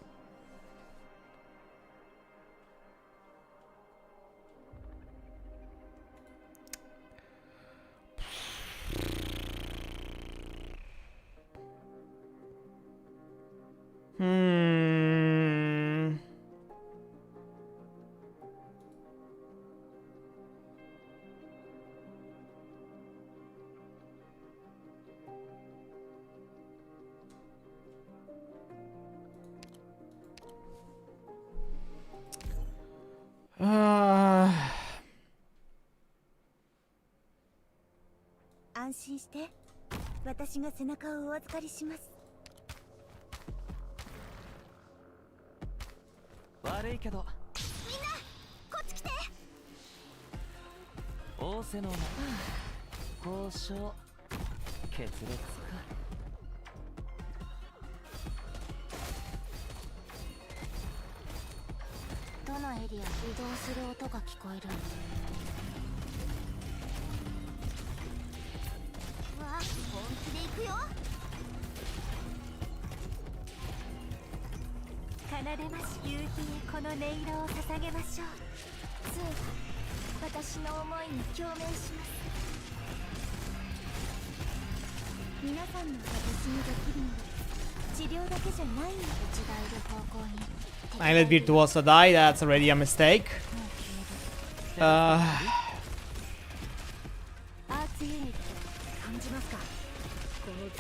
Speaker 1: Uh...
Speaker 2: 安心して。私が背中をお預かりします。
Speaker 5: 悪いけど。
Speaker 2: みんなこっち来て。
Speaker 5: 仰せの交渉決裂か。
Speaker 2: どのエリア移動する音が聞こえる。うわ、本気で行くよ。
Speaker 4: 奏でまし夕日へこの音色を捧げましょう。
Speaker 2: 杖は私の思いに共鳴します。
Speaker 4: 皆さんの私にできるのは治療だけじゃないんだ。
Speaker 2: うちがいる方向に
Speaker 1: I let Virtuosa die, that's already a mistake.
Speaker 4: アーツユニット感じますか。この
Speaker 2: 長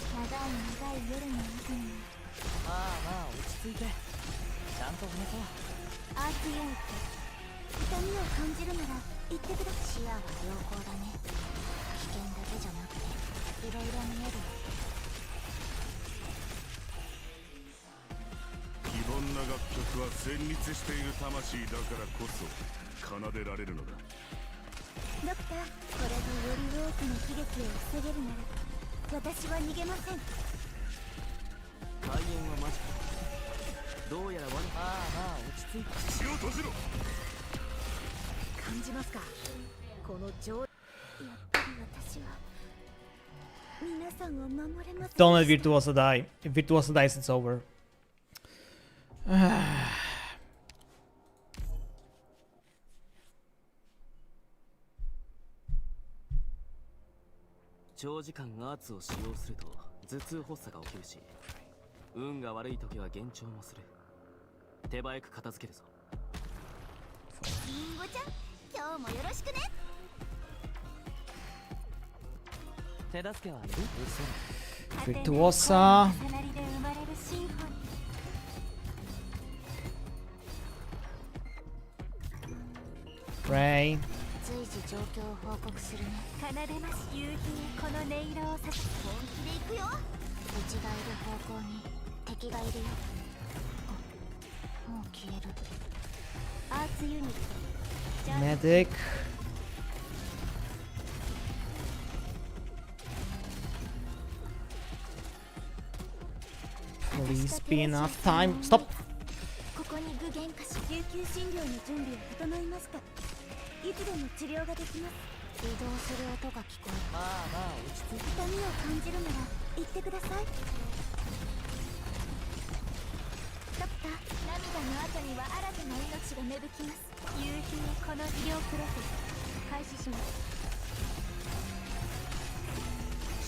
Speaker 2: い夜の中に
Speaker 5: まあ落ち着いてちゃんと話そう。
Speaker 2: アーツユニット、
Speaker 4: 痛みを感じるなら言ってください。
Speaker 2: 視野は良好だね。危険だけじゃなくていろいろ見える。
Speaker 3: 非凡な楽曲は旋律している魂だからこそ奏でられるのだ。
Speaker 4: ドクター、これでより多くの悲劇を防げるなら私は逃げません。
Speaker 5: 開演はマジか。どうやらまあ落ち着いて。
Speaker 3: 口を閉じろ。
Speaker 4: 感じますか。この情、やっぱり私は皆さんを守れません。
Speaker 1: Don't let Virtuosa die. If Virtuosa dies, it's over.
Speaker 5: 長時間アーツを使用すると頭痛発作が起きるし、運が悪い時は幻聴もする。手早く片付けるぞ。
Speaker 2: リンゴちゃん、今日もよろしくね。
Speaker 5: 手助けはいる？
Speaker 1: Virtuosa.
Speaker 4: 重なりで生まれるシンフォニー。
Speaker 1: Pray.
Speaker 2: 随時状況を報告するね。
Speaker 4: 奏でます夕日へこの音色をさせ。
Speaker 2: 本気で行くよ。うちがいる方向に敵がいるよ。もう消える。
Speaker 4: アーツユニット
Speaker 1: Medic. Please be enough time. Stop.
Speaker 4: ここに具現化し救急診療の準備は整いますか。いつでも治療ができます。
Speaker 2: 移動する音が聞こえる。
Speaker 5: まあ落ち着いて。
Speaker 4: 痛みを感じるなら言ってください。ドクター、涙の後には新たな命が芽吹きます。夕日へこの医療プロセス開始します。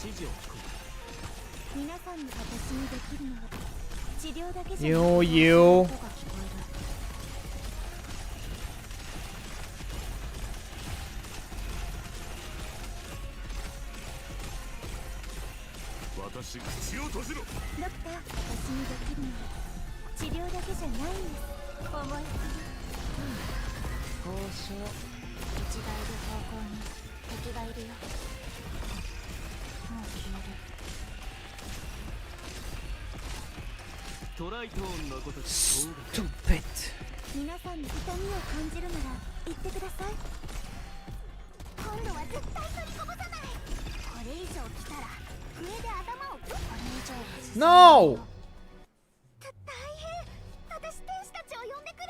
Speaker 5: 指示を聞こ
Speaker 4: 皆さんの私にできるのは治療だけじゃ
Speaker 1: You.
Speaker 2: 音が聞こえる。
Speaker 3: 私、口を閉じろ。
Speaker 4: ドクター、私にできるのは治療だけじゃないんです。思い切り
Speaker 5: 交渉。
Speaker 2: うちがいる方向に敵がいるよ。もう消える。
Speaker 5: トライトーンのこと
Speaker 1: Stupid.
Speaker 4: 皆さんの痛みを感じるなら言ってください。
Speaker 2: 今度は絶対取りこぼさない。これ以上来たら上で頭をこれ以上は進む。
Speaker 1: No.
Speaker 2: 大変。私天使たちを呼んでくる。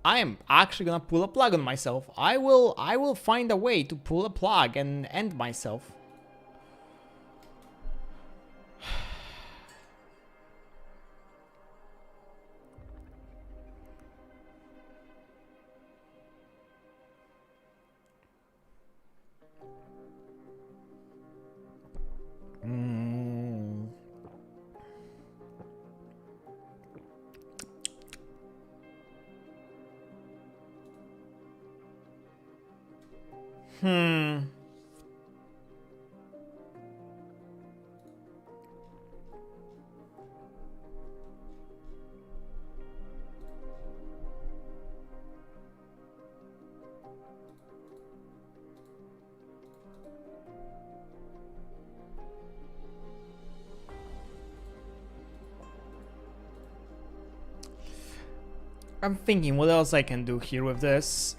Speaker 1: I am actually gonna pull a plug on myself. I will find a way to pull a plug and end myself. I'm thinking what else I can do here with this.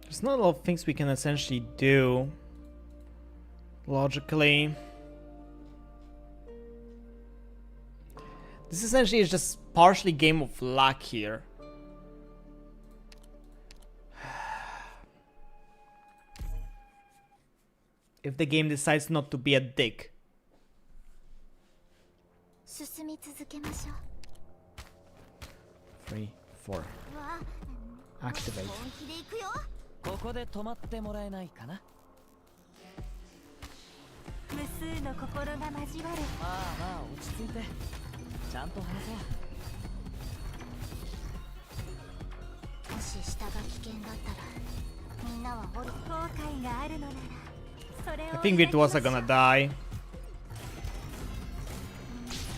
Speaker 1: There's not a lot of things we can essentially do logically. This essentially is just partially game of luck here. If the game decides not to be a dick.
Speaker 2: 進み続けましょう
Speaker 1: 3, 4.
Speaker 2: わあ
Speaker 1: Activate.
Speaker 2: 本気で行くよ
Speaker 5: ここで止まってもらえないかな。
Speaker 2: 無数の心が交わる
Speaker 5: まあまあ落ち着いてちゃんと話そう。
Speaker 2: もし下が危険だったらみんなは後悔があるのならそれを
Speaker 1: I think Virtuosa gonna die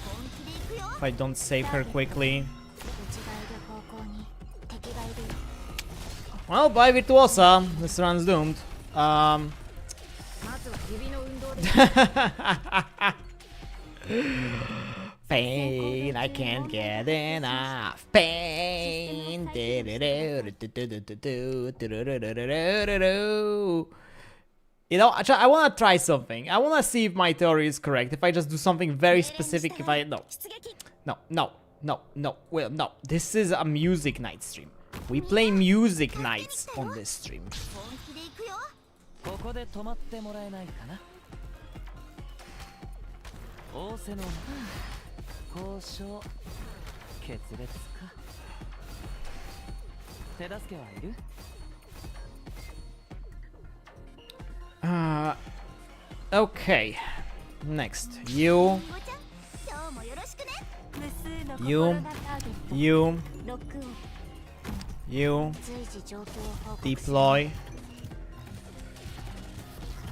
Speaker 2: 本気で行くよ
Speaker 1: if I don't save her quickly.
Speaker 2: 内側いる方向に敵がいるよ
Speaker 1: Well, bye Virtuosa. This run's doomed.
Speaker 6: まずは指の運動で
Speaker 1: Pain, I can't get enough. Pain. You know, I wanna try something. I wanna see if my theory is correct. If I just do something very specific, if I... No. Well, no. This is a music night stream. We play music nights on this stream.
Speaker 2: 本気で行くよ
Speaker 5: ここで止まってもらえないかな。仰せの交渉決裂か。手助けはいる？
Speaker 1: Okay. Next. You.
Speaker 2: 今日もよろしくね無数の
Speaker 1: You.
Speaker 2: 心がターゲット
Speaker 1: You.
Speaker 2: ロックオン
Speaker 1: You.
Speaker 2: 随時状況を報告する
Speaker 1: Deploy.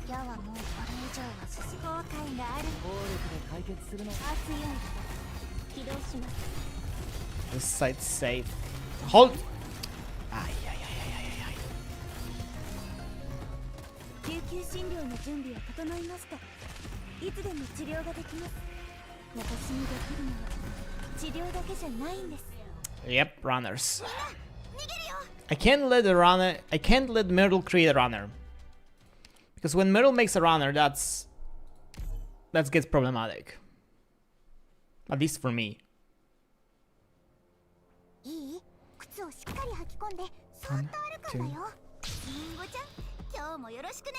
Speaker 2: 矢はもうこれ以上は進む後悔がある
Speaker 5: 暴力で解決するの。
Speaker 2: 熱いよ起動します
Speaker 1: This site's safe. Hold. Ay.
Speaker 2: 救急診療の準備は整いましたいつでも治療ができます私にできるのは治療だけじゃないんです
Speaker 1: Yep, runners.
Speaker 2: 逃げるよ
Speaker 1: I can't let the runner. I can't let Myrtle create a runner. Because when Myrtle makes a runner, that gets problematic. At least for me.
Speaker 2: いい靴をしっかり履き込んでそーっと歩くんだよリンゴちゃん今日もよろしくね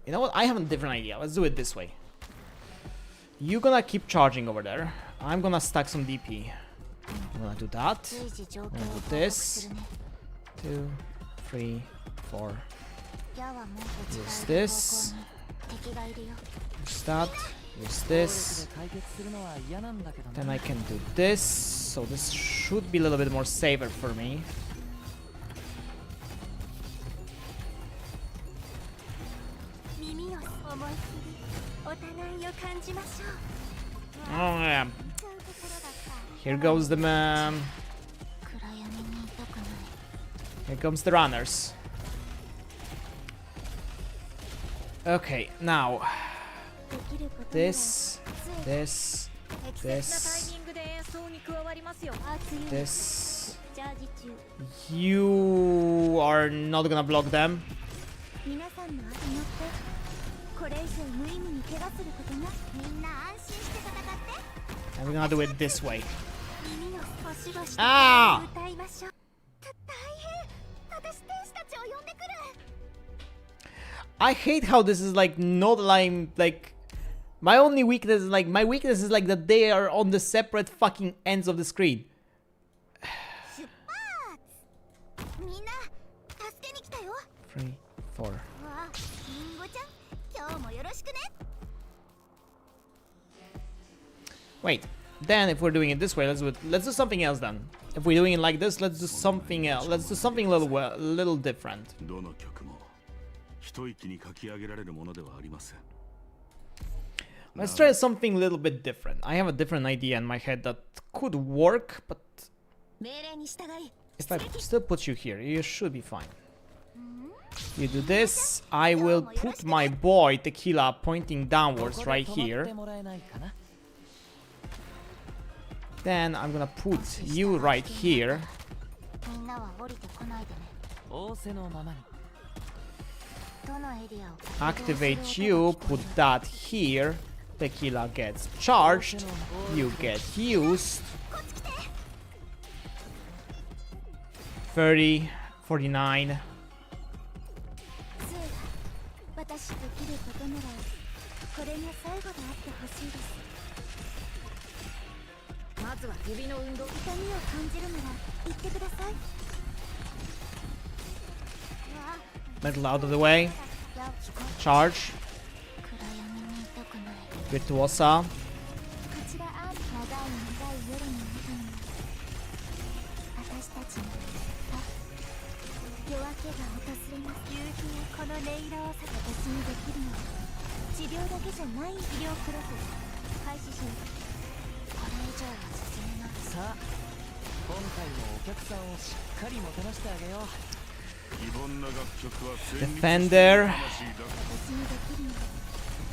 Speaker 1: You know what? I have a different idea. Let's do it this way. You're gonna keep charging over there. I'm gonna stack some DP. I'm gonna do that.
Speaker 2: 随時状況を
Speaker 1: I'm gonna
Speaker 2: 報
Speaker 1: do
Speaker 2: 告
Speaker 1: this.
Speaker 2: するね
Speaker 1: 2, 3, 4.
Speaker 2: 矢はもう内
Speaker 1: Use
Speaker 2: 側いる
Speaker 1: this.
Speaker 2: 方向に敵がいるよ
Speaker 1: Use that. Use
Speaker 5: 暴力
Speaker 1: this.
Speaker 5: で解決するのは嫌なんだけど
Speaker 1: Then
Speaker 5: な。
Speaker 1: I can do this. So this should be a little bit more safer for me.
Speaker 2: 耳を思いっきりお互いを感じましょう
Speaker 1: Oh yeah.
Speaker 2: ちゃうところだった
Speaker 1: Here goes the
Speaker 2: 暗闇にいたくない
Speaker 1: Here comes the runners. Okay, now
Speaker 2: できることなら
Speaker 1: this,
Speaker 2: 杖
Speaker 1: this,
Speaker 6: 適切なタイ
Speaker 1: this,
Speaker 6: ミングで演奏に加わりますよ
Speaker 2: 熱いよ
Speaker 1: this.
Speaker 2: チャージ中
Speaker 1: You are not gonna block them.
Speaker 2: 皆さんの後乗ってこれ以上無意味に怪我することなみんな安心して戦って
Speaker 1: And we're gonna do it this way.
Speaker 2: 耳を星々して
Speaker 1: あー
Speaker 2: 歌いましょう大変私天使たちを呼んでくる
Speaker 1: I hate how this is like not like my only weakness is like my weakness is like that they are on the separate fucking ends of the screen.
Speaker 2: 出発みんな助けに来たよ
Speaker 1: 3, 4.
Speaker 2: わあリンゴちゃん今日もよろしくね
Speaker 1: Wait. Then if we're doing it this way, let's do something else then. If we're doing it like this, let's do something else. Let's do something a little different.
Speaker 3: どの曲も一息に書き上げられるものではありません。
Speaker 1: Let's try something a little bit different. I have a different idea in my head that could work, but
Speaker 4: 命令に従い
Speaker 1: if I still put you here, you should be fine. You do this, I will put my boy Tequila pointing downwards right here. Then I'm gonna put you right here.
Speaker 2: みんなは降りてこないでね。
Speaker 5: 仰せのままに。
Speaker 2: どのエリアを
Speaker 1: Activate you, put that here. Tequila gets charged. You get used. 30, 49.
Speaker 2: 私できることならこれが最後であってほしいです。
Speaker 6: まずは指の運動。
Speaker 2: 痛みを感じるなら言ってください。
Speaker 1: Metal out of the way. Charge.
Speaker 2: 暗闇にいたくない。
Speaker 1: Virtuosa.
Speaker 2: こちら長い長い夜の中に私たちの夜明けが訪れます。夕日がこの音色を私にできるのは治療だけじゃない。医療プロセス開始します。これ以上は進めます。
Speaker 5: さあ今回もお客さんをしっかりもてなしてあげよう。
Speaker 1: Defender.
Speaker 2: 私にできるのは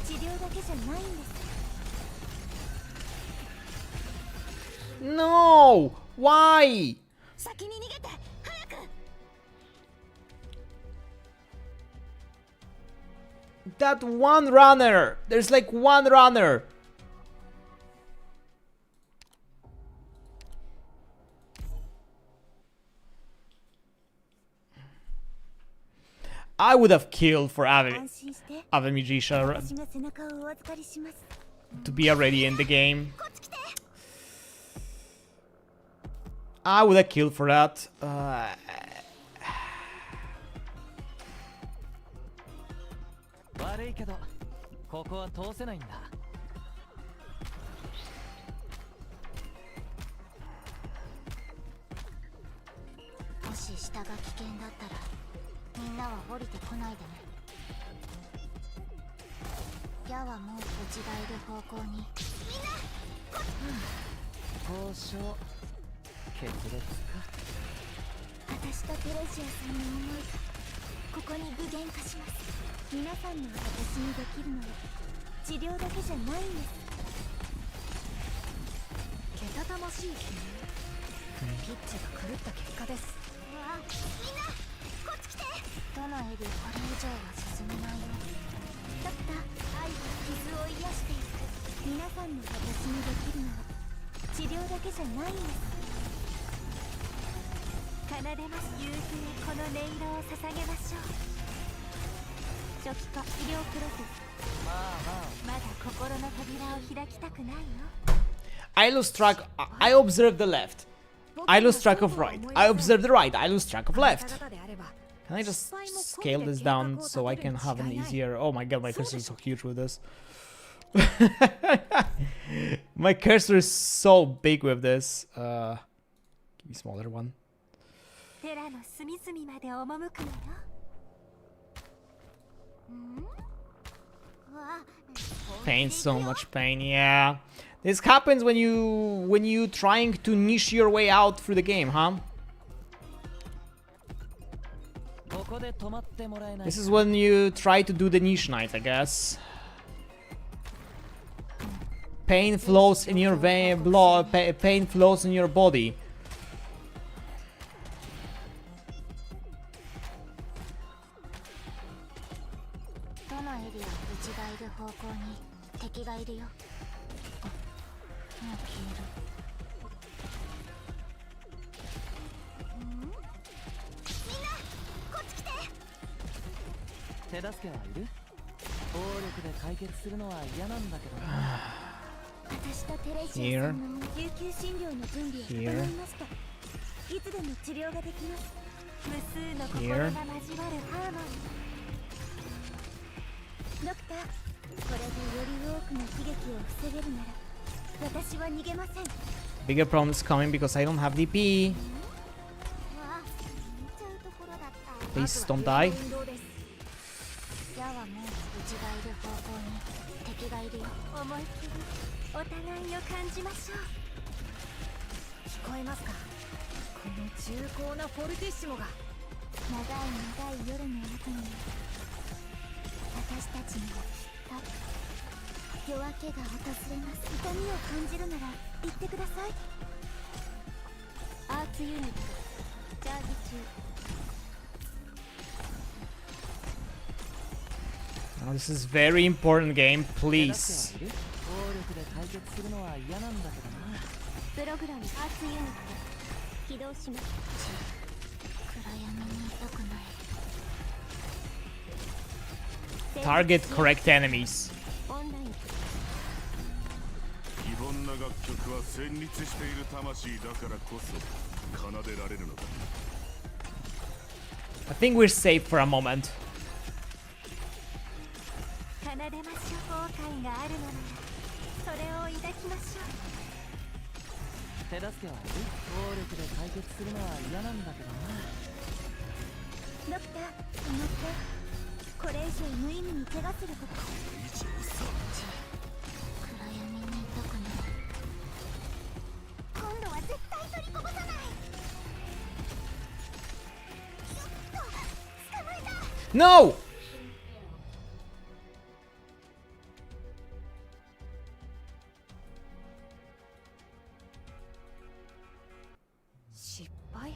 Speaker 2: 治療だけじゃないんです。
Speaker 1: No! Why?
Speaker 2: 先に逃げて早く。
Speaker 1: That one runner! There's like one runner! I would have killed for
Speaker 2: 安心して
Speaker 1: Avemijisha
Speaker 2: 私が背中をお預かりします。
Speaker 1: to be already in the game. I would have killed for that.
Speaker 5: 悪いけどここは通せないんだ。
Speaker 2: もし下が危険だったらみんなは降りてこないでね。矢はもううちがいる方向に。
Speaker 5: 交渉決裂か。
Speaker 2: 私とテレジアさんの思いがここに具現化します。皆さんの私にできるのは治療だけじゃないんです。
Speaker 6: けたたましい悲鳴。ピッチが狂った結果です。
Speaker 2: みんなこっち来て。どのエリアこれ以上は進めないよ。だった愛が傷を癒していく。皆さんの私にできるのは治療だけじゃないんです。奏でます夕日へこの音色を捧げましょう。初期化医療プロセス。まだ心の扉を開きたくないよ。
Speaker 1: I lose track. I observe the left. I lose track of right. I observe the right. I lose track of left. Can I just scale this down so I can have an easier... Oh my god, my cursor is so huge with this. My cursor is so big with this. Give me a smaller one.
Speaker 2: テラの隅々まで赴くのよ。
Speaker 1: Pain, so much pain, yeah. This happens when you trying to niche your way out through the game, huh?
Speaker 5: ここで止まってもらえない。
Speaker 1: This is when you try to do the niche knight, I guess. Pain flows in your vein, pain flows in your body.
Speaker 2: どのエリアうちがいる方向に敵がいるよ。もう消える。
Speaker 5: 手助けはいる？暴力で解決するのは嫌なんだけどな。
Speaker 2: 私とテレジアさんの救急診療の準備を整いました。いつでも治療ができます。無数の心が交わるハーモニー。ドクター、これでより多くの悲劇を防げるなら私は逃げません。
Speaker 1: Bigger problems coming because I don't have DP. Please don't die.
Speaker 2: るよ。思いっきりお互いを感じましょう。
Speaker 6: 聞こえますか、この重厚なフォルティッシモが。
Speaker 2: 長い長い夜の後に私たちにはきっと夜明けが訪れます。痛みを感じるなら言ってください。アーツユニットチャージ中。
Speaker 1: Now, this is very important game, please.
Speaker 5: 暴力で解決するのは嫌なんだけどな。
Speaker 2: プログラムアーツユニット起動します。暗闇にいたくない。
Speaker 1: Target correct enemies.
Speaker 2: オンライン
Speaker 3: 非凡な楽曲は旋律している魂だからこそ奏でられるのだ。
Speaker 1: I think we're safe for a moment.
Speaker 2: 奏でましょう。後悔があるのならそれを抱きましょう。
Speaker 5: 手助けはいる？暴力で解決するのは嫌なんだけどな。
Speaker 2: ドクター、止まって。これ以上無意味に怪我すること。
Speaker 3: 以上さ。
Speaker 2: 暗闇にいたくない。今度は絶対取りこぼさない。捕まえた。
Speaker 1: No!
Speaker 6: 失敗？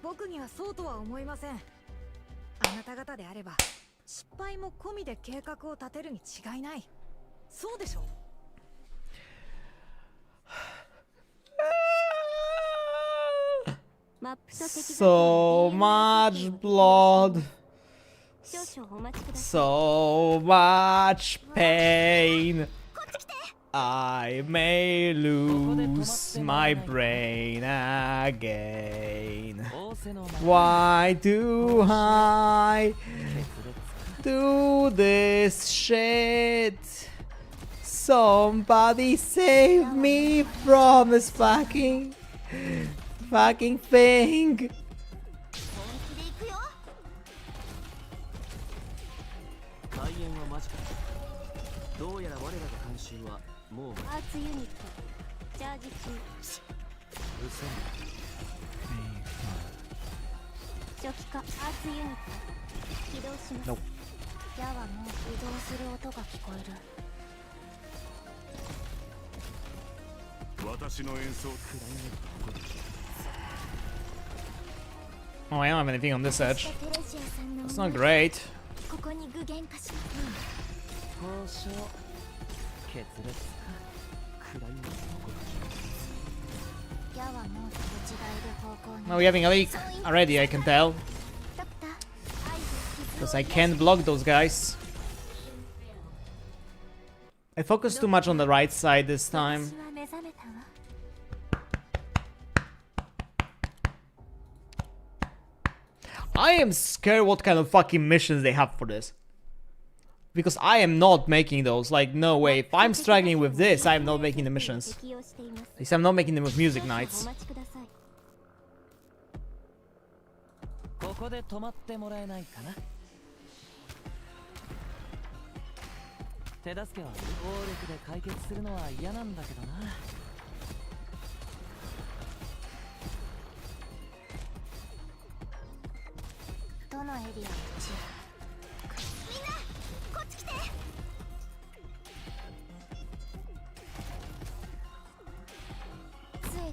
Speaker 6: 僕にはそうとは思いません。あなた方であれば失敗も込みで計画を立てるに違いない。そうでしょ？
Speaker 1: So much blood.
Speaker 2: 少々お待ちください。
Speaker 1: So much pain. I may lose my brain again. Why do I do this shit? Somebody save me from this fucking thing.
Speaker 2: 本気で行くよ。
Speaker 5: 開演は間近だ。どうやら我らが監修はもう
Speaker 2: アーツユニットチャージ中。
Speaker 5: うせん。
Speaker 2: 初期化アーツユニット起動します。
Speaker 1: Nope.
Speaker 2: 矢はもう移動する音が聞こえる。
Speaker 3: 私の演奏
Speaker 1: Oh, I don't have anything on this edge.
Speaker 2: テレシアさんの
Speaker 1: That's not great.
Speaker 2: ここに具現化します。
Speaker 5: 交渉決裂か暗いの
Speaker 2: 矢はもう手違いで方向に。
Speaker 1: Now we're having a leak already, I can tell.
Speaker 2: ドクター、合図
Speaker 1: Because I can't block those guys. I focused too much on the right side this time.
Speaker 2: 私は目覚めたわ。
Speaker 1: I am scared what kind of fucking missions they have for this. Because I am not making those. Like, no way. If I'm struggling with this, I'm not making the missions. At least I'm not making them with music nights.
Speaker 2: お待ちください。
Speaker 5: ここで止まってもらえないかな。手助けは暴力で解決するのは嫌なんだけどな。
Speaker 2: どのエリアを中。みんなこっち来て。杖が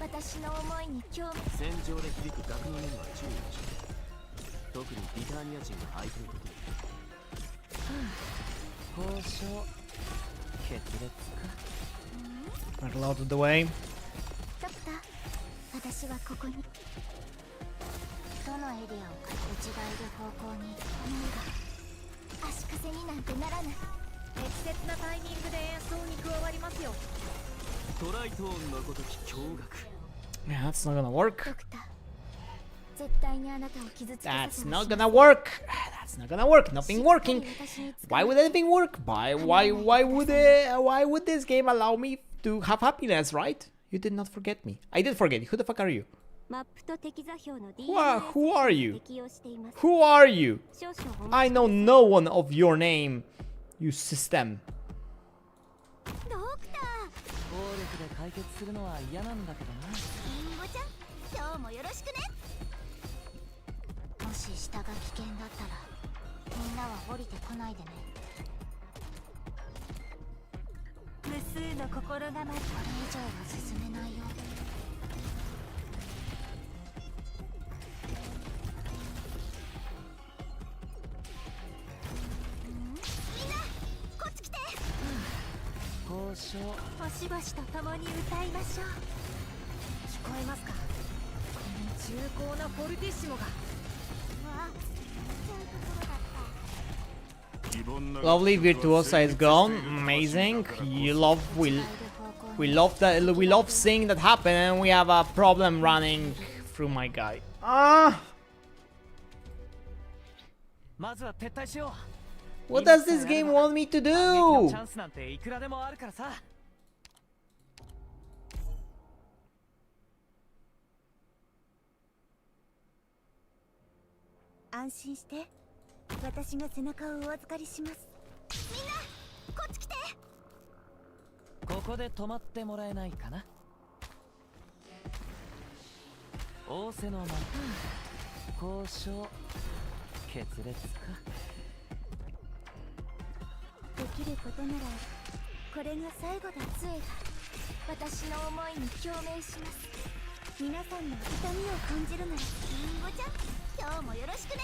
Speaker 2: 私の思いに興味。
Speaker 5: 戦場で響く楽の面は注意しろ。特にビターニア人が相手の時に。交渉決裂か。
Speaker 1: Not allowed to the way.
Speaker 2: ドクター、私はここに。どのエリアを内側で方向に。足かせになんてならない。
Speaker 6: 適切なタイミングで演奏に加わりますよ。
Speaker 5: トライトーンのごとき驚愕。
Speaker 1: Yeah, that's not gonna work.
Speaker 2: ドクター、絶対にあなたを傷つけさせ
Speaker 1: That's
Speaker 2: ま
Speaker 1: not
Speaker 2: せん。
Speaker 1: gonna work. That's not gonna work. Nothing working. Why would anything work? Why would this game allow me to have happiness, right? You did not forget me. I did forget you. Who the fuck are you?
Speaker 2: マップと適座標の
Speaker 1: Who are you?
Speaker 2: 適用しています。
Speaker 1: Who are you?
Speaker 2: 少々お待ち
Speaker 1: I know no one of your name You system.
Speaker 2: ドクター、
Speaker 5: 暴力で解決するのは嫌なんだけどな。
Speaker 2: リンゴちゃん、今日もよろしくね。もし下が危険だったらみんなは降りてこないでね。無数の心がまる。これ以上は進めないよ。みんなこっち来て。
Speaker 5: 交渉。
Speaker 2: しばしと共に歌いましょう。
Speaker 6: 聞こえますか？この重厚なフォルティッシモが。
Speaker 2: わあ、ちゃうところだった。
Speaker 1: Lovely virtuosa is gone. Amazing. We love that. We love seeing that happen, and we have a problem running through my guy. Ah.
Speaker 5: まずは撤退しよう。
Speaker 1: What does this game want me to
Speaker 5: チ
Speaker 1: do?
Speaker 5: ャンスなんていくらでもあるからさ。
Speaker 2: 安心して。私が背中をお預かりします。みんなこっち来て。
Speaker 5: ここで止まってもらえないかな。仰せの間、交渉、決裂か。
Speaker 2: できることならこれが最後だ。杖が私の思いに共鳴します。皆さんの痛みを感じるならリンゴちゃん、今日もよろしくね。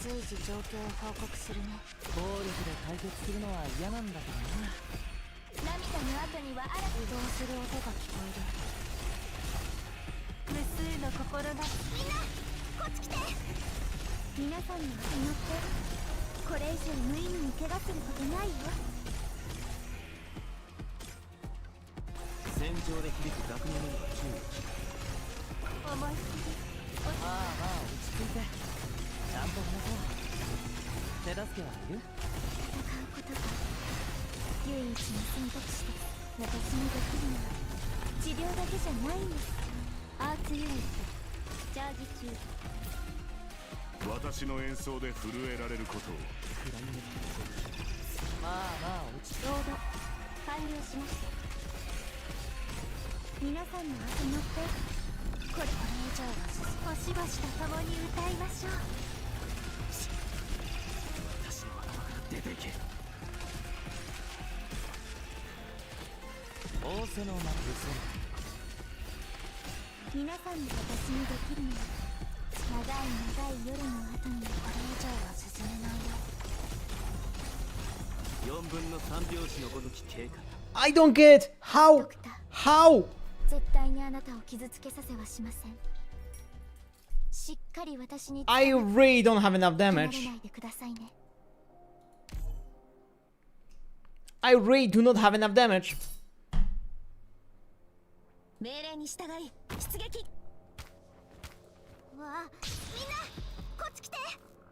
Speaker 2: 随時状況を報告するね。
Speaker 5: 暴力で解決するのは嫌なんだけどな。
Speaker 2: 涙の後には移動する音が聞こえる。無数の心が。みんなこっち来て。皆さんの始まってこれ以上無意味に怪我することないよ。
Speaker 5: 戦場で響く学年には注意。
Speaker 2: 思いっきり。
Speaker 5: まあ落ち着いて。ちゃんと話そう。手助けはいる？
Speaker 2: 戦うことが唯一の選択肢です。私にできるのは治療だけじゃないんです。アーツユニットチャージ中。
Speaker 3: 私の演奏で震えられることを。
Speaker 5: まあ落ち着いて。
Speaker 2: ロード完了しました。皆さんの集まってこれ以上はしばしと共に歌いましょう。
Speaker 5: 私の頭から出ていけ。仰せの間、
Speaker 2: 皆さんに私にできるのは長い夜の後にこれ以上は進めないよ。
Speaker 5: 4分の3拍子のごとき経過。
Speaker 1: I don't get how.
Speaker 2: ドクター、
Speaker 1: How?
Speaker 2: 絶対にあなたを傷つけさせはしません。しっかり私に
Speaker 1: I really don't have enough
Speaker 2: 離れ
Speaker 1: damage.
Speaker 2: ないでくださいね。
Speaker 1: I really do not have enough damage.
Speaker 2: 命令に従い出撃。わあ、みんなこっち来て。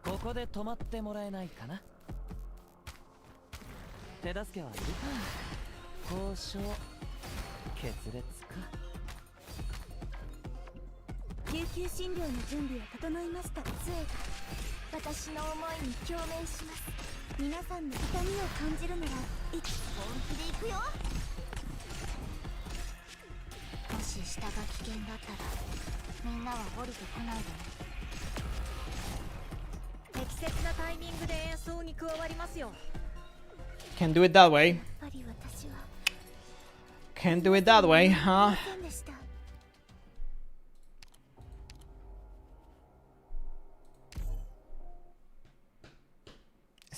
Speaker 5: ここで止まってもらえないかな。手助けはいる？交渉、決裂か。
Speaker 2: 救急診療の準備は整いました。杖が私の思いに共鳴します。皆さんの痛みを感じるなら本気で行くよ。もし下が危険だったらみんなは降りてこないでね。
Speaker 6: 適切なタイミングで演奏に加わりますよ。
Speaker 1: Can't do it that way.
Speaker 2: やっぱり私は
Speaker 1: Can't do it that way, huh?
Speaker 2: せんでした。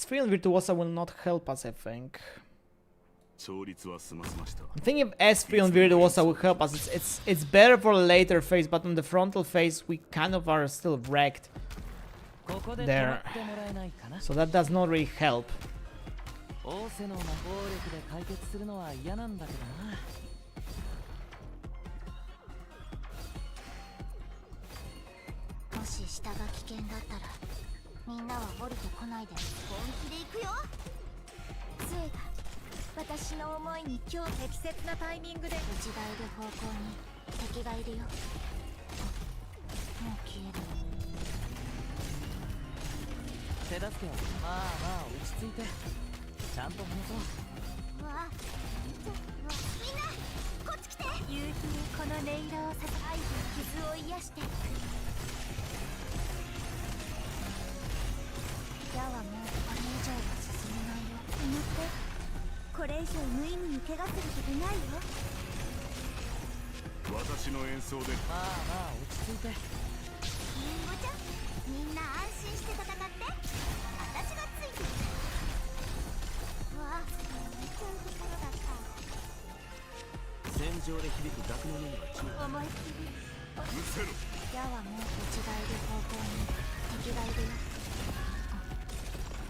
Speaker 1: Free and Virtuosa will not help us, I think.
Speaker 3: 調律は済ませました。
Speaker 1: I think if S3 and Virtuosa will help us, it's better for a later phase, but on the frontal phase we kind of are still wrecked
Speaker 5: ここで止まってもらえないかな。
Speaker 1: so that does not really help.
Speaker 5: 仰せの間、暴力で解決するのは嫌なんだけどな。
Speaker 2: もし下が危険だったらみんなは降りてこないで。本気で行くよ。杖が私の思いに今日
Speaker 6: 適切なタイミングで
Speaker 2: うちがいる方向に敵がいるよ。
Speaker 5: 手助けはまあまあ落ち着いてちゃんと話そう。
Speaker 2: わあみんなこっち来て。夕日にこの音色をさせ愛と傷を癒していく。矢はもうこれ以上は進めないよ。思ってこれ以上無意味に怪我することないよ。
Speaker 3: 私の演奏で
Speaker 5: まあまあ落ち着いて。
Speaker 2: リンゴちゃんみんな安心して戦って。私がついてる。わあめっちゃいいところだった。
Speaker 5: 戦場で響く楽の音には注意。
Speaker 2: 思いっきり
Speaker 3: うせろ。
Speaker 2: 矢はもう土地がいる方向に敵がいるよ。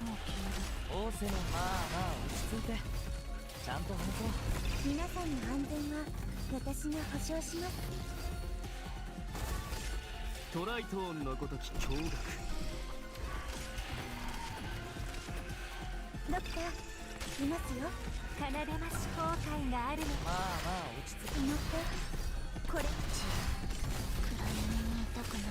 Speaker 2: もう消える。
Speaker 5: 仰せのまあまあ落ち着いてちゃんと話そう。
Speaker 2: 皆さんの安全は私が保証します。
Speaker 5: トライトーンのごとき驚愕。
Speaker 2: ドクターいますよ。奏でまし後悔があるの。
Speaker 5: まあまあ落ち着いて。
Speaker 2: 思ってこれ暗闇にいたくない。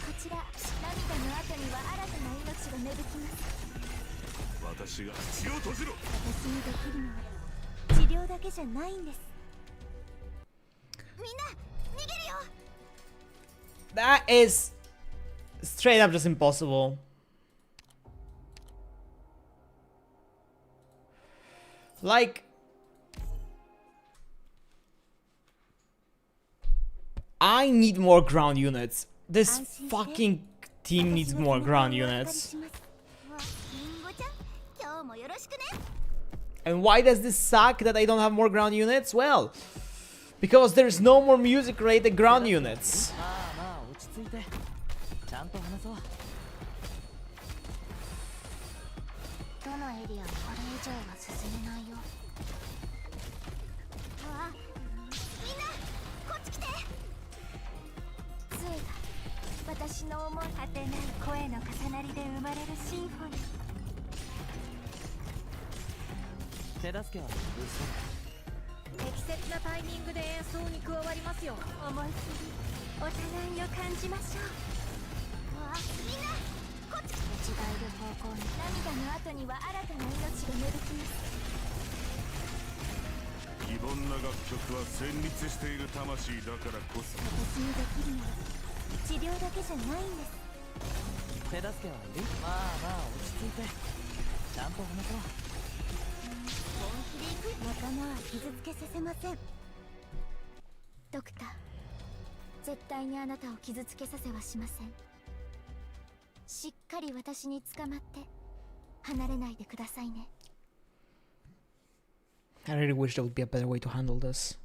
Speaker 2: こちら涙の後には新たな命が芽吹きます。
Speaker 3: 私が口を閉じろ。
Speaker 2: 私にできるのは治療だけじゃないんです。みんな逃げるよ。
Speaker 1: That is straight up just impossible. Like, I need more ground units. This fucking team needs more ground units.
Speaker 2: リンゴちゃん今日もよろしくね。
Speaker 1: And why does this suck that I don't have more ground units? Well, because there's no more music related ground units.
Speaker 5: まあまあ落ち着いてちゃんと話そう。
Speaker 2: どのエリアもこれ以上は進めないよ。ああみんなこっち来て。杖が私の思い果てない声の重なりで生まれるシンフォニー。
Speaker 5: 手助けはうそ。
Speaker 6: 適切なタイミングで演奏に加わりますよ。
Speaker 2: 思い切りお互いを感じましょう。わあみんなこっち来て。違いる方向に涙の後には新たな命が芽吹きます。
Speaker 3: 非凡な楽曲は旋律している魂だからこそ。
Speaker 2: 私にできるのは治療だけじゃないんです。
Speaker 5: 手助けはいる。まあまあ落ち着いてちゃんと話そう。
Speaker 2: 本気で行く。仲間は傷つけさせません。ドクター絶対にあなたを傷つけさせはしません。しっかり私に捕まって離れないでくださいね。
Speaker 1: I really wish there would be a better way to handle this.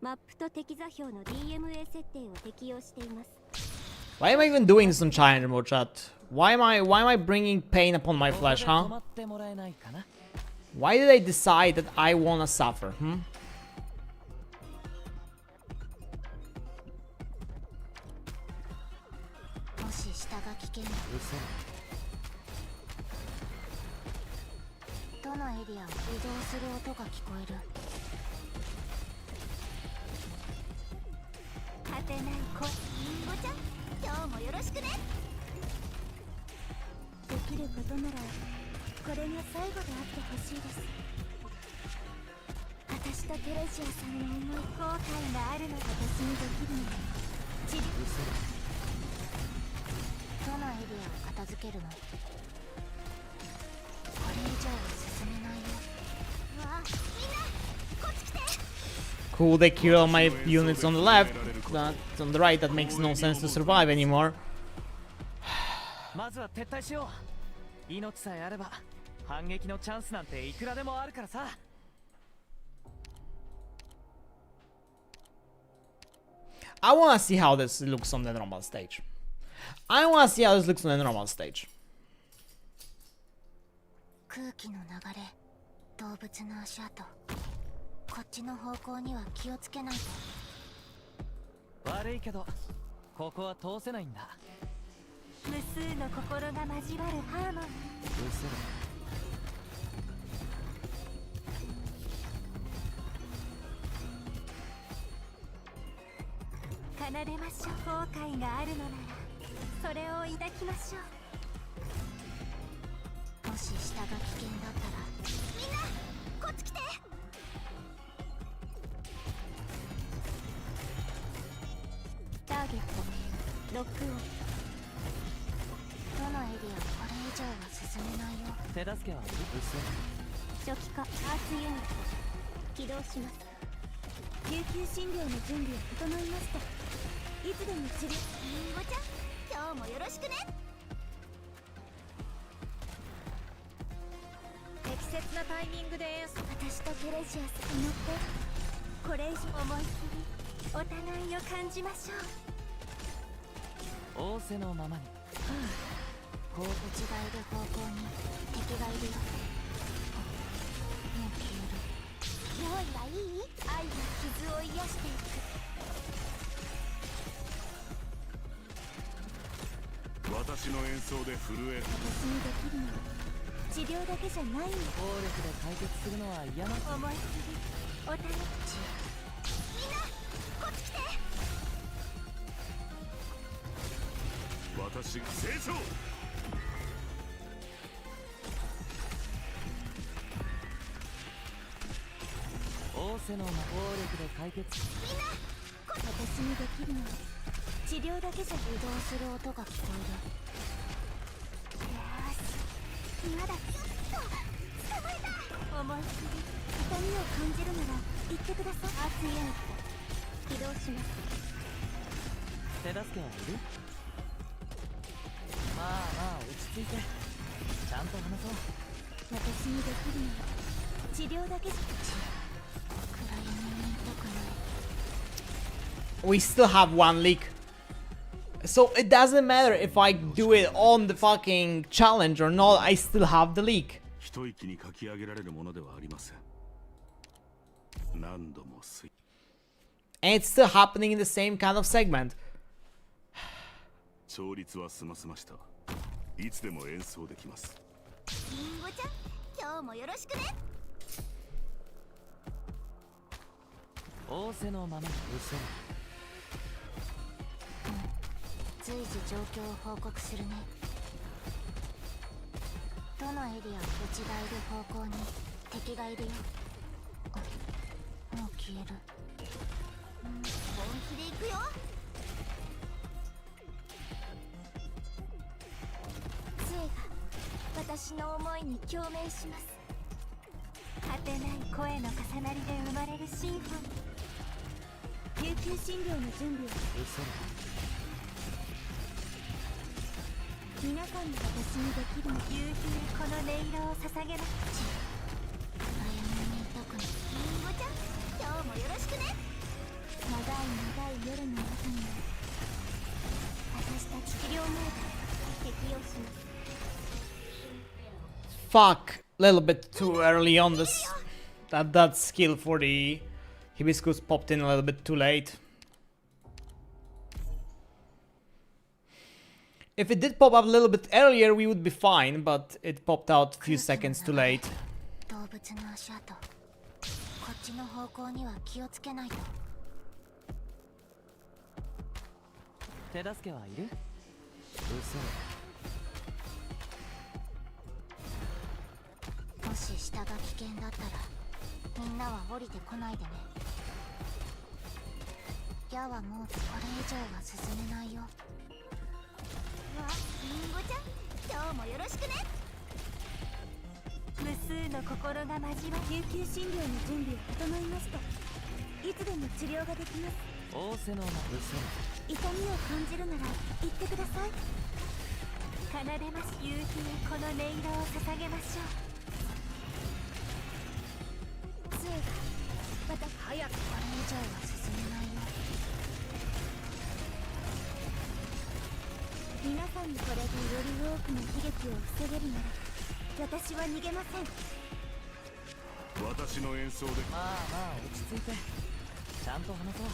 Speaker 2: マップと敵座標の DMA 設定を適用しています。
Speaker 1: Why am I even doing this on China remote chat? Why am I bringing pain upon my flesh,
Speaker 5: 止
Speaker 1: huh?
Speaker 5: まってもらえないかな。
Speaker 1: Why did I decide that I wanna suffer,
Speaker 2: もし下が危険だ。
Speaker 5: うそ。
Speaker 2: どのエリアを移動する音が聞こえる。果てない声。リンゴちゃん今日もよろしくね。できることならこれが最後であってほしいです。私とテレジアさんの思い後悔があるの。私にできるのは治療。どのエリアを片付けるの。これ以上は進めないよ。わあみんなこっち来て。
Speaker 1: Cool, they kill all my units on the left, but on the right that makes no sense to survive anymore.
Speaker 5: まずは撤退しよう。命さえあれば反撃のチャンスなんていくらでもあるからさ。
Speaker 1: I wanna see how this looks on the normal stage. I wanna see how this looks on the normal stage.
Speaker 2: 空気の流れ、動物の足跡。こっちの方向には気をつけないと。
Speaker 5: 悪いけどここは通せないんだ。
Speaker 2: 無数の心が交わるハーモニー。
Speaker 5: うそだ。
Speaker 2: 奏でましょう。後悔があるのならそれを抱きましょう。もし下が危険だったらみんなこっち来て。ターゲットロックオン。どのエリアこれ以上は進めないよ。
Speaker 5: 手助けはいる？
Speaker 2: 初期化アーツユニット起動します。救急診療の準備は整いました。いつでも治療。りんごちゃん、今日もよろしくね。
Speaker 6: 適切なタイミングで演奏。
Speaker 2: 私とテレジアスに乗ってこれ以上思いっきりお互いを感じましょう。
Speaker 5: 仰せのままに。
Speaker 2: こう内がいる方向に敵がいるよ。もう消える。用意はいい？愛が傷を癒していく。
Speaker 3: 私の演奏で震え。
Speaker 2: 私にできるのは治療だけじゃないよ。
Speaker 5: 暴力で解決するのは嫌な。
Speaker 2: 思いっきりお互い。みんなこっち来て。
Speaker 3: 私が成長。
Speaker 5: 仰せの暴力で解決。
Speaker 2: みんな私にできるのは治療だけじゃ。移動する音が聞こえる。よーし、今だ。やっと捕まえた。思いっきり痛みを感じるなら言ってください。アーツユニット起動します。
Speaker 5: 手助けはいる？まあ落ち着いて。ちゃんと話そう。
Speaker 2: 私にできるのは治療だけじゃ。暗闇にいたくない。
Speaker 1: We still have one leak. So it doesn't matter if I do it on the fucking challenge or not, I still have the leak.
Speaker 3: 一息に書き上げられるものではありません。何度も
Speaker 1: And it's still happening in the same kind of segment.
Speaker 3: 調律は済ませました。いつでも演奏できます。
Speaker 2: りんごちゃん、今日もよろしくね。
Speaker 5: 仰せのままに。
Speaker 2: 随時状況を報告するね。どのエリア、うちがいる方向に敵がいるよ。もう消える。本気で行くよ。杖が私の思いに共鳴します。果てない声の重なりで生まれるシンフォニー。救急診療の準備を。皆さんに私にできるの。夕日へこの音色を捧げます。暗闇にいたくない。りんごちゃん、今日もよろしくね。長い夜の中に私たち治療モード適用します。
Speaker 1: Fuck, little bit too early on this. That skill for the hibiscus popped in a little bit too late. If it did pop up a little bit earlier, we would be fine, but it popped out a few seconds too late.
Speaker 2: 動物の足跡、こっちの方向には気をつけないと。
Speaker 5: 手助けはいる？
Speaker 2: もし下が危険だったらみんなは降りてこないでね。矢はもうこれ以上は進めないよ。りんごちゃん、今日もよろしくね。無数の心が交わる。救急診療の準備は整いました。いつでも治療ができます。
Speaker 5: 仰せのまま。
Speaker 2: 痛みを感じるなら言ってください。奏でます。夕日へこの音色を捧げましょう。杖が早くこれ以上は進めないよ。皆さんにこれでより多くの悲劇を防げるなら私は逃げません。
Speaker 3: 私の演奏で。
Speaker 5: まあ落ち着いて。ちゃんと話そう。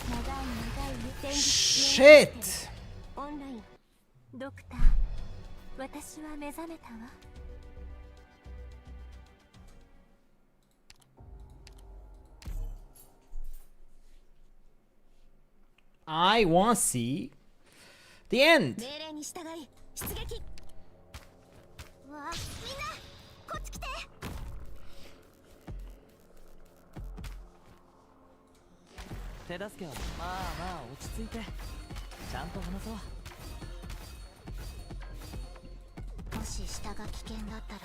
Speaker 2: 長い
Speaker 1: Shit!
Speaker 2: オンラインドクター、私は目覚めたわ。
Speaker 1: I wanna see the end.
Speaker 4: 命令に従い出撃。わあ、みんなこっち来て。
Speaker 5: 手助けはまあまあ落ち着いてちゃんと話そう。
Speaker 2: もし下が危険だったら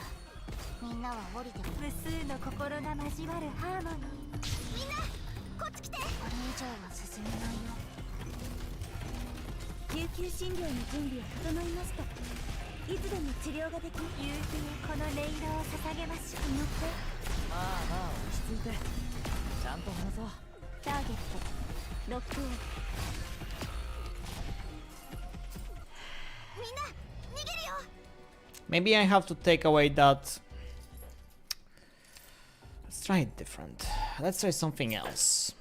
Speaker 2: みんなは降りても
Speaker 4: 無数の心が交わるハーモニー。みんなこっち来て。
Speaker 2: これ以上は進めないよ。
Speaker 4: 救急診療の準備は整いました。いつでも治療ができる。夕日へこの音色を捧げましょう。乗って。
Speaker 5: まあまあ落ち着いてちゃんと話そう。
Speaker 4: ターゲットロックオン。みんな逃げるよ。
Speaker 1: Maybe I have to take away that. Let's try it different. Let's try something else.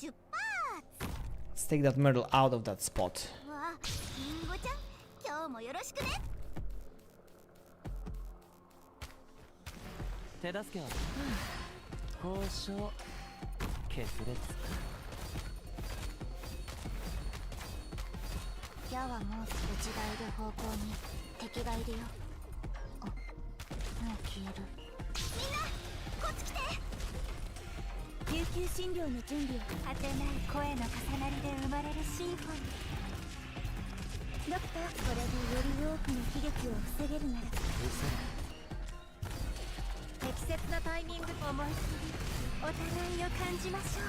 Speaker 4: 出発。
Speaker 1: Let's take that myrtle out of that spot.
Speaker 4: わあ、リンゴちゃん今日もよろしくね。
Speaker 5: 手助けは交渉決裂。
Speaker 2: 矢はもううちがいる方向に敵がいるよ。あ、もう消える。
Speaker 4: みんなこっち来て。救急診療の準備を。果てない声の重なりで生まれるシンフォニー。ドクター、これでより多くの悲劇を防げるなら。適切なタイミング。思い切りお互いを感じましょう。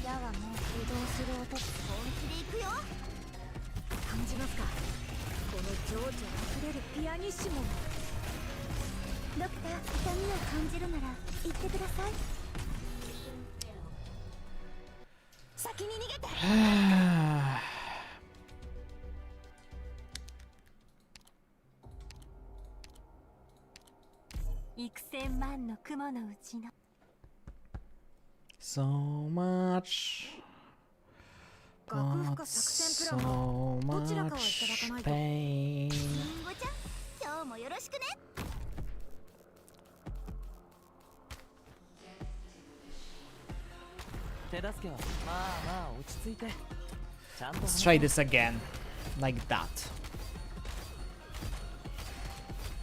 Speaker 2: 矢はもう移動する音。
Speaker 4: 本気で行くよ。
Speaker 6: 感じますか、この情緒あふれるピアニッシモ。
Speaker 4: ドクター、痛みを感じるなら言ってください。先に逃げて。幾千万の雲のうちの
Speaker 1: So much.
Speaker 6: 楽譜か作戦プラン
Speaker 1: So
Speaker 6: はどちらかは
Speaker 1: much
Speaker 6: いただかないと。
Speaker 1: pain.
Speaker 4: リンゴちゃん今日もよろしくね。
Speaker 5: 手助けはまあまあ落ち着いてちゃんと
Speaker 1: Let's try this again. Like that.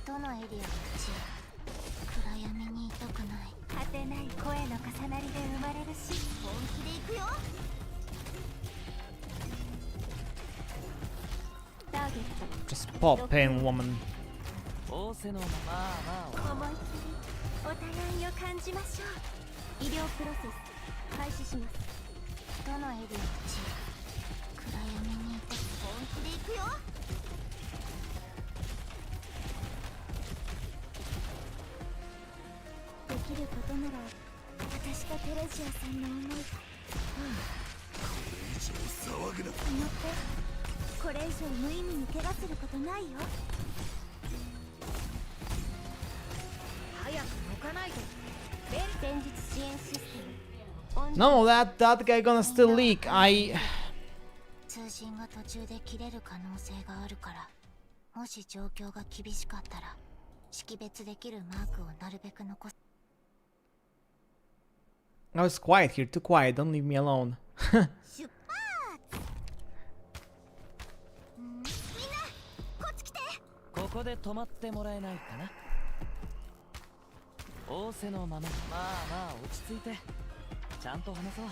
Speaker 2: どのエリアのうち暗闇にいたくない。
Speaker 4: 果てない声の重なりで生まれるし、本気で行くよ。ターゲット
Speaker 1: Just pop in, woman.
Speaker 5: 仰せのまあまあ
Speaker 4: 思い切りお互いを感じましょう。医療プロセス開始します。
Speaker 2: どのエリアのうち暗闇にいた。
Speaker 4: 本気で行くよ。できることなら私とテレジアさんの思いが。
Speaker 3: 以上騒ぐな。
Speaker 4: 乗って。これ以上無意味に怪我することないよ。
Speaker 6: 早く抜かないと。
Speaker 4: 戦術支援システム。
Speaker 1: No, that guy gonna still leak.
Speaker 2: 通信が途中で切れる可能性があるから、もし状況が厳しかったら識別できるマークをなるべく残す。
Speaker 1: I was quiet here, too quiet. Don't leave me alone.
Speaker 4: 出発。みんなこっち来て。
Speaker 5: ここで止まってもらえないかな。仰せのまままあまあ落ち着いてちゃんと話そう。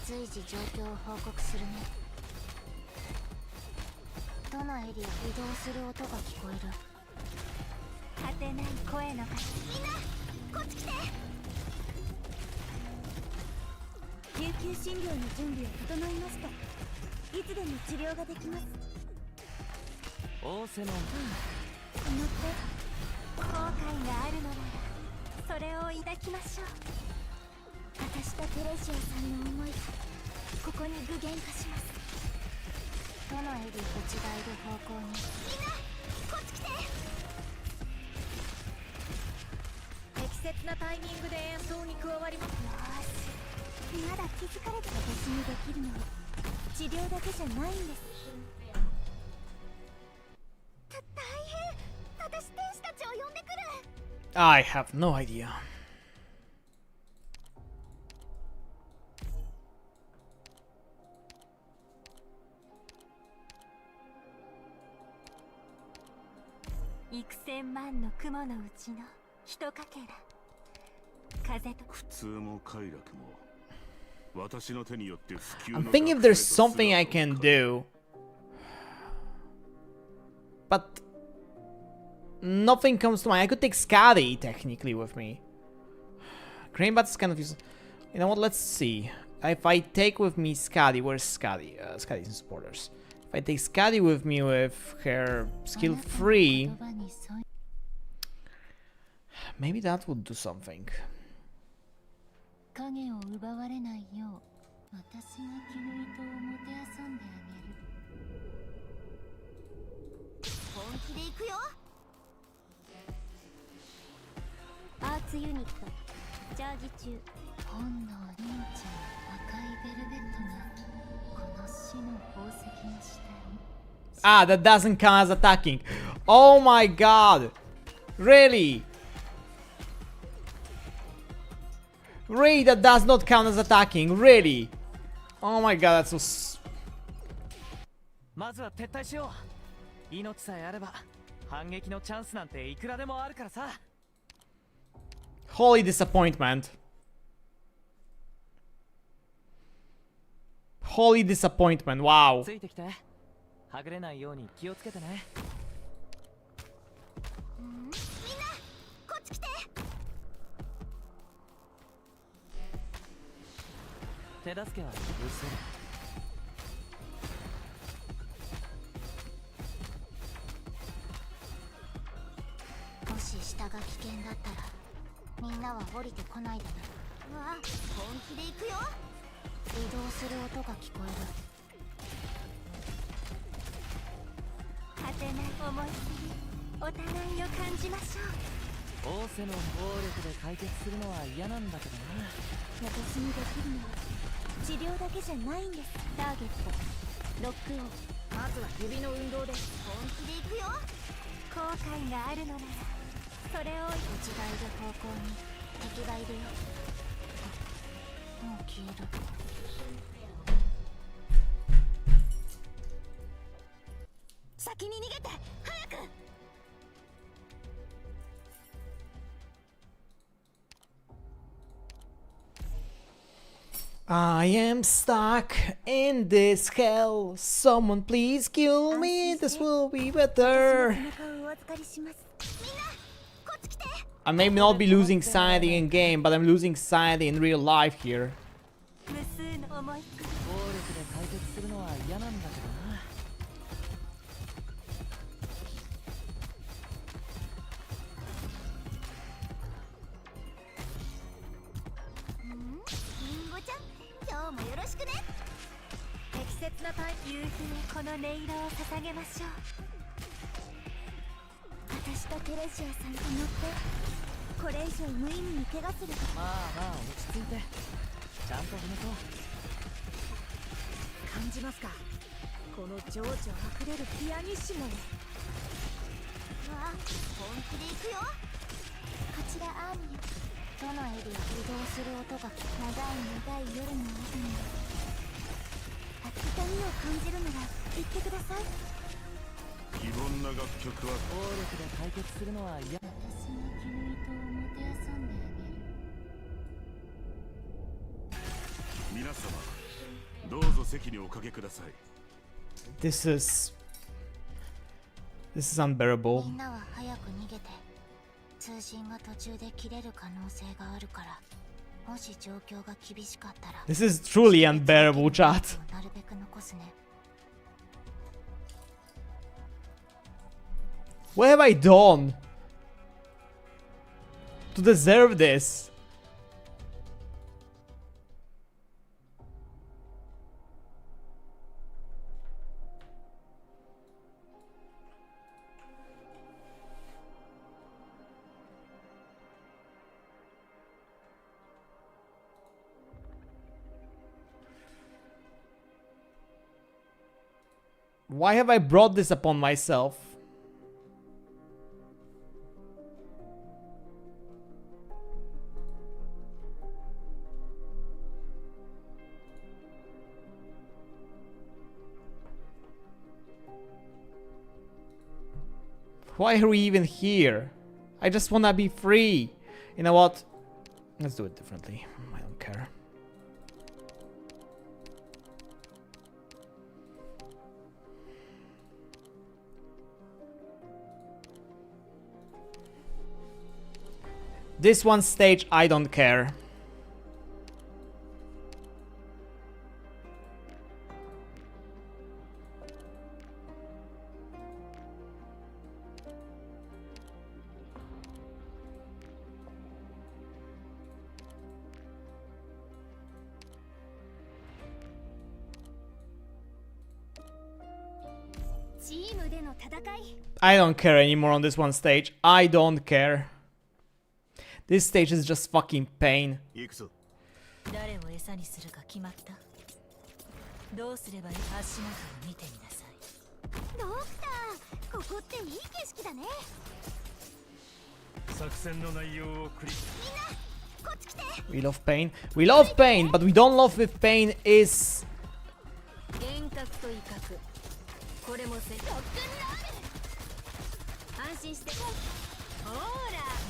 Speaker 2: 随時状況を報告するね。どのエリア移動する音が聞こえる。
Speaker 4: 果てない声の数。みんなこっち来て。救急診療の準備は整いました。いつでも治療ができます。
Speaker 5: 仰せの
Speaker 4: 思って後悔があるのならそれを抱きましょう。私とテレジアさんの思いがここに具現化します。
Speaker 2: どのエリアうちがいる方向に。
Speaker 4: みんなこっち来て。
Speaker 6: 適切なタイミングで演奏に加わります。
Speaker 4: よし、まだ気づかれた。私にできるのは治療だけじゃないんです。大変。私天使
Speaker 1: I have no idea.
Speaker 3: I'm
Speaker 1: thinking if there's something I can do. But nothing comes to mind. I could take Skadi technically with me. Grainbat's kind of useless. You know what? Let's see. If I take with me Skadi, where's Skadi? Skadi's in supporters. If I take Skadi with me with her skill 3, maybe that would do something. Ah, that doesn't count as attacking. Oh my god. Really? Really, that does not count as attacking. Really? Oh my god, that's so...
Speaker 5: まずは撤退しよう。命さえあれば反撃のチャンスなんていくらでもあるからさ。
Speaker 1: Holy disappointment. Holy disappointment, wow.
Speaker 5: ついてきて。はぐれないように気をつけてね。
Speaker 4: みんなこっち来て。
Speaker 5: 手助けは許せる。
Speaker 2: もし下が危険だったらみんなは降りてこないでね。わあ、本気で行くよ。移動する音が聞こえる。
Speaker 4: 果てない思いお互いを感じましょう。
Speaker 5: 仰せの暴力で解決するのは嫌なんだけどな。
Speaker 4: 私にできるのは治療だけじゃないんです。ターゲットロックオン。まずは指の運動で
Speaker 2: 本気で行くよ。
Speaker 4: 後悔があるのならそれを
Speaker 2: 内がいる方向に敵がいるよ。もう消える。先に逃げて早く。
Speaker 1: I am stuck in this hell. Someone please kill me. This will be better.
Speaker 4: 背中をお預かりします。
Speaker 2: みんなこっち来て。
Speaker 1: I may not be losing sanity in game, but I'm losing sanity in real life here.
Speaker 4: 無数の思い。
Speaker 5: 暴力で解決するのは嫌なんだけどな。
Speaker 2: リンゴちゃん、今日もよろしくね。
Speaker 4: 適切なタイミングでこの音色を捧げましょう。私とテレジアさんと乗ってこれ以上無意味に怪我する。
Speaker 5: まあまあ落ち着いて。ちゃんと踏めそう。
Speaker 6: 感じますか、この情緒あふれるピアニッシモ。
Speaker 2: わあ、本気で行くよ。
Speaker 4: こちらアーミヤ。
Speaker 2: どのエリア移動する音が聞こ
Speaker 4: 長い長い夜の後に痛みを感じるなら言ってください。
Speaker 3: 非凡な楽曲は
Speaker 5: 暴力で解決するのは嫌。
Speaker 2: 私に君ともてあそんであげる。
Speaker 3: 皆様どうぞ席におかけください。
Speaker 1: This is unbearable.
Speaker 2: みんなは早く逃げて。通信が途中で切れる可能性があるから、もし状況が厳しかったら
Speaker 1: This is truly unbearable, chat.
Speaker 2: なるべく残すね。
Speaker 1: What have I done to deserve this? Why have I brought this upon myself? Why are we even here? I just wanna be free. You know what? Let's do it differently. I don't care. This one stage, I don't care. I don't care anymore on this one stage. I don't care. This stage is just fucking pain.
Speaker 2: 誰を餌にするか決まった。どうすればいい？足元を見てみなさい。ドクター、ここっていい景色だね。作戦の内容をクリ。みんな、こっち来て。
Speaker 1: We love pain. We love pain, but we don't love if pain is.
Speaker 2: 幻覚と威嚇。これもせ。特訓ラーメン。安心して。ほら、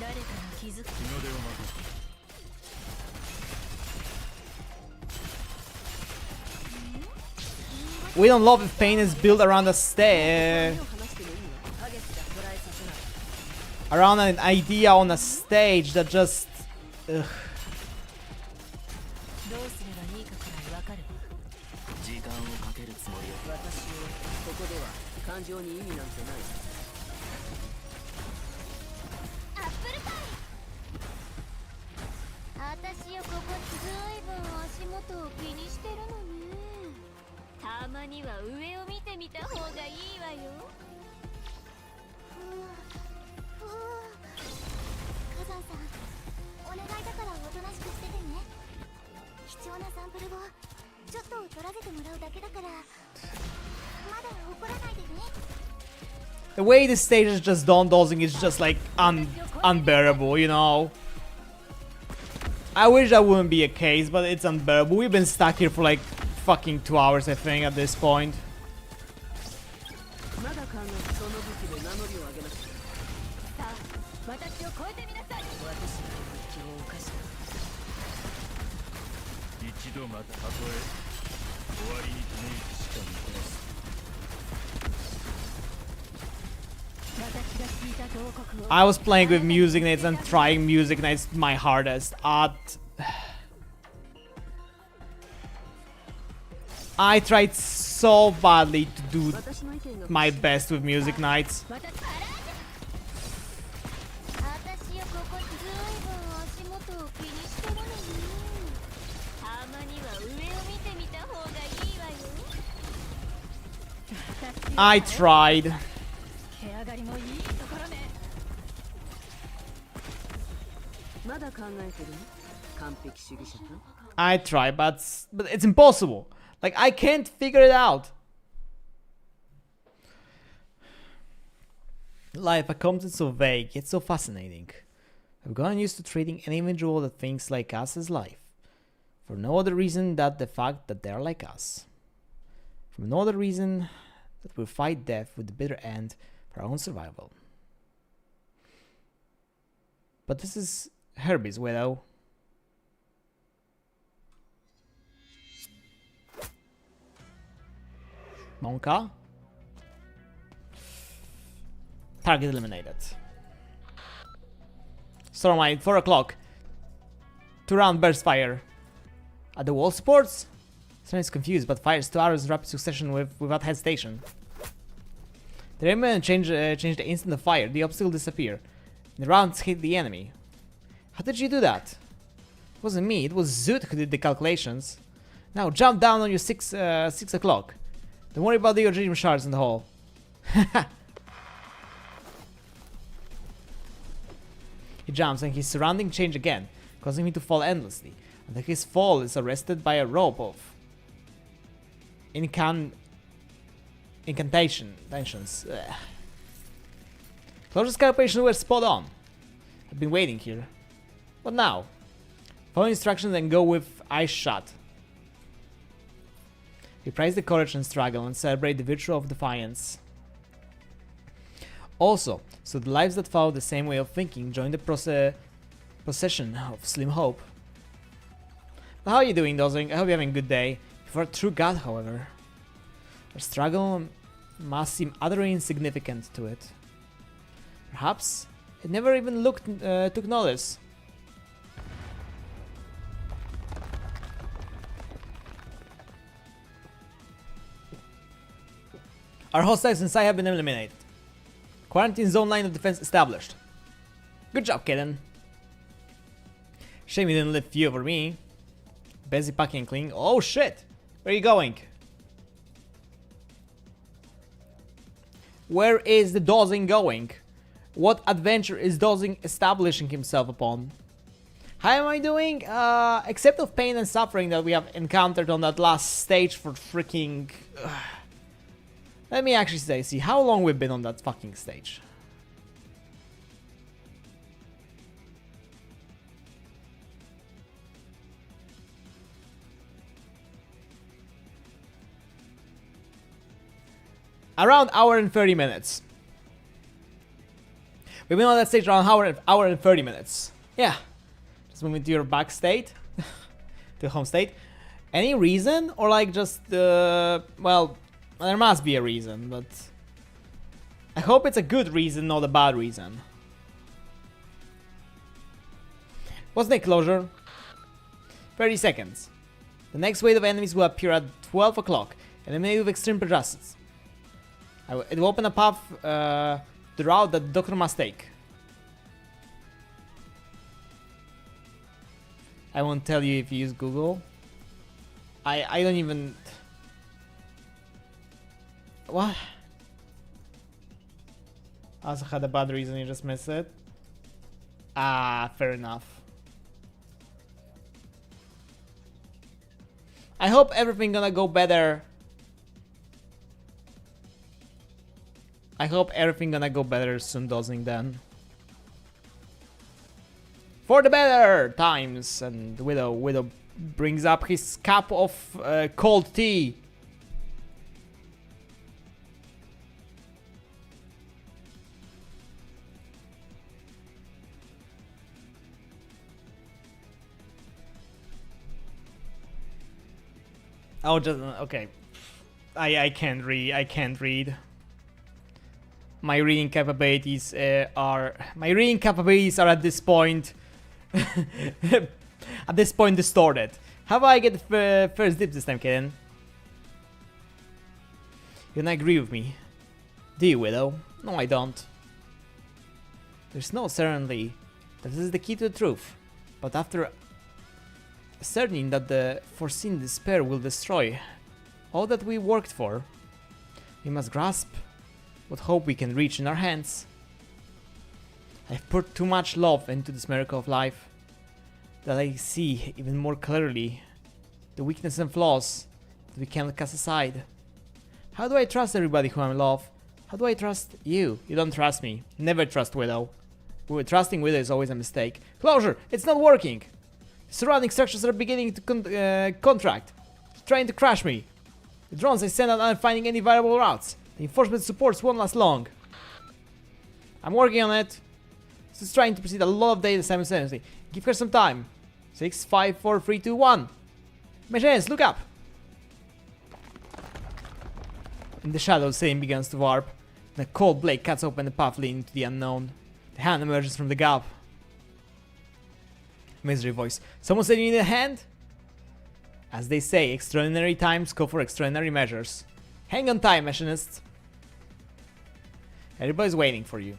Speaker 2: 誰かに気づく。日の出を待つ。
Speaker 1: We don't love if pain is built around a around an idea on a stage that just. Ugh.
Speaker 2: どうすればいいかくらいわかる。時間をかけるつもりよ。私はここでは感情に意味なんてない。アップルパイ。私よ、ここずいぶん足元を気にしてるのね。たまには上を見てみた方がいいわよ。火山さん、お願いだからおとなしくしててね。貴重なサンプルをちょっと取らせてもらうだけだから、まだ怒らないでね。
Speaker 1: The way this stage is just dozing is just like unbearable, you know. I wish that wouldn't be a case, but it's unbearable. We've been stuck here for like fucking 2 hours, I think, at this point. I was playing with Music Nights and trying Music Nights my hardest at... I tried so badly to do my best with Music Nights. I tried. I tried, but it's impossible. Like, I can't figure it out. Life becomes so vague, yet so fascinating. I've gotten used to treating any individual that thinks like us as life, for no other reason than the fact that they're like us. For no other reason that we fight death with the bitter end for our own survival. But this is Herbie's Widow. Monka. Target eliminated. Stormlight, 4 o'clock. 2-round burst fire. At the wall supports? Someone is confused, but fires 2 arrows in rapid succession without hesitation. The Rainbow change the instant of fire. The obstacle disappear. The rounds hit the enemy. How did you do that? It wasn't me, it was Zoot who did the calculations. Now jump down on your 6 o'clock. Don't worry about the dream shards in the hall. He jumps and his surroundings change again, causing him to fall endlessly, until his fall is arrested by a rope of incantations. Closer's calculations were spot on. I've been waiting here. What now? Follow instructions and go with eyes shut. We praise the courage and struggle and celebrate the virtue of defiance. Also, so the lives that follow the same way of thinking join the procession of Slim Hope. How are you doing, Dozing? I hope you're having a good day. For a true god, however, our struggle must seem utterly insignificant to it. Perhaps it never even took notice. Our hostiles inside have been eliminated. Quarantine zone line of defense established. Good job, Kaden. Shame you didn't lift few over me. Busy packing and cleaning. Oh shit! Where are you going? Where is the Dozing going? What adventure is Dozing establishing himself upon? How am I doing? Except of pain and suffering that we have encountered on that last stage for freaking... Let me actually see how long we've been on that fucking stage. Around hour and 30 minutes. We've been on that stage around hour and 30 minutes. Yeah. Just moving to your back state. To home state. Any reason? Or like just, well... There must be a reason, but I hope it's a good reason, not a bad reason. What's the closure? 30 seconds. The next wave of enemies will appear at 12 o'clock, eliminated with extreme prejudices. It will open a path the route that the Doctor must take. I won't tell you if you use Google. I don't even... What? I also had a bad reason, you just missed it. Ah, fair enough. I hope everything gonna go better. I hope everything gonna go better soon, Dozing then. For the better times, and Wito brings up his cup of cold tea. Oh, just okay. I can't read. My reading capabilities are at this point distorted. How do I get the first dip this time, Kaden? You don't agree with me, do you, Wito? No, I don't. There's no certainty that this is the key to the truth, but after ascertaining that the foreseen despair will destroy all that we worked for, we must grasp what hope we can reach in our hands. I've put too much love into this miracle of life that I see even more clearly the weaknesses and flaws that we cannot cast aside. How do I trust everybody who I love? How do I trust you? You don't trust me. Never trust Wito. Trusting Wito is always a mistake. Closure! It's not working! The surrounding structures are beginning to contract, trying to crash me. The drones I send out aren't finding any viable routes. The enforcement supports won't last long. I'm working on it. This is trying to proceed a lot of data simultaneously. Give her some time. 6, 5, 4, 3, 2, 1. Machines, look up! In the shadows, Satan begins to warp. The cold blade cuts open the path leading to the unknown. The hand emerges from the gap. Misery voice. Someone said you need a hand? As they say, extraordinary times call for extraordinary measures. Hang on tight, machinists. Everybody's waiting for you.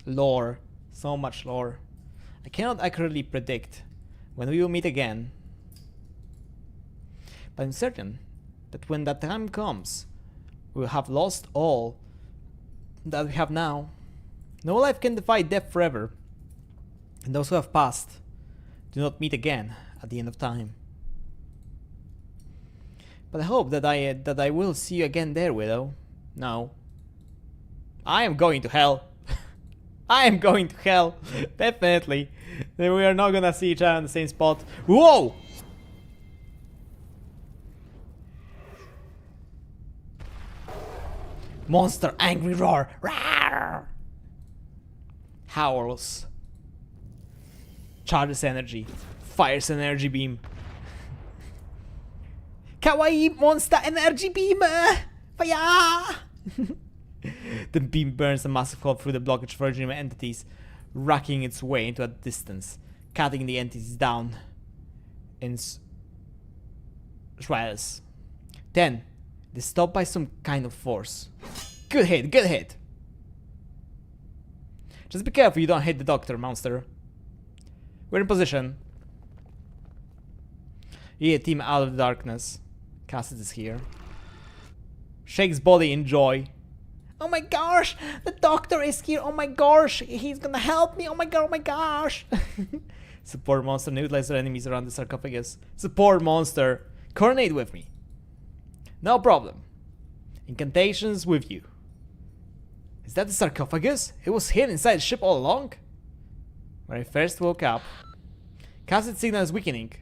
Speaker 1: Lore. So much lore. I cannot accurately predict when we will meet again. But I'm certain that when that time comes, we will have lost all that we have now. No life can defy death forever, and those who have passed do not meet again at the end of time. But I hope that I will see you again there, Wito. No. I am going to hell. I am going to hell. Definitely. Then we are not gonna see each other in the same spot. Whoa! Monster angry roar. Rawr! Howls. Charges energy. Fires an energy beam. Kawaii monster energy beam! Fire! The beam burns a massive hole through the blockage for original entities, racking its way into a distance, cutting the entities down in shreds. Then, they stop by some kind of force. Good hit, good hit! Just be careful you don't hit the doctor, monster. We're in position. Yeah, team out of the darkness. Cassidy is here. Shakes body in joy. Oh my gosh! The doctor is here! Oh my gosh! He's gonna help me! Oh my god! Oh my gosh! Support monster neutralize their enemies around the sarcophagus. Support monster! Coordinate with me. No problem. Incantations with you. Is that the sarcophagus? It was hidden inside the ship all along? When I first woke up, Cassidy's signal is weakening.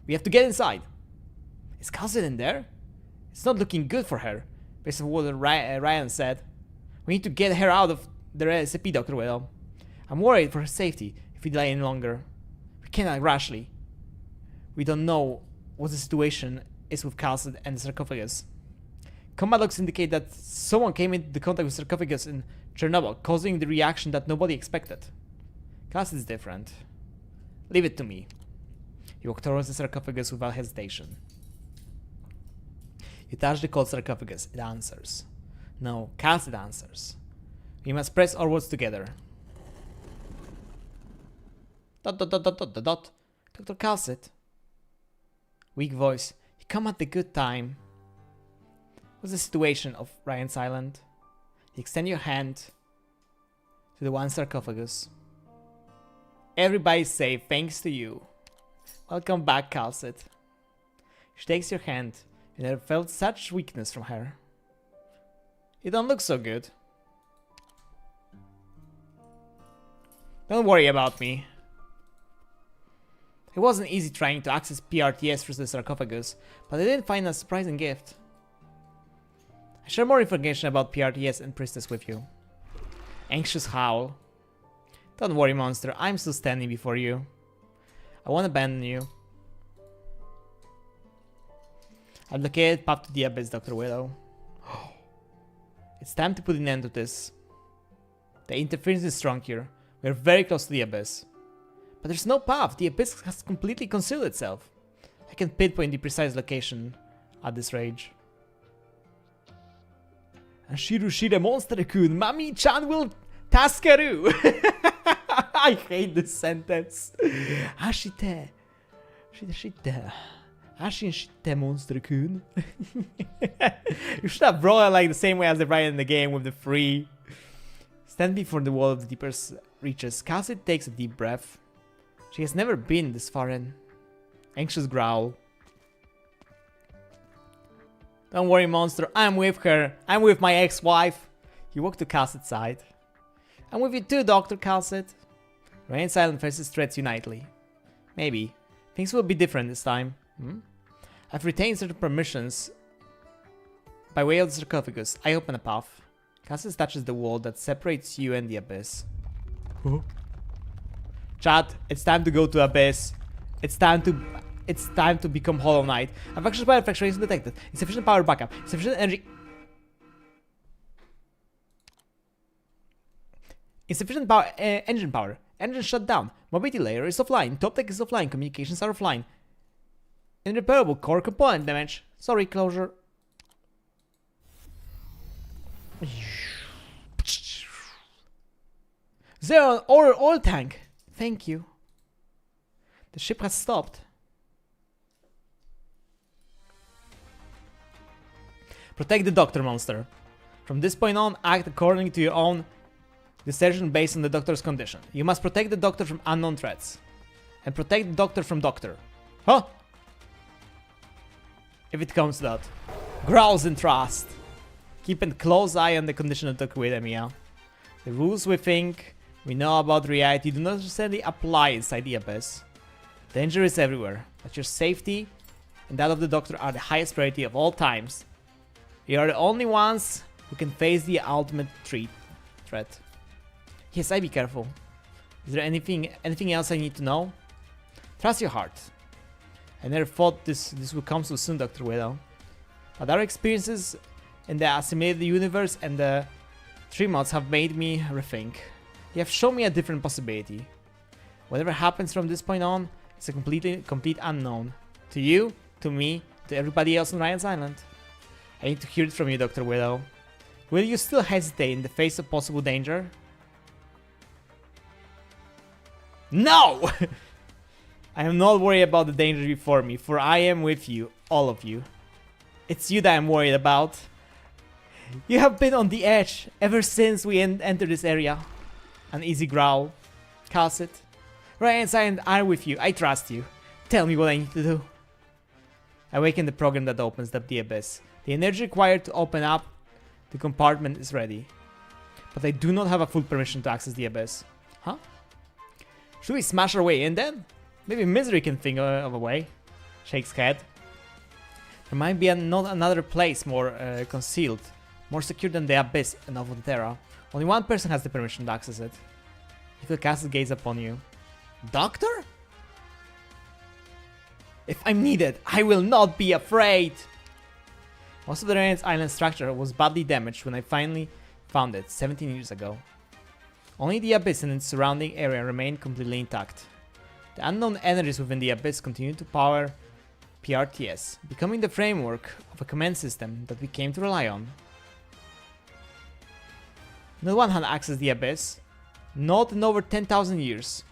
Speaker 1: We have to get inside. Is Cassidy in there? It's not looking good for her, based on what Ryan said. We need to get her out of the SCP, Dr. Will. I'm worried for her safety if we delay any longer. We can't act rashly. We don't know what the situation is with Cassidy and the sarcophagus. Combat logs indicate that someone came into contact with sarcophagus in Chernobyl, causing the reaction that nobody expected. Cassidy is different. Leave it to me. You walk towards the sarcophagus without hesitation. You touch the cold sarcophagus. It answers. No, Cassidy answers. We must press our words together. ... Dr. Cassidy. Weak voice. You come at the good time. What's the situation of Ryan's Island? You extend your hand to the one sarcophagus. Everybody's safe thanks to you. Welcome back, Cassidy. She takes your hand. You never felt such weakness from her. You don't look so good. Don't worry about me. It wasn't easy trying to access PRTS through the sarcophagus, but I did find a surprising gift. I share more information about PRTS and Priestess with you. Anxious howl. Don't worry, monster, I'm still standing before you. I won't abandon you. I've located path to the abyss, Dr. Willow. It's time to put an end to this. The interference is strong here. We're very close to the abyss. But there's no path. The abyss has completely concealed itself. I can pinpoint the precise location at this rage. Ashirushida Mon3tr-kun, Mami-chan will Taskaru! I hate this sentence. Ashite. Shite. Ashin shite Mon3tr-kun. You should have brought it like the same way as they write in the game with the free. Stand before the wall of the deeper reaches. Cassidy takes a deep breath. She has never been this far in. Anxious growl. Don't worry, monster. I'm with her. I'm with my ex-wife. He walked to Cassidy's side. I'm with you too, Dr. Cassidy. Ryan's Island faces threats unitedly. Maybe. Things will be different this time. I've retained certain permissions. By way of the sarcophagus, I open a path. Cassidy touches the wall that separates you and the abyss. Chat, it's time to go to abyss. It's time to become Hollow Knight. Affection power fluctuation detected. Insufficient power backup. Insufficient energy. Insufficient power. Engine power. Engine shut down. Mobility layer is offline. Top tech is offline. Communications are offline. Irreparable core component damage. Sorry, closure. Zero on oil tank. Thank you. The ship has stopped. Protect the doctor, monster. From this point on, act according to your own decision based on the doctor's condition. You must protect the doctor from unknown threats. And protect the doctor from doctor. Huh? If it comes to that. Growls in trust. Keep a close eye on the condition of Dr. William. The rules we think we know about reality do not necessarily apply inside the abyss. Danger is everywhere, but your safety and that of the doctor are the highest priority of all times. We are the only ones who can face the ultimate threat. Yes, I be careful. Is there anything else I need to know? Trust your heart. I never thought this would come so soon, Dr. Wito. But our experiences in the assimilated universe and the 3 mods have made me rethink. You have shown me a different possibility. Whatever happens from this point on, it's a complete unknown. To you, to me, to everybody else on Ryan's Island. I need to hear it from you, Dr. Wito. Will you still hesitate in the face of possible danger? No! I am not worried about the danger before me, for I am with you, all of you. It's you that I'm worried about. You have been on the edge ever since we entered this area. An easy growl. Cast it. Ryan's Island are with you, I trust you. Tell me what I need to do. Awaken the program that opens up the abyss. The energy required to open up the compartment is ready. But I do not have a full permission to access the abyss. Huh? Should we smash our way in then? Maybe Misery can think of a way. Shakes head. There might be not another place more concealed, more secure than the abyss in Mon3tr. Only one person has the permission to access it. He will cast his gaze upon you. Doctor? If I'm needed, I will not be afraid! Most of the Arknights Island structure was badly damaged when I finally found it 17 years ago. Only the abyss and its surrounding area remained completely intact. The unknown energies within the abyss continue to power PRTS, becoming the framework of a command system that we came to rely on. No one had accessed the abyss, not in over 10,000 years.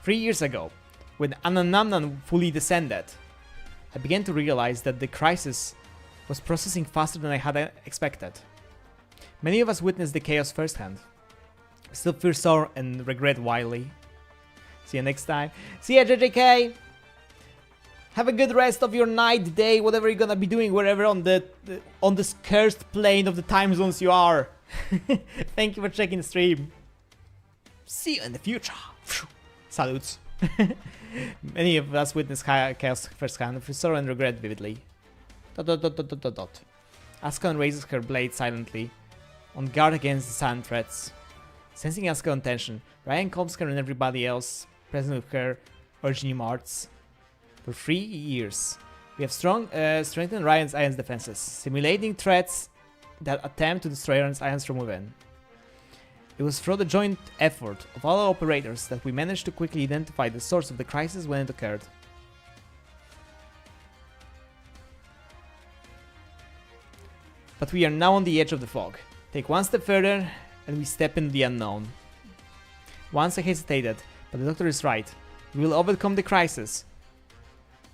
Speaker 1: Three years ago, when Ananamnan fully descended, I began to realize that the crisis was processing faster than I had expected. Many of us witnessed the chaos firsthand. We still feel sorrow and regret wildly. See you next time. See ya, JJK! Have a good rest of your night, day, whatever you're gonna be doing, wherever on this cursed plane of the time zones you are. Thank you for checking the stream. See you in the future. Salutes. Many of us witnessed chaos firsthand, with sorrow and regret vividly. ... Asuka raises her blade silently, on guard against the silent threats. Sensing Asuka's tension, Ryan calms her and everybody else present with her urging arts. For 3 years, we have strengthened Ryan's Island's defenses, simulating threats that attempt to destroy Ryan's Islands from within. It was through the joint effort of all our operators that we managed to quickly identify the source of the crisis when it occurred. But we are now on the edge of the fog. Take one step further and we step into the unknown. Once I hesitated, but the doctor is right. We will overcome the crisis,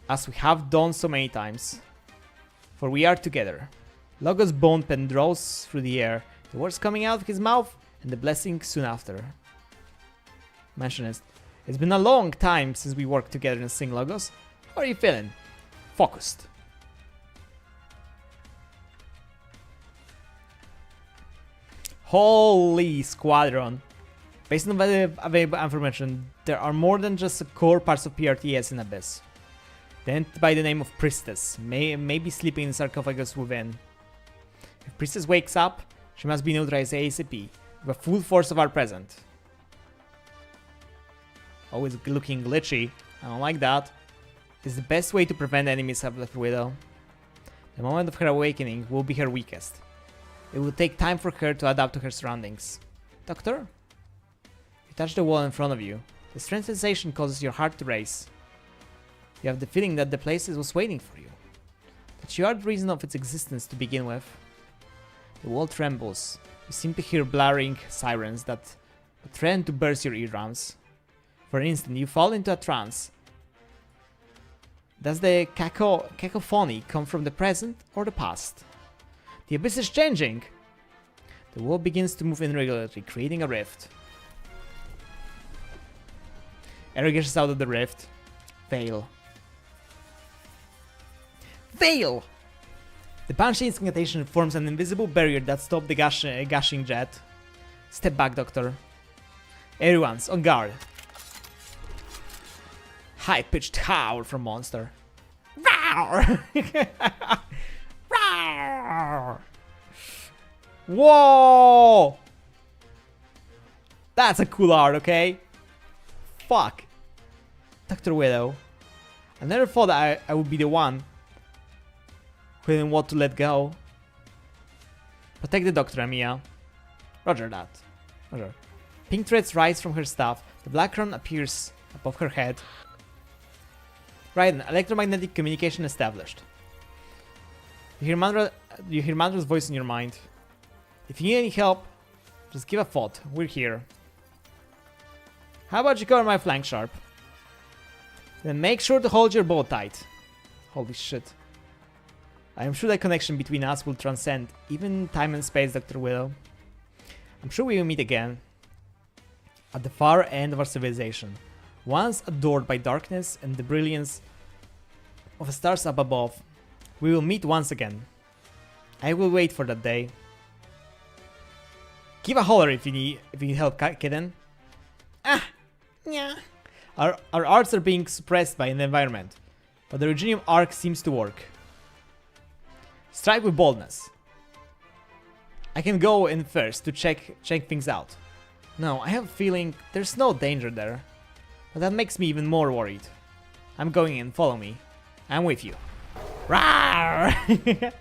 Speaker 1: as we have done so many times. For we are together. Logos' bone pen draws through the air, the words coming out of his mouth, and the blessing soon after. Mentionist, it's been a long time since we worked together in Sing Logos. How are you feeling? Focused. Holy squadron. Based on the available information, there are more than just the core parts of PRTS in Abyss. The entity by the name of Priestess may be sleeping in the sarcophagus within. If Priestess wakes up, she must be neutralized ASAP, with a full force of our present. Always looking glitchy, I don't like that. It's the best way to prevent enemies of Left Widow. The moment of her awakening will be her weakest. It will take time for her to adapt to her surroundings. Doctor? You touch the wall in front of you. The strange sensation causes your heart to race. You have the feeling that the place was waiting for you. That you are the reason of its existence to begin with. The wall trembles. You seem to hear blaring sirens that threaten to burst your eardrums. For an instant, you fall into a trance. Does the cacophony come from the present or the past? The abyss is changing! The wall begins to move irregularly, creating a rift. Air gushes out of the rift. Veil. Veil! The Banshee's incantation forms an invisible barrier that stops the gushing jet. Step back, Doctor. Everyone's on guard. high-pitched howl from Mon3tr. Roar! Roar! Whoa! That's a cool art, okay? Fuck. Dr. Wito. I never thought I would be the one who didn't want to let go. Protect the doctor, Amiya. Roger that. Roger. Pink threads rise from her staff. The black crown appears above her head. Right, an electromagnetic communication established. You hear Mon3tr's voice in your mind. If you need any help, just give a thought. We're here. How about you cover my flank sharp? Then make sure to hold your bow tight. Holy shit. I am sure that connection between us will transcend even time and space, Dr. Wito. I'm sure we will meet again. At the far end of our civilization. Once adored by darkness and the brilliance of the stars up above, we will meet once again. I will wait for that day. Give a holler if you need help, kitten. Ah, yeah. Our arts are being suppressed by an environment, but the Reginium arc seems to work. Strike with boldness. I can go in first to check things out. No, I have a feeling there's no danger there, but that makes me even more worried. I'm going in, follow me. I'm with you. Rawr!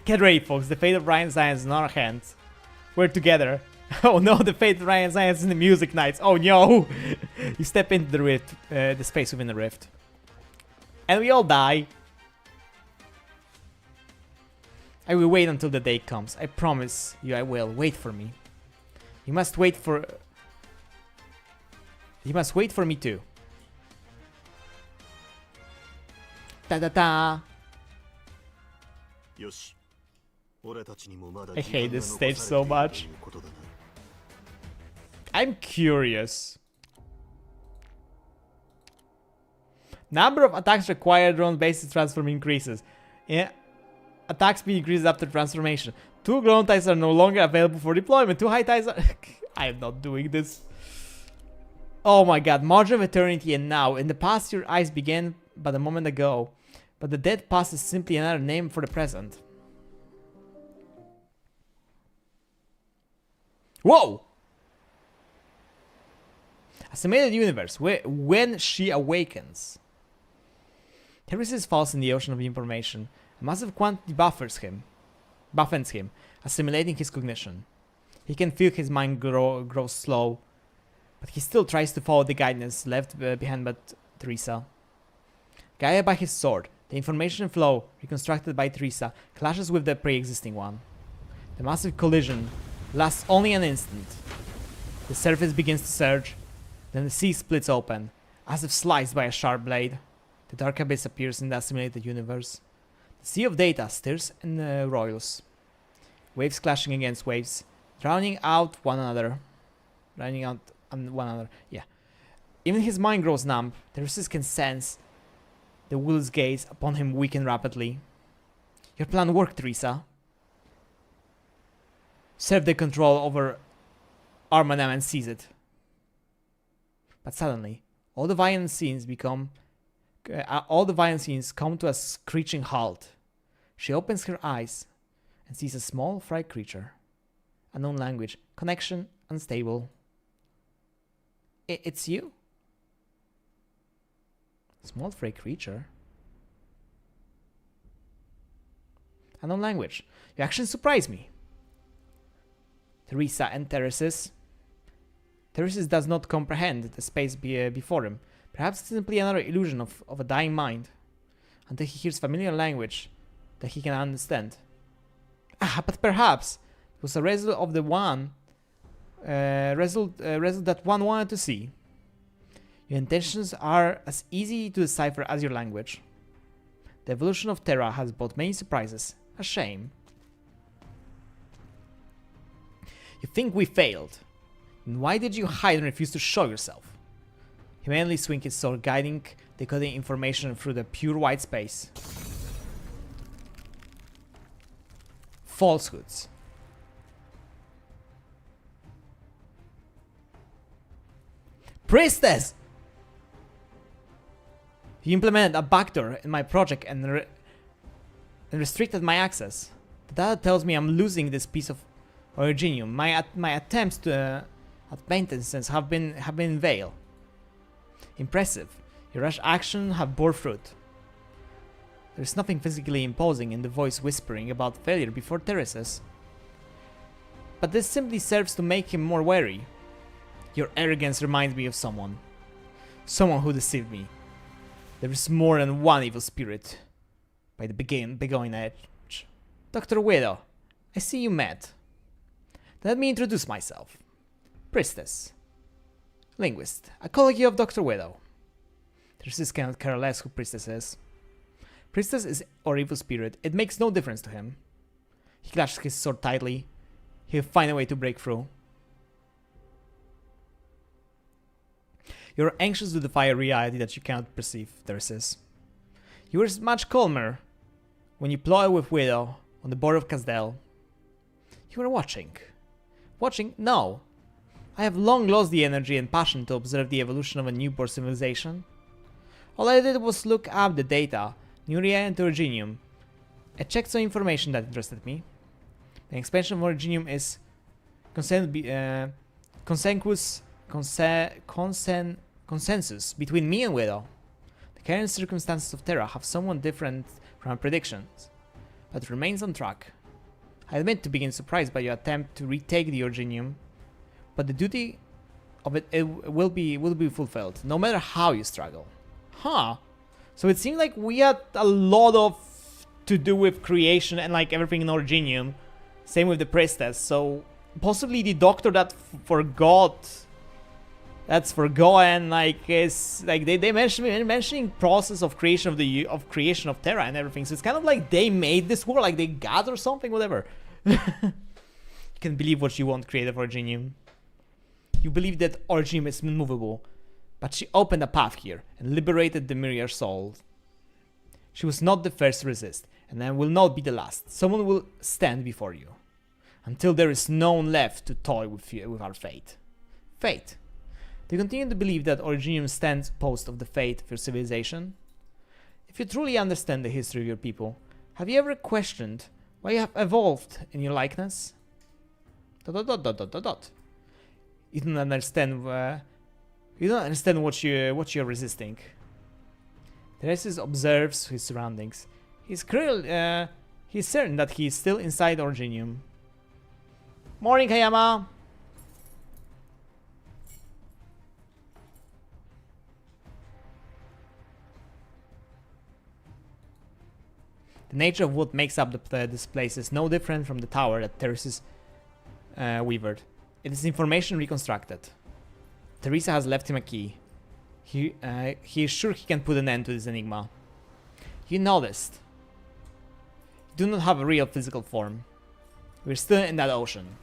Speaker 1: Get ready, folks, the fate of Ryan Science is in our hands. We're together. Oh no, the fate of Ryan Science is in the Music Knights. Oh no! You step into the rift, the space within the rift. And we all die. I will wait until the day comes. I promise you I will. Wait for me. You must wait for me too. Ta-da-da! I hate this stage so much. I'm curious. Number of attacks required on basis transform increases. Yeah. Attack speed increases after transformation. 2 ground ties are no longer available for deployment. 2 high ties are... I am not doing this. Oh my god. Margin of eternity and now. In the past your eyes began but a moment ago. But the dead past is simply another name for the present. Whoa! Assimilated universe. When she awakens. Theresis falls in the ocean of information. A massive quantity buffens him, assimilating his cognition. He can feel his mind grow slow, but he still tries to follow the guidance left behind by Teresa. Guided by his sword, the information flow reconstructed by Teresa clashes with the pre-existing one. The massive collision lasts only an instant. The surface begins to surge, then the sea splits open, as if sliced by a sharp blade. The dark abyss appears in the assimilated universe. The sea of data stirs and roils. Waves clashing against waves, drowning out one another. Yeah. Even his mind grows numb. The resist can sense the will's gaze upon him weaken rapidly. Your plan worked, Teresa. Serve the control over Armanam and seize it. But suddenly, all the violent scenes come to a screeching halt. She opens her eyes and sees a small fried creature. Unknown language. Connection unstable. It's you? Small fried creature? Unknown language. You actually surprised me. Teresa and Theresis. Theresis does not comprehend the space before him. Perhaps it's simply another illusion of a dying mind. Until he hears familiar language that he can understand. Ah, but perhaps it was a result of the one result that one wanted to see. Your intentions are as easy to decipher as your language. The evolution of Terra has brought many surprises. A shame. You think we failed? Then why did you hide and refuse to show yourself? He mainly swings his sword, decoding information through the pure white space. Falsehoods. Priestess! You implemented a backdoor in my project and restricted my access. The data tells me I'm losing this piece of Originium. My attempts to at maintenance have been in vain. Impressive. Your rash action have bore fruit. There's nothing physically imposing in the voice whispering about failure before Teresa's. But this simply serves to make him more wary. Your arrogance reminds me of someone. Someone who deceived me. There is more than one evil spirit. By the beginning edge. Dr. Wito, I see you met. Let me introduce myself. Priestess. Linguist. A colleague of Dr. Wito. There's cannot care less who Priestess is. Priestess is or evil spirit. It makes no difference to him. He clashes his sword tightly. He'll find a way to break through. You're anxious to defy a reality that you cannot perceive, there says. You were much calmer when you plotted with Wito on the border of Casdell. You were watching. Watching? No. I have long lost the energy and passion to observe the evolution of a newborn civilization. All I did was look up the data, Nuria and Originium. I checked some information that interested me. The expansion of Originium is consensus between me and Wito. The current circumstances of Terra have somewhat different from our predictions, but it remains on track. I admit to being surprised by your attempt to retake the Originium, but the duty of it will be fulfilled, no matter how you struggle. Huh. So it seems like we had a lot of to do with creation and like everything in Originium. Same with the priestess. So possibly the doctor that forgot. That's forgotten. Like is like they mentioning process of creation of Terra and everything. So it's kind of like they made this world, like they got or something, whatever. You can believe what you want, creative Originium. You believe that Originium is immovable. But she opened a path here and liberated the Myriad soul. She was not the first to resist, and I will not be the last. Someone will stand before you. Until there is no one left to toy with our fate. Fate. Do you continue to believe that Originium stands opposed of the fate of your civilization? If you truly understand the history of your people, have you ever questioned why you have evolved in your likeness? ... You don't understand. You don't understand what you're resisting. Teresis observes his surroundings. He's certain that he is still inside Originium. Morning, Hayama. The nature of what makes up this place is no different from the tower that Teresis weavered. It is information reconstructed. Teresa has left him a key. He is sure he can put an end to this enigma. You noticed. You do not have a real physical form. We're still in that ocean.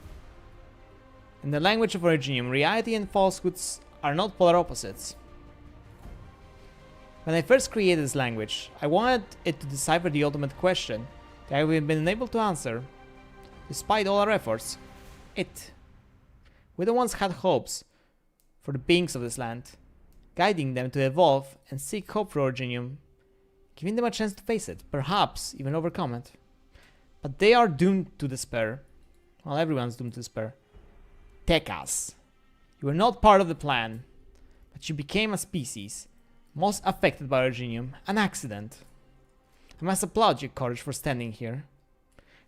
Speaker 1: In the language of Originium, reality and falsehoods are not polar opposites. When I first created this language, I wanted it to decipher the ultimate question that I have been unable to answer. Despite all our efforts, we the ones had hopes for the beings of this land, guiding them to evolve and seek hope for Originium, giving them a chance to face it, perhaps even overcome it. But they are doomed to despair. Well, everyone's doomed to despair. Take us. You were not part of the plan, but you became a species most affected by Originium, an accident. I must applaud your courage for standing here.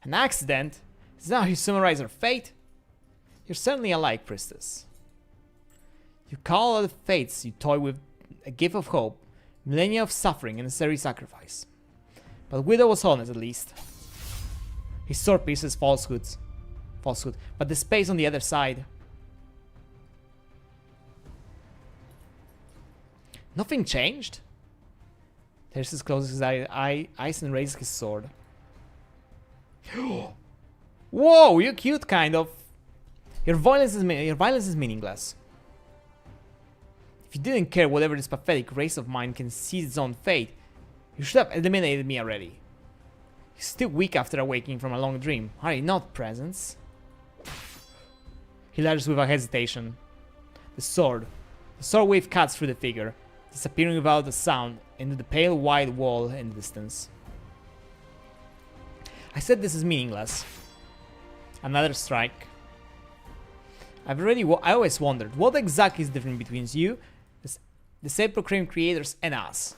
Speaker 1: An accident? Is that how you summarize our fate? You're certainly alike, Priestess. You call all the fates you toy with a gift of hope, millennia of suffering and necessary sacrifice. But Wito was honest at least. His sword pierces falsehood, but the space on the other side. Nothing changed? Teresis closes his eyes and raises his sword. Whoa, you're cute, kind of. Your violence is meaningless. If you didn't care whatever this pathetic race of mine can seize its own fate, you should have eliminated me already. You're still weak after awaking from a long dream, are you not, Presence? He lunges with a hesitation. The sword wave cuts through the figure, disappearing without a sound into the pale white wall in the distance. I said this is meaningless. Another strike. I always wondered, what exactly is different between you, the Sepulchre creators, and us?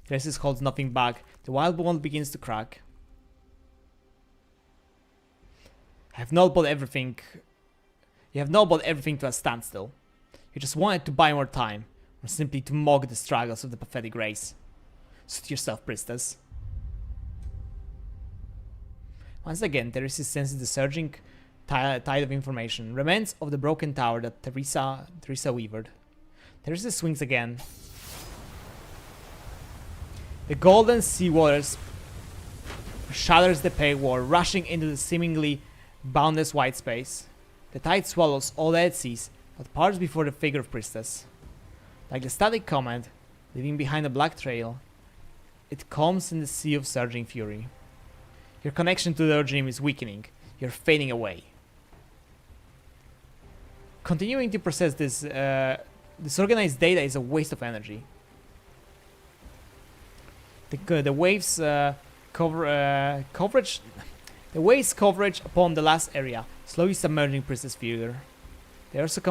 Speaker 1: Traces holds nothing back. The wild bond begins to crack. I have not bought everything. You have not brought everything to a standstill. You just wanted to buy more time, or simply to mock the struggles of the pathetic race. Suit yourself, priestess. Once again, Teresa senses the surging tide of information, remains of the broken tower that Teresa weavered. Teresa swings again. The golden sea waters shatters the pale wall, rushing into the seemingly boundless white space. The tide swallows all that it sees, but parts before the figure of priestess. Like the static comet, leaving behind a black trail, it calms in the sea of surging fury. Your connection to the regime is weakening. You're fading away. Continuing to process this disorganized data is a waste of energy. The waves coverage upon the last area, slowly submerging priestess figure. They also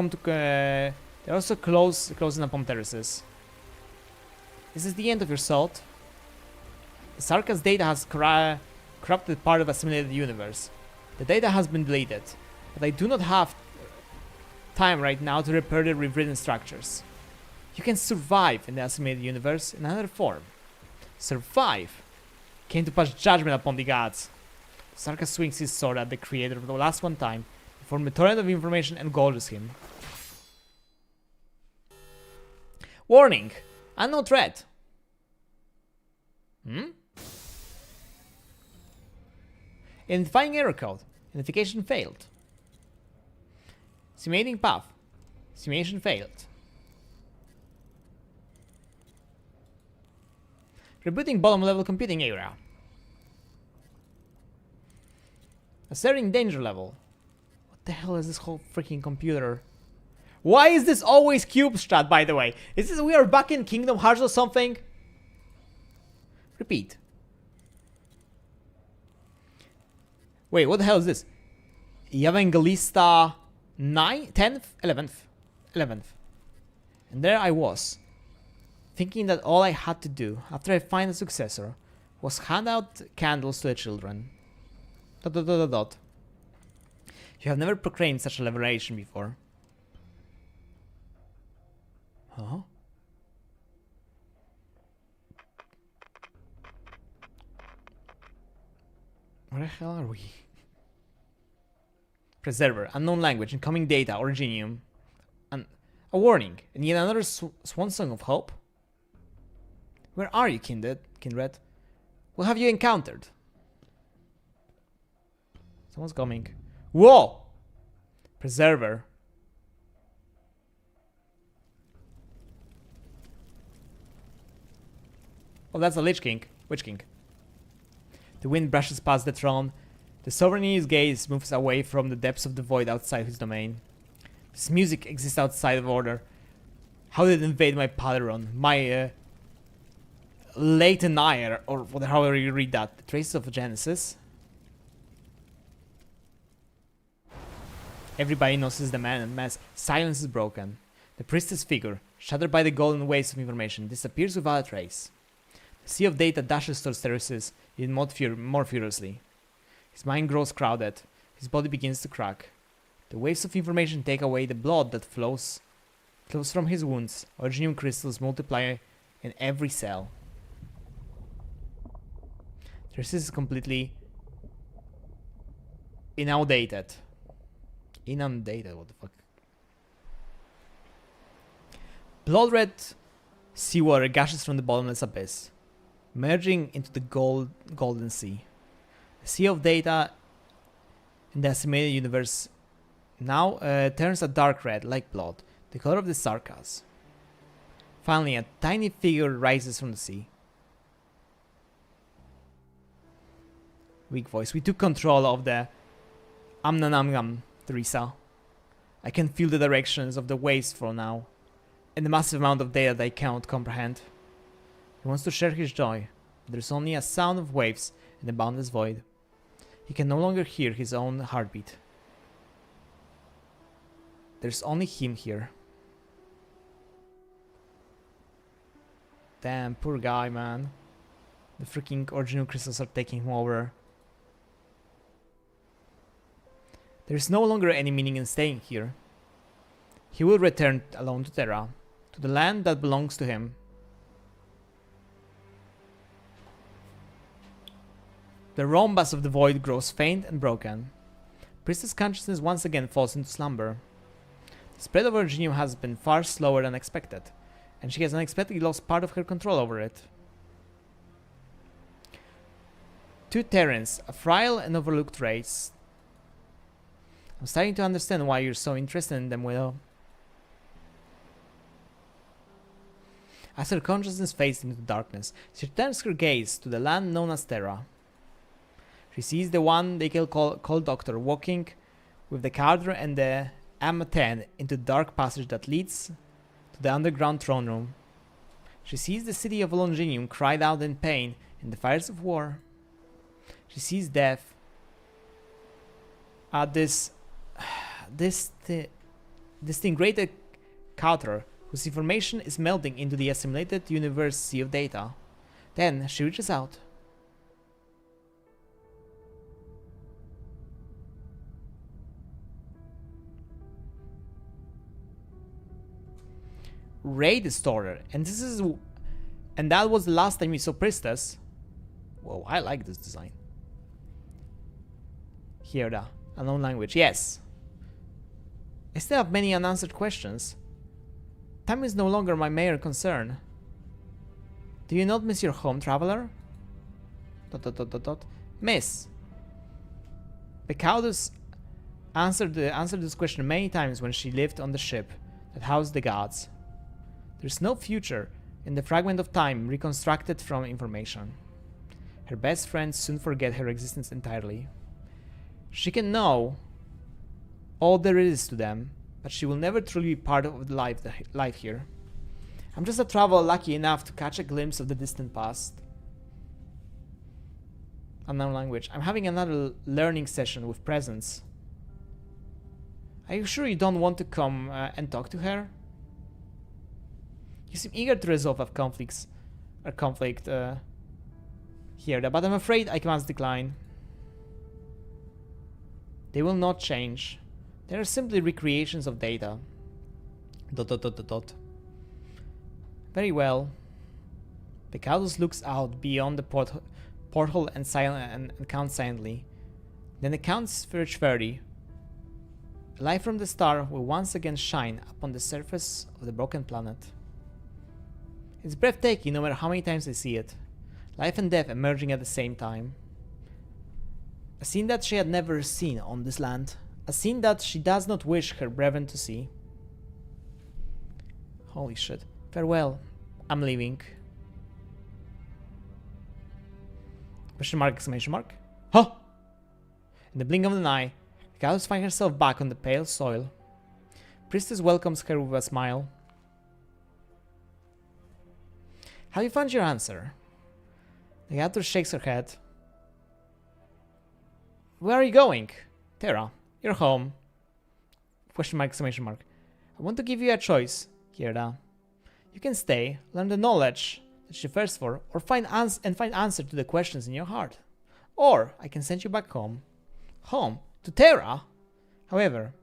Speaker 1: close in upon terraces. This is the end of your salt. The Sarka's data has corrupted part of assimilated universe. The data has been deleted, but I do not have time right now to repair the rewritten structures. You can survive in the assimilated universe in another form. Survive! Came to pass judgment upon the gods. Sarka swings his sword at the creator for the last one time, before a torrent of information engulfs him. Warning! Unknown threat! Identifying error code. Identification failed. Simulating path. Simulation failed. Rebooting bottom level computing area. Asserting danger level. What the hell is this whole freaking computer? Why is this always cube strat, by the way? Is this we are back in Kingdom Hearts or something? Repeat. Wait, what the hell is this? Evangelista 9th, 10th, 11th. And there I was, thinking that all I had to do after I find a successor was hand out candles to the children. ... You have never proclaimed such a revelation before. Huh? Where the hell are we? Preserver, unknown language, incoming data, Originium. And a warning, and yet another swan song of hope? Where are you, kindred? What have you encountered? Someone's coming. Whoa! Preserver. Oh, that's a Witch King. The wind brushes past the throne. The sovereign's gaze moves away from the depths of the void outside his domain. This music exists outside of order. How did it invade my Padaron? My Leitenire, or however you read that. The traces of Genesis. Everybody notices the man and mass. Silence is broken. The priestess figure, shattered by the golden waves of information, disappears without a trace. The sea of data dashes towards terraces, even more furiously. His mind grows crowded. His body begins to crack. The waves of information take away the blood that flows from his wounds. Originium crystals multiply in every cell. Terraces is completely inundated. Inundated, what the fuck? Blood-red seawater gushes from the bottomless abyss, merging into the golden sea. The sea of data in the assimilated universe now turns a dark red, like blood, the color of the Sarkas. Finally, a tiny figure rises from the sea. Weak voice. We took control of the Amnanamgam, Teresa. I can feel the directions of the waves for now. and the massive amount of data they cannot comprehend. He wants to share his joy, but there's only a sound of waves in the boundless void. He can no longer hear his own heartbeat. There's only him here. Damn, poor guy, man. The freaking original crystals are taking him over. There's no longer any meaning in staying here. He will return alone to Terra, to the land that belongs to him. The rhombus of the void grows faint and broken. Priestess consciousness once again falls into slumber. The spread of her genius has been far slower than expected, and she has unexpectedly lost part of her control over it. Two Terrans, a frail and overlooked race. I'm starting to understand why you're so interested in them, Wito. As her consciousness fades into darkness, she turns her gaze to the land known as Terra. She sees the one they call Doctor walking with the Carder and the M10 into the dark passage that leads to the underground throne room. She sees the city of Longinium cried out in pain in the fires of war. She sees death. This disintegrated Carter, whose information is melting into the assimilated universe sea of data. Then she reaches out. Ray Distorter, and that was the last time we saw Priestess. Whoa, I like this design. Here, the unknown language. Yes. I still have many unanswered questions. Time is no longer my major concern. Do you not miss your home, traveler? ... Miss. Becaudas answered this question many times when she lived on the ship that housed the gods. There's no future in the fragment of time reconstructed from information. Her best friends soon forget her existence entirely. She can know all there is to them, but she will never truly be part of the life here. I'm just a traveler lucky enough to catch a glimpse of the distant past. Unknown language. I'm having another learning session with presence. Are you sure you don't want to come and talk to her? You seem eager to resolve a conflict here, but I'm afraid I must decline. They will not change. They are simply recreations of data. ... Very well. Becaudas looks out beyond the porthole and counts silently. Then it counts Verge 30. A light from the star will once again shine upon the surface of the broken planet. It's breathtaking no matter how many times I see it. Life and death emerging at the same time. A scene that she had never seen on this land. A scene that she does not wish her brethren to see. Holy shit. Farewell. I'm leaving. Question mark, exclamation mark. Huh! In the blink of an eye, Becaudas finds herself back on the pale soil. Priestess welcomes her with a smile. Have you found your answer? The actor shakes her head. Where are you going? Terra, you're home. Question mark, exclamation mark. I want to give you a choice, Kierda. You can stay, learn the knowledge that you thirst for, or find answer to the questions in your heart. Or I can send you back home. Home? To Terra? However,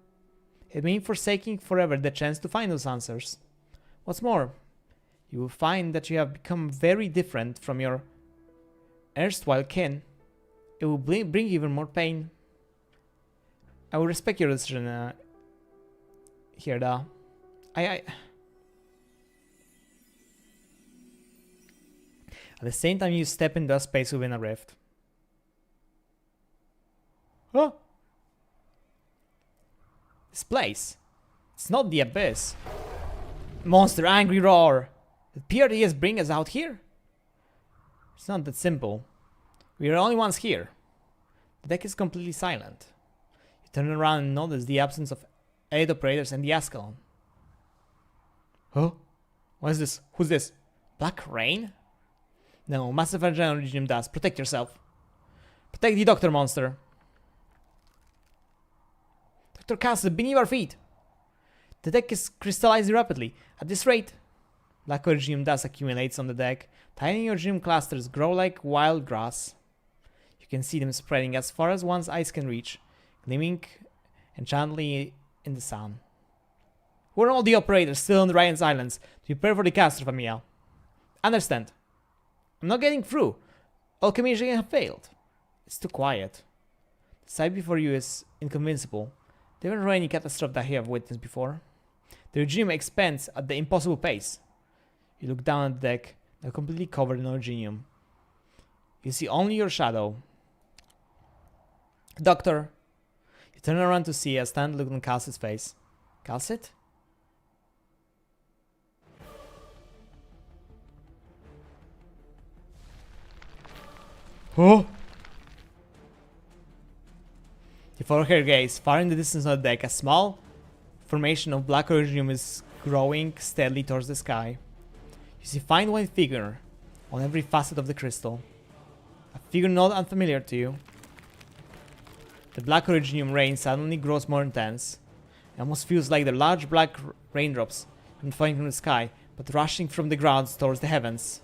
Speaker 1: it means forsaking forever the chance to find those answers. What's more, you will find that you have become very different from your erstwhile kin. It will bring even more pain. I will respect your decision, Hirda. At the same time, you step into a space within a rift. Huh? This place. It's not the abyss. Monster, angry roar. Did PRDS bring us out here? It's not that simple. We are the only ones here. The deck is completely silent. You turn around and notice the absence of 8 operators and the Ascalon. Huh? What is this? Who's this? Black Rain? No, massive Originium dust. Protect yourself. Protect the Doctor Monster. Dr. Castle, beneath our feet. The deck is crystallizing rapidly. At this rate, black Originium dust accumulates on the deck. Tiny Originium clusters grow like wild grass. You can see them spreading as far as one's eyes can reach, gleaming enchantedly in the sun. Who are all the operators still on the Ryan's Islands to prepare for the catastrophe, Mia? Understand. I'm not getting through. All communication have failed. It's too quiet. The sight before you is inconvincible. There weren't any catastrophe that you have witnessed before. The regime expands at the impossible pace. You look down at the deck, now completely covered in Originium. You see only your shadow. Doctor. You turn around to see a stand look on Calcit's face. Calcit? Oh! You follow her gaze. Far in the distance on the deck, a small formation of black Originium is growing steadily towards the sky. You see a fine white figure on every facet of the crystal. A figure not unfamiliar to you. The black Originium rain suddenly grows more intense. It almost feels like the large black raindrops not falling from the sky, but rushing from the ground towards the heavens.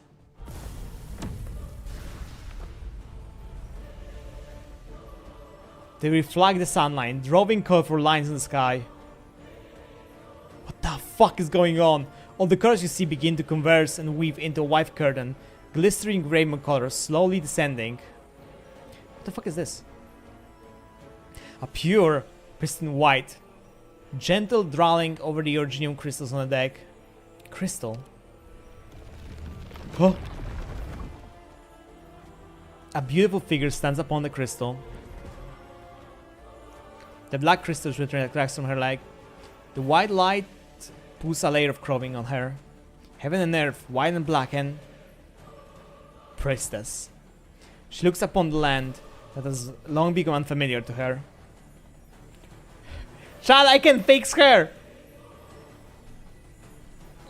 Speaker 1: They reflect the sunlight, drawing colorful lines in the sky. What the fuck is going on? All the colors you see begin to converge and weave into a white curtain, glistering rainbow colors slowly descending. What the fuck is this? A pure, pristine white. Gentle drawing over the Originium crystals on the deck. Crystal? Huh? A beautiful figure stands upon the crystal. The black crystals retracts from her leg. The white light pulls a layer of clothing on her. Heaven and earth, white and black, and priestess. She looks upon the land that has long become unfamiliar to her. Child, I can fix her!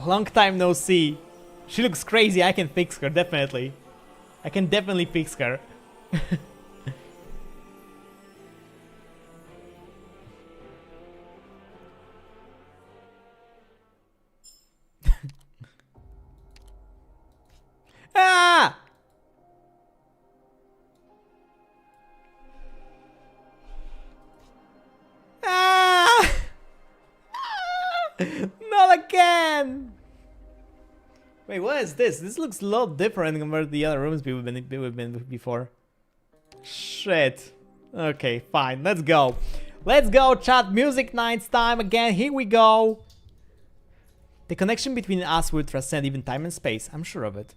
Speaker 1: Long time no see. She looks crazy, I can fix her, definitely. I can definitely fix her. Ah! Ah! Not again! Wait, what is this? This looks a lot different compared to the other rooms we've been before. Shit. Okay, fine. Let's go. Let's go, chat. Music nights time again. Here we go. The connection between us will transcend even time and space. I'm sure of it.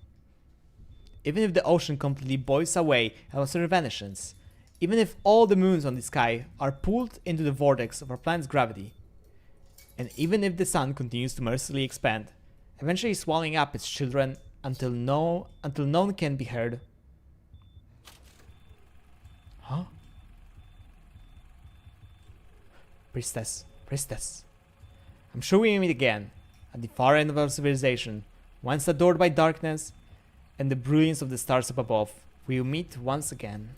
Speaker 1: Even if the ocean completely boils away and also vanishes, even if all the moons on the sky are pulled into the vortex of our planet's gravity, and even if the sun continues to mercilessly expand, eventually swallowing up its children until none can be heard. Huh? Priestess, priestess. I'm sure we will meet again, at the far end of our civilization, once adored by darkness and the brilliance of the stars up above. We will meet once again.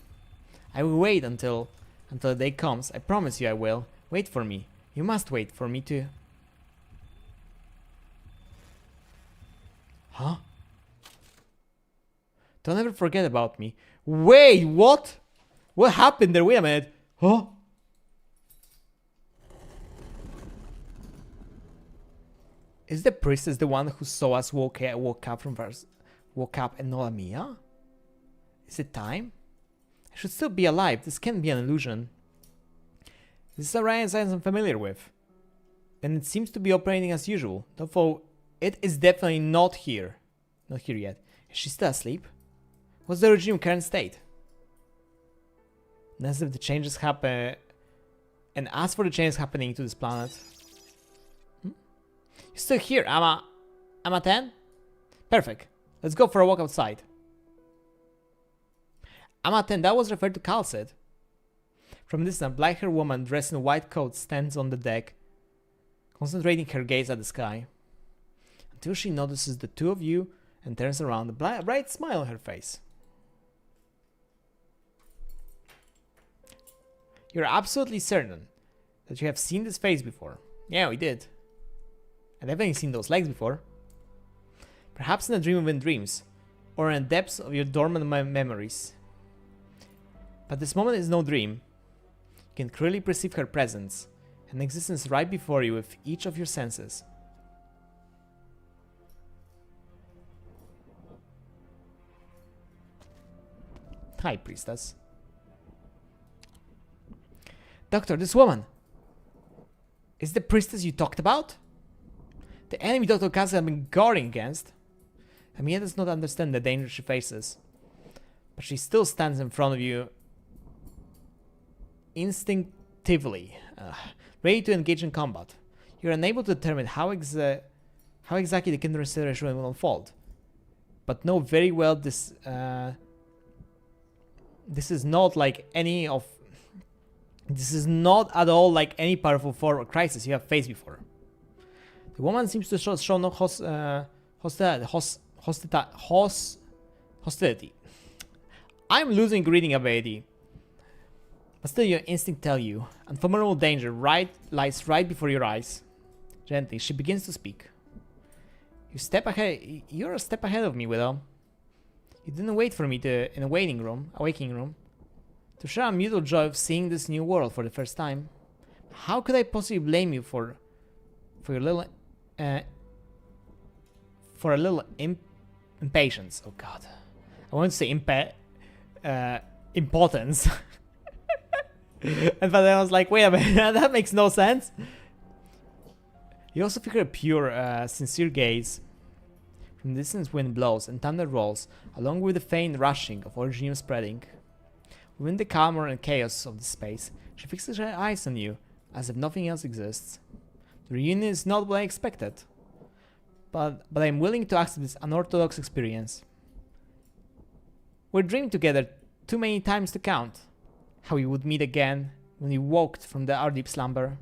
Speaker 1: I will wait until the day comes. I promise you I will. Wait for me. You must wait for me too. Huh? Don't ever forget about me. Wait, what? What happened there? Wait a minute. Huh? Is the priestess the one who saw us woke up and not a Mia? Is it time? I should still be alive. This can't be an illusion. This is a Ryan's Islands I'm familiar with, and it seems to be operating as usual. Though it is definitely not here. Not here yet. Is she still asleep? What's the Originium current state? And as if the changes happen, and as for the changes happening to this planet. You're still here, Ama 10? Perfect. Let's go for a walk outside. Ama 10, that was referred to Calcit. From this, a black-haired woman dressed in a white coat stands on the deck, concentrating her gaze at the sky. until she notices the two of you and turns around, a bright smile on her face. You're absolutely certain that you have seen this face before. Yeah, we did. I've definitely seen those legs before. Perhaps in a dream within dreams, or in the depths of your dormant memories. But this moment is no dream. You can clearly perceive her presence and existence right before you with each of your senses. Hi, priestess. Doctor, this woman is the priestess you talked about? The enemy Dr. Kaz has been guarding against. Amiya does not understand the danger she faces, but she still stands in front of you instinctively, ready to engage in combat. You're unable to determine how exactly the kindred situation will unfold, but know very well this is not like any of this is not at all like any powerful form or crisis you have faced before. The woman seems to show no hostility. I'm losing reading ability, but still your instinct tell you unformidable danger lies right before your eyes. Gently, she begins to speak. You're a step ahead of me, Widow. You didn't wait for me in a waiting room, to share a mutual joy of seeing this new world for the first time. How could I possibly blame you for your little impatience? Oh God, I want to say impotence, and but then I was like, wait a minute, that makes no sense. You also figure a pure, sincere gaze. From the distance, wind blows and thunder rolls, along with the faint rushing of Originium spreading. Within the clamor and chaos of the space, she fixes her eyes on you, as if nothing else exists. The reunion is not what I expected, but I am willing to accept this unorthodox experience. We dreamed together too many times to count, how we would meet again when we woke from our deep slumber.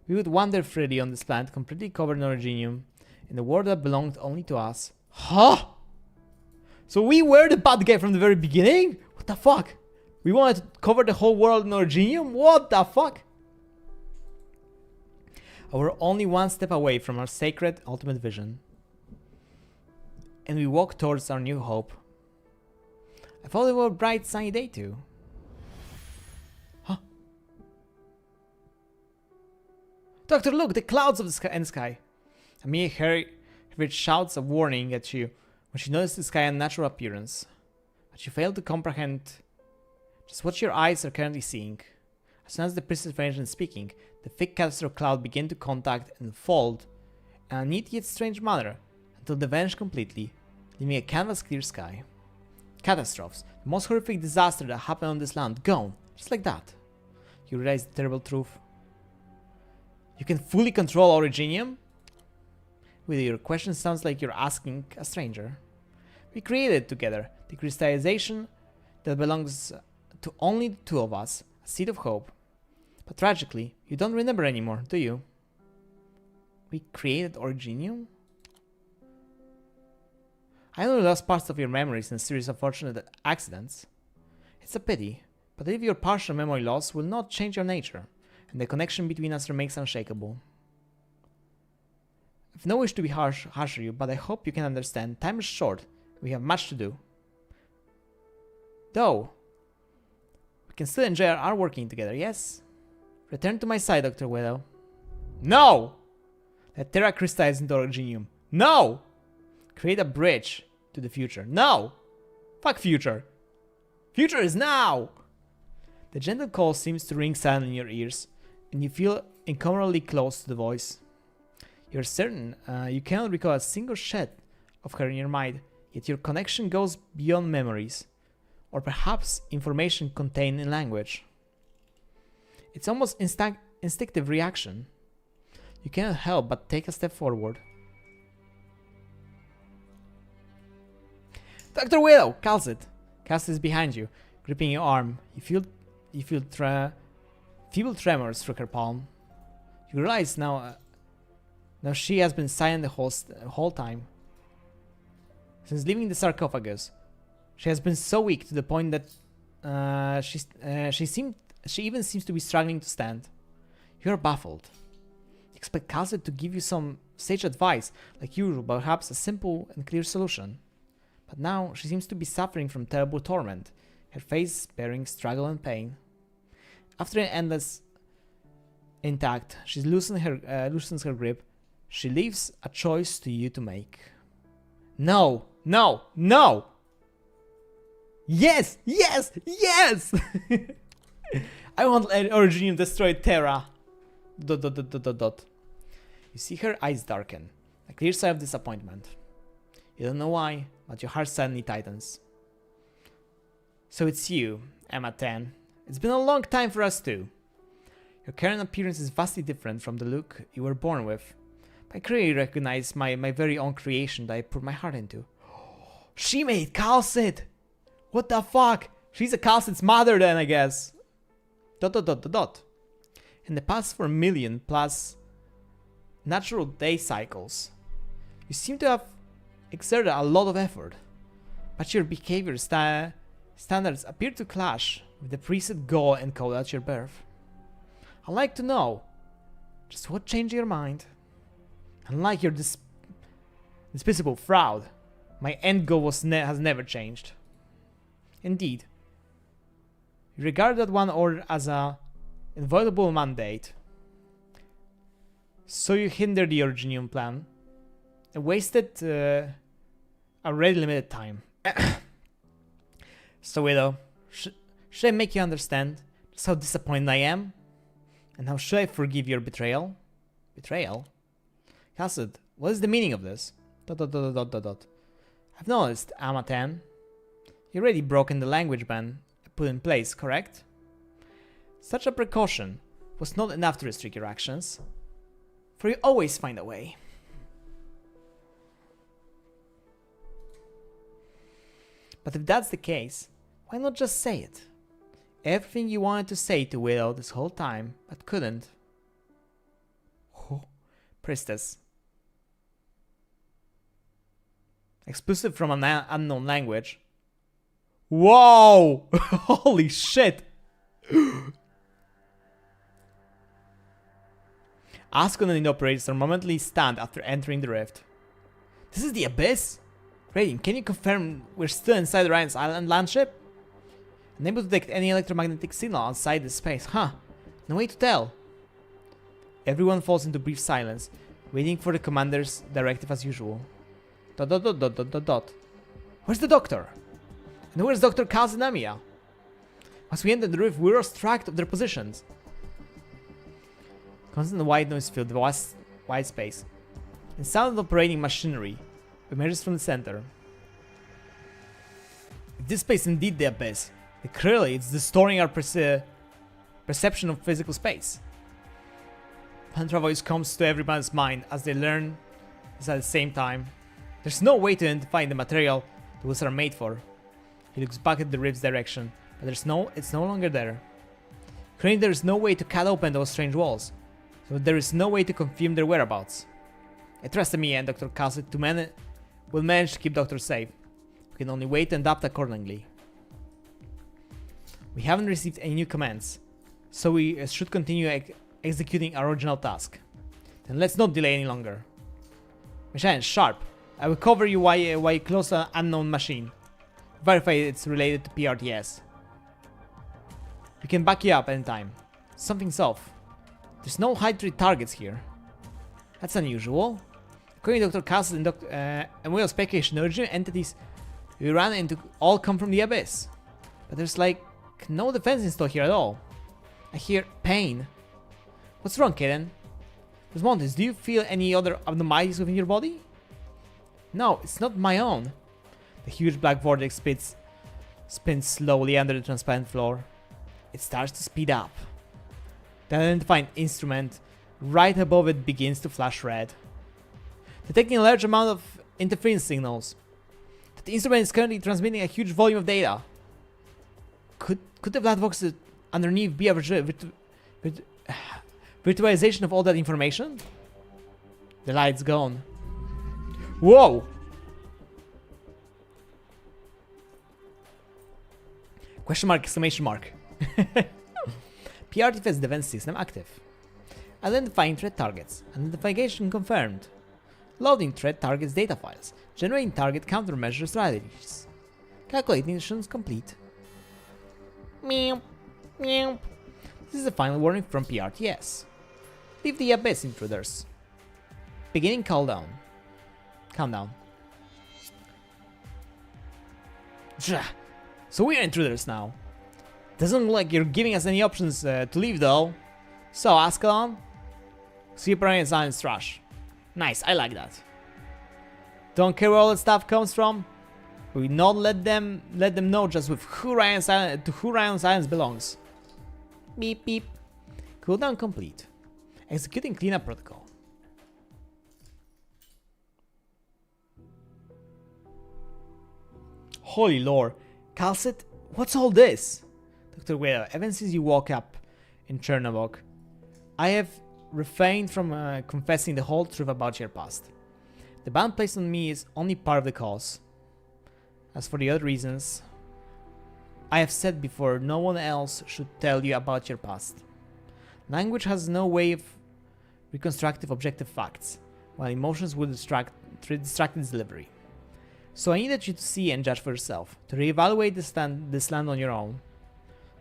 Speaker 1: We would wander freely on this planet completely covered in Originium, in a world that belonged only to us. Huh? So we were the bad guy from the very beginning? What the fuck? We wanted to cover the whole world in Originium? What the fuck? We were only one step away from our sacred ultimate vision, and we walked towards our new hope. I thought it was a bright sunny day too. Huh? Doctor, look, the clouds of the sky. Amiya heard shouts of warning at you when she noticed the sky's unnatural appearance, but she failed to comprehend just what your eyes are currently seeing. As soon as the priestess finished speaking, the thick catastrophe cloud began to contact and fold in a neat yet strange manner until they vanished completely, leaving a canvas-clear sky. Catastrophes, the most horrific disaster that happened on this land, gone, just like that. You realize the terrible truth. You can fully control Originium? With your question sounds like you're asking a stranger. We created it together, the crystallization that belongs to only the two of us, a seed of hope. But tragically, you don't remember anymore, do you? We created Originium? I only lost parts of your memories in a series of fortunate accidents. It's a pity, but if your partial memory loss will not change your nature, and the connection between us remains unshakable. I've no wish to be harsh on you, but I hope you can understand time is short, and we have much to do. Though, we can still enjoy our working together, yes? Return to my side, Dr. Widow. No! Let Terra crystallize into Originium. No! Create a bridge to the future. No! Fuck future. Future is now! The gentle call seems to ring silent in your ears, and you feel incomparably close to the voice. You're certain you cannot recall a single shred of her in your mind, yet your connection goes beyond memories, or perhaps information contained in language. It's almost instinctive reaction. You cannot help but take a step forward. Dr. Widow, calls it. Cass is behind you, gripping your arm. You feel feeble tremors through her palm. You realize now Now she has been silent the whole time. Since leaving the sarcophagus, she has been so weak to the point that she even seems to be struggling to stand. You are baffled. You expect Calcid to give you some sage advice, like usual, but perhaps a simple and clear solution. But now she seems to be suffering from terrible torment, her face bearing struggle and pain. After an endless intact, she loosens her grip. She leaves a choice to you to make. No! No! No! Yes! Yes! Yes! I want Originium destroy Terra. ... You see her eyes darken, a clear sign of disappointment. You don't know why, but your heart suddenly tightens. So it's you, Emma 10. It's been a long time for us too. Your current appearance is vastly different from the look you were born with. I clearly recognize my very own creation that I put my heart into. She made Calcid! What the fuck? She's a Calcid's mother then, I guess. ... In the past 4 million plus natural day cycles, you seem to have exerted a lot of effort, but your behavior standards appear to clash with the preset goal and code at your birth. I'd like to know just what changed your mind. Unlike your despicable fraud, my end goal has never changed. Indeed, you regard that one order as a inviolable mandate. So you hindered the Originium plan and wasted a already limited time. So Wito, should I make you understand just how disappointed I am? And how should I forgive your betrayal? Betrayal? Calcid, what is the meaning of this? ... I've noticed, Ama-10. You already broken the language ban put in place, correct? Such a precaution was not enough to restrict your actions, for you always find a way. But if that's the case, why not just say it? Everything you wanted to say to Wito this whole time, but couldn't. Oh, Priestess. Exclusive from an unknown language. Whoa! Holy shit! Ascon and the operators are momently stunned after entering the rift. This is the Abyss? Radiant, can you confirm we're still inside Ryan's island landship? Unable to detect any electromagnetic signal outside this space, huh? No way to tell. Everyone falls into brief silence, waiting for the commander's directive as usual. ... Where's the doctor? And where's Dr. Kazinamiya? As we enter the rift, we lost track of their positions. Constant white noise filled the vast wide space, and sound of operating machinery emerges from the center. If this space is indeed the Abyss, then clearly it's distorting our perception of physical space. Mon3tr voice comes to everyone's mind as they learn this at the same time. There's no way to identify the material the wheels are made for. He looks back at the rift's direction, but it's no longer there. Currently there is no way to cut open those strange walls, so there is no way to confirm their whereabouts. I trust me and Dr. Calcid will manage to keep Doctor safe. We can only wait and adapt accordingly. We haven't received any new commands, so we should continue executing our original task. Then let's not delay any longer. Machine, sharp! I will cover you while you close an unknown machine. Verify it's related to PRTS. We can back you up anytime. Something's off. There's no high-tree targets here. That's unusual. According to Dr. Castle and Whale speculation, the original entities we ran into all come from the Abyss. But there's like no defense installed here at all. I hear pain. What's wrong, Kaden? Desmontes, do you feel any other abnormalities within your body? No, it's not my own. The huge black vortex spins slowly under the transparent floor. It starts to speed up. The unidentified instrument right above it begins to flash red, detecting a large amount of interference signals. The instrument is currently transmitting a huge volume of data. Could the black box underneath be a virtualization of all that information? The light's gone. Whoa! Question mark, exclamation mark. PRT has defense system active. Identifying threat targets. Identification confirmed. Loading threat targets data files. Generating target countermeasure strategies. Calculating missions complete. Meow. Meow. This is a final warning from PRTS. Leave the abyss, intruders. Beginning countdown. Countdown. So we're intruders now. Doesn't look like you're giving us any options to leave though. So Ascalon, Super and Science Trash. Nice, I like that. Don't care where all that stuff comes from. We not let them know just with who Ryan Silence belongs. Beep beep. Cooldown complete. Executing cleanup protocol. Holy lord. Calcit, what's all this? Dr. Wito, ever since you woke up in Chernobog, I have refrained from confessing the whole truth about your past. The ban placed on me is only part of the cause. As for the other reasons, I have said before, no one else should tell you about your past. Language has no way of reconstructive objective facts, while emotions will distract its delivery. So I needed you to see and judge for yourself, to reevaluate this land on your own.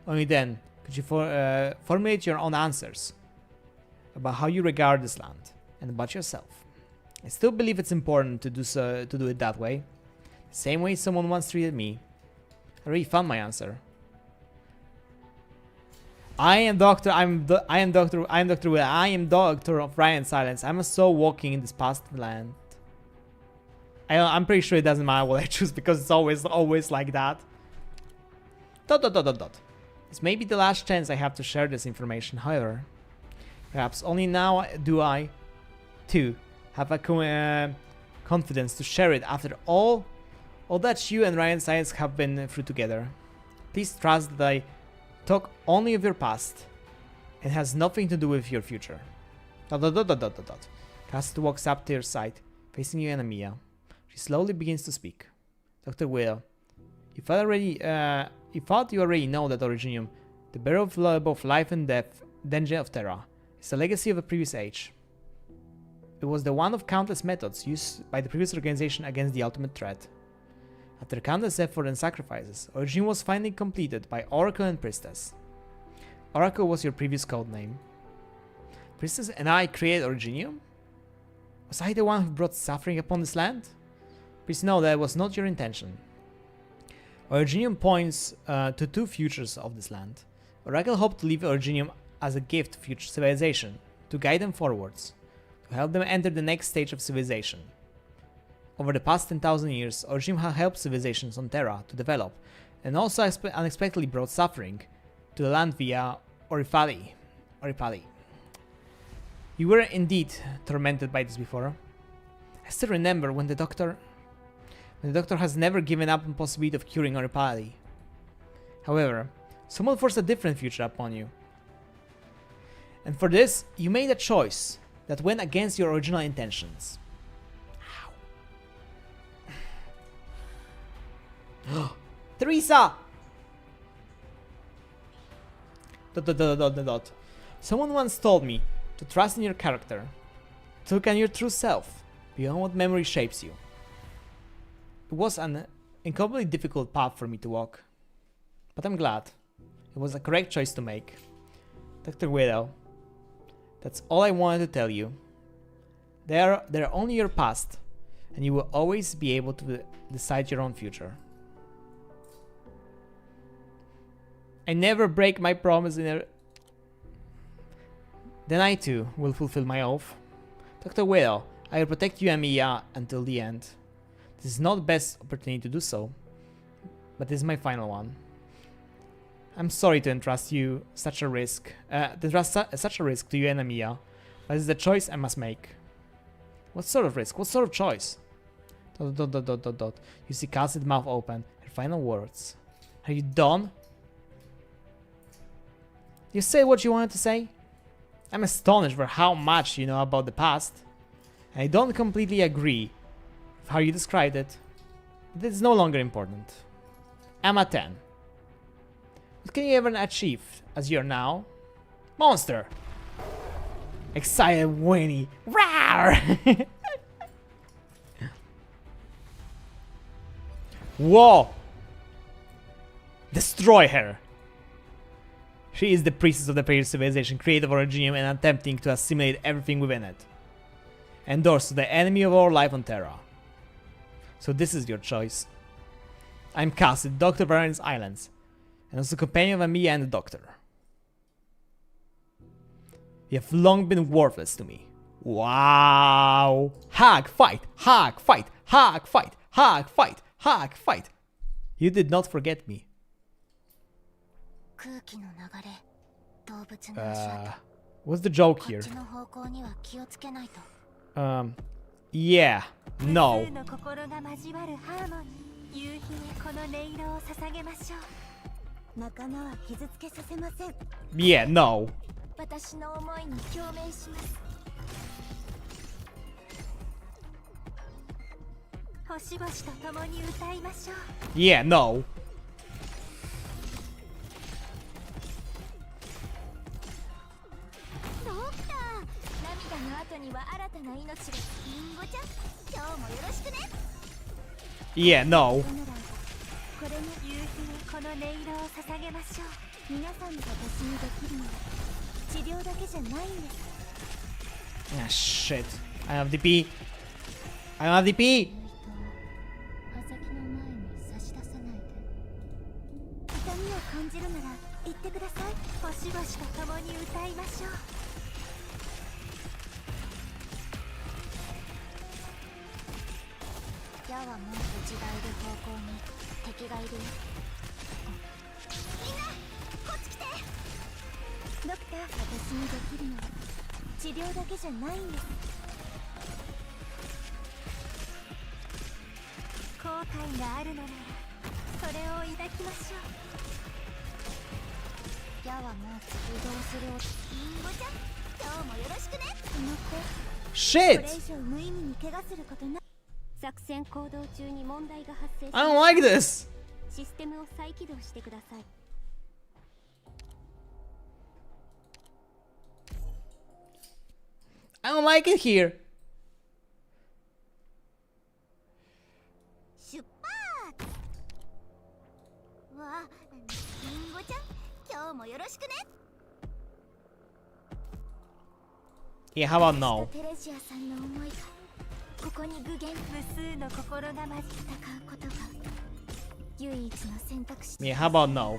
Speaker 1: Only then could you formulate your own answers about how you regard this land and about yourself. I still believe it's important to do it that way, the same way someone once treated me. I already found my answer. I am Doctor of Ryan Silence. I'm a soul walking in this past land. I'm pretty sure it doesn't matter what I choose because it's always like that. ... This may be the last chance I have to share this information, however. Perhaps only now do I, too, have a confidence to share it after all that you and Ryan Science have been through together. Please trust that I talk only of your past and has nothing to do with your future. ... Cassie walks up to your side, facing you and Amiya. She slowly begins to speak. Dr. Wito, you thought you already know that Originium, the bearer of both life and death, Dungeon of Terra, is a legacy of a previous age. It was the one of countless methods used by the previous organization against the ultimate threat. After countless effort and sacrifices, Originium was finally completed by Oracle and Priestess. Oracle was your previous code name. Priestess and I created Originium? Was I the one who brought suffering upon this land? Please know that was not your intention. Originium points to two futures of this land. Oracle hoped to leave Originium as a gift to future civilization, to guide them forwards, to help them enter the next stage of civilization. Over the past 10,000 years, Originium has helped civilizations on Terra to develop, and also unexpectedly brought suffering to the land via Oripali. You were indeed tormented by this before. I still remember when the doctor has never given up on the possibility of curing Oripali. However, someone forced a different future upon you. And for this, you made a choice that went against your original intentions. Ow. Teresa! ... Someone once told me to trust in your character, to look at your true self, beyond what memory shapes you. It was an incredibly difficult path for me to walk, but I'm glad. It was a correct choice to make. Dr. Wito, that's all I wanted to tell you. They're only your past, and you will always be able to decide your own future. I never break my promise Then I too will fulfill my oath. Dr. Wito, I will protect you and Mia until the end. This is not the best opportunity to do so, but this is my final one. I'm sorry to entrust such a risk to you and Amiya, but it's the choice I must make. What sort of risk? What sort of choice? ... You see Cassie's mouth open. Her final words. Are you done? You say what you wanted to say? I'm astonished for how much you know about the past. I don't completely agree with how you described it. It's no longer important. I'm a 10. What can you even achieve as you're now? Monster! Excited Winnie. Rawr! Whoa! Destroy her! She is the priestess of the previous civilization, creative origin and attempting to assimilate everything within it. Endorsed to the enemy of our life on Terra. So this is your choice. I'm casted, Dr. Varen's Islands, and also companion of Amiya and the Doctor. You have long been worthless to me. Wow! Hag fight! Hag fight! Hag fight! Hag fight! Hag fight! You did not forget me. What's the joke here? Yeah, no. Yeah, no. Yeah, no. Yeah, no. Ah, shit. I have DP. I don't have DP. Shit! I don't like this! I don't like it here. Yeah, how about no? Yeah, how about no?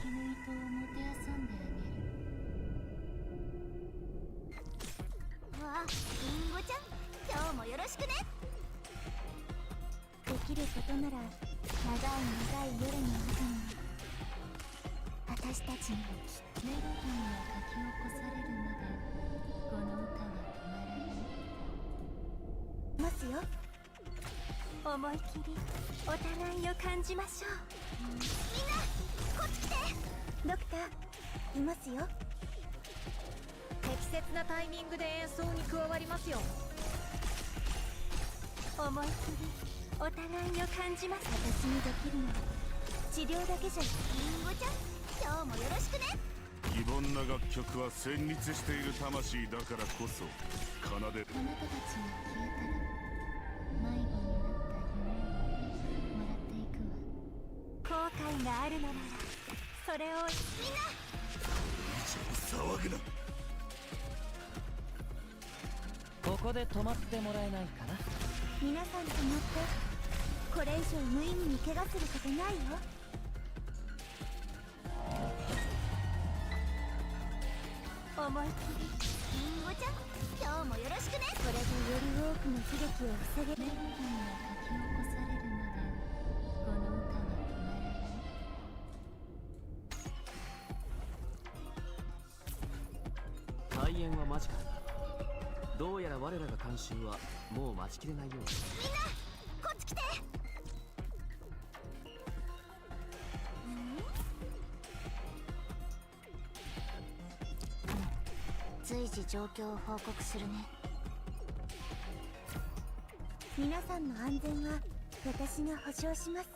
Speaker 4: 皆さんの安全は私が保証します。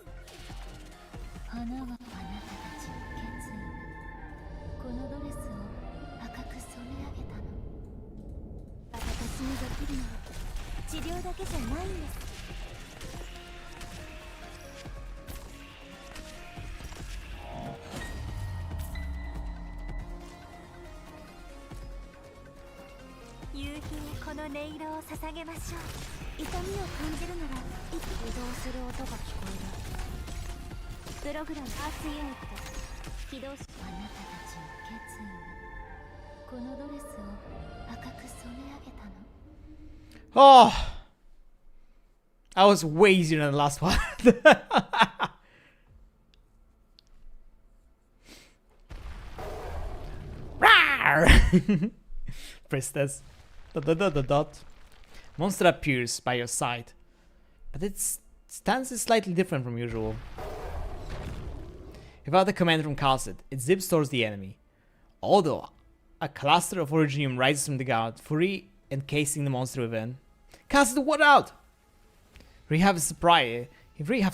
Speaker 4: 花はあなたたちの決意。このドレスを赤く染め上げたの。私にできるのは治療だけじゃないんです。夕日にこの音色を捧げましょう。痛みを感じるなら移動する音が聞こえる。プログラムアースユニット起動し、あなたたちの決意はこのドレスを赤く染め上げたの。
Speaker 1: Oh, I was way easier than the last one. Rawr! Priestess. ... Monster appears by your side, but its stance is slightly different from usual. Without the command from Calcid, it zips towards the enemy. Although a cluster of Originium rises from the ground, fully encasing the monster within. Calcid, what out? You really have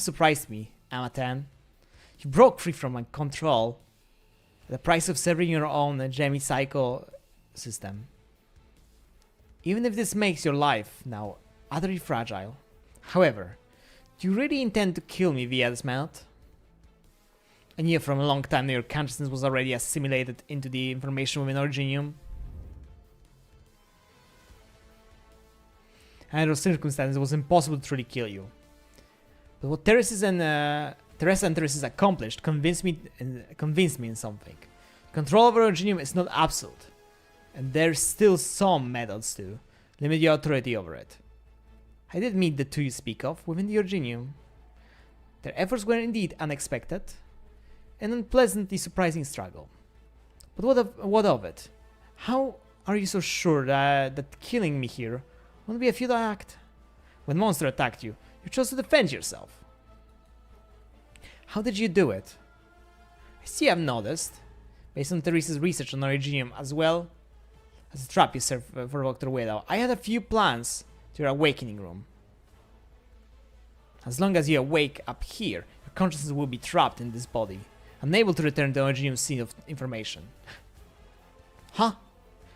Speaker 1: surprised me, Amatan. You broke free from my control at the price of severing your own Gemi Psycho system. Even if this makes your life now utterly fragile. However, do you really intend to kill me via this mount? I knew from a long time that your consciousness was already assimilated into the information within Originium. And under those circumstances, it was impossible to truly kill you. But what Teresa and Teresa's accomplished convinced me in something. Control over Originium is not absolute, and there's still some methods to limit your authority over it. I did meet the two you speak of within the Originium. Their efforts were indeed unexpected, an unpleasantly surprising struggle. But what of it? How are you so sure that killing me here won't be a futile act? When Mon3tr attacked you, you chose to defend yourself. How did you do it? I see I've noticed, based on Teresa's research on Originium as well as the trap you served for Dr. Wito, I had a few plans to your awakening room. As long as you awake up here, your consciousness will be trapped in this body, unable to return to the Originium scene of information. Huh?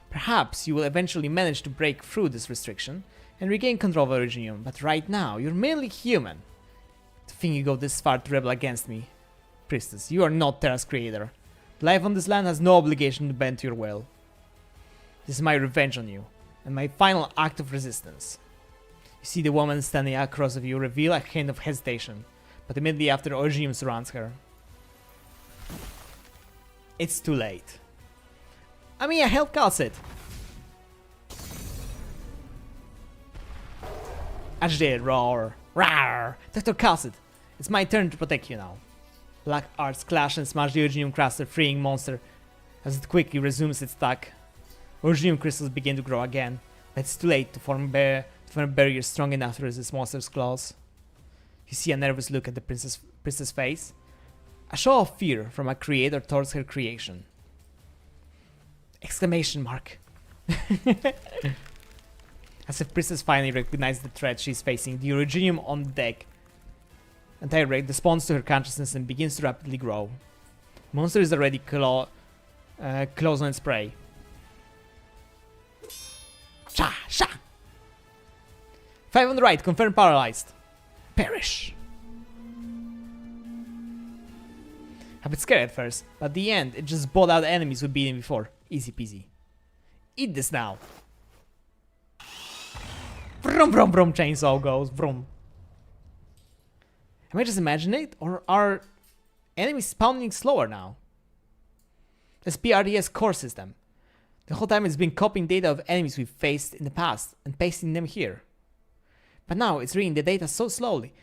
Speaker 1: Perhaps you will eventually manage to break through this restriction and regain control of Originium, but right now you're merely human. To think you go this far to rebel against me. Priestess, you are not Terra's creator. Life on this land has no obligation to bend to your will. This is my revenge on you, and my final act of resistance. You see the woman standing across of you reveal a hint of hesitation, but immediately after Originium surrounds her. It's too late. I mean, I helped Calcid. Agitated roar. Rawr! Dr. Calcid, it's my turn to protect you now. Black arts clash and smash the Originium cluster, freeing Mon3tr as it quickly resumes its attack. Originium crystals begin to grow again, but it's too late to form a barrier strong enough to resist Mon3tr's claws. You see a nervous look at the princess' face, a show of fear from a creator towards her creation. Exclamation mark. As if Princess finally recognizes the threat she's facing, the Originium on the deck Anti-Rake responds to her consciousness and begins to rapidly grow. Mon3tr is already close on its prey. Sha! Sha! 5 on the right, confirmed paralyzed. Perish! A bit scared at first, but at the end it just bought out enemies we've beaten before. Easy peasy. Eat this now! Vroom vroom vroom, chainsaw goes, vroom. Am I just imagining it, or are enemies spawning slower now? This PRDS core system. The whole time it's been copying data of enemies we've faced in the past and pasting them here. But now it's reading the data so slowly,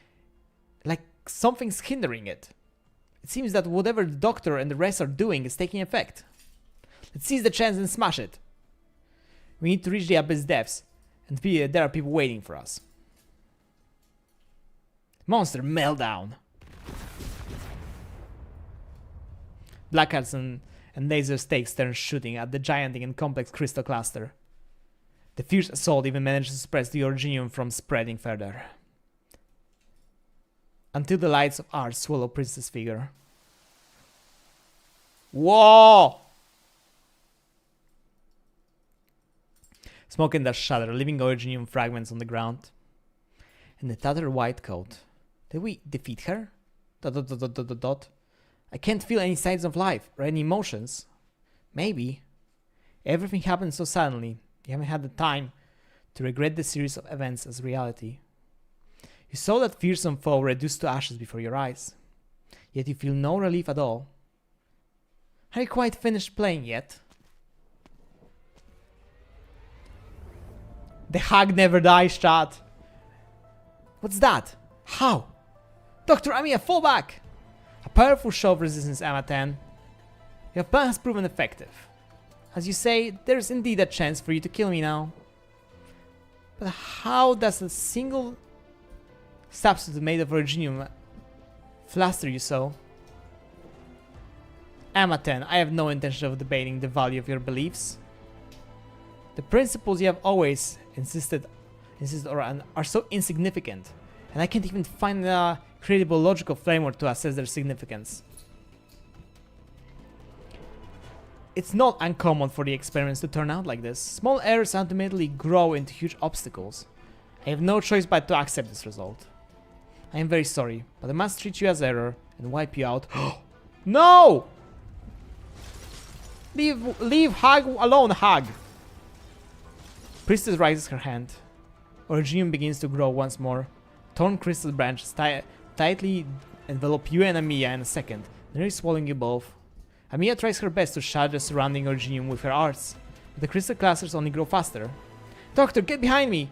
Speaker 1: like something's hindering it. It seems that whatever the doctor and the rest are doing is taking effect. Let's seize the chance and smash it. We need to reach the abyss depths, and there are people waiting for us. Mon3tr meltdown. Black arts and laser stakes turn shooting at the gigantic and complex crystal cluster. The fierce assault even manages to suppress the Originium from spreading further. until the lights of art swallow Princess' figure. Whoa! Smoke and dust shudder, leaving originium fragments on the ground. And the tattered white coat. Did we defeat her? ... I can't feel any signs of life or any emotions. Maybe. Everything happened so suddenly, you haven't had the time to regret the series of events as reality. You saw that fearsome foe reduced to ashes before your eyes, yet you feel no relief at all. Have you quite finished playing yet? The hug never dies, chat. What's that? How? Dr. Amiya, fall back! A powerful show of resistance, Ama-10. Your plan has proven effective. As you say, there's indeed a chance for you to kill me now. But how does a single substitute made of originium fluster you so? Ama-10, I have no intention of debating the value of your beliefs. The principles you have always insisted on are so insignificant, and I can't even find a credible logical framework to assess their significance. It's not uncommon for the experiments to turn out like this. Small errors ultimately grow into huge obstacles. I have no choice but to accept this result. I am very sorry, but I must treat you as error and wipe you out. No! Leave Hug alone, Hug! Priestess raises her hand. Originium begins to grow once more. Torn crystal branches tightly envelop you and Amiya in a second, nearly swallowing you both. Amiya tries her best to shatter the surrounding originium with her arts, but the crystal clusters only grow faster. Doctor, get behind me!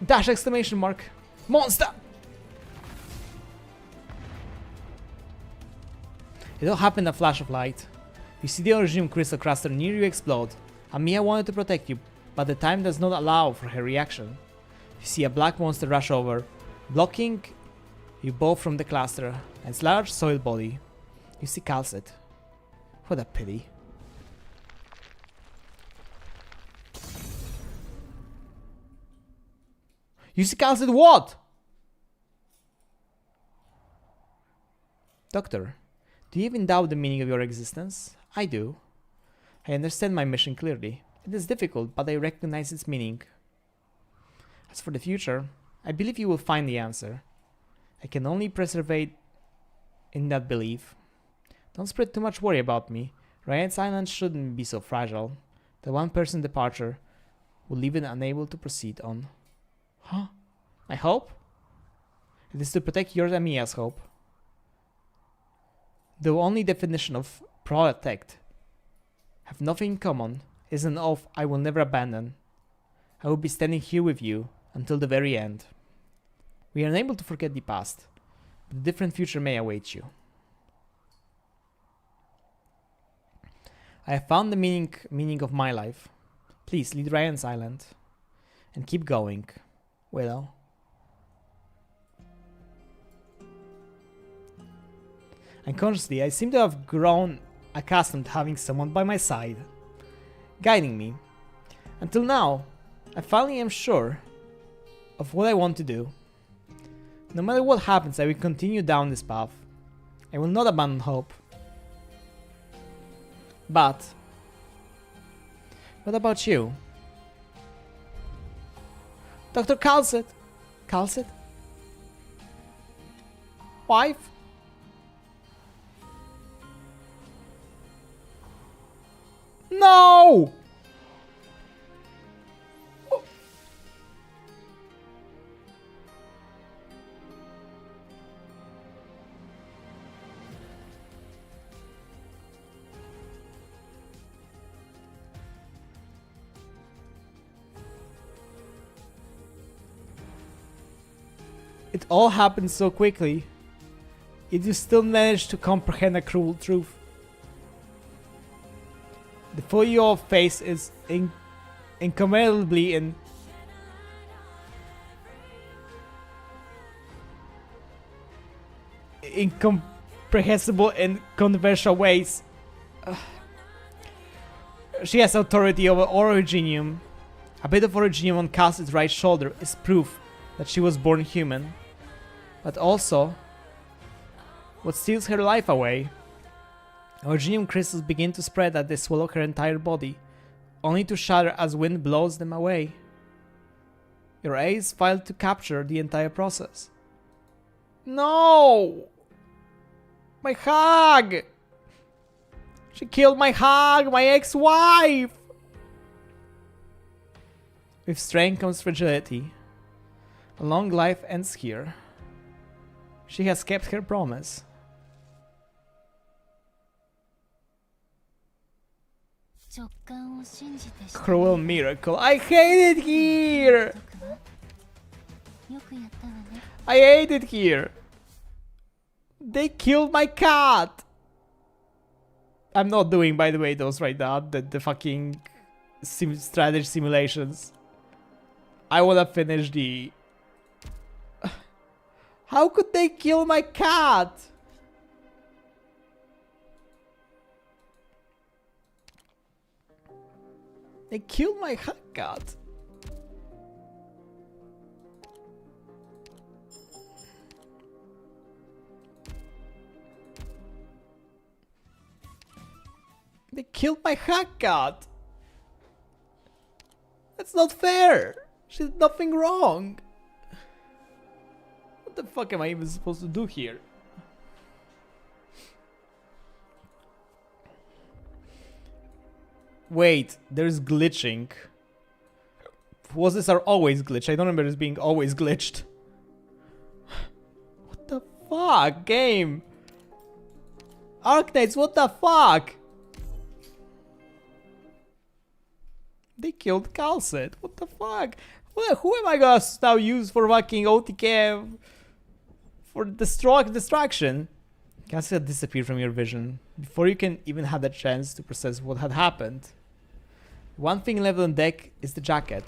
Speaker 1: Dash exclamation mark. Monster! It all happened in a flash of light. You see the originium crystal cluster near you explode. Amiya wanted to protect you, but the time does not allow for her reaction. You see a black monster rush over, blocking you both from the cluster and its large soiled body. You see Calcet. What a pity. You see Calcet what? Doctor, do you even doubt the meaning of your existence? I do. I understand my mission clearly. It is difficult, but I recognize its meaning. As for the future, I believe you will find the answer. I can only preserve in that belief. Don't spread too much worry about me. Arknights Island shouldn't be so fragile. The one-person departure will leave it unable to proceed on. Huh? My hope? It is to protect your Amiya's hope. The only definition of protect have nothing in common is an oath I will never abandon. I will be standing here with you until the very end. We are unable to forget the past, but a different future may await you. I have found the meaning of my life. Please lead Arknights Island and keep going. Wito. Unconsciously, I seem to have grown accustomed to having someone by my side, guiding me. Until now, I finally am sure of what I want to do. No matter what happens, I will continue down this path. I will not abandon hope. But what about you? Dr. Calcet? Calcet? Wife? No! It all happened so quickly, yet you still managed to comprehend a cruel truth. The foe you all face is incomparably in incomprehensible and controversial ways. She has authority over originium. A bit of originium on Calcet's right shoulder is proof that she was born human. but also what steals her life away. Originium crystals begin to spread as they swallow her entire body, only to shatter as wind blows them away. Your ace failed to capture the entire process. No! My hug! She killed my hug, my ex-wife! With strength comes fragility. A long life ends here. She has kept her promise. Cruel miracle. I hate it here! I hate it here! They killed my cat! I'm not doing, by the way, those right now. The fucking strategy simulations. I wanna finish the... How could they kill my cat? They killed my cat. They killed my cat. That's not fair. She did nothing wrong. What the fuck am I even supposed to do here? Wait, there's glitching. Bosses are always glitched. I don't remember this being always glitched. What the fuck, game? Arknights, what the fuck? They killed Calcet. What the fuck? Who am I gonna now use for fucking OTK for distraction? Calcet disappeared from your vision before you can even have the chance to process what had happened. One thing left on deck is the jacket.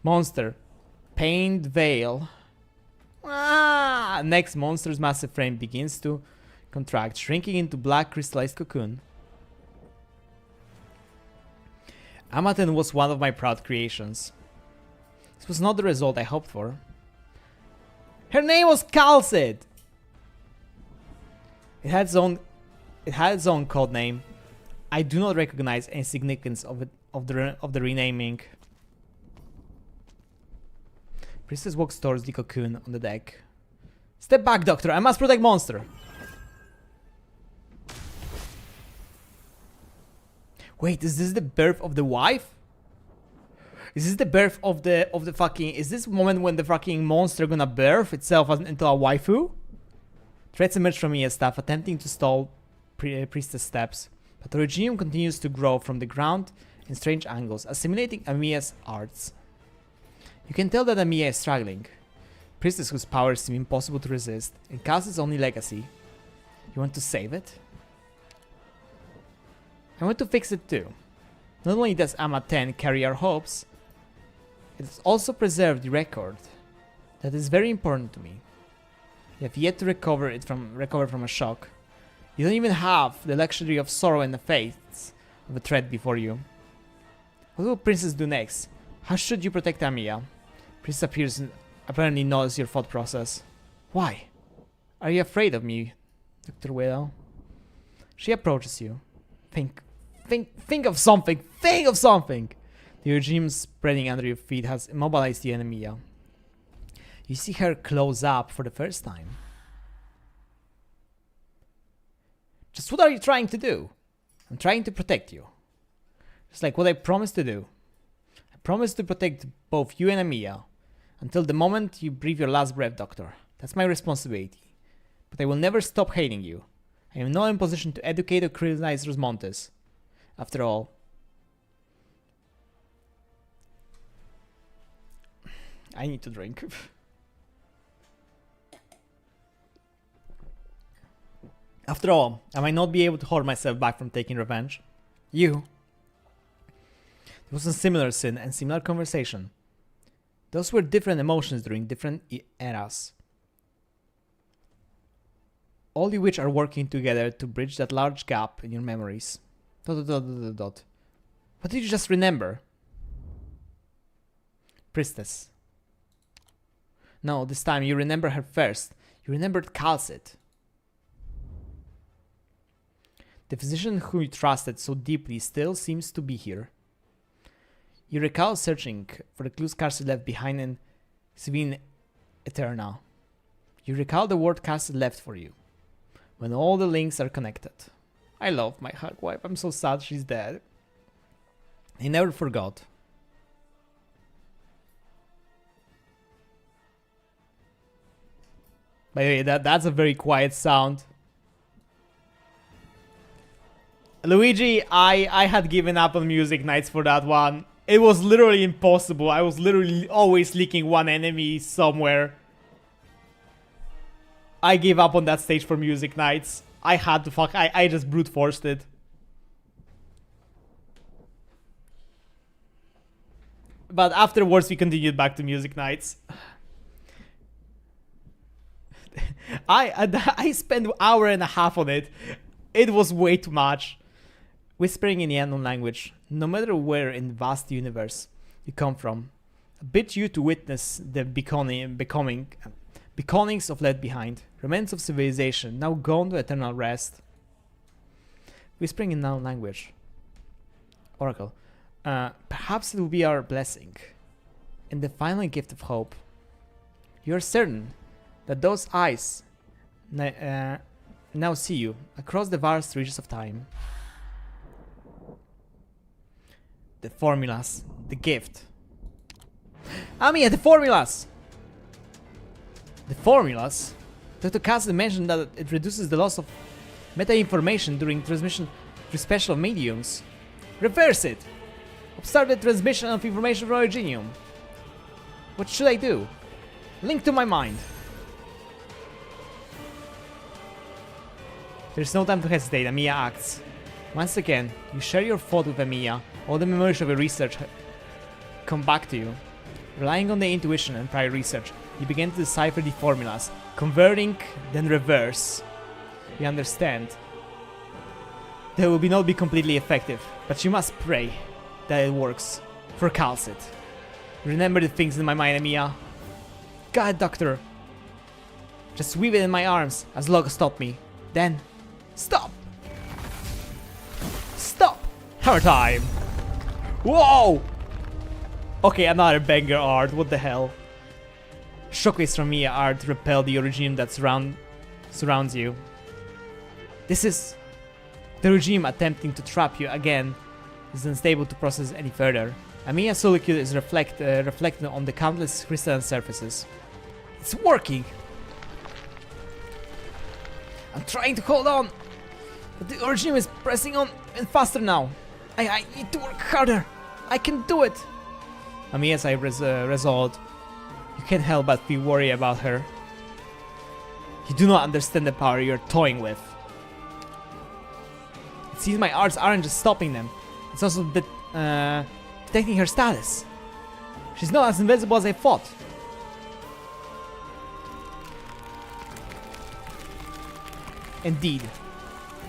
Speaker 1: Monster. Pained veil. Ah! Next, Monster's massive frame begins to contract, shrinking into black crystallized cocoon. Amaten was one of my proud creations. This was not the result I hoped for. Her name was Calcid! It had its own code name. I do not recognize any significance of the renaming. Priestess walks towards the cocoon on the deck. Step back, Doctor. I must protect Mon3tr. Wait, is this the birth of the wife? Is this the birth of the fucking... Is this moment when the fucking Mon3tr gonna birth itself into a waifu? Threats emerge from Mia's staff, attempting to stall Priestess steps. But the regime continues to grow from the ground in strange angles, assimilating Amiya's arts. You can tell that Amiya is struggling. Priestess whose powers seem impossible to resist, and Calcid's only legacy. You want to save it? I want to fix it too. Not only does Amaten carry our hopes, it has also preserved the record. That is very important to me. You have yet to recover from a shock. You don't even have the luxury of sorrow in the face of a threat before you. What will Princess do next? How should you protect Amiya? Princess apparently knows your thought process. Why? Are you afraid of me, Dr. Wito? She approaches you. Think of something! Think of something! The regime spreading under your feet has immobilized you and Amiya. You see her close up for the first time. Just what are you trying to do? I'm trying to protect you. Just like what I promised to do. I promised to protect both you and Amiya. Until the moment you breathe your last breath, Doctor. That's my responsibility. But I will never stop hating you. I am not in position to educate or criticize Rosmontes. After all, I need to drink. After all, I might not be able to hold myself back from taking revenge. You. There was a similar sin and similar conversation. Those were different emotions during different eras. All of which are working together to bridge that large gap in your memories. ... What did you just remember? Priestess. No, this time you remember her first. You remembered Calcit. The physician whom you trusted so deeply still seems to be here. You recall searching for the clues Calcit left behind in Svin Eterna. You recall the word Calcit left for you, when all the links are connected. I love my hug wife. I'm so sad she's dead. I never forgot. By the way, that's a very quiet sound. Luigi, I had given up on Music Nights for that one. It was literally impossible. I was literally always leaking one enemy somewhere. I gave up on that stage for Music Nights. I had to I just brute forced it. But afterwards we continued back to Music Nights. I spent an hour and a half on it. It was way too much. Whispering in the unknown language, no matter where in the vast universe you come from, I bid you to witness the becomings of left behind, remnants of civilization now gone to eternal rest. Whispering in unknown language. Oracle, perhaps it will be our blessing, and the final gift of hope. You are certain that those eyes now see you across the vast reaches of time. The formulas, the gift. Amiya, the formulas! The formulas? Dr. Castle mentioned that it reduces the loss of meta-information during transmission through special mediums. Reverse it! Obstruct the transmission of information from Originium. What should I do? Link to my mind. There's no time to hesitate, Amiya acts. Once again, you share your thought with Amiya. All the memories of your research come back to you. Relying on the intuition and prior research, you begin to decipher the formulas, converting, then reverse. You understand. They will not be completely effective, but you must pray that it works. For Calcit. Remember the things in my mind, Amiya. God, Doctor. Just weave it in my arms as Log stop me. Then, stop! Stop! Hammer time! Whoa! Okay, another banger art, what the hell? Shockwaves from Mia art to repel the regime that surrounds you. This is the regime attempting to trap you again is unstable to process any further. Amiya's solitude is reflected on the countless crystalline surfaces. It's working! I'm trying to hold on, but the regime is pressing on and faster now. I need to work harder. I can do it. Amiya's eye resolved. You can't help but feel worried about her. You do not understand the power you're toying with. It seems my arts aren't just stopping them. It's also detecting her status. She's not as invincible as I thought. Indeed,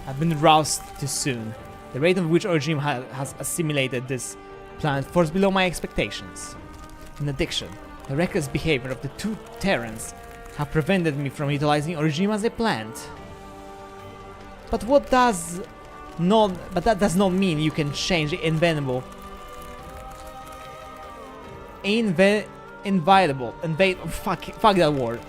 Speaker 1: I've been roused too soon. The rate at which our regime has assimilated this planet falls below my expectations. In addition, the reckless behavior of the two Terrans have prevented me from utilizing our regime as I planned. But that does not mean you can change the inevitable. Fuck that word.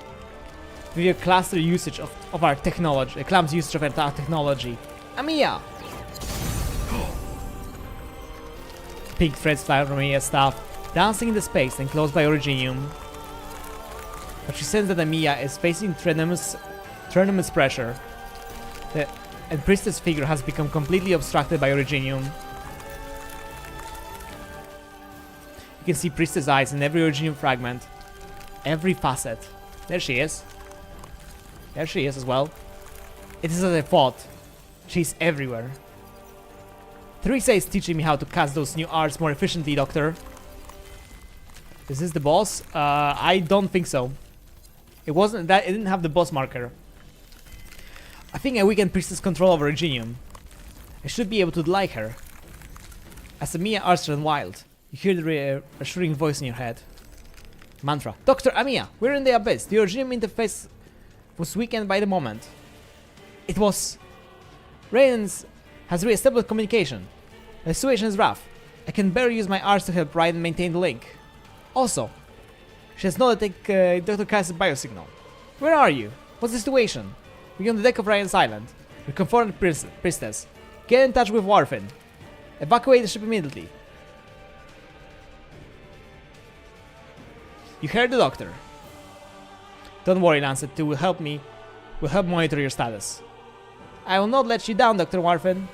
Speaker 1: With your cluster usage of our technology, the clumsy usage of our technology. Amiya! Pink threads fly from Amiya's staff, dancing in the space enclosed by Originium. But she senses that Amiya is facing tremendous pressure. And Priestess' figure has become completely obstructed by Originium. You can see Priestess' eyes in every Originium fragment. Every facet. There she is. There she is as well. It is as I thought. She's everywhere. Teresa is teaching me how to cast those new arts more efficiently, Doctor. Is this the boss? I don't think so. It wasn't that. It didn't have the boss marker. I think I weakened Priestess' control over Reginium. I should be able to like her. As Amiya arts run wild, you hear the reassuring voice in your head. Mantra. Dr. Amiya, we're in the abyss. The Reginium interface was weakened by the moment. It was... Raiden has re-established communication. The situation is rough. I can barely use my arts to help Raiden maintain the link. Also, she has not detected Dr. Kai's biosignal. Where are you? What's the situation? We're on the deck of Ryan's Island. We're confronted priestess. Get in touch with Warfin. Evacuate the ship immediately. You heard the doctor. Don't worry, Lancet. It will help me. Will help monitor your status. I will not let you down, Dr. Warfin.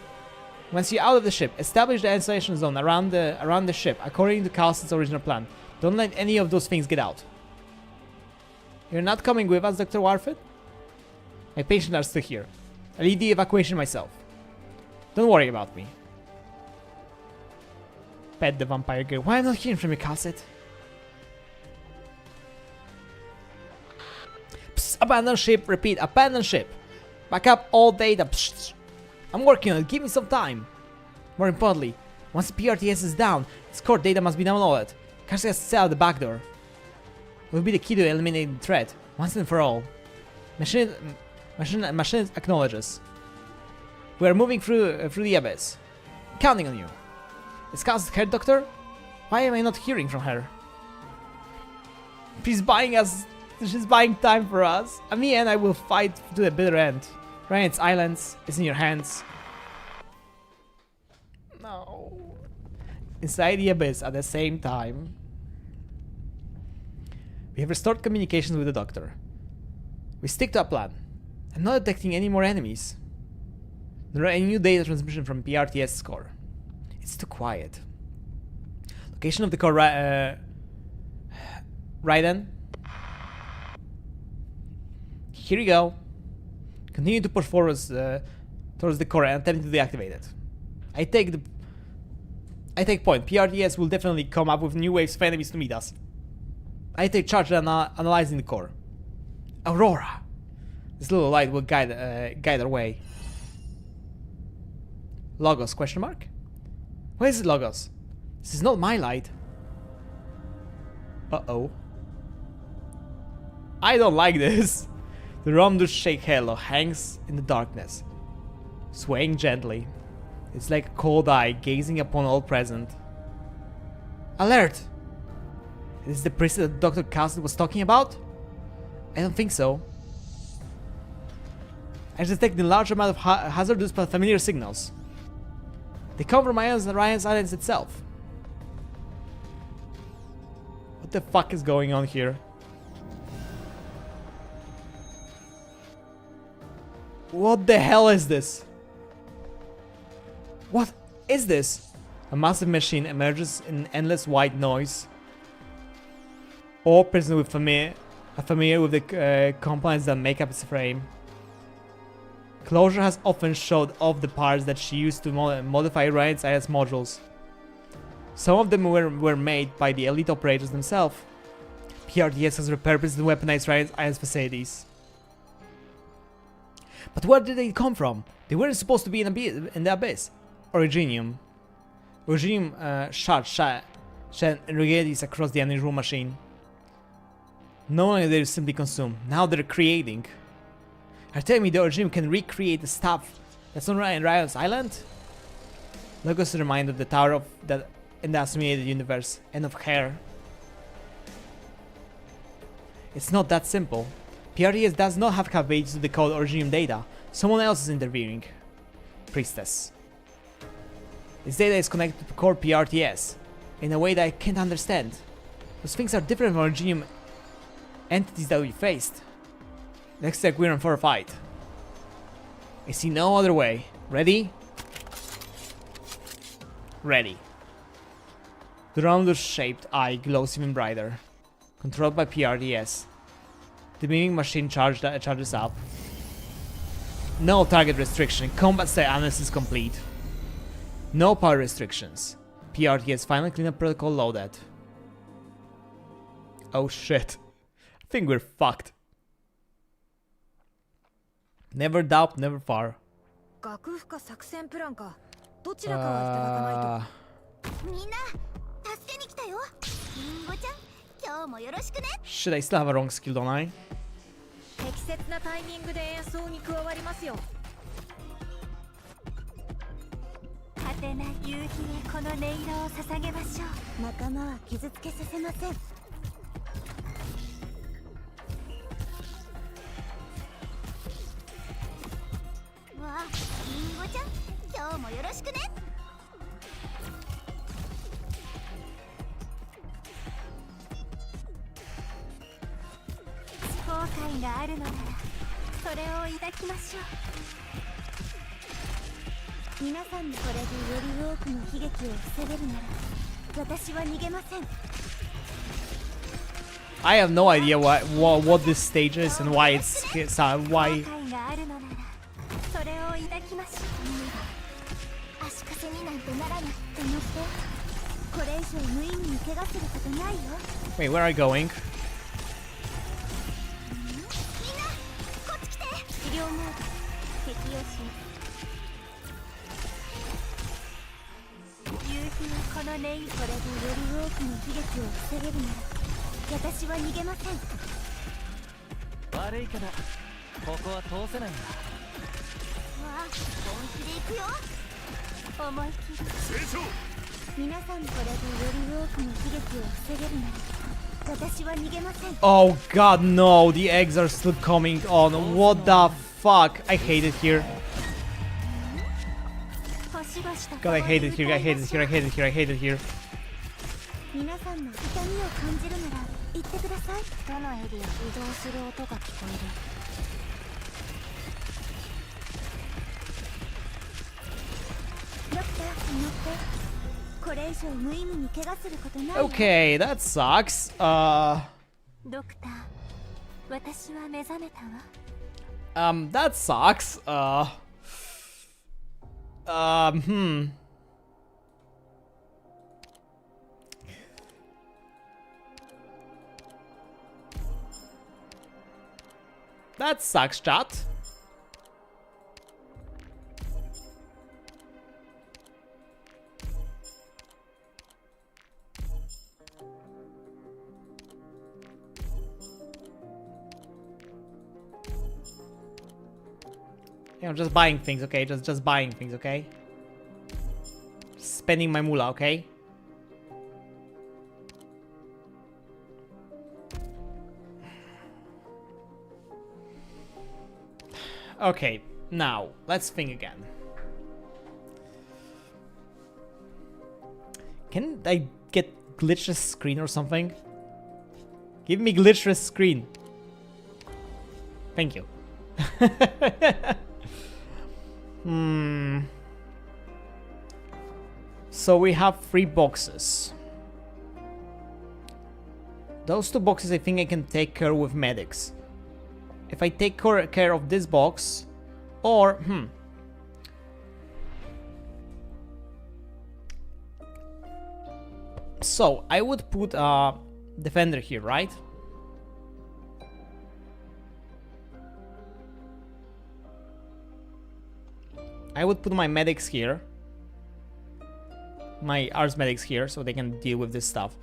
Speaker 1: Once you're out of the ship, establish the installation zone around the ship according to Carlson's original plan. Don't let any of those things get out. You're not coming with us, Dr. Warfin? My patients are still here. I'll lead the evacuation myself. Don't worry about me. Pet the vampire girl. Why am I not hearing from you, Cassette? Psst, abandon ship. Repeat, abandon ship. Back up all data. Psst. I'm working on it. Give me some time. More importantly, once the PRTS is down, its core data must be downloaded. Cassette has to set out the back door. It will be the key to eliminating the threat once and for all. Machine acknowledges. We are moving through the abyss. Counting on you. Is Cass her, Doctor? Why am I not hearing from her? She's buying time for us. Me and I will fight to the bitter end. Ryan's Islands is in your hands. No. Inside the abyss at the same time. We have restored communications with the Doctor. We stick to our plan. I'm not detecting any more enemies. There are any new data transmission from PRTS core. It's too quiet. Location of the core Raiden. Here you go. Continue to push forward towards the core and attempt to deactivate it. I take point. PRTS will definitely come up with new waves of enemies to meet us. I take charge of analyzing the core. Aurora. This little light will guide our way. Logos? Question mark? Where is it, Logos? This is not my light. Uh-oh. I don't like this. The Romdu's shake halo hangs in the darkness, swaying gently. It's like a cold eye gazing upon all present. Alert! Is this the priest that Dr. Cassidy was talking about? I don't think so. I detect a large amount of hazardous but familiar signals. They come from Ryan's Islands itself. What the fuck is going on here? What the hell is this? What is this? A massive machine emerges in endless white noise. All prisoners with are familiar with the components that make up its frame. Closure has often showed off the parts that she used to modify Ryan's IS modules. Some of them were made by the elite operators themselves. PRTS has repurposed and weaponized Ryan's IS facilities. But where did they come from? They weren't supposed to be in the abyss. Originium shed irradiates across the unusual machine. No longer they simply consume, now they're creating. Are you telling me the Originium can recreate the stuff that's on Ryan's Island? Logos is reminded of the tower of that in the assimilated universe, and of her. It's not that simple. PRTS does not have capabilities to decode Originium data. Someone else is intervening. Priestess. This data is connected to core PRTS in a way that I can't understand. Those things are different from Originium entities that we faced. Looks like we're in for a fight. I see no other way. Ready? Ready. The rounded-shaped eye glows even brighter. Controlled by PRTS. The beaming machine charges up. No target restriction. Combat state analysis complete. No power restrictions. PRTS final cleanup protocol loaded. Oh shit. I think we're fucked. Never doubt, never far.
Speaker 6: 楽譜か作戦プランかどちらかはいただかないと。
Speaker 2: みんな助けに来たよ。リンゴちゃん、今日もよろしくね。
Speaker 1: Shit, I still have a wrong skill, don't I?
Speaker 2: 敵
Speaker 6: 適切なタイミングで演奏に加わりますよ。
Speaker 2: 果てない夕日へこの音色を捧げましょう。仲間は傷つけさせません。わあ、リンゴちゃん、今日もよろしくね。後悔があるのならそれを抱きましょう。皆さんのこれでより多くの悲劇を防げるなら私は逃げません。
Speaker 1: I have no idea what this stage is and why it's why.
Speaker 2: 後悔があるのならそれを抱きましょう。足かせになんてならないと思ってこれ以上無意味に怪我することないよ。
Speaker 1: Wait, where are you going?
Speaker 2: みんなこっち来て。治療モード適用します。夕日はこの音色、これでより多くの悲劇を防げるなら私は逃げません。
Speaker 5: 悪いけどここは通せないんだ。
Speaker 2: わあ、本気で行くよ。思い切り
Speaker 3: 成長。
Speaker 2: 皆さんこれでより多くの悲劇を防げるなら私は逃げません。
Speaker 1: Oh god, no! The eggs are still coming on. What the fuck? I hate it here.
Speaker 2: 星々と
Speaker 1: God, I hate it here. I hate it here. I hate it here. I hate it here.
Speaker 2: 皆さんの痛みを感じるなら言ってください。どのエリア移動する音が聞こえる。ドクター、乗って。これ以上無意味に怪我することないよ。
Speaker 1: Okay, that sucks.
Speaker 2: ドクター、私は目覚めたわ。
Speaker 1: That sucks. That sucks, chat. You know, just buying things, okay? Just buying things, okay? Spending my moolah, okay? Okay, now, let's think again. Can I get glitchless screen or something? Give me glitchless screen. Thank you. So we have 3 boxes. Those 2 boxes I think I can take care with medics. If I take care of this box, or so I would put a defender here, right? I would put my medics here, my Ars medics here, so they can deal with this stuff.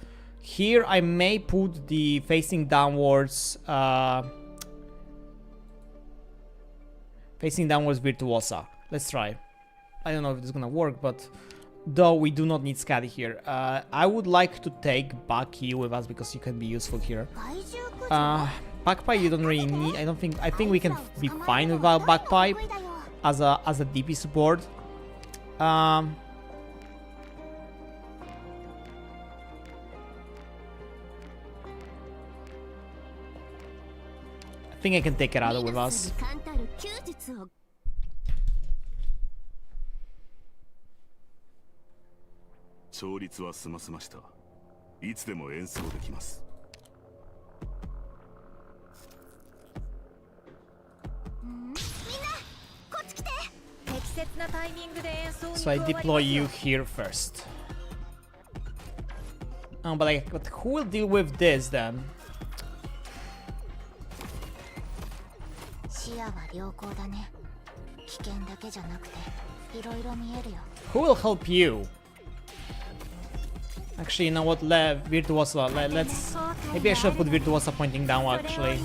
Speaker 1: Here I may put the facing downwards Virtuosa. Let's try. I don't know if it's gonna work, but though we do not need Scatty here. I would like to take back you with us because you can be useful here. Backpipe you don't really need. I think we can be fine without Backpipe as a DP support. I think I can take it out with us.
Speaker 3: 調律は済ませました。いつでも演奏できます。
Speaker 1: So I deploy you here first. Oh, but who will deal with this then?
Speaker 2: 視野は良好だね。危険だけじゃなくていろいろ見えるよ。
Speaker 1: Who will help you? Actually, you know what? Virtuosa. Maybe I should put Virtuosa pointing down. Actually,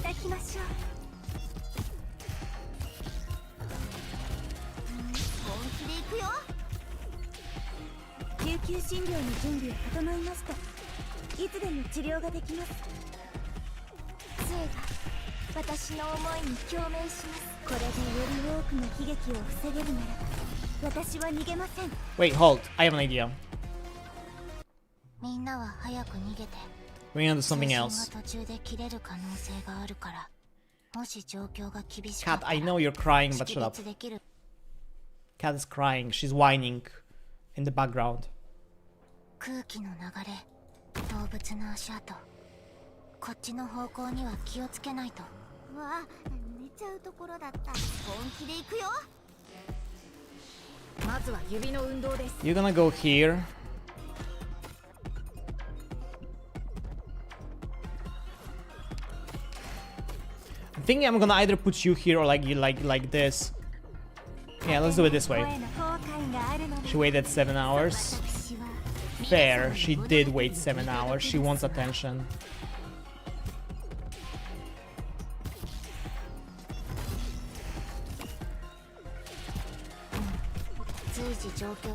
Speaker 4: 救急診療の準備は整いました。いつでも治療ができます。杖が私の思いに共鳴します。これでより多くの悲劇を防げるなら私は逃げません。
Speaker 1: Wait, hold. I have an idea.
Speaker 2: みんなは早く逃げて。
Speaker 1: We're gonna do something
Speaker 2: 通信
Speaker 1: else.
Speaker 2: が途中で切れる可能性があるから、もし状況が厳しかっ
Speaker 1: Cat,
Speaker 2: たら
Speaker 1: I know you're crying, but
Speaker 2: 識
Speaker 1: shut up.
Speaker 2: 別できる。
Speaker 1: Cat is crying. She's whining in the background.
Speaker 2: 空気の流れ、動物の足跡、こっちの方向には気をつけないと。わあ、寝ちゃうところだった。本気で行くよ。
Speaker 6: まずは指の運動です。
Speaker 1: You're gonna go here. I'm thinking I'm gonna either put you here or like this. Yeah, let's do it this way. She waited 7 hours. Fair, she did wait 7 hours. She wants attention.
Speaker 2: 「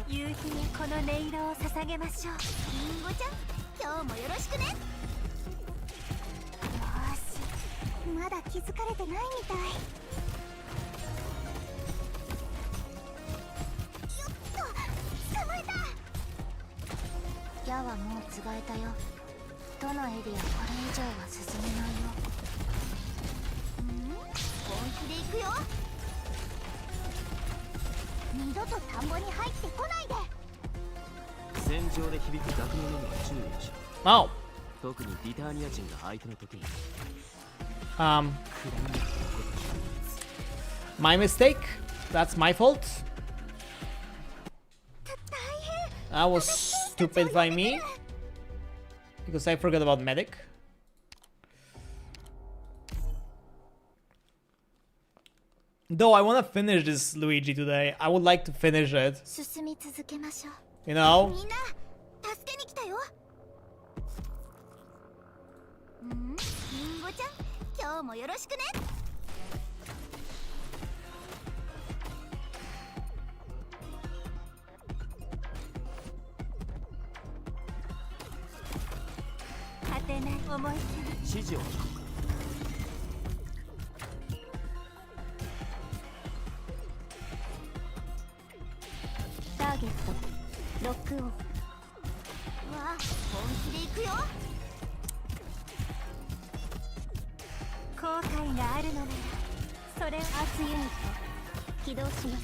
Speaker 2: 夕日にこの音色を捧げましょう。リンゴちゃん、今日もよろしくね。」よーし、まだ気づかれてないみたい。よっと、捕まえた。ギャはもうつがえたよ。どのエリアこれ以上は進めないよ。本気で行くよ。二度と田んぼに入ってこないで。
Speaker 5: 戦場で響く楽の音には注意をしろ。
Speaker 1: Oh.
Speaker 5: 特にビターニア人が相手の時に
Speaker 1: My mistake. That's my fault. That was stupid by me. Because I forgot about medic. Though I want to finish this Luigi today. I would like to finish it.
Speaker 2: 進み続けましょう。
Speaker 1: You know?
Speaker 2: みんな、助けに来たよ。リンゴちゃん、今日もよろしくね。果てない思い切り。
Speaker 5: 指示を聞こうか。
Speaker 2: ターゲットロックオン。わあ、本気で行くよ。後悔があるのならそれを圧ユニット起動します。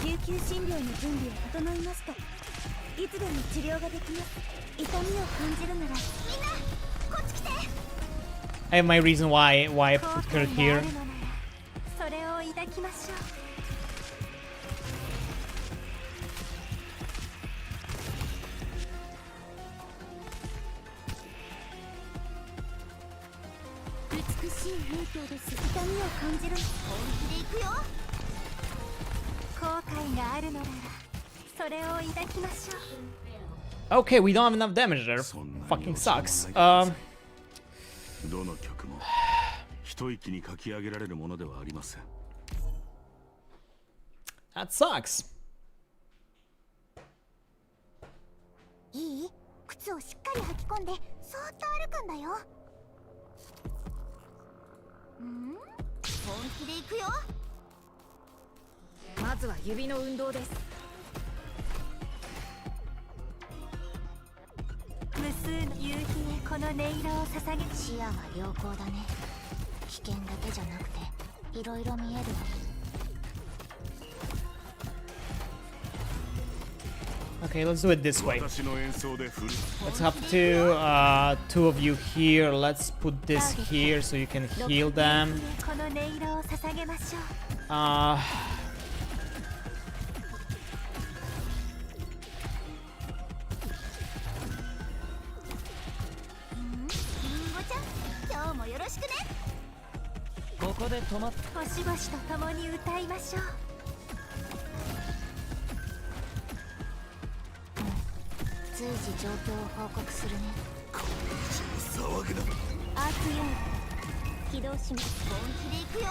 Speaker 4: 救急診療の準備は整いました。いつでも治療ができます。痛みを感じるならみんなこっち来て。
Speaker 1: I have my reason why I
Speaker 2: 後
Speaker 1: put
Speaker 2: 悔
Speaker 1: her
Speaker 2: があ
Speaker 1: here.
Speaker 2: るのならそれを抱きましょう。美しい風景です。痛みを感じる。本気で行くよ。後悔があるのならそれを抱きましょう。
Speaker 1: Okay, we don't have enough damage there. Fucking sucks.
Speaker 3: どの曲も一息に書き上げられるものではありません。
Speaker 1: That sucks.
Speaker 2: いい？靴をしっかり履き込んでそーっと歩くんだよ。本気で行くよ。
Speaker 6: まずは指の運動です。
Speaker 2: 無数の夕日へこの音色を捧げ。視野は良好だね。危険だけじゃなくていろいろ見えるわ。
Speaker 1: Okay, let's do it this way.
Speaker 3: 私の演奏で振る。
Speaker 1: Let's have two of you here. Let's put this here so you can heal them.
Speaker 2: この音色を捧げましょう。 リンゴちゃん、今日もよろしくね。
Speaker 5: ここで止まっ。
Speaker 2: 星々と共に歌いましょう。随時状況を報告するね。
Speaker 3: これ以上騒ぐな。
Speaker 2: アーツユニット起動します。本気で行くよ。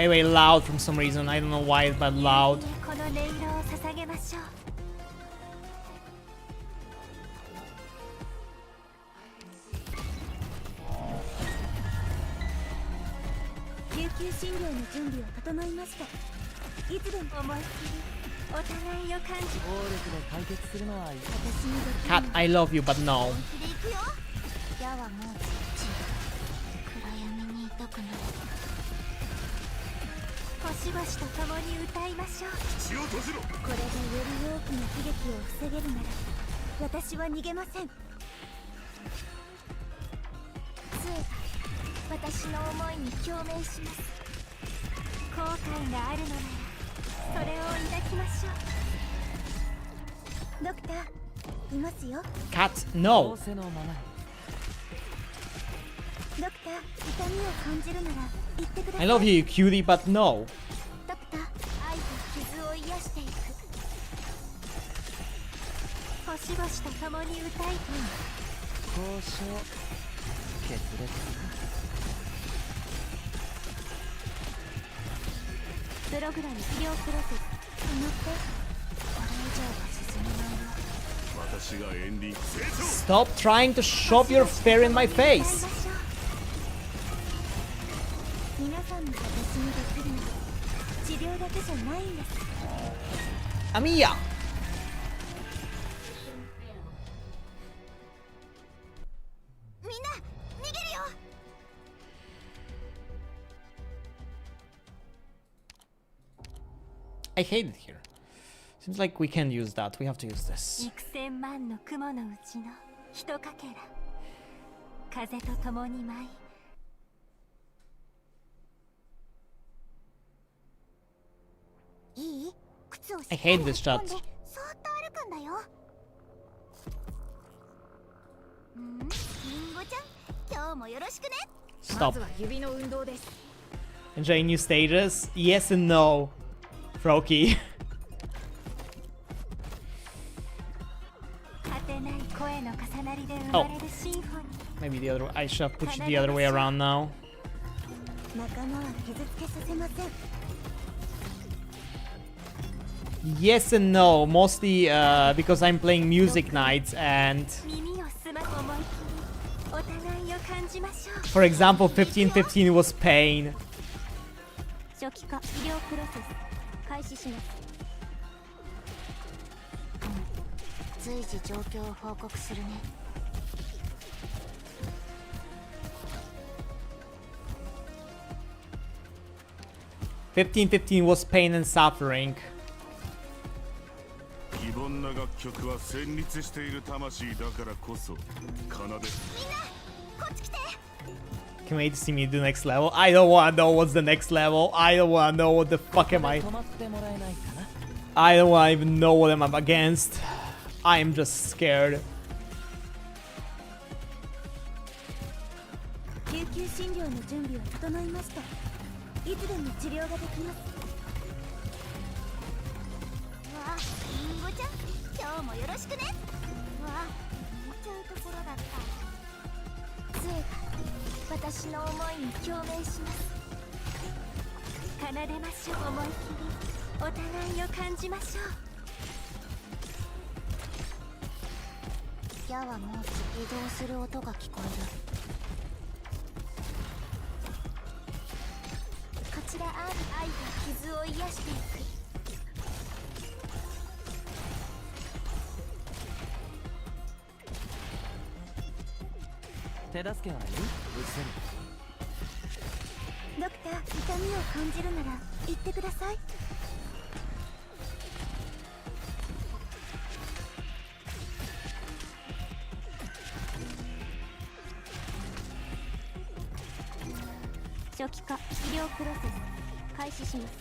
Speaker 1: way loud from some reason. I don't know why, but loud.
Speaker 2: この音色を捧げましょう。救急診療の準備は整いました。いつでも思いっきりお互いを感じ。
Speaker 5: 暴力で解決するのはいい。
Speaker 2: 私にできる
Speaker 1: Cat, I love you, but no.
Speaker 2: 本気で行くよ。矢はもうそっち。暗闇にいたくない。星々と共に歌いましょう。
Speaker 3: 口を閉じろ。
Speaker 2: これでより多くの悲劇を防げるなら私は逃げません。杖が私の思いに共鳴します。後悔があるのならそれを抱きましょう。ドクターいますよ。
Speaker 1: Cat,
Speaker 5: 仰
Speaker 1: no.
Speaker 5: せのままに。
Speaker 2: ドクター痛みを感じるなら言ってください。
Speaker 1: I love you, cutie, but no.
Speaker 2: ドクター愛と傷を癒していく。星々と共に歌いたい。
Speaker 5: 交渉決裂。
Speaker 2: プログラム治療プロセスに乗ってこれ以上は進めないよ。
Speaker 3: 私がエンディング成長。
Speaker 1: Stop trying to shove your fear in my face.
Speaker 2: 皆さんも私にできるのは治療だけじゃないんです。
Speaker 1: Amiya.
Speaker 2: みんな逃げるよ。
Speaker 1: I hate it here. Seems like we can't use that. We have to use this.
Speaker 2: 幾千万の雲のうちのひとかけら。風と共に舞い。いい？靴をしっか
Speaker 1: I
Speaker 2: り
Speaker 1: hate
Speaker 2: 履
Speaker 1: this
Speaker 2: き込ん
Speaker 1: chat.
Speaker 2: でそーっと歩くんだよ。リンゴちゃん、今日もよろしくね。
Speaker 6: ま
Speaker 1: Stop.
Speaker 6: ずは指の運動です。
Speaker 1: Enjoying new stages? Yes and no. Froki.
Speaker 2: 果てない声の重なりで生まれるシンフォニー。
Speaker 1: Maybe the other. I should have pushed it the other way around now.
Speaker 2: 仲間は傷つけさせません。
Speaker 1: Yes and no. Mostly because I'm playing Music Nights, and
Speaker 2: 耳を澄ま思いっきりお互いを感じましょう。
Speaker 1: for example, 1515 was pain.
Speaker 2: 初期化医療プロセス開始します。随時状況を報告するね。
Speaker 1: 1515 was pain and suffering.
Speaker 3: 非凡な楽曲は旋律している魂だからこそ奏で。
Speaker 2: みんなこっち来て。
Speaker 1: Can't wait to see me do next level. I don't wanna know what's the next level. I don't wanna know what the fuck am I.
Speaker 5: 止まってもらえないかな。
Speaker 1: I don't wanna even know what I'm up against. I am just scared.
Speaker 2: 救急診療の準備は整いました。いつでも治療ができます。わあ、リンゴちゃん、今日もよろしくね。わあ、見ちゃうところだった。杖が私の思いに共鳴します。奏でましょう。思いっきりお互いを感じましょう。矢はもう移動する音が聞こえる。こちら愛が傷を癒していく。
Speaker 5: 手助けはいる？うせる。
Speaker 2: ドクター、痛みを感じるなら言ってください。初期化医療プロセス開始します。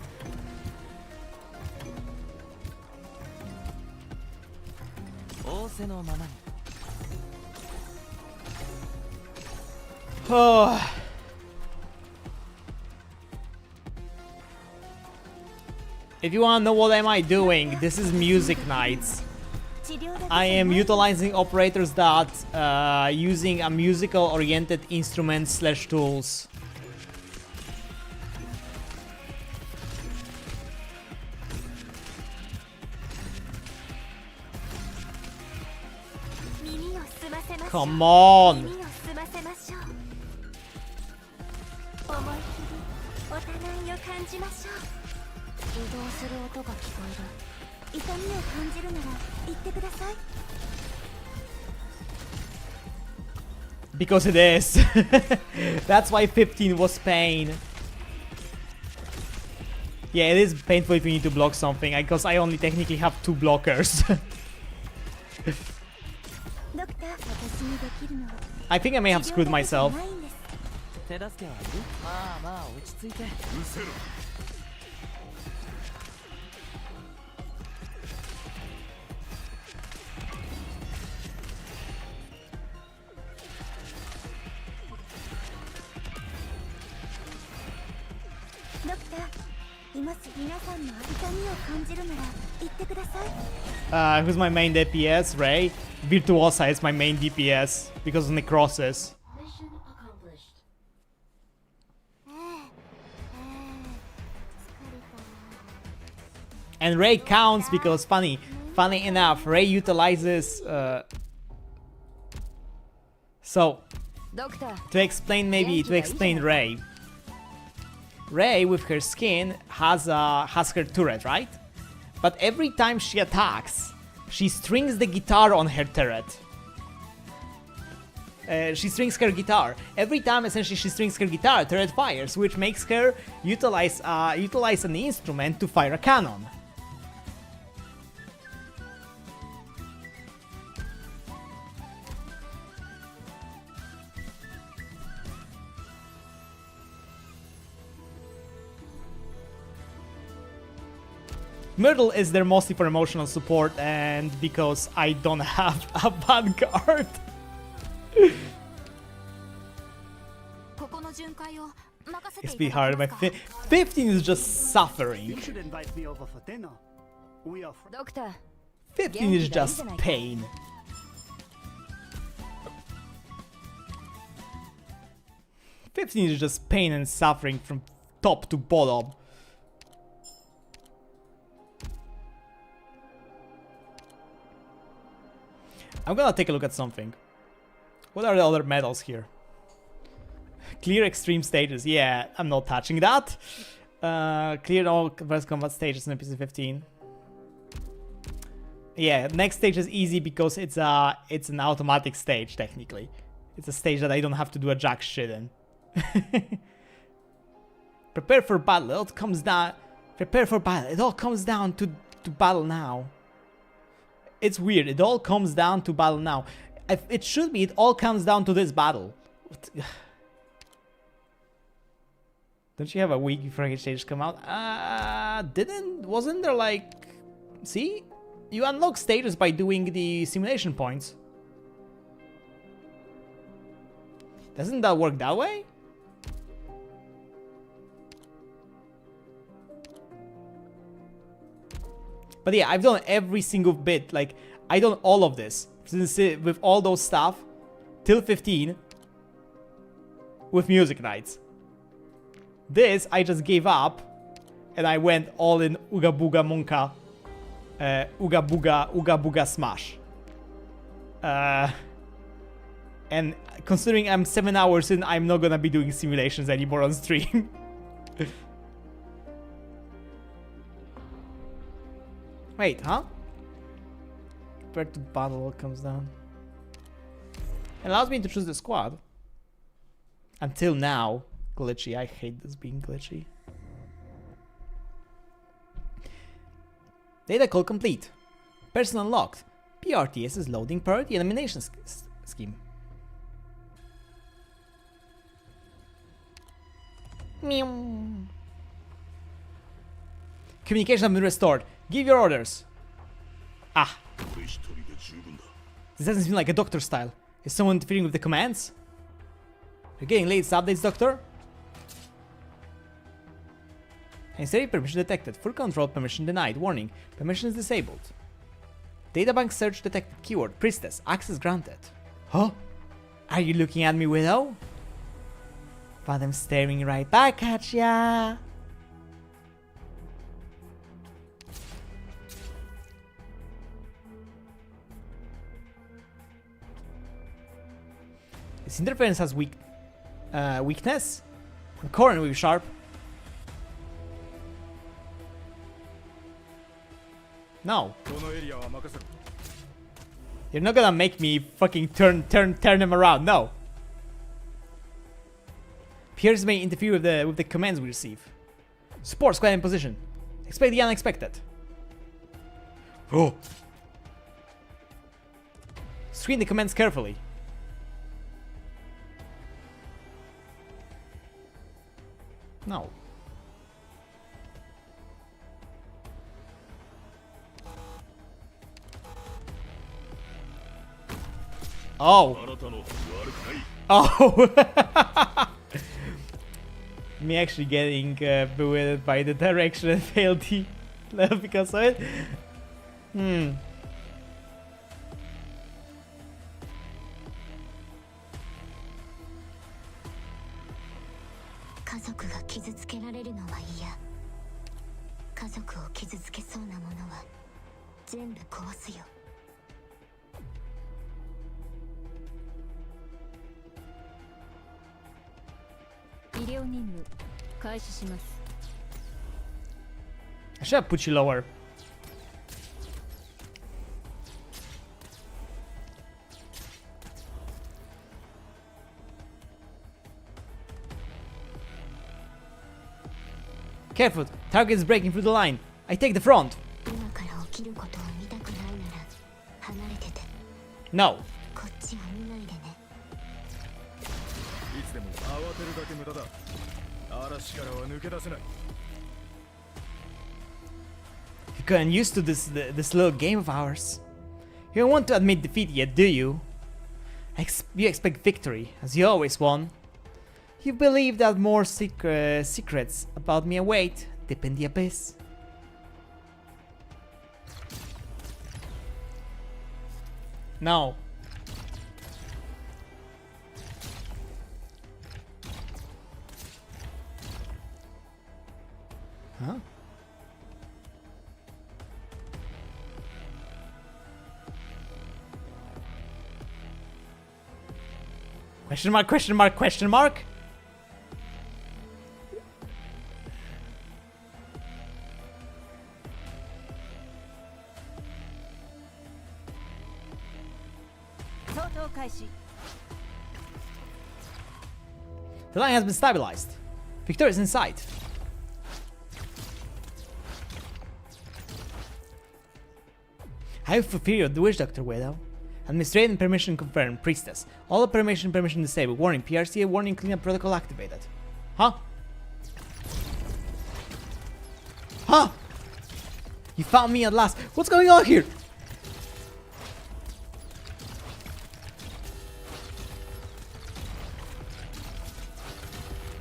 Speaker 5: 仰せのままに。
Speaker 1: Oh. If you wanna know what am I doing, this is Music Nights.
Speaker 2: 治療だけじゃ
Speaker 1: I am
Speaker 2: ない。
Speaker 1: utilizing operators that using a musical oriented instruments slash tools. Come on!
Speaker 2: 耳を澄ませましょう。思い切りお互いを感じましょう。移動する音が聞こえる。痛みを感じるなら言ってください。
Speaker 1: Because it is. That's why 15 was pain. Yeah, it is painful if you need to block something, because I only technically have 2 blockers.
Speaker 2: ドクター、私にできるのは
Speaker 1: I think I may have screwed myself.
Speaker 2: ないんです。
Speaker 5: 手助けはいる？まあまあ落ち着いて。
Speaker 3: うせろ。
Speaker 2: ドクター、います。皆さんの痛みを感じるなら言ってください。
Speaker 1: Who's my main DPS? Ray. Virtuosa is my main DPS because of necrosis. And Ray counts because funny enough, Ray utilizes so
Speaker 6: ドクター、
Speaker 1: to explain Ray. Ray with her skin has her turret, right? But every time she attacks, she strings the guitar on her turret. She strings her guitar. Every time essentially she strings her guitar, turret fires, which makes her utilize an instrument to fire a cannon. Myrtle is there mostly for emotional support and because I don't have a vanguard.
Speaker 2: ここの巡回を任せて
Speaker 1: It's
Speaker 2: い
Speaker 1: be
Speaker 2: ただ
Speaker 1: hard.
Speaker 2: け
Speaker 1: My
Speaker 2: ますか。
Speaker 1: 15 is just suffering.
Speaker 7: You should invite me over for dinner. We are
Speaker 6: ドクター、
Speaker 1: 15 is just pain. Fifteen is just pain and suffering from top to bottom. I'm gonna take a look at something. What are the other medals here? Clear extreme stages. Yeah, I'm not touching that. Clear all versus combat stages in episode 15. Yeah, next stage is easy because it's an automatic stage technically. It's a stage that I don't have to do a jack shit in. Prepare for battle. It all comes down. Prepare for battle. It all comes down to battle now. It's weird. It all comes down to battle now. It should be. It all comes down to this battle. Don't you have a week before each stage come out? Wasn't there like... See? You unlock stages by doing the simulation points. Doesn't that work that way? But yeah, I've done every single bit. Like, I done all of this. With all those stuff. Till 15. With music nights. This, I just gave up. And I went all in Ooga Booga Monka. Ooga Booga Smash. And considering I'm 7 hours in, I'm not gonna be doing simulations anymore on stream. Wait, huh? Compared to battle, what comes down? It allows me to choose the squad. Until now. Glitchy. I hate this being glitchy. Data call complete. Person unlocked. PRTS is loading priority elimination scheme. Meow. Communication has been restored. Give your orders. Ah. This doesn't seem like a doctor style. Is someone interfering with the commands? You're getting latest updates, Doctor? Necessary permission detected. Full control permission denied. Warning. Permission is disabled. Databank search detected. Keyword. Priestess. Access granted. Huh? Are you looking at me, Widow? But I'm staring right back at ya. His interference has weakness. And Corrin will be sharp. No. You're not gonna make me fucking turn him around. No. Pierce may interfere with the commands we receive. Support squad in position. Expect the unexpected. Oh. Screen the commands carefully. No. Oh. Oh. Me actually getting bewildered by the direction and failed the level because of it. Hmm.
Speaker 2: 家族が傷つけられるのは嫌。家族を傷つけそうなものは全部壊すよ。
Speaker 4: 医療任務開始します。
Speaker 1: I should have put you lower. Careful, target is breaking through the line. I take the front.
Speaker 2: 今から起きることを見たくないなら離れてて。
Speaker 1: No.
Speaker 2: こっちは見ないでね。
Speaker 3: いつでも慌てるだけ無駄だ。嵐からは抜け出せない。
Speaker 1: You've gotten used to this little game of ours. You don't want to admit defeat yet, do you? You expect victory, as you always won. You believe that more secrets about me await deep in the abyss. No. Huh? Question mark, question mark, question mark? The line has been stabilized. Victor is in sight. I have fulfilled the wish, Dr. Wito. Administrator permission confirmed. Priestess. All the permission disabled. Warning. PRCA warning cleanup protocol activated. Huh? Huh? You found me at last. What's going on here?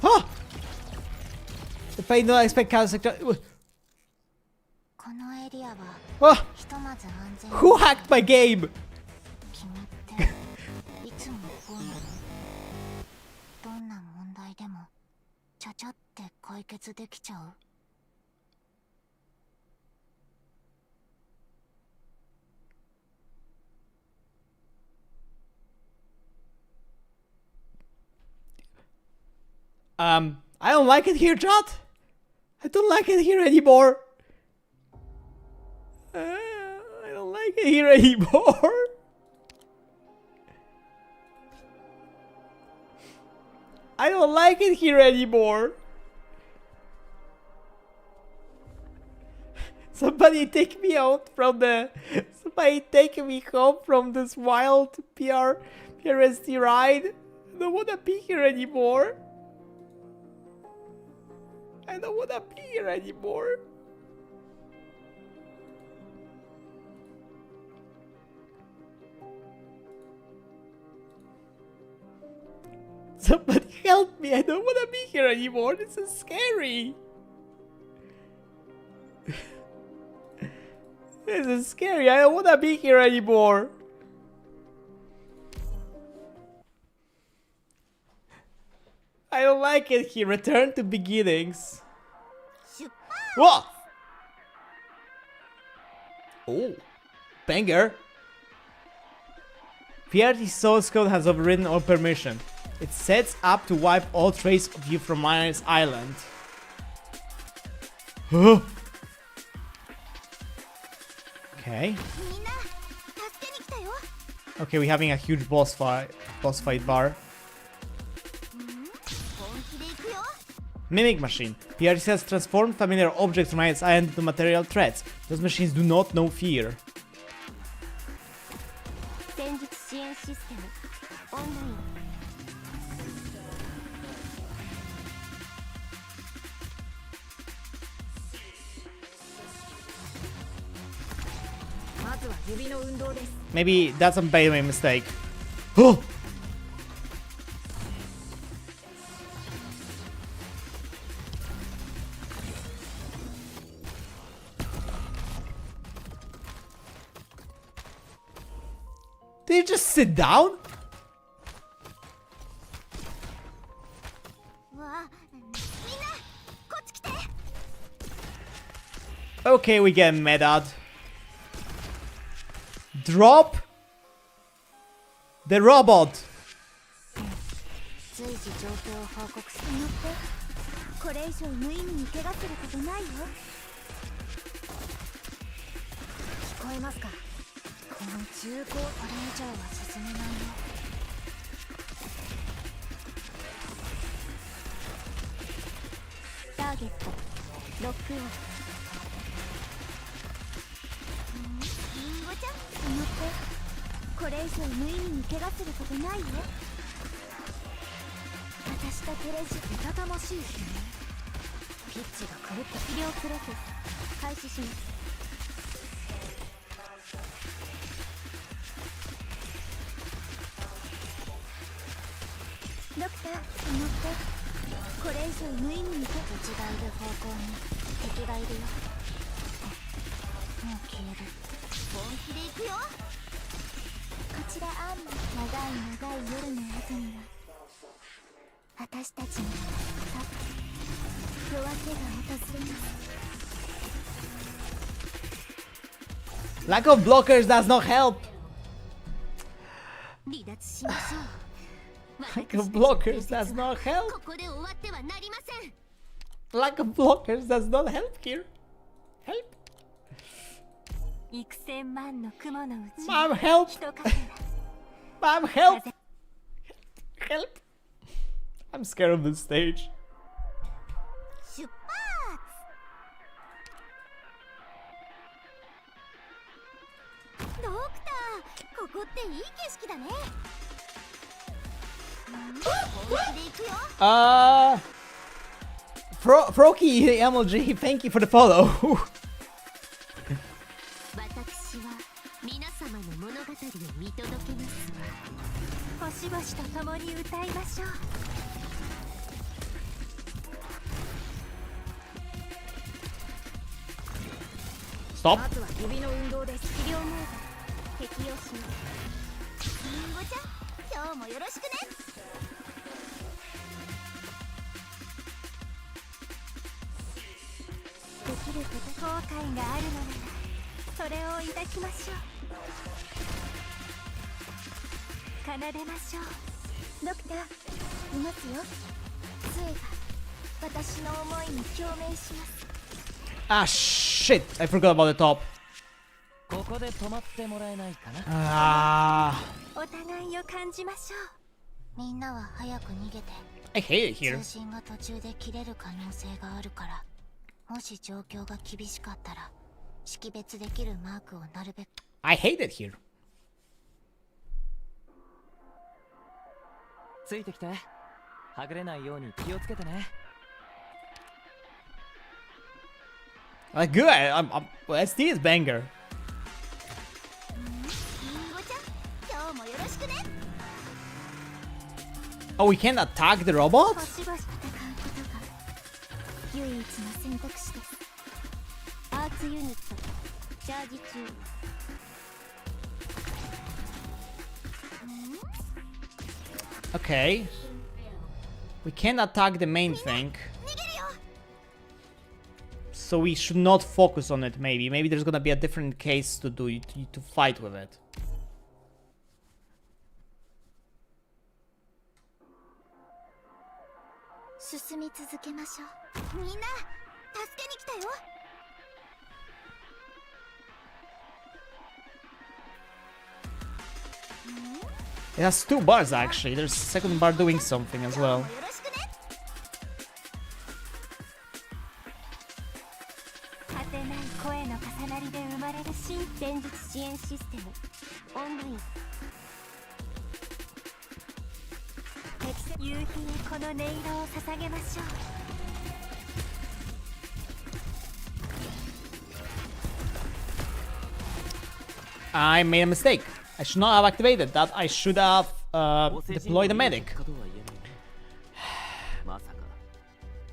Speaker 1: Huh? If I don't expect counter sector.
Speaker 2: このエリアは
Speaker 1: Huh?
Speaker 2: ひとまず安全に
Speaker 1: Who hacked my game?
Speaker 2: 君っていつもこうなの。どんな問題でもちゃちゃって解決できちゃう。
Speaker 1: I don't like it here, chat. I don't like it here anymore. I don't like it here anymore. I don't like it here anymore. Somebody take me out from the... Somebody take me home from this wild PRST ride. I don't wanna be here anymore. I don't wanna be here anymore. Somebody help me, I don't wanna be here anymore. This is scary. This is scary, I don't wanna be here anymore. I don't like it here. Return to beginnings. What? Oh, banger. PRT source code has overridden all permission. It sets up to wipe all trace of you from Myers Island. Huh? Okay. Okay, we're having a huge boss fight bar. Mimic machine. PRT has transformed familiar objects from its island into material threats. Those machines do not know fear. Maybe that's a big mistake. Oh! Did you just sit down? Okay, we get meta. Drop the robot.
Speaker 2: 随時状況を報告するのってこれ以上無意味に怪我することないよ。
Speaker 6: 聞こえますか？この重厚これ以上は進めないよ。
Speaker 2: ターゲットロックオン。リンゴちゃんそのってこれ以上無意味に怪我することないよ。私とテレジ
Speaker 6: けたたましい悲鳴。ピッチが狂った
Speaker 2: 治療プロセス開始します。ドクター乗ってこれ以上無意味にと違いる方向に敵がいるよ。もう消える。本気で行くよ。こちらアンナ長い夜の後には私たちに夜明けが訪れます。
Speaker 1: Lack of blockers does not help.
Speaker 2: 離脱しましょう。
Speaker 1: Lack of blockers does not help.
Speaker 2: ここで終わってはなりません。
Speaker 1: Lack of blockers does not help here. Help.
Speaker 2: 幾千万の雲のうち
Speaker 1: Mom, help.
Speaker 2: 一かけら
Speaker 1: Mom, help. Help. I'm scared of this stage.
Speaker 2: 出発。ドクター、ここっていい景色だね。本気で行くよ。
Speaker 1: Froky MLG, thank you for the follow.
Speaker 2: 私は皆様の物語を見届けますわ。星々と共に歌いましょう。
Speaker 1: Stop.
Speaker 6: まずは指の運動です。
Speaker 2: 治療モード適用します。リンゴちゃん、今日もよろしくね。できること後悔があるのならそれを抱きましょう。奏でましょう。ドクターいますよ。杖が私の思いに共鳴します。
Speaker 1: Ah, shit. I forgot about the top.
Speaker 5: ここで止まってもらえないかな。
Speaker 2: お互いを感じましょう。みんなは早く逃げて。
Speaker 1: I hate it here.
Speaker 2: 通信が途中で切れる可能性があるから、もし状況が厳しかったら識別できるマークをなるべく。
Speaker 1: I hate it here.
Speaker 5: ついてきて。はぐれないように気をつけてね。
Speaker 1: Like good. SD is banger.
Speaker 2: リンゴちゃん、今日もよろしくね。
Speaker 1: Oh, we can attack the robot?
Speaker 2: 星々戦うことが唯一の選択肢です。アーツユニットチャージ中。
Speaker 1: Okay. We can attack the main thing. So we should not focus on it, maybe. Maybe there's gonna be a different case to do it, to fight with it.
Speaker 2: 進み続けましょう。みんな助けに来たよ。
Speaker 1: It has two bars actually. There's a second bar doing something as well.
Speaker 2: よろしくね。果てない声の重なりで生まれる新戦術支援システムオンライン。夕日へこの音色を捧げましょう。
Speaker 1: I made a mistake. I should not have activated that. I should have deployed a medic.
Speaker 5: まさか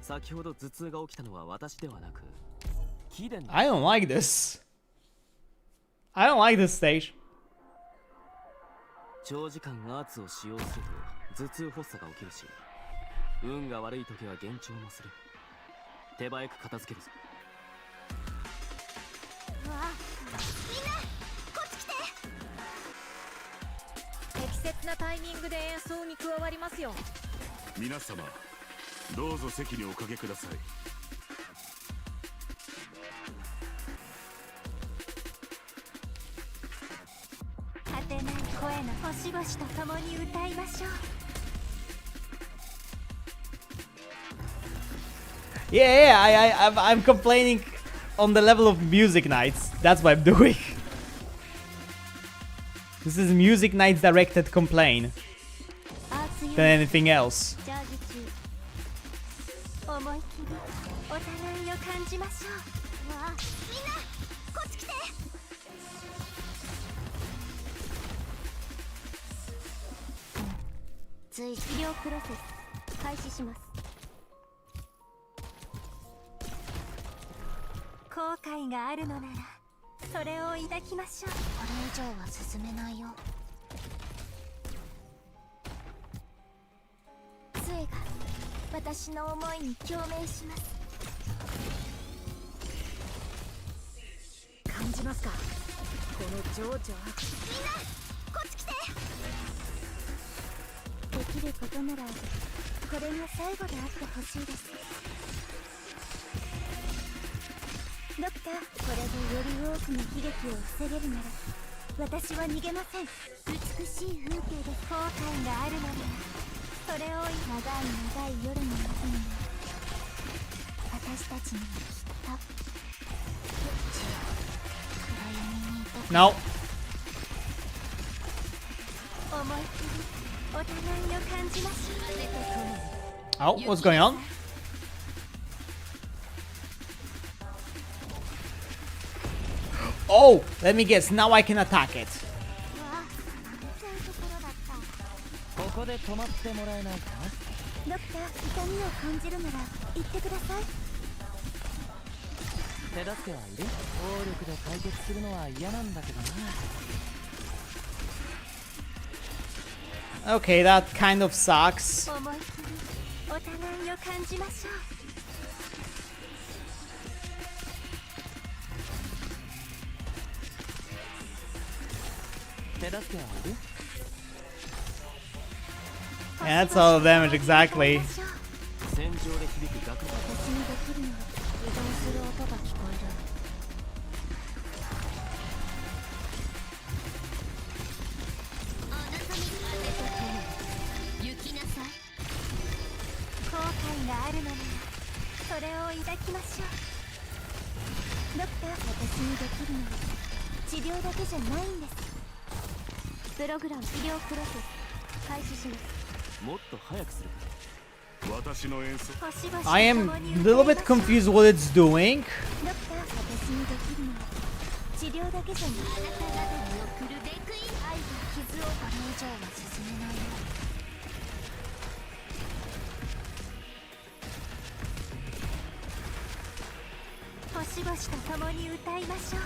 Speaker 5: 先ほど頭痛が起きたのは私ではなく貴殿。
Speaker 1: I don't like this. I don't like this stage.
Speaker 5: 長時間アーツを使用すると頭痛発作が起きるし、運が悪い時は幻聴もする。手早く片付けるぞ。
Speaker 2: うわあ、みんなこっち来て。
Speaker 6: 適切なタイミングで演奏に加わりますよ。
Speaker 3: 皆様どうぞ席におかけください。
Speaker 2: 果てない声の星々と共に歌いましょう。
Speaker 1: I'm complaining on the level of Music Nights. That's what I'm doing. This is Music Nights directed complaint
Speaker 2: アーツ
Speaker 1: than anything else.
Speaker 2: チャージ中。思い切りお互いを感じましょう。わあ、みんなこっち来て。追治療プロセス開始します。後悔があるのならそれを抱きましょう。これ以上は進めないよ。杖が私の思いに共鳴します。
Speaker 6: 感じますか、この情緒は。
Speaker 2: みんなこっち来て。できることならこれが最後であってほしいです。ドクター、これでより多くの悲劇を防げるなら私は逃げません。美しい風景で後悔があるのならそれを長い長い夜の中に私たちにはきっと暗闇にいた
Speaker 1: No.
Speaker 2: 思いっきりお互いを感じましょう。
Speaker 1: Oh, what's going on? Oh, let me guess. Now I can attack it.
Speaker 2: わあ、そういうところだった。
Speaker 5: ここで止まってもらえないか。
Speaker 2: ドクター、痛みを感じるなら言ってください。
Speaker 5: 手助けはいる？暴力で解決するのは嫌なんだけどな。
Speaker 1: Okay, that kind of sucks.
Speaker 2: 思い切りお互いを感じましょう。
Speaker 5: 手助けはいる？
Speaker 1: Yeah, that's all the damage exactly.
Speaker 5: 戦場で響く楽譜。
Speaker 2: 私にできるのは移動する音が聞こえる。お腹に風と共に行きなさい。後悔があるのならそれを抱きましょう。ドクター、私にできるのは治療だけじゃないんです。プログラム治療プロセス開始します。
Speaker 5: もっと早くする。
Speaker 3: 私の演奏。
Speaker 1: I am a little bit confused what it's doing.
Speaker 2: ドクター、私にできるのは治療だけじゃない。あなた方に送るべく愛と傷をこれ以上は進めないよ。星々と共に歌いましょう。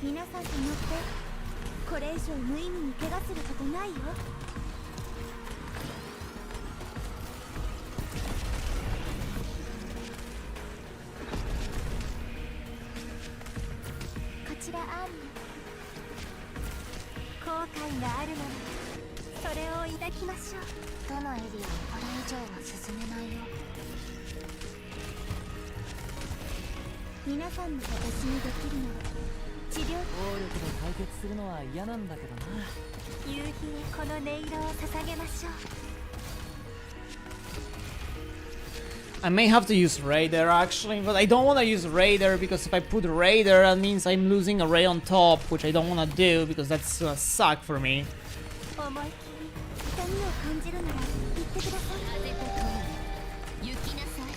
Speaker 2: 皆さんと乗ってこれ以上無意味に怪我することないよ。こちらアーミー。後悔があるならそれを抱きましょう。どのエリアもこれ以上は進めないよ。
Speaker 4: 皆さんも私にできるのは治療。
Speaker 5: 暴力で解決するのは嫌なんだけどな。
Speaker 2: 夕日へこの音色を捧げましょう。
Speaker 1: I may have to use Raider actually, but I don't want to use Raider because if I put Raider, that means I'm losing a Ray on top, which I don't want to do because that's gonna suck for me.
Speaker 2: 思い切り痛みを感じるなら言ってください。風と共に行きなさい。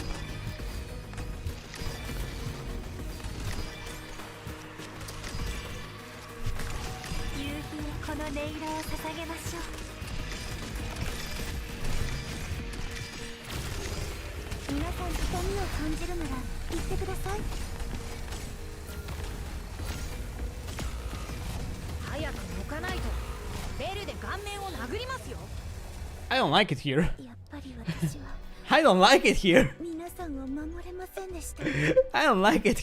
Speaker 2: 夕日へこの音色を捧げましょう。皆さん痛みを感じるなら言ってください。
Speaker 6: 早く抜かないとベルで顔面を殴りますよ。
Speaker 1: I don't like it here.
Speaker 2: やっぱり私は
Speaker 1: I don't like it here.
Speaker 2: 皆さんを守れませんでした。
Speaker 1: I don't like it.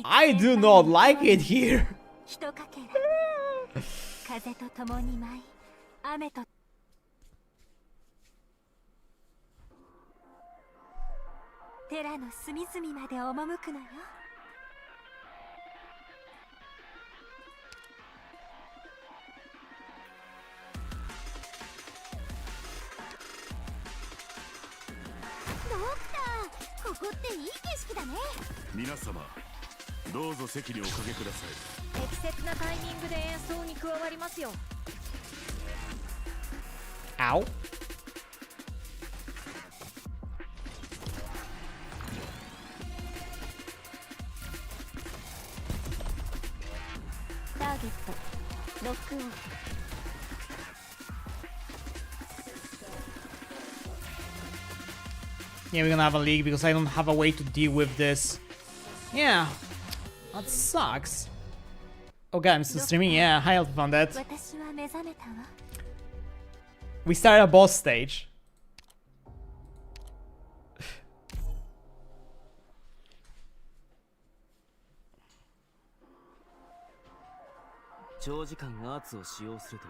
Speaker 1: I do not like it here.
Speaker 2: ひとかけら風と共に舞い雨と寺の隅々まで赴くのよ。 ドクター、ここっていい景色だね。
Speaker 3: 皆様どうぞ席におかけください。
Speaker 6: 適切なタイミングで演奏に加わりますよ。
Speaker 1: Ow.
Speaker 2: ターゲットロックオン。
Speaker 1: Yeah, we're gonna have a leak because I don't have a way to deal with this. Yeah, that sucks. Okay, I'm still streaming. Yeah, hi, I'll found that.
Speaker 2: 私は目覚めたわ。
Speaker 1: We started a boss stage.
Speaker 5: 長時間アーツを使用すると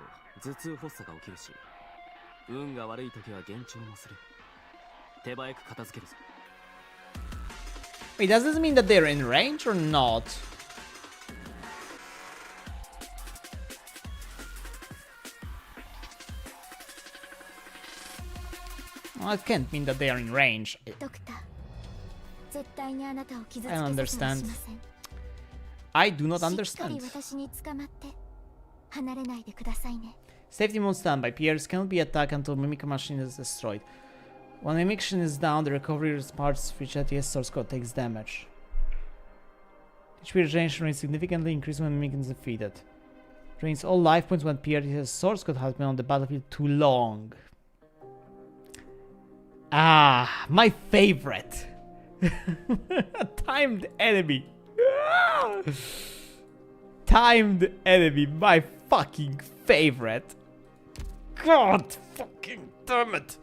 Speaker 5: 頭痛発作が起きるし、運が悪い時は幻聴もする。手早く片付けるぞ。
Speaker 1: Wait, does this mean that they're in range or not? Well, it can't mean that they are in range.
Speaker 2: ドクター、絶対にあなたを傷つけ
Speaker 1: I
Speaker 2: さ
Speaker 1: don't
Speaker 2: せは
Speaker 1: understand.
Speaker 2: しません。
Speaker 1: I do not
Speaker 2: しっかり
Speaker 1: understand.
Speaker 2: 私に捕まって離れないでくださいね。
Speaker 1: Safety mode standby. PRs cannot be attacked until Mimic Machine is destroyed. When Mimic Machine is down, the recovery parts which ATS source code takes damage. HP regeneration rate significantly increases when Mimic is defeated. Drains all life points when PRTS source code has been on the battlefield too long. Ah, my favorite. Timed enemy. Timed enemy, my fucking favorite. God fucking damn it.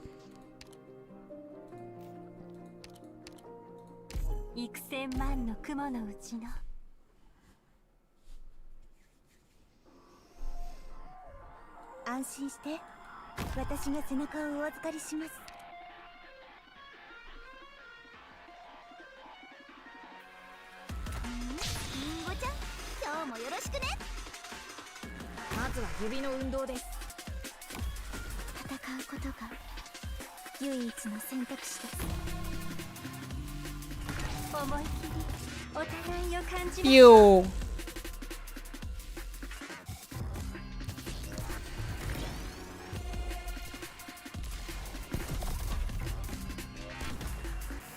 Speaker 2: 幾千万の雲のうちの安心して、私が背中をお預かりします。リンゴちゃん、今日もよろしくね。
Speaker 6: まずは指の運動です。
Speaker 2: 戦うことが唯一の選択肢です。思い切りお互いを感じましょう。
Speaker 1: Pew.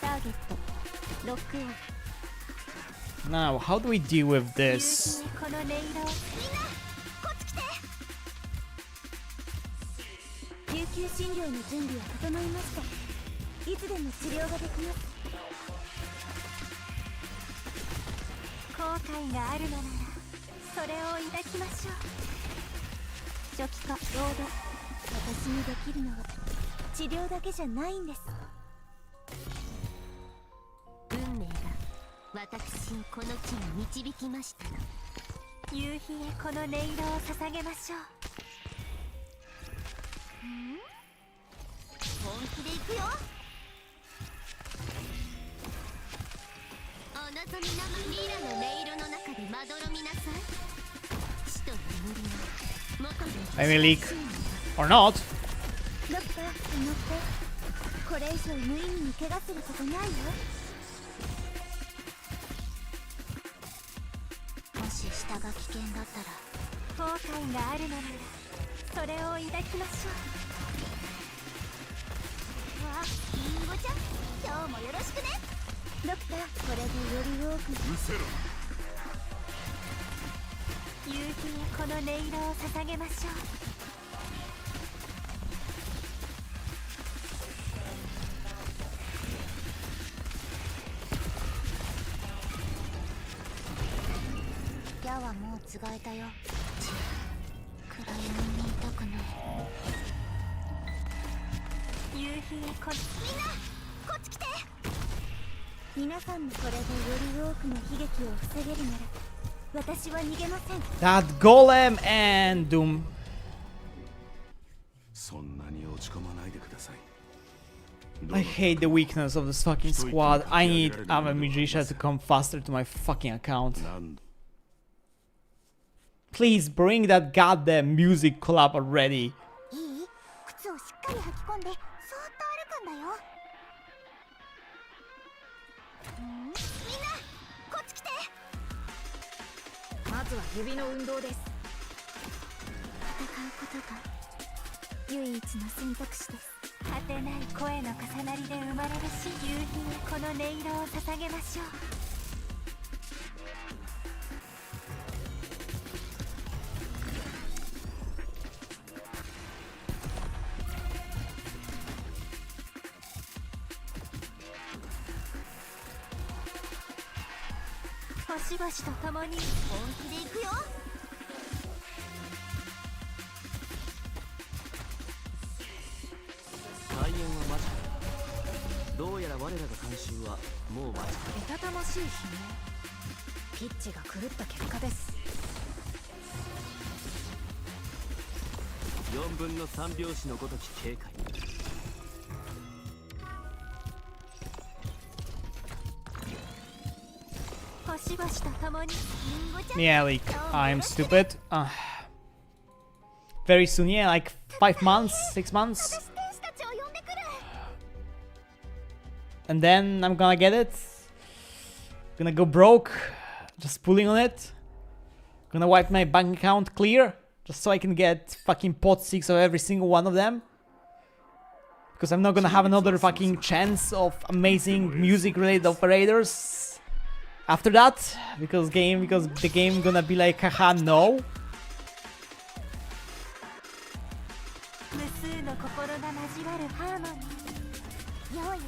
Speaker 2: ターゲットロックオン。
Speaker 1: Now, how do we deal with this?
Speaker 2: この音色をみんなこっち来て。救急診療の準備は整いました。いつでも治療ができます。後悔があるのならそれを抱きましょう。初期化ロード。私にできるのは治療だけじゃないんです。運命が私をこの地に導きましたの。夕日へこの音色を捧げましょう。本気でいくよ。お望みのリラの音色の中でまどろみなさい。死と眠りは元で
Speaker 1: Maybe leak. Or not.
Speaker 2: ドクター、乗って。これ以上無意味に怪我することないよ。もし下が危険だったら後悔があるならそれを抱きましょう。わあ、リンゴちゃん、今日もよろしくね。ドクター、これでより多く
Speaker 3: うせろ。
Speaker 2: 夕日へこの音色を捧げましょう。矢はもうつがえたよ。暗闇にいたくない。夕日へみんなこっち来て。皆さんもこれでより多くの悲劇を防げるなら私は逃げません。
Speaker 1: That Golem and Doom.
Speaker 3: そんなに落ち込まないでください。
Speaker 1: I hate the weakness of this fucking squad. I need a magician to come faster to my fucking account.
Speaker 3: なんだ
Speaker 1: Please bring that goddamn music collab already.
Speaker 2: いい？靴をしっかり履き込んでそーっと歩くんだよ。みんなこっち来て。
Speaker 6: まずは指の運動です。
Speaker 2: 戦うことが唯一の選択肢です。果てない声の重なりで生まれるし、夕日にこの音色を捧げましょう。星々と共に本気でいくよ。
Speaker 5: 開演は間近。どうやら我らが監修はもう間近。
Speaker 6: けたたましい悲鳴。ピッチが狂った結果です。
Speaker 5: 4分の3拍子のごとき警戒。
Speaker 2: 星々と共にリンゴちゃん。
Speaker 1: Yeah, like, I'm stupid. Very soon, yeah, like 5 months, 6 months.
Speaker 2: 天使たちを呼んでくる。
Speaker 1: And then I'm gonna get it. Gonna go broke. Just pulling on it. Gonna wipe my bank account clear. Just so I can get fucking pot 6 of every single one of them. Because I'm not gonna have another fucking chance of amazing music related operators after that. Because the game gonna be like, haha, no.
Speaker 2: 無数の心が交わるハーモニー。用意はいい？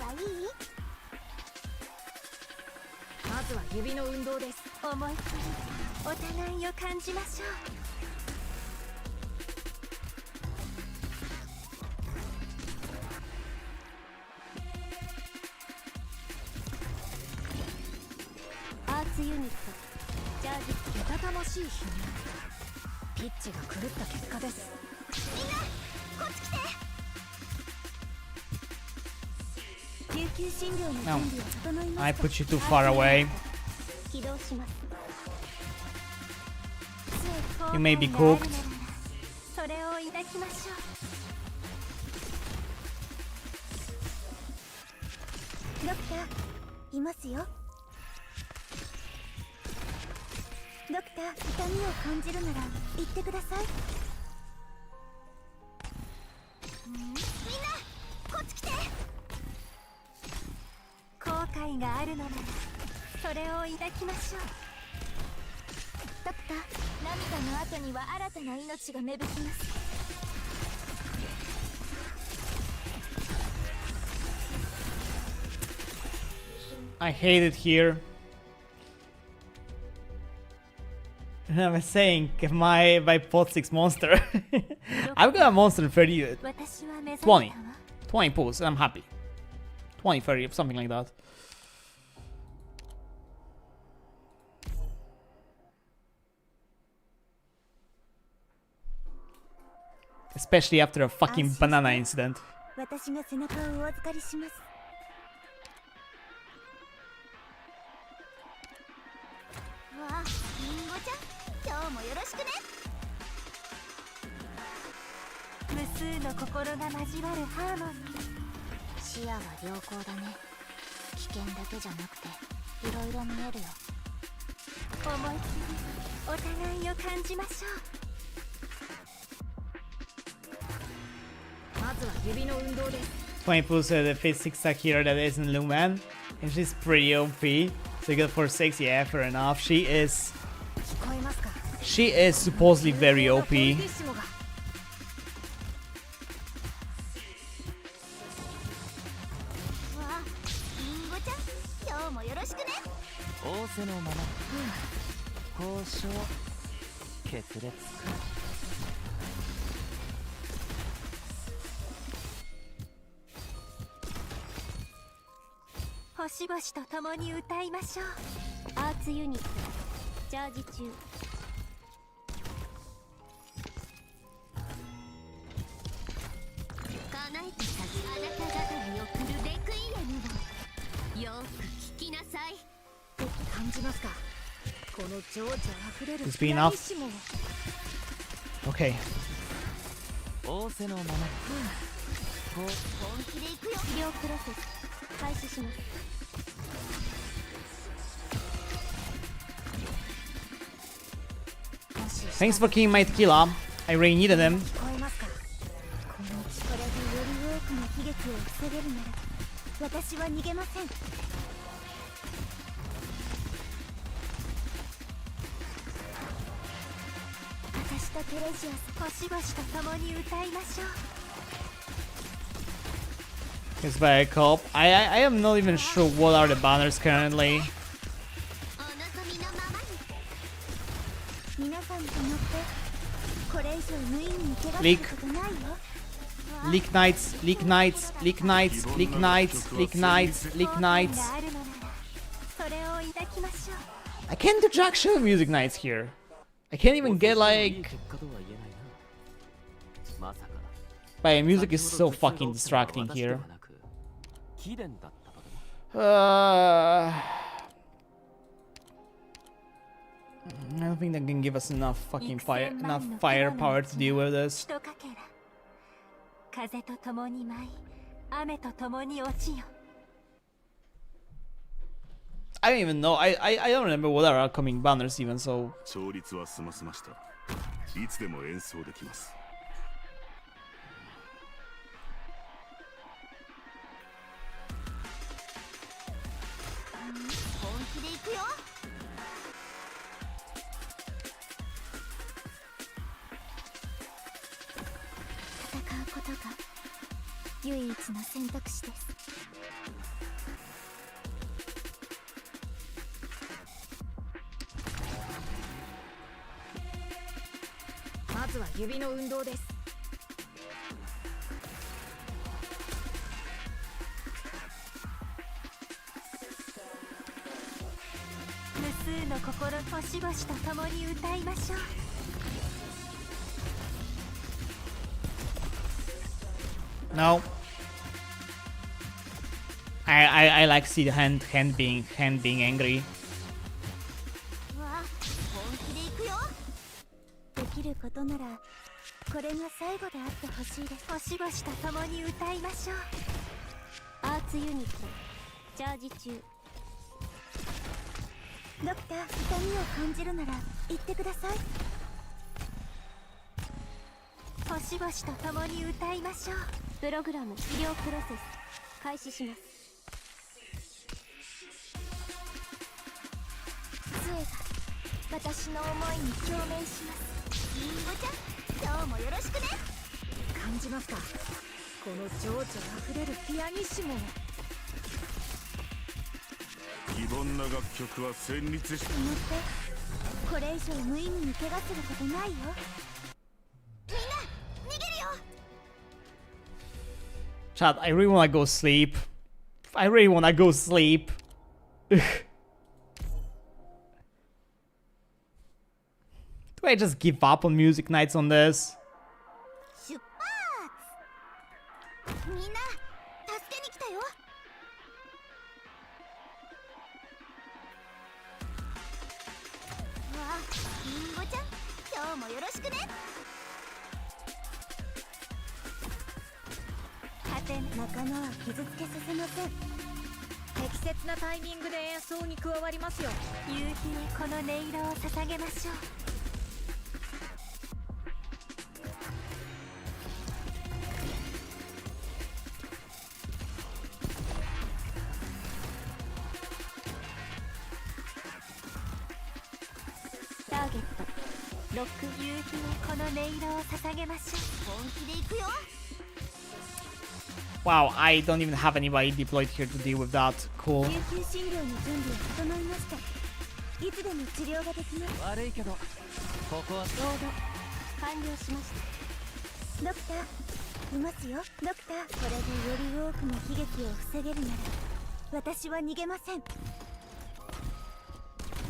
Speaker 6: まずは指の運動です。
Speaker 2: 思いっきりお互いを感じましょう。アーツユニットチャージ。
Speaker 6: けたたましい悲鳴。ピッチが狂った結果です。
Speaker 2: みんなこっち来て。救急診療の準備は整いました。
Speaker 1: I put you too far away.
Speaker 2: 起動します。
Speaker 1: You may be cooked.
Speaker 2: それを抱きましょう。ドクターいますよ。ドクター、痛みを感じるなら言ってください。みんなこっち来て。後悔があるのならそれを抱きましょう。ドクター、涙の後には新たな命が芽吹きます。
Speaker 1: I hate it here. I was saying, my pot 6 monster. I've got a monster 30, 20. 20 pulls, and I'm happy. 20, 30, something like that. Especially after a fucking banana incident.
Speaker 4: 私が背中をお預かりします。わあ、リンゴちゃん、今日もよろしくね。無数の心が交わるハーモニー。視野は良好だね。危険だけじゃなくていろいろ見えるよ。思いっきりお互いを感じましょう。まずは指の運動です。
Speaker 1: 20 plus the physics are here that isn't Lumen, and she's pretty OP. So you get for 6, yeah, fair enough. She is supposedly very OP.
Speaker 5: 仰せのまま交渉決裂。
Speaker 4: 星々と共に歌いましょう。アーツユニットチャージ中。叶えてさぎあなた方に送るレクイエムをよく聞きなさい。感じますか、この情緒あふれる
Speaker 1: It's been enough. Okay.
Speaker 5: 仰せのまま
Speaker 4: 本気で行くよ。治療プロセス開始します。
Speaker 1: Thanks for killing my tequila. I really needed him.
Speaker 4: この力でより多くの悲劇を防げるなら私は逃げません。私とテレジアス星々と共に歌いましょう。
Speaker 1: It's by a cop. I am not even sure what are the banners currently.
Speaker 4: お望みのままに。皆さんと乗ってこれ以上無意味に怪我することないよ。
Speaker 1: Leak Knights, Leak Knights, Leak Knights, Leak Knights, Leak Knights, Leak Knights.
Speaker 4: があるのならそれを抱きましょう。
Speaker 1: I can't do jack shit with Music Knights here. I can't even get like...
Speaker 5: 結果とは言えないな。まさか
Speaker 1: But music is so fucking distracting here.
Speaker 5: 貴殿だったとでも。
Speaker 1: I don't think that can give us enough fucking firepower to deal with this.
Speaker 4: ひとかけら風と共に舞い雨と共に落ちよ。
Speaker 1: I don't even know. I don't remember what are upcoming banners even, so...
Speaker 3: 調律は済ませました。いつでも演奏できます。
Speaker 4: 本気で行くよ。戦うことが唯一の選択肢です。
Speaker 6: まずは指の運動です。
Speaker 4: 無数の心星々と共に歌いましょう。
Speaker 1: No. I like see the hand being angry.
Speaker 4: わあ、本気で行くよ。できることならこれが最後であってほしいです。星々と共に歌いましょう。アーツユニットチャージ中。ドクター、痛みを感じるなら言ってください。星々と共に歌いましょう。プログラム治療プロセス開始します。杖が私の思いに共鳴します。リンゴちゃん、今日もよろしくね。
Speaker 6: 感じますか、この情緒あふれるピアニッシモを。
Speaker 3: 非凡な楽曲は旋律して
Speaker 4: 乗ってこれ以上無意味に怪我することないよ。みんな逃げるよ。
Speaker 1: Chat, I really wanna go sleep. I really wanna go sleep. Do I just give up on Music Nights on this?
Speaker 4: 出発。
Speaker 2: みんな助けに来たよ。わあ、リンゴちゃん、今日もよろしくね。
Speaker 4: さて、仲間は傷つけさせません。適切なタイミングで演奏に加わりますよ。
Speaker 2: 夕日にこの音色を捧げましょう。ターゲットロック。夕日にこの音色を捧げましょう。本気で行くよ。
Speaker 1: Wow, I don't even have anybody deployed here to deal with that. Cool.
Speaker 2: 救急診療の準備は整いました。いつでも治療ができます。
Speaker 5: 悪いけどここは
Speaker 2: ロード完了しました。ドクターいますよ。ドクター、これでより多くの悲劇を防げるなら私は逃げません。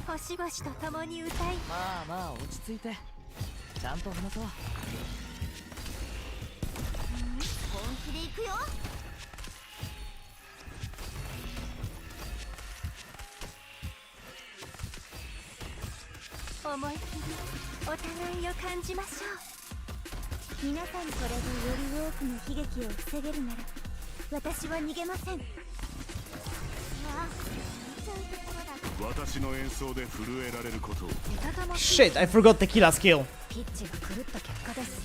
Speaker 2: 星々と共に歌い。
Speaker 5: まあまあ落ち着いてちゃんと話そう。
Speaker 2: 本気で行くよ。思い切りお互いを感じましょう。皆さん、これでより多くの悲劇を防げるなら私は逃げません。わあ、ちゃうところだ。
Speaker 3: 私の演奏で震えられることを。
Speaker 1: Shit, I forgot Tequila skill.
Speaker 4: ピッチが狂った結果です。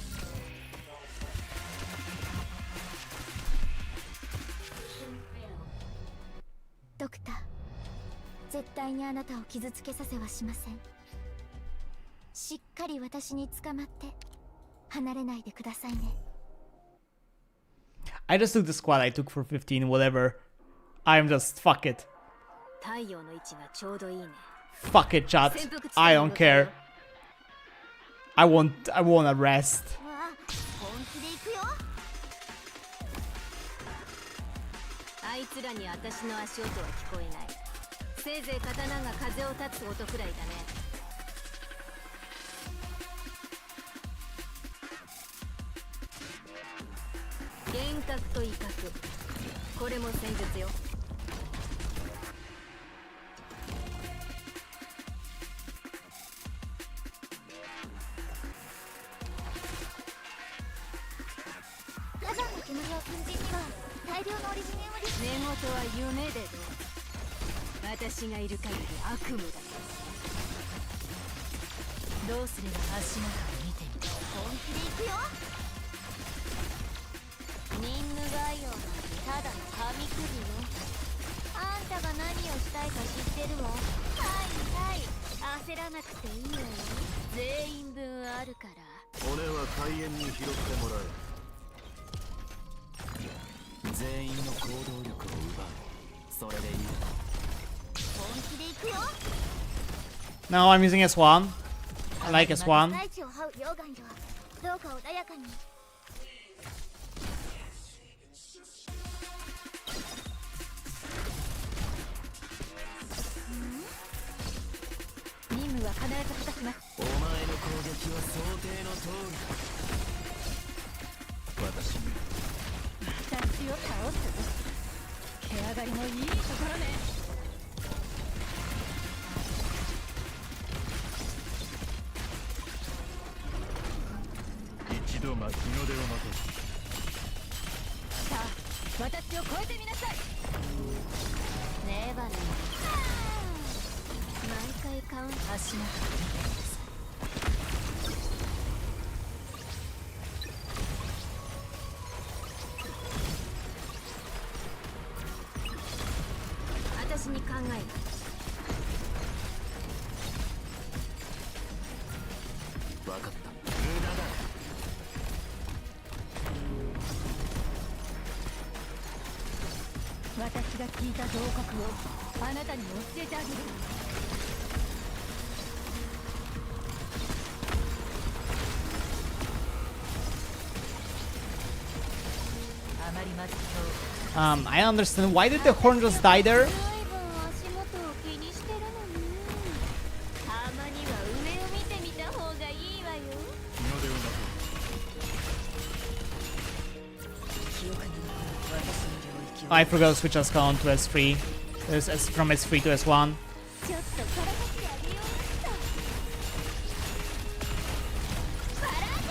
Speaker 2: ドクター、絶対にあなたを傷つけさせはしません。しっかり私に捕まって離れないでくださいね。
Speaker 1: I just took the squad I took for 15, whatever. I'm just fuck it.
Speaker 4: 太陽の位置がちょうどいいね。
Speaker 1: Fuck it, chat. I don't care. I want a rest.
Speaker 2: わあ、本気で行くよ。
Speaker 4: あいつらに私の足音は聞こえない。せいぜい刀が風を立つ音くらいだね。幻覚と威嚇、これも戦術よ。
Speaker 2: 火山の煙を感じには大量のオリジニウムリス。
Speaker 4: 寝言は夢でどう。私がいる限り悪夢だ。どうすれば足元を見てみた。
Speaker 2: 本気で行くよ。ニンヌガイオなんてただの紙くずよ。あんたが何をしたいか知ってるわ。はいはい、焦らなくていいわよ。全員分あるから。
Speaker 3: 骨は開演に拾ってもらえ。
Speaker 5: 全員の行動力を奪う。それでいい。
Speaker 2: 本気で行くよ。
Speaker 1: Now I'm using S1. I like S1.
Speaker 2: 大地を這う溶岩よ。どうか穏やかに。
Speaker 4: 任務は必ず果たします。
Speaker 5: お前の攻撃は想定の通りだ。私に
Speaker 4: 私を倒す。毛上がりのいいところね。
Speaker 3: 一度巻きの出を待とう。
Speaker 4: さあ、私を超えてみなさい。
Speaker 2: ねえバレ。毎回カウント。
Speaker 4: 足元を見てみなさい。私に考えが。
Speaker 5: 分かった。無駄だ。
Speaker 4: 私が聞いた同国をあなたに教えてあげる。あまりまず今日
Speaker 1: I understand. Why did the horn just die there?
Speaker 2: 随分足元を気にしてるのに。たまには上を見てみた方がいいわよ。
Speaker 3: 日の出を待とう。
Speaker 4: 記憶にない。
Speaker 1: I forgot to switch Ascalon to S3. From S3 to S1.
Speaker 2: ちょっとからかってあげようっと。バラージ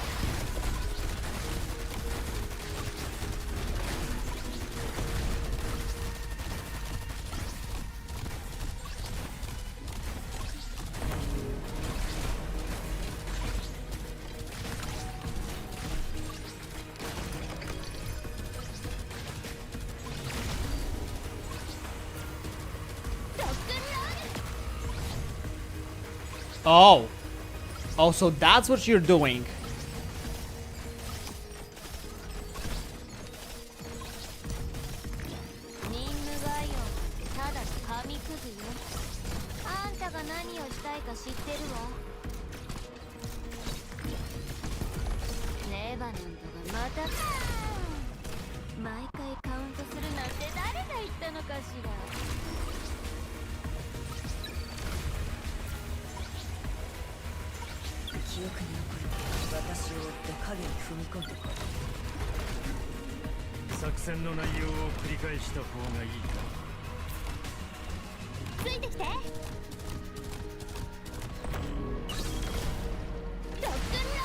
Speaker 1: Oh. Oh, so that's what you're doing.
Speaker 2: 任務概要ただの紙くずよ。あんたが何をしたいか知ってるわ。レバノンとがまた毎回カウントするなんて誰が言ったのかしら。
Speaker 8: 記憶に残る私を追って影に踏み込んでこい。
Speaker 9: 作戦の内容を繰り返した方がいいか。
Speaker 2: ついてきて。ロックンロー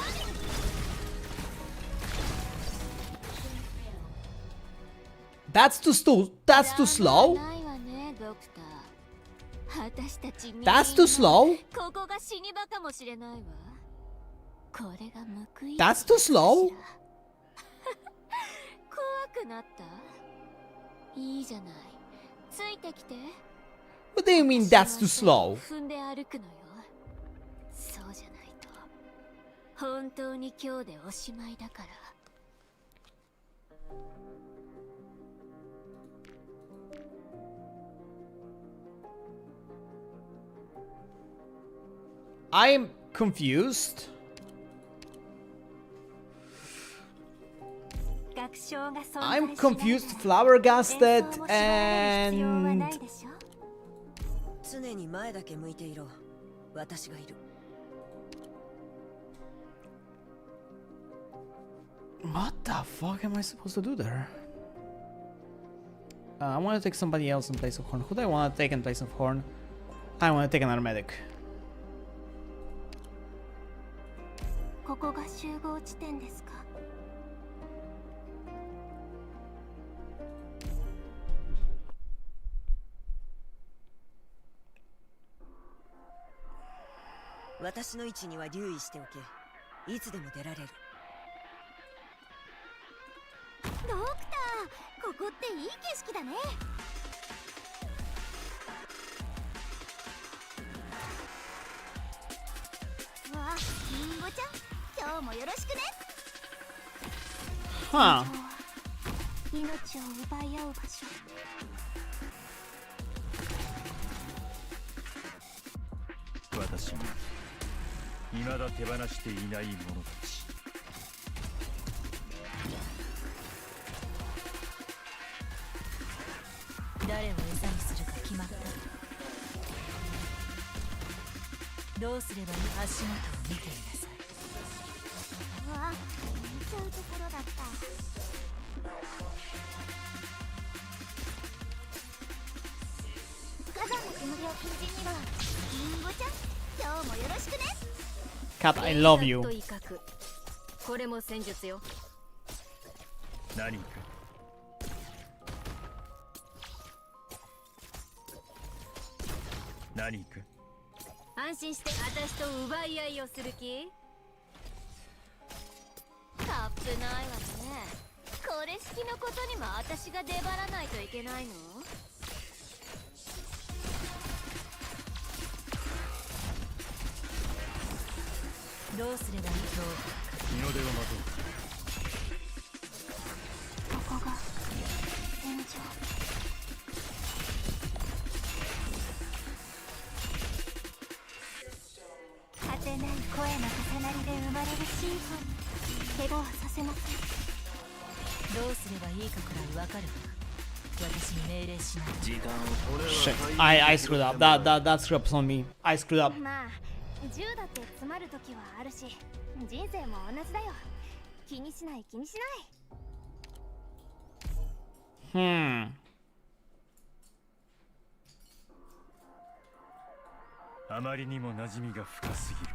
Speaker 2: ル。
Speaker 1: That's too slow.
Speaker 2: ないわね、ドクター。私たちみんな
Speaker 1: That's too slow.
Speaker 2: ここが死に場かもしれないわ。これが報い。
Speaker 1: That's too slow.
Speaker 2: 怖くなった？いいじゃない。ついてきて。
Speaker 1: What do you mean that's too slow?
Speaker 2: 踏んで歩くのよ。そうじゃないと本当に今日でおしまいだから。
Speaker 1: I'm confused. I'm confused, flabbergasted, and
Speaker 8: 常に前だけ向いていろ。私がいる。
Speaker 1: what the fuck am I supposed to do there? I want to take somebody else in place of Horn. Who do I want to take in place of Horn? I want to take another medic.
Speaker 2: ここが集合地点ですか。
Speaker 8: 私の位置には留意しておけ。いつでも出られる。
Speaker 2: ドクター、ここっていい景色だね。わあ、リンゴちゃん、今日もよろしくね。
Speaker 1: Huh.
Speaker 2: 命を奪い合う場所。
Speaker 9: 私も未だ手放していない者たち。
Speaker 8: 誰を餌にするか決まった。どうすればいい？足元を見ていなさい。
Speaker 2: わあ、見ちゃうところだった。火山の煙を禁じには、リンゴちゃん、今日もよろしくね。
Speaker 1: Cat, I love you.
Speaker 6: これも戦術よ。
Speaker 9: 何か何か
Speaker 6: 安心して私と奪い合いをする気？
Speaker 2: カップないわね。これ式のことにも私が出張らないといけないの？
Speaker 8: どうすればいいと？
Speaker 9: 日の出を待とう。
Speaker 2: ここが戦場。果てない声の重なりで生まれるシーフォンに怪我はさせません。
Speaker 8: どうすればいいかくらいわかるわ。私に命令しない。
Speaker 1: Shit. I screwed up. That screw up's on me. I screwed up.
Speaker 2: まあ銃だって詰まる時はあるし、人生も同じだよ。気にしない気にしない。
Speaker 9: あまりにも馴染みが深すぎる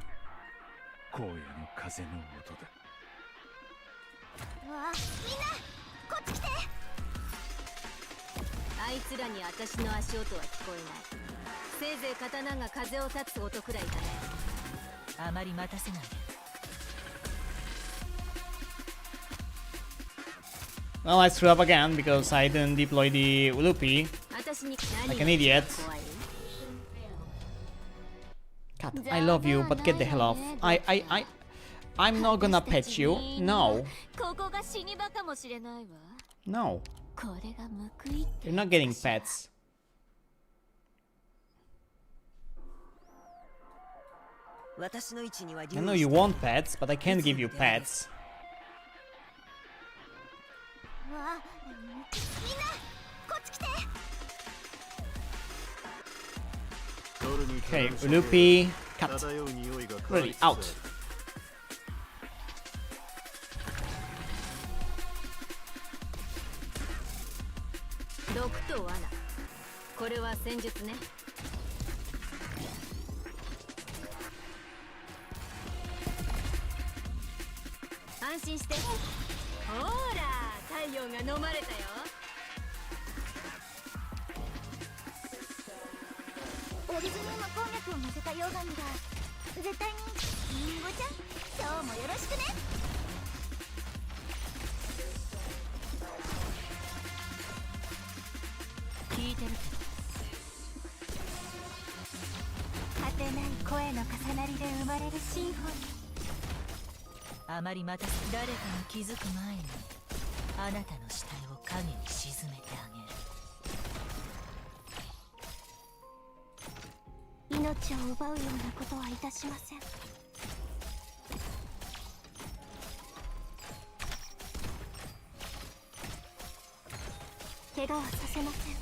Speaker 9: 荒野の風の音だ。
Speaker 4: わあ、みんなこっち来て。
Speaker 2: あいつらに私の足音は聞こえない。せいぜい刀が風を立つ音くらいだね。
Speaker 8: あまり待たせないで。
Speaker 1: Well, I screwed up again because I didn't deploy the Loopy
Speaker 2: 私に
Speaker 1: like an idiot. Cat, I love you, but get the hell off. I'm not gonna pet you. No.
Speaker 2: ここが死に場かもしれないわ。
Speaker 1: No.
Speaker 2: これが報いって
Speaker 1: You're not getting pets. I know you want pets, but I can't give you pets.
Speaker 4: わあ、みんなこっち来て。
Speaker 1: Okay, Loopy, cut. Really, out.
Speaker 2: 毒と罠。これは戦術ね。安心して。ほら、太陽が飲まれたよ。
Speaker 4: オリジニウム鉱脈を乗せた溶岩が絶対にリンゴちゃん、今日もよろしくね。
Speaker 2: 聞いてるけど。
Speaker 4: 果てない声の重なりで生まれるシンフォニー。
Speaker 8: あまり待たせ、誰かが気づく前にあなたの死体を影に沈めてあげる。
Speaker 4: 命を奪うようなことはいたしません。怪我はさせません。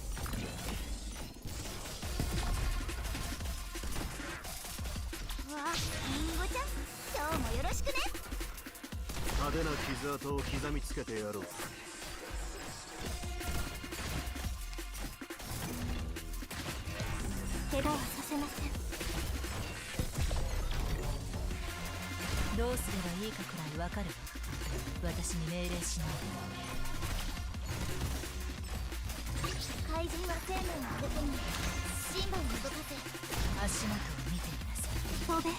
Speaker 4: わあ、リンゴちゃん、今日もよろしくね。
Speaker 3: 派手な傷跡を刻みつけてやろう。
Speaker 4: 怪我はさせません。
Speaker 8: どうすればいいかくらいわかるわ。私に命令しない
Speaker 4: 怪人は生命の相手にシンバを動かせ。
Speaker 8: で。足元を見てみなさい。
Speaker 4: 飛べ。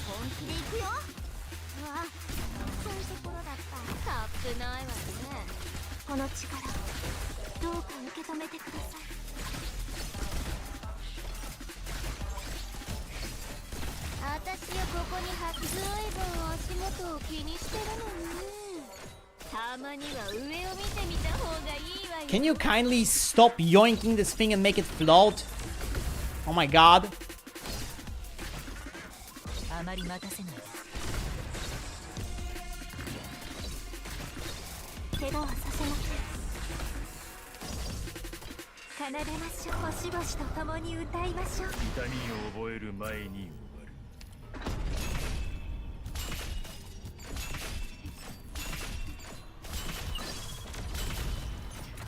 Speaker 4: 本気で行くよ。わあ、そういうところだった。
Speaker 2: たっぷないわね。
Speaker 4: この力どうか受け止めてください。
Speaker 2: 私よ、ここにずいぶん足元を気にしてるのね。たまには上を見てみた方がいいわよ。
Speaker 1: Can you kindly stop yoinking this thing and make it float? Oh my god.
Speaker 8: あまり待たせないで。
Speaker 4: 怪我はさせません。奏でましょう。星々と共に歌いましょう。
Speaker 9: 痛みを覚える前に終わる。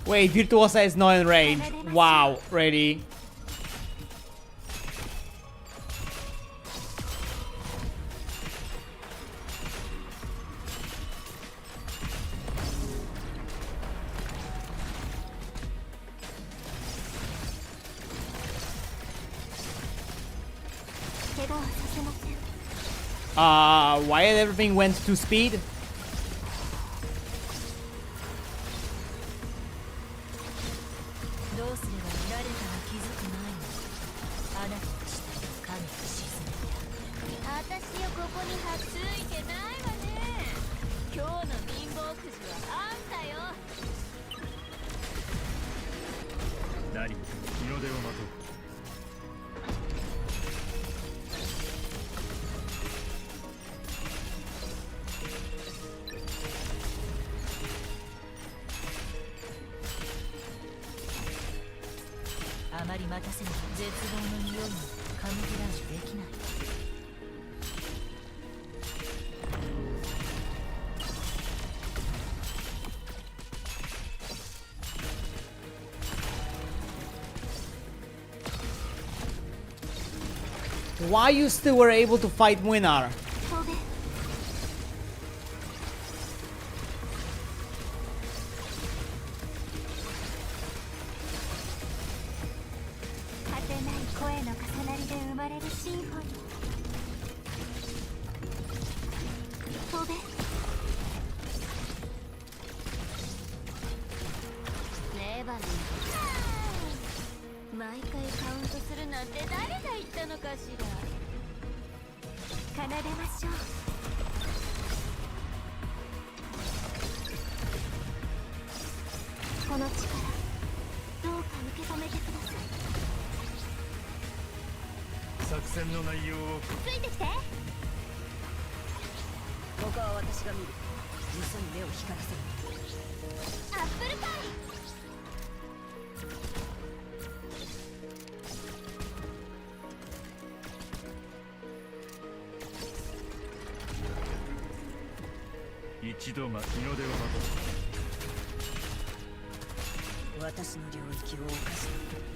Speaker 1: Wait, Virtuosa is not in range. Wow, ready. Why everything went to speed?
Speaker 8: どうすれば誰かが気づく前にあなたの死体を影に沈めてあげる。
Speaker 2: 私よ、ここについてないわね。今日の貧乏くじはあんたよ。
Speaker 9: 何日の出を待とう。
Speaker 8: あまり待たせない。絶望の匂いにカムフラージュできない。
Speaker 1: Why you still were able to fight Mon3tr?
Speaker 2: 飛べ果てない声の重なりで生まれるシンフォニー飛べ
Speaker 8: レバノン毎回カウントするなんて誰が言ったのかしら。
Speaker 2: 奏でましょうこの力どうか受け止めてください
Speaker 9: 作戦の内容を
Speaker 2: ついてきて
Speaker 6: ここは私が見る。嘘に目を光らせる。
Speaker 2: アップルパイ
Speaker 9: 一度日の出を待とう。
Speaker 6: 私の領域を侵し、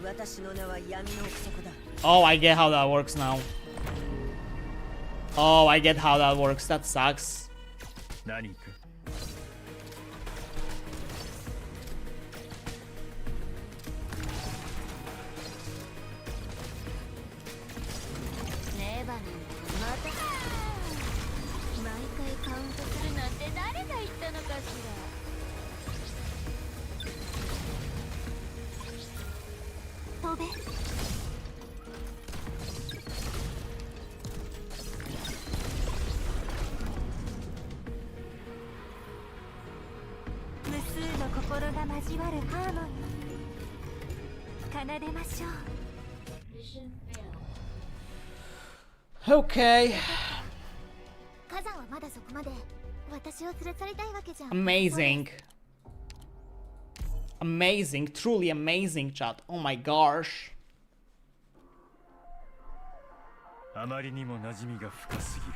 Speaker 6: 私の名は闇の奥底だ。
Speaker 1: Oh, I get how that works now. Oh, I get how that works. That sucks.
Speaker 9: 何か
Speaker 8: レバノンまた毎回カウントするなんて誰が言ったのかしら。
Speaker 2: 飛べ無数の心が交わるハーモニー奏でましょう
Speaker 1: Okay.
Speaker 2: 火山はまだそこまで私を連れ去りたいわけじゃん
Speaker 1: Amazing. Amazing. Truly amazing, chat. Oh my gosh.
Speaker 9: あまりにも馴染みが深すぎる。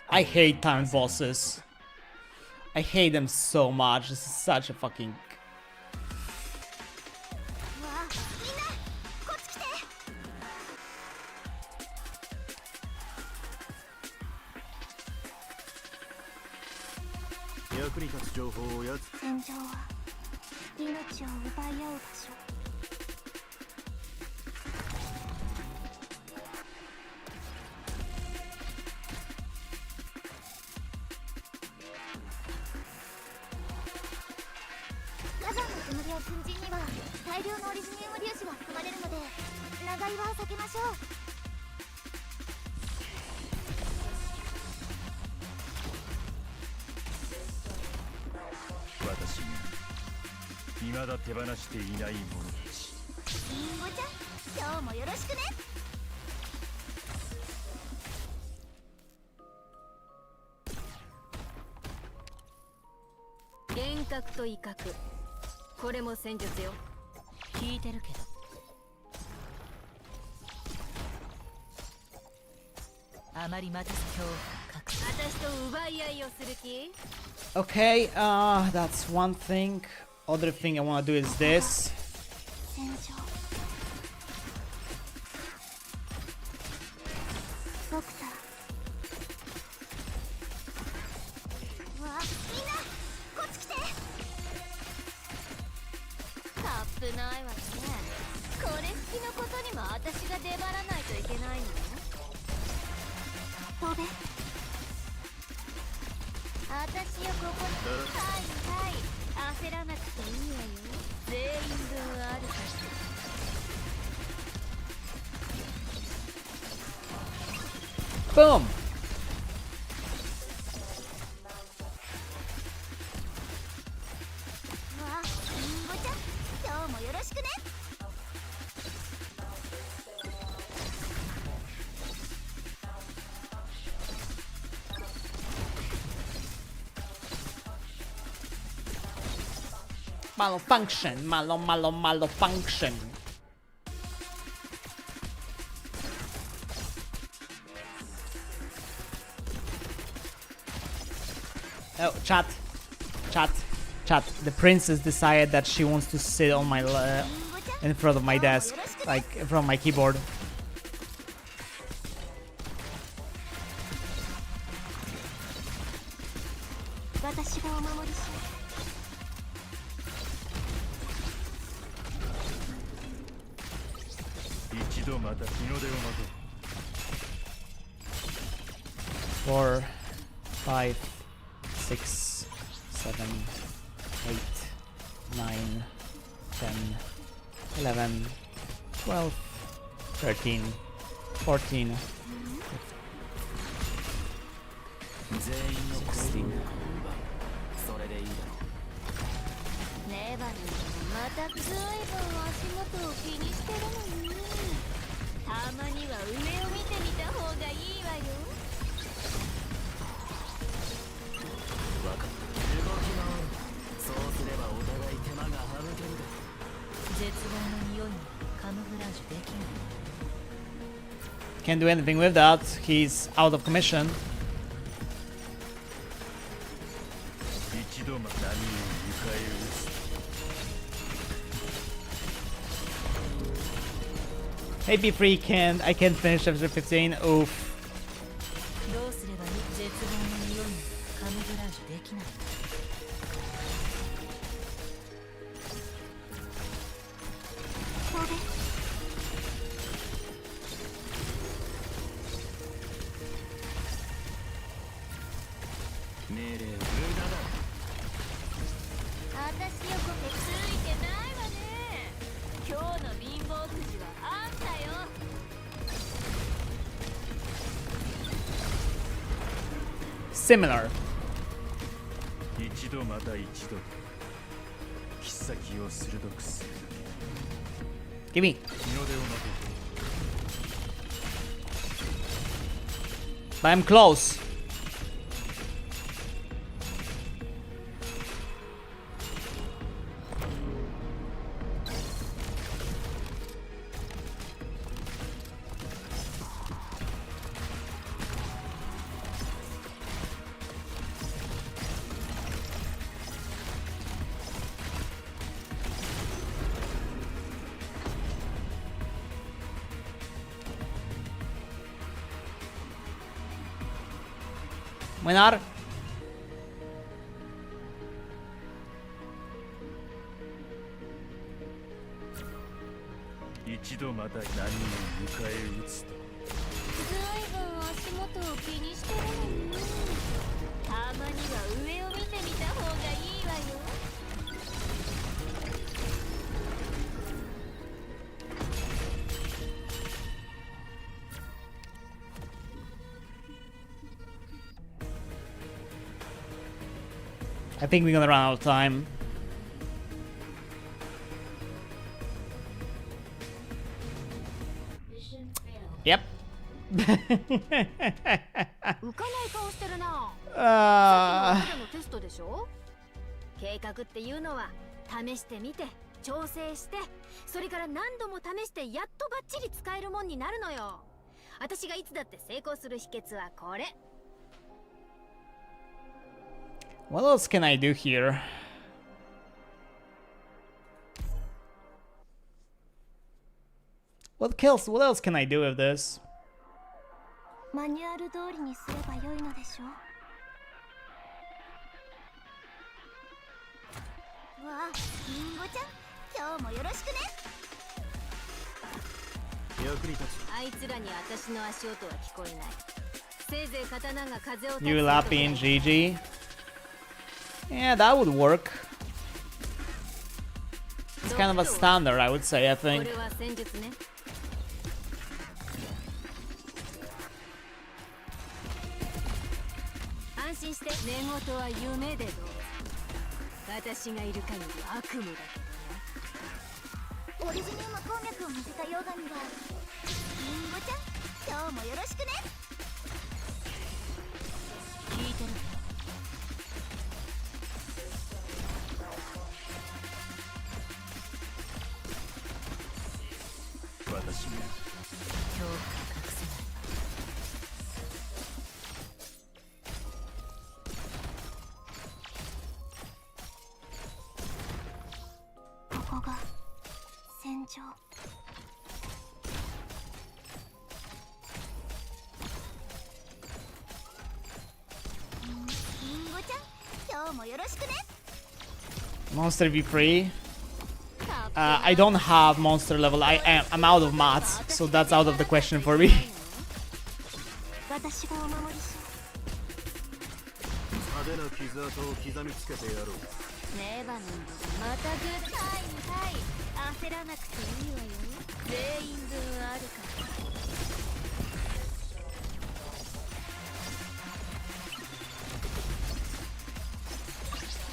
Speaker 1: I hate time bosses. I hate them so much. This is such a fucking...
Speaker 2: わあみんなこっち来て
Speaker 3: 役に立つ情報をやつ
Speaker 2: 戦場は命を奪い合う場所 火山の煙や粉塵には大量のオリジニウム粒子が含まれるので長岩を避けましょう
Speaker 9: 私が未だ手放していないものたち。
Speaker 2: リンゴちゃん今日もよろしくね
Speaker 8: 幻覚と威嚇、これも戦術よ。聞いてるけど。あまりまた今日私と奪い合いをする気？
Speaker 1: Okay, that's one thing. Other thing I want to do is this.
Speaker 2: 戦場ドクターわあみんなこっち来て
Speaker 8: カップないわね。これ好きのことにも私が出張らないといけないのよ。
Speaker 2: 飛べ
Speaker 8: 私よここに。はいはい、焦らなくていいわよ。全員分あるから。
Speaker 1: Boom!
Speaker 2: わあリンゴちゃん今日もよろしくね
Speaker 1: Malfunction. Malfunction. Oh, chat. The princess decided that she wants to sit on my in front of my desk, like in front of my keyboard.
Speaker 9: 度また日の出を待とう。
Speaker 1: 4, 5, 6, 7, 8, 9, 10, 11, 12, 13, 14, 16.
Speaker 5: それでいいだろう。
Speaker 2: ネバルまたずいぶん足元を気にしてるのに、たまには上を見てみた方がいいわよ。
Speaker 5: 分かった。動き回る。そうすればお互い手間が省けるだろう。
Speaker 8: 絶望の匂いにカムフラージュできない。
Speaker 1: Can't do anything with that. He's out of commission.
Speaker 9: 一度また波を迎え撃つ。
Speaker 1: Maybe free can't. I can't finish episode 15. Oof.
Speaker 8: どうすればいい？絶望の匂いにカムフラージュできない。
Speaker 2: そうです。
Speaker 5: 命令無駄だ。
Speaker 2: 私よこそついてないわね。今日の貧乏くじはあんたよ。
Speaker 1: Similar.
Speaker 9: 一度また一度切っ先を鋭くする。
Speaker 1: Give me.
Speaker 9: 日の出を待とう。
Speaker 1: But I'm close. Mon3tr.
Speaker 9: 一度また波を迎え撃つと。
Speaker 2: ずいぶん足元を気にしてるのに、たまには上を見てみた方がいいわよ。
Speaker 1: I think we're gonna run out of time. Yep.
Speaker 6: 浮かない顔してるな。
Speaker 1: uh,
Speaker 6: さっきのテストでしょ。計画っていうのは試してみて調整して、それから何度も試してやっとバッチリ使えるもんになるのよ。私がいつだって成功する秘訣はこれ。
Speaker 1: what else can I do here? What else can I do with this?
Speaker 2: マニュアル通りにすればよいのでしょう。わあ、リンゴちゃん、今日もよろしくね。
Speaker 5: 役に立つ。
Speaker 6: あいつらに私の足音は聞こえない。せいぜい刀が風を立つ。
Speaker 1: You Lappy and GG. Yeah, that would work. It's kind of a standard, I would say, I
Speaker 6: こ
Speaker 1: think.
Speaker 6: れは戦術ね。安心して寝言は夢でどうぞ。私がいる限り悪夢だけどね。
Speaker 2: オリジニウム鉱脈を乗せた溶岩には、リンゴちゃん、今日もよろしくね。
Speaker 8: 聞いてる。
Speaker 9: 私が
Speaker 8: 恐怖が隠せない。
Speaker 2: ここが戦場。リンゴちゃん、今日もよろしくね。
Speaker 1: Mon3tr be free. I don't have monster level. I'm out of mats, so that's out of the question for me.
Speaker 2: 私がお守りし
Speaker 3: 派手な傷跡を刻みつけてやろう。
Speaker 2: ねえバヌンドまたグッはいはい焦らなくていいわよ全員分あるから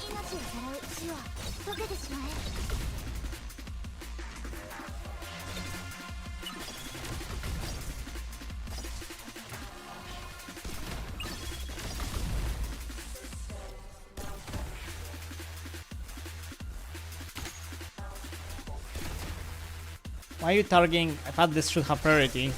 Speaker 2: 命をさらう死は溶けてしまえ
Speaker 1: Why are you targeting? I thought this should have priority.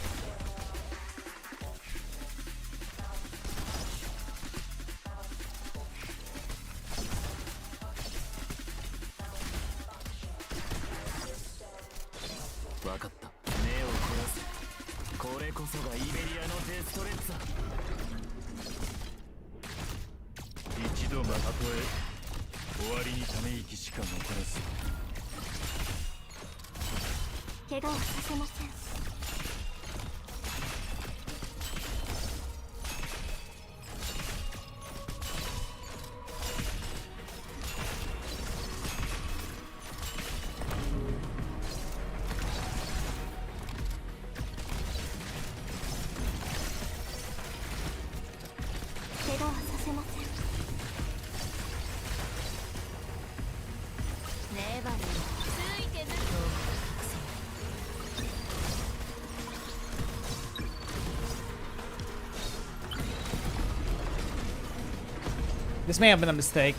Speaker 1: This may have been a mistake.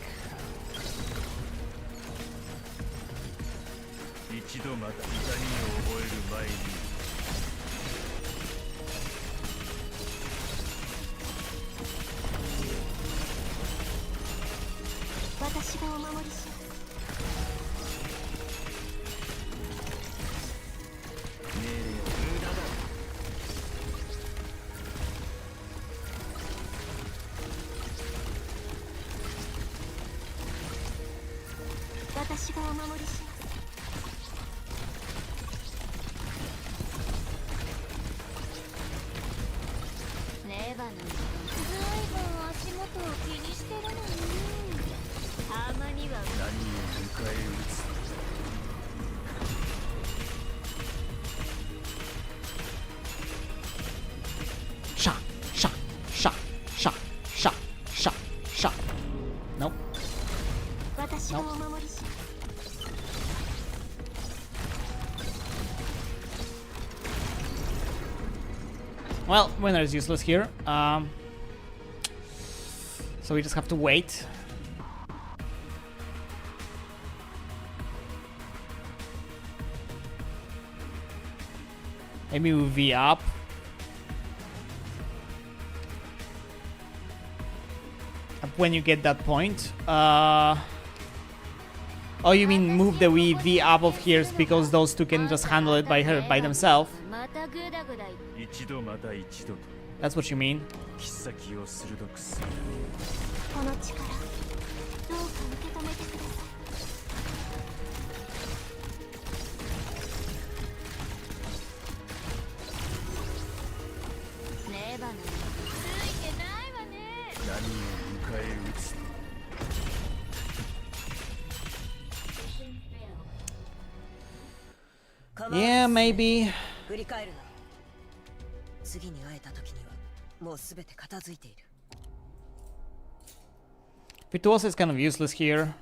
Speaker 1: Nope. Nope. Well, winner is useless here. So we just have to wait. Maybe move V up. When you get that point. Oh, you mean move the V up of here because those two can just handle it by themselves? That's what you mean. Yeah, maybe. Vtuber is kind of useless here.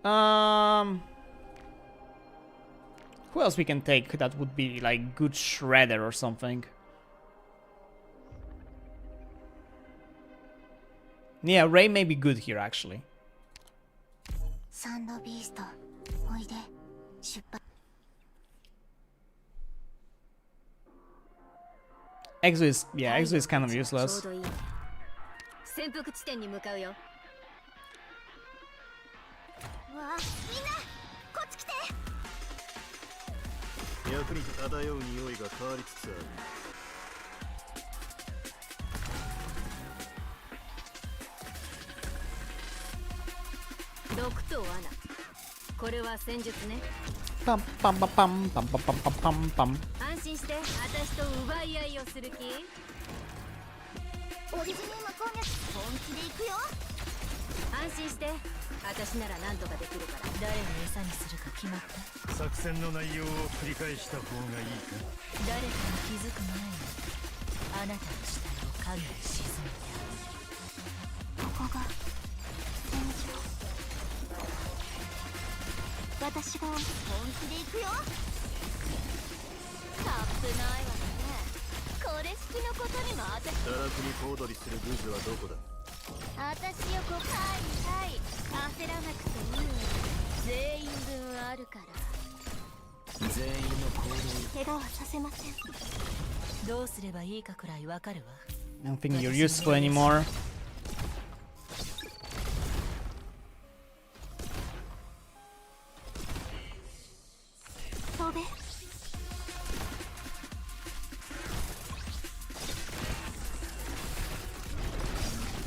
Speaker 1: Who else we can take that would be like good shredder or something? Yeah, Ray may be good here actually. Exo is, yeah, Exo is kind of useless.
Speaker 6: これは戦術ね。
Speaker 1: Pam pam pam pam pam pam pam pam pam.
Speaker 6: 安心して私と奪い合いをする気。
Speaker 2: オリジネーム攻撃本気でいくよ。
Speaker 6: 安心して私なら何とかできるから。
Speaker 8: 誰を餌にするか決まった？
Speaker 9: 作戦の内容を繰り返した方がいいか。
Speaker 8: 誰かに気づく前にあなたの死体を影に沈めた。
Speaker 2: ここが戦場。私が本気でいくよ。タップないわね。これ式のことにも私
Speaker 3: 堕落に小躍りするグズはどこだ。
Speaker 2: 私よこはい焦らなくていいわ。全員分あるから。
Speaker 5: 全員の行動に
Speaker 2: 怪我はさせません。
Speaker 8: どうすればいいかくらいわかるわ。
Speaker 1: I don't think you're useful anymore.
Speaker 2: 飛べ。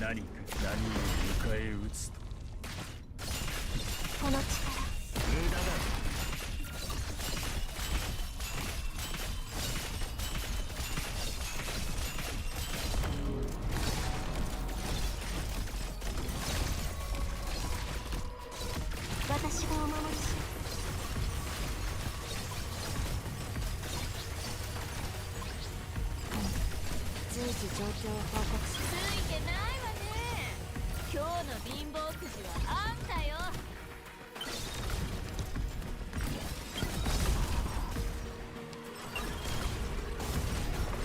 Speaker 9: 何か何を迎え撃つと。
Speaker 2: この力
Speaker 9: 無駄だ。
Speaker 2: 私がお守りします。随時状況を報告しついてないわね。今日の貧乏くじはあんたよ。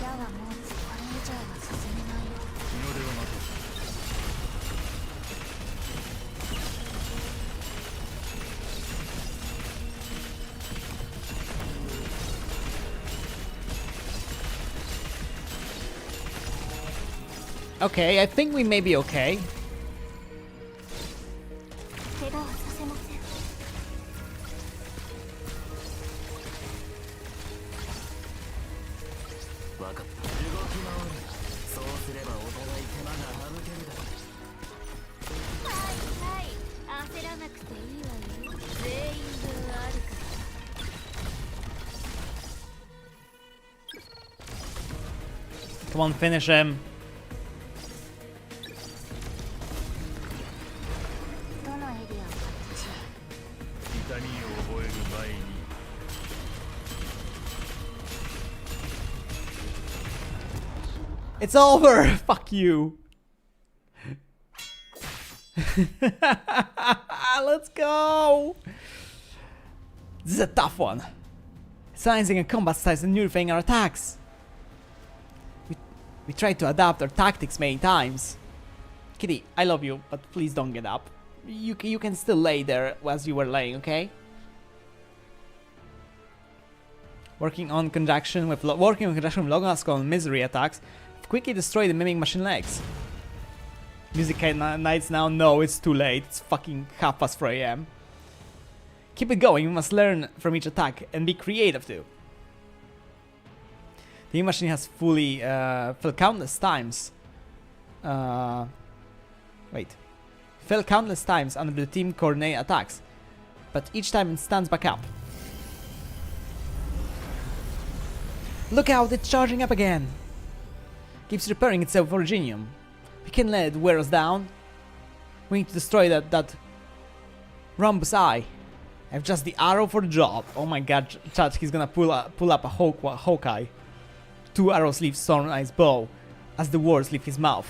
Speaker 2: 矢はもうこれ以上は進めないよ。
Speaker 9: 日の出を待とう。
Speaker 1: Okay, I think we may be okay.
Speaker 2: 怪我はさせません。
Speaker 5: 分かった。動き回る。そうすればお互い手間が省けるだろう。
Speaker 2: はい焦らなくていいわよ。全員分あるから。
Speaker 1: Come on, finish him.
Speaker 2: どのエリアをこっち。
Speaker 9: 痛みを覚える前に。
Speaker 1: It's over! Fuck you! Let's go! This is a tough one. Sciencing and combat styles and unifying our attacks. We tried to adapt our tactics many times. Kitty, I love you, but please don't get up. You can still lay there as you were laying, okay? Working on conjunction with Logan's misery attacks quickly destroy the miming machine legs. Music Knights now know it's too late. It's fucking 4:30 AM. Keep it going. You must learn from each attack and be creative too. The machine has fully fell countless times. Fell countless times under the team coordinate attacks, but each time it stands back up. Look out! It's charging up again. Keeps repairing itself for Genium. We can't let it wear us down. We need to destroy that rhombus eye. I have just the arrow for the job. Oh my god, chat, he's gonna pull up a Hawkeye. 2 arrows leave Storm-Eye's bow as the words leave his mouth.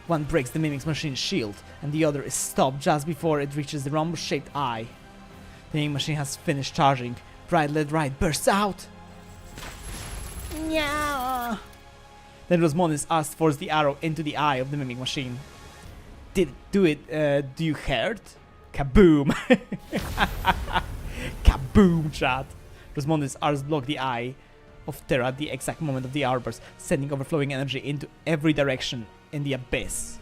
Speaker 1: One breaks the Mimic's machine's shield, and the other is stopped just before it reaches the rhombus-shaped eye. The Mimic machine has finished charging. Bright red light bursts out. Yeah. Then Rosmondis asked force the arrow into the eye of the Mimic machine. Did it do it? Do you heard? Kaboom! Kaboom, chat! Rosmondis arrows block the eye of Terra at the exact moment of the arrow burst, sending overflowing energy into every direction in the abyss.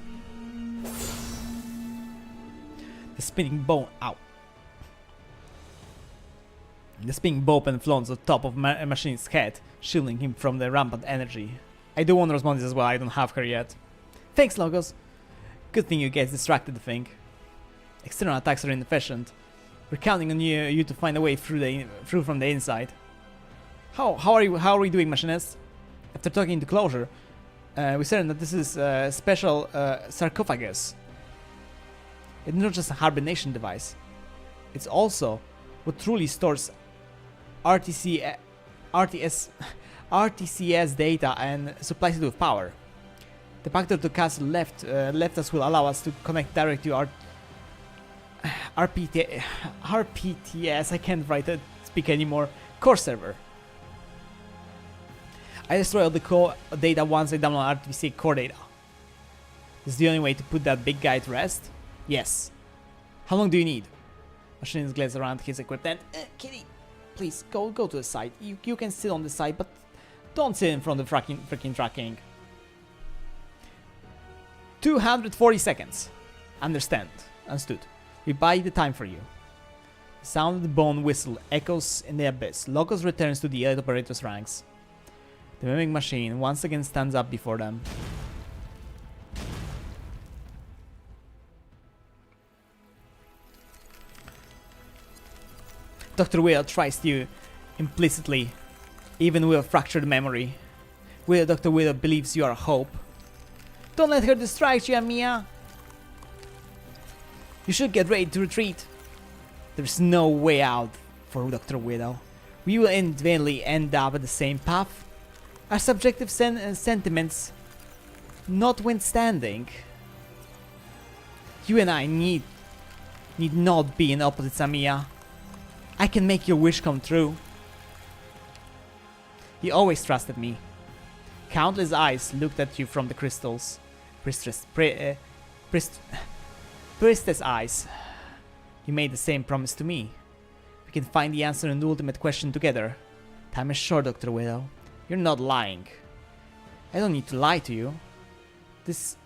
Speaker 1: The spinning bone out. The spinning bowpen floats on top of Machine's head, shielding him from the rampant energy. I do want Rosmondis as well, I don't have her yet. Thanks, Logos. Good thing you guys distracted the thing. External attacks are inefficient. We're counting on you to find a way through from the inside. How are we doing, machinist? After talking to closure, we learned that this is a special sarcophagus. It's not just a hibernation device. It's also what truly stores RTCS data and supplies it with power. The back door to castle left us will allow us to connect directly to RPTS, I can't speak anymore, core server. I destroy all the core data once I download RTC core data. This is the only way to put that big guy to rest? Yes. How long do you need? Machinist glares around his equipment. Kitty, please, go to the side. You can sit on the side, but don't sit in front of the freaking tracking. 240 seconds. Understood. We buy the time for you. The sound of the bone whistle echoes in the abyss. Locus returns to the elite operator's ranks. The mimic machine once again stands up before them. Dr. Will tries you implicitly, even with a fractured memory. Dr. Will believes you are hope. Don't let her distract you, Amiya. You should get ready to retreat. There's no way out for Dr. Widow. We will inevitably end up at the same path. Our subjective sentiments notwithstanding. You and I need not be in opposites, Amiya. I can make your wish come true. You always trusted me. Countless eyes looked at you from the crystals. Priestess eyes. You made the same promise to me. We can find the answer in the ultimate question together. Time is short, Dr. Widow. You're not lying. I don't need to lie to you. This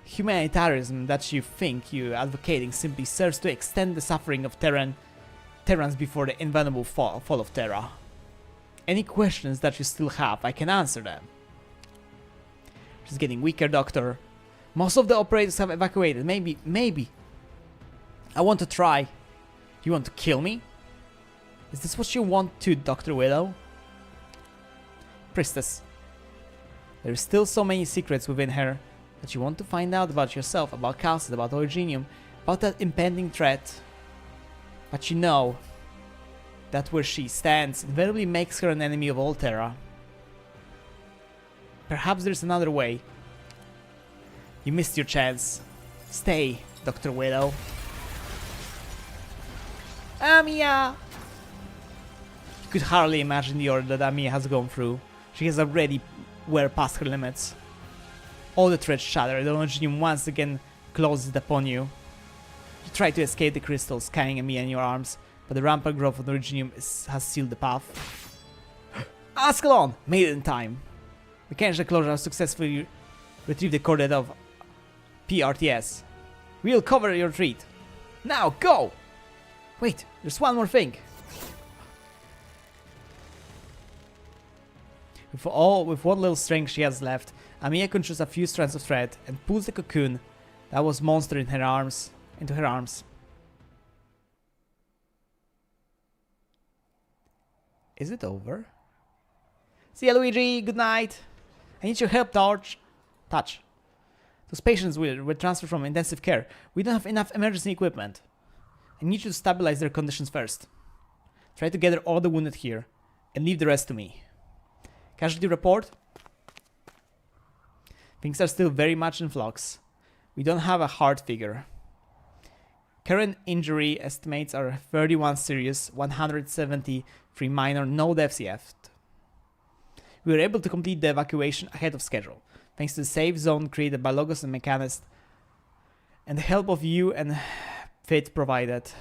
Speaker 1: humanitarianism that you think you're advocating simply serves to extend the suffering of Terrans before the inevitable fall of Terra. Any questions that you still have, I can answer them. She's getting weaker, Doctor. Most of the operators have evacuated. Maybe. I want to try. You want to kill me? Is this what you want to, Dr. Widow? Priestess. There is still so many secrets within her that you want to find out about yourself, about Calcid, about Originium, about that impending threat. But you know that where she stands invariably makes her an enemy of all Terra. Perhaps there's another way. You missed your chance. Stay, Dr. Widow. Amiya! You could hardly imagine the order that Amiya has gone through. She has already wear past her limits. All the threads shatter, the Originium once again closes upon you. You try to escape the crystals, carrying Amiya in your arms, but the rampant growth of the Originium has sealed the path. Ascalon! Made it in time. Mechanical closure has successfully retrieved the core data of PRTS. We'll cover your retreat. Now, go! Wait, there's one more thing. With what little strength she has left, Amiya controls a few strands of thread and pulls the cocoon that was Mon3tr into her arms. Is it over? See ya, Luigi. Good night. I need your help, Touch. Those patients were transferred from intensive care. We don't have enough emergency equipment. I need you to stabilize their conditions first. Try to gather all the wounded here, and leave the rest to me. Casualty report? Things are still very much in flux. We don't have a hard figure. Current injury estimates are 31 serious, 173 minor, no deaths yet. We were able to complete the evacuation ahead of schedule, thanks to the safe zone created by Logos and Mechanist, and the help of you and Fit provided.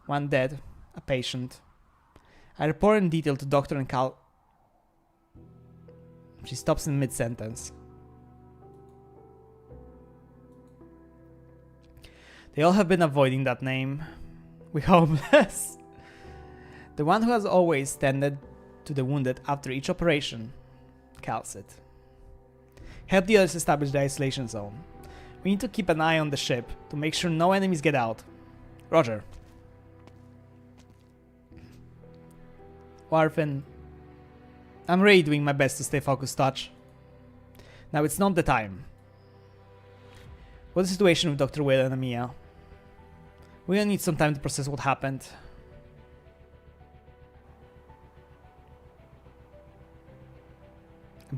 Speaker 1: One dead, a patient. I report in detail to Doctor and Cal. She stops in mid-sentence. They all have been avoiding that name. We homeless. The one who has always tended to the wounded after each operation. Calcid. Help the others establish the isolation zone. We need to keep an eye on the ship to make sure no enemies get out. Roger. Warfin. I'm really doing my best to stay focused, Touch. Now it's not the time. What's the situation with Dr. Will and Amia? We all need some time to process what happened.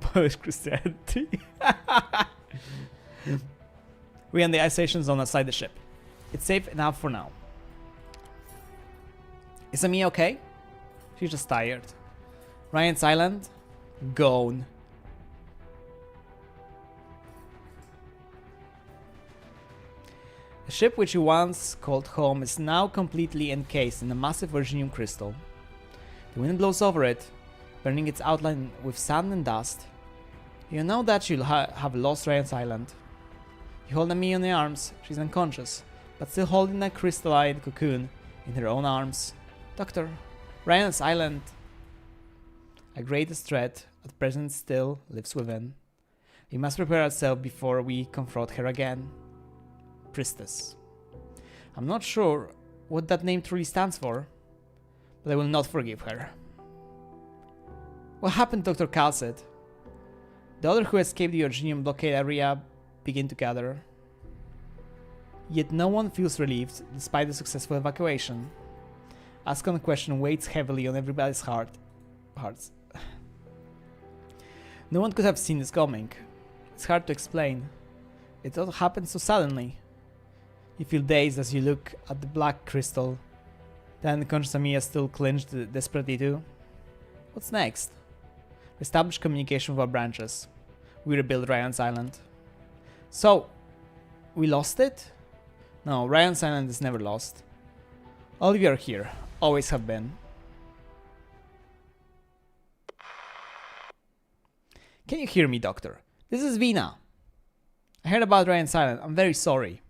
Speaker 1: Polish Christianity. We're in the isolation zone outside the ship. It's safe enough for now. Is Amia okay? She's just tired. Ryan's Island? Gone. The ship which you once called home is now completely encased in a massive Virginium crystal. The wind blows over it, burning its outline with sand and dust. You know that you'll have lost Ryan's Island. You hold Amia in your arms. She's unconscious, but still holding a crystalline cocoon in her own arms. Doctor, Ryan's Island, our greatest threat at present, still lives within. We must prepare ourselves before we confront her again. Priestess. I'm not sure what that name truly stands for, but I will not forgive her. What happened, Dr. Calcet? The other who escaped the Virginium blockade area begin to gather. Yet no one feels relieved despite the successful evacuation. Ascon question weighs heavily on everybody's hearts. No one could have seen this coming. It's hard to explain. It all happened so suddenly. You feel dazed as you look at the black crystal. The unconscious Amia still clinched desperately too. What's next? Establish communication with our branches. We rebuild Ryan's Island. So, we lost it? No, Ryan's Island is never lost. All of you are here. Always have been. Can you hear me, Doctor? This is Vina. I heard about Ryan's Island. I'm very sorry.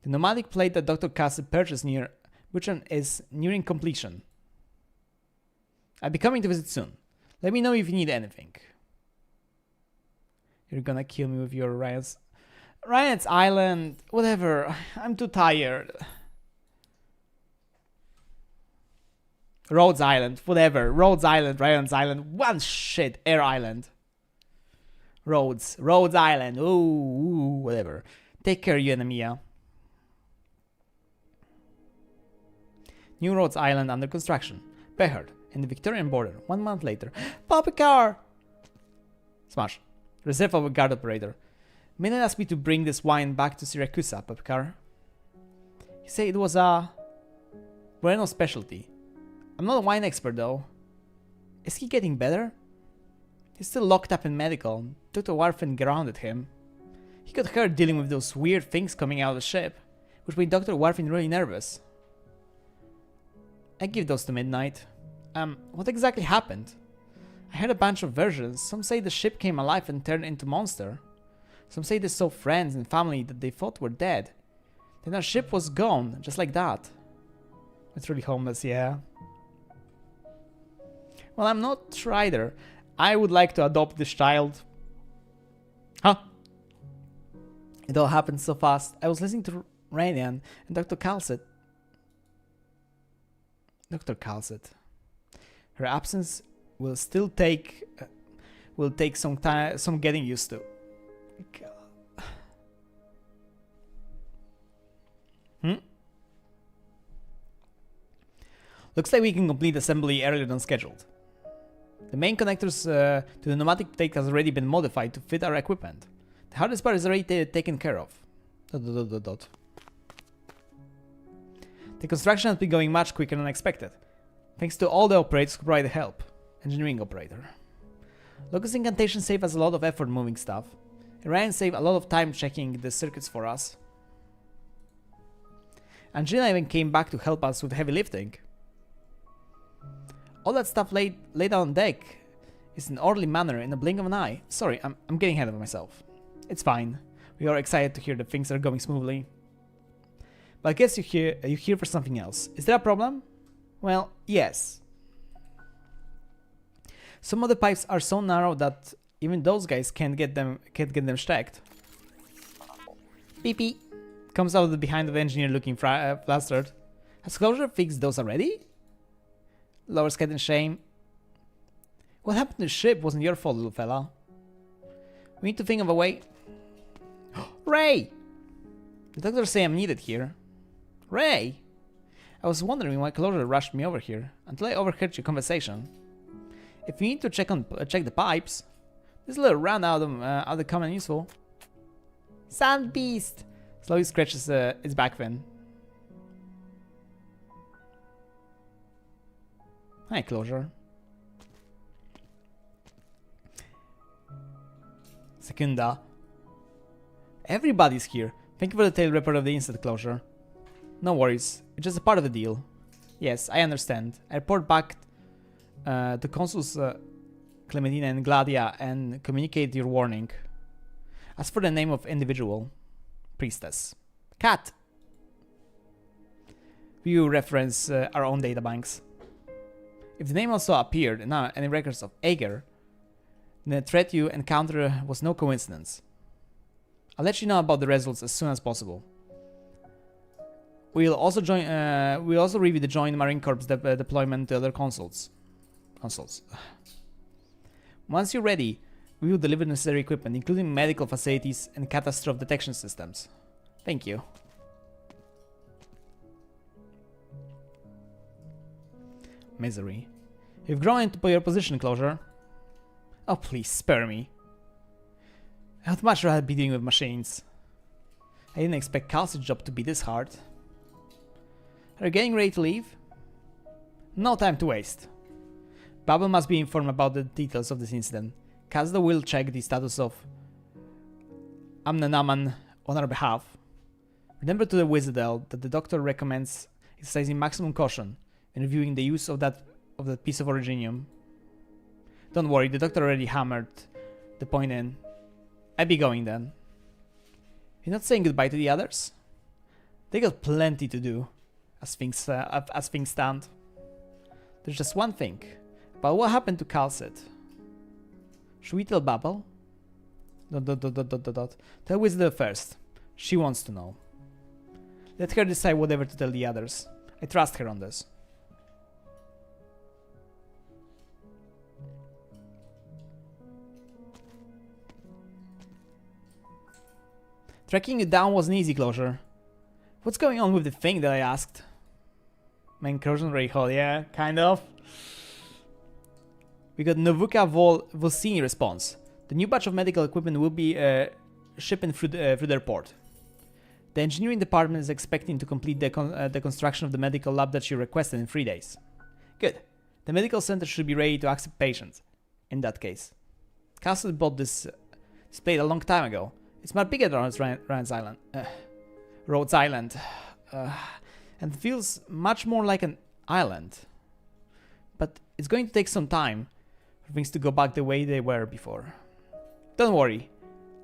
Speaker 1: The nomadic plate that Dr. Cassie purchased near Butchern is nearing completion. I'll be coming to visit soon. Let me know if you need anything. You're gonna kill me with your Ryan's Island, whatever. I'm too tired. Rhodes Island, whatever. Rhodes Island, Ryan's Island, one shit. Air Island. Rhodes Island. Ooh, whatever. Take care, you and Amia. New Rhodes Island under construction. Behard, in the Victorian border. 1 month later. Puppy car! Smash. Reserve of a guard operator. Minna asked me to bring this wine back to Syracuse, Puppy car. He said it was a Bueno specialty. I'm not a wine expert though. Is he getting better? He's still locked up in medical. Dr. Warfin grounded him. He got hurt dealing with those weird things coming out of the ship, which made Dr. Warfin really nervous. I give those to Midnight. What exactly happened? I heard a bunch of versions. Some say the ship came alive and turned into Mon3tr. Some say they saw friends and family that they thought were dead. Then our ship was gone, just like that. It's really homeless, yeah. Well, I'm not sure either. I would like to adopt this child. Huh? It all happened so fast. I was listening to Rainian and Dr. Calcet. Dr. Calcet. Her absence will still take some time, some getting used to. Looks like we can complete assembly earlier than scheduled. The main connectors to the pneumatic plate has already been modified to fit our equipment. The hardest part is already taken care of. ... The construction has been going much quicker than expected, thanks to all the operators who provided help. Engineering operator. Locust incantation saved us a lot of effort moving stuff. Ryan saved a lot of time checking the circuits for us. Angelina even came back to help us with heavy lifting. All that stuff laid on deck is in an orderly manner in the blink of an eye. Sorry, I'm getting ahead of myself. It's fine. We are excited to hear that things are going smoothly. But I guess you're here for something else. Is there a problem? Well, yes. Some of the pipes are so narrow that even those guys can't get them stacked. PP comes out of the behind of the engineer looking flustered. Has Closure fixed those already? Lowers head in shame. What happened to the ship wasn't your fault, little fella. We need to think of a way. Ray! The doctors say I'm needed here. Ray! I was wondering why Closure rushed me over here until I overheard your conversation. If you need to check the pipes, this little round out of the common useful. Sand beast! Slowly scratches its back fin. Hi, Closure. Secunda. Everybody's here. Thank you for the tail report of the instant, Closure. No worries, it's just a part of the deal. Yes, I understand. I report back to Consuls Clementina and Gladia and communicate your warning. As for the name of individual, Priestess. Cat! We will reference our own databanks. If the name also appeared in any records of Ager, then the threat you encountered was no coincidence. I'll let you know about the results as soon as possible. We'll also review the joint Marine Corps deployment to other consuls. Once you're ready, we will deliver necessary equipment, including medical facilities and catastrophe detection systems. Thank you. Misery. You've grown into your position, Closure. Oh, please, spare me. I would much rather be dealing with machines. I didn't expect Cal's job to be this hard. Are you getting ready to leave? No time to waste. Babel must be informed about the details of this incident. Kazda will check the status of Amnanaman on our behalf. Remember to the Wizardel that the doctor recommends exercising maximum caution in reviewing the use of that piece of originium. Don't worry, the doctor already hammered the point in. I'll be going then. You're not saying goodbye to the others? They got plenty to do, as things stand. There's just one thing. But what happened to Calcit? Should we tell Babel? Tell Wizard first. She wants to know. Let her decide whatever to tell the others. I trust her on this. Tracking you down was an easy, Closure. What's going on with the thing that I asked? My incursion ray hole, yeah, kind of. We got Novuka Volsini response. The new batch of medical equipment will be shipping through the airport. The engineering department is expecting to complete the construction of the medical lab that you requested in 3 days. Good. The medical center should be ready to accept patients. In that case, Castle bought this plate a long time ago. It's much bigger than Rhodes Island, and feels much more like an island. But it's going to take some time for things to go back the way they were before. Don't worry,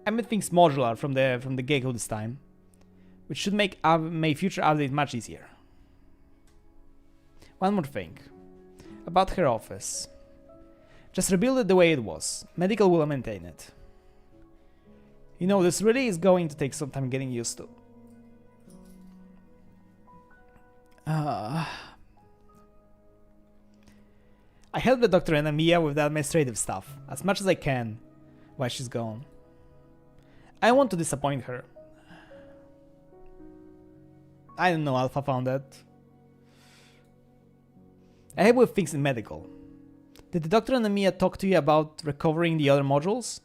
Speaker 1: I made things modular from the get-go this time, which should make future updates much easier. One more thing about her office. Just rebuild it the way it was. Medical will maintain it. You know, this really is going to take some time getting used to. I help the doctor and Amia with the administrative stuff as much as I can while she's gone. I want to disappoint her. I don't know, Alpha found that. I help with things in medical. Did the doctor and Amia talk to you about recovering the other modules?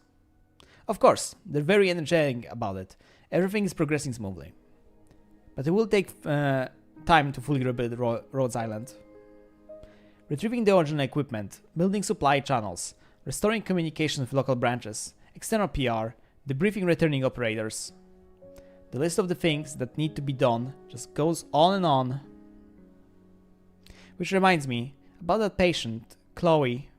Speaker 1: Of course, they're very energetic about it. Everything is progressing smoothly. But it will take time to fully rebuild Rhodes Island. Retrieving the original equipment, building supply channels, restoring communication with local branches, external PR, debriefing returning operators. The list of the things that need to be done just goes on and on. Which reminds me, about that patient, Chloe.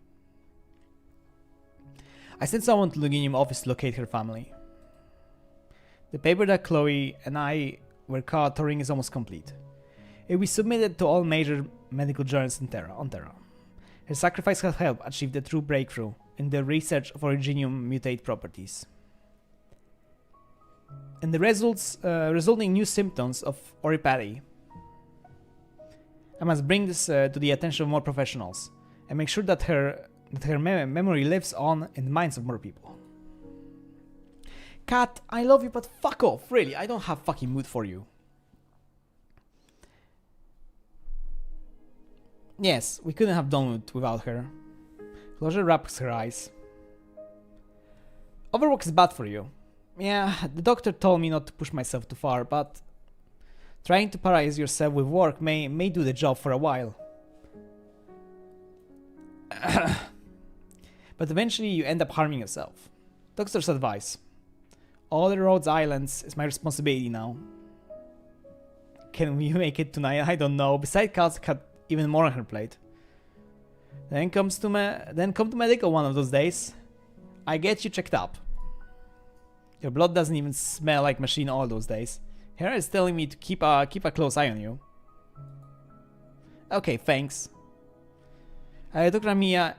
Speaker 1: I sent someone to Luginium office to locate her family. The paper that Chloe and I were caught touring is almost complete. It will be submitted to all major medical journals on Terra. Her sacrifice has helped achieve the true breakthrough in the research of Originium mutate properties. and the resulting new symptoms of oripathy. I must bring this to the attention of more professionals and make sure that her memory lives on in the minds of more people. Kat, I love you, but fuck off, really, I don't have fucking mood for you. Yes, we couldn't have done it without her. Closure wraps her eyes. Overwork is bad for you. Yeah, the doctor told me not to push myself too far, but trying to paralyze yourself with work may do the job for a while. But eventually you end up harming yourself. Doctor's advice. All the Rhodes Islands is my responsibility now. Can we make it tonight? I don't know. Besides, Kaz had even more on her plate. Then come to medical one of those days. I get you checked up. Your blood doesn't even smell like machine all those days. Hera is telling me to keep a close eye on you. Okay, thanks. Dr. Namia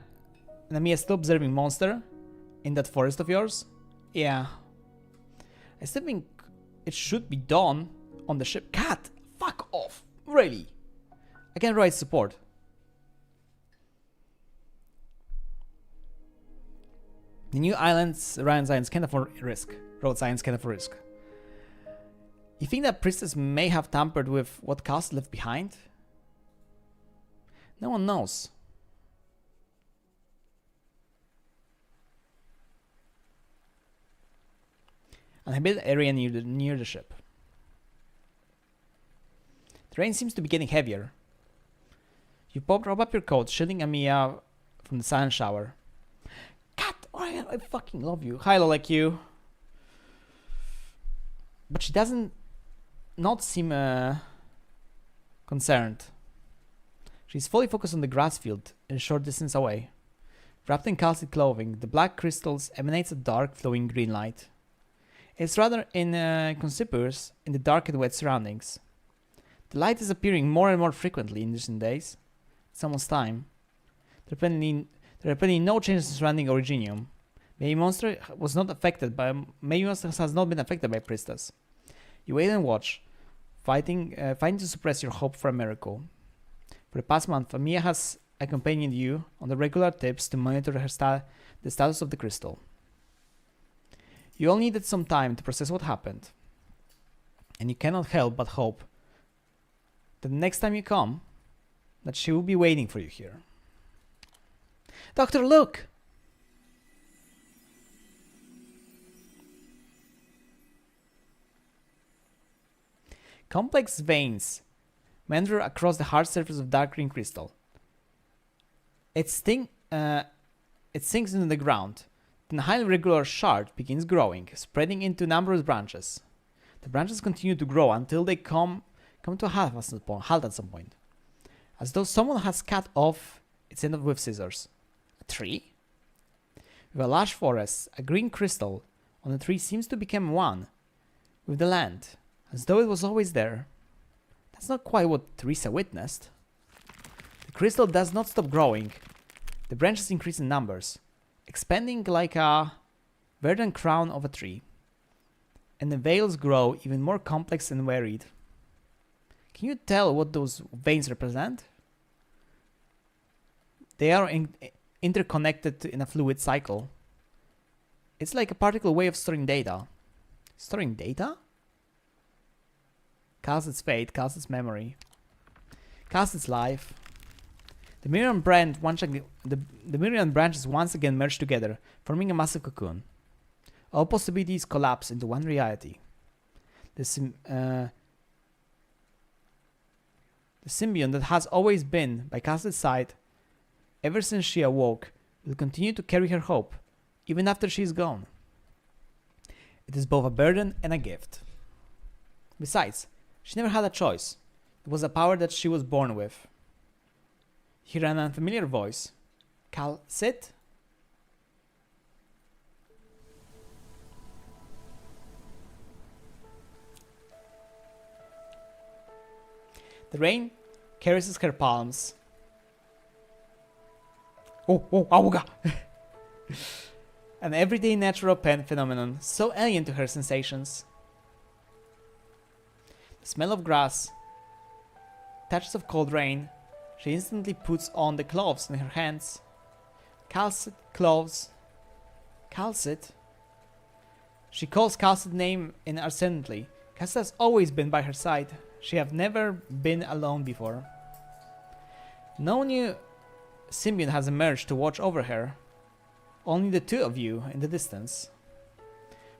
Speaker 1: still observing Mon3tr in that forest of yours? Yeah. I still think it should be done on the ship. Cat, fuck off. Really? I can provide support. The new islands, Ryan Science can't afford risk. Road Science can't afford risk. You think that Priestess may have tampered with what Cass left behind? No one knows. And I built an area near the ship. The rain seems to be getting heavier. You prop up your coat, shielding Amiya from the silent shower. Cat, I fucking love you. Hilo like you. But she doesn't not seem concerned. She's fully focused on the grass field a short distance away. Wrapped in calcite clothing, the black crystals emanates a dark, flowing green light. It's rather inconspicuous in the dark and wet surroundings. The light is appearing more and more frequently in recent days. It's almost time. There are apparently no changes in surrounding Originium. Maybe Mon3tr was not affected by. Maybe Mon3tr has not been affected by Priestess. You wait and watch, fighting to suppress your hope for a miracle. For the past month, Amiya has accompanied you on the regular trips to monitor the status of the crystal. You all needed some time to process what happened, and you cannot help but hope that the next time you come, that she will be waiting for you here. Doctor, look! Complex veins meander across the hard surface of dark green crystal. It sinks into the ground. Then a highly regular shard begins growing, spreading into numerous branches. The branches continue to grow until they come to a halt at some point. As though someone has cut off its end with scissors. A tree? With a large forest, a green crystal on the tree seems to become one with the land, as though it was always there. That's not quite what Teresa witnessed. The crystal does not stop growing. The branches increase in numbers, expanding like a verdant crown of a tree. And the veils grow even more complex and varied. Can you tell what those veins represent? They are interconnected in a fluid cycle. It's like a particle way of storing data. Storing data? Calcite's fate, Calcite's memory, Calcite's life. The Miriam branches once again merge together, forming a massive cocoon. All possibilities collapse into one reality. The symbiont that has always been by Calcite's side ever since she awoke will continue to carry her hope, even after she is gone. It is both a burden and a gift. Besides, she never had a choice. It was a power that she was born with. He heard an unfamiliar voice. Cal, sit? The rain caresses her palms. Oh, auga! An everyday natural phenomenon, so alien to her sensations. Smell of grass. Touches of cold rain. She instantly puts on the gloves in her hands. Calcit gloves. Calcit? She calls Calcit's name incessantly. Calcit has always been by her side. She have never been alone before. No new symbiont has emerged to watch over her. Only the two of you in the distance.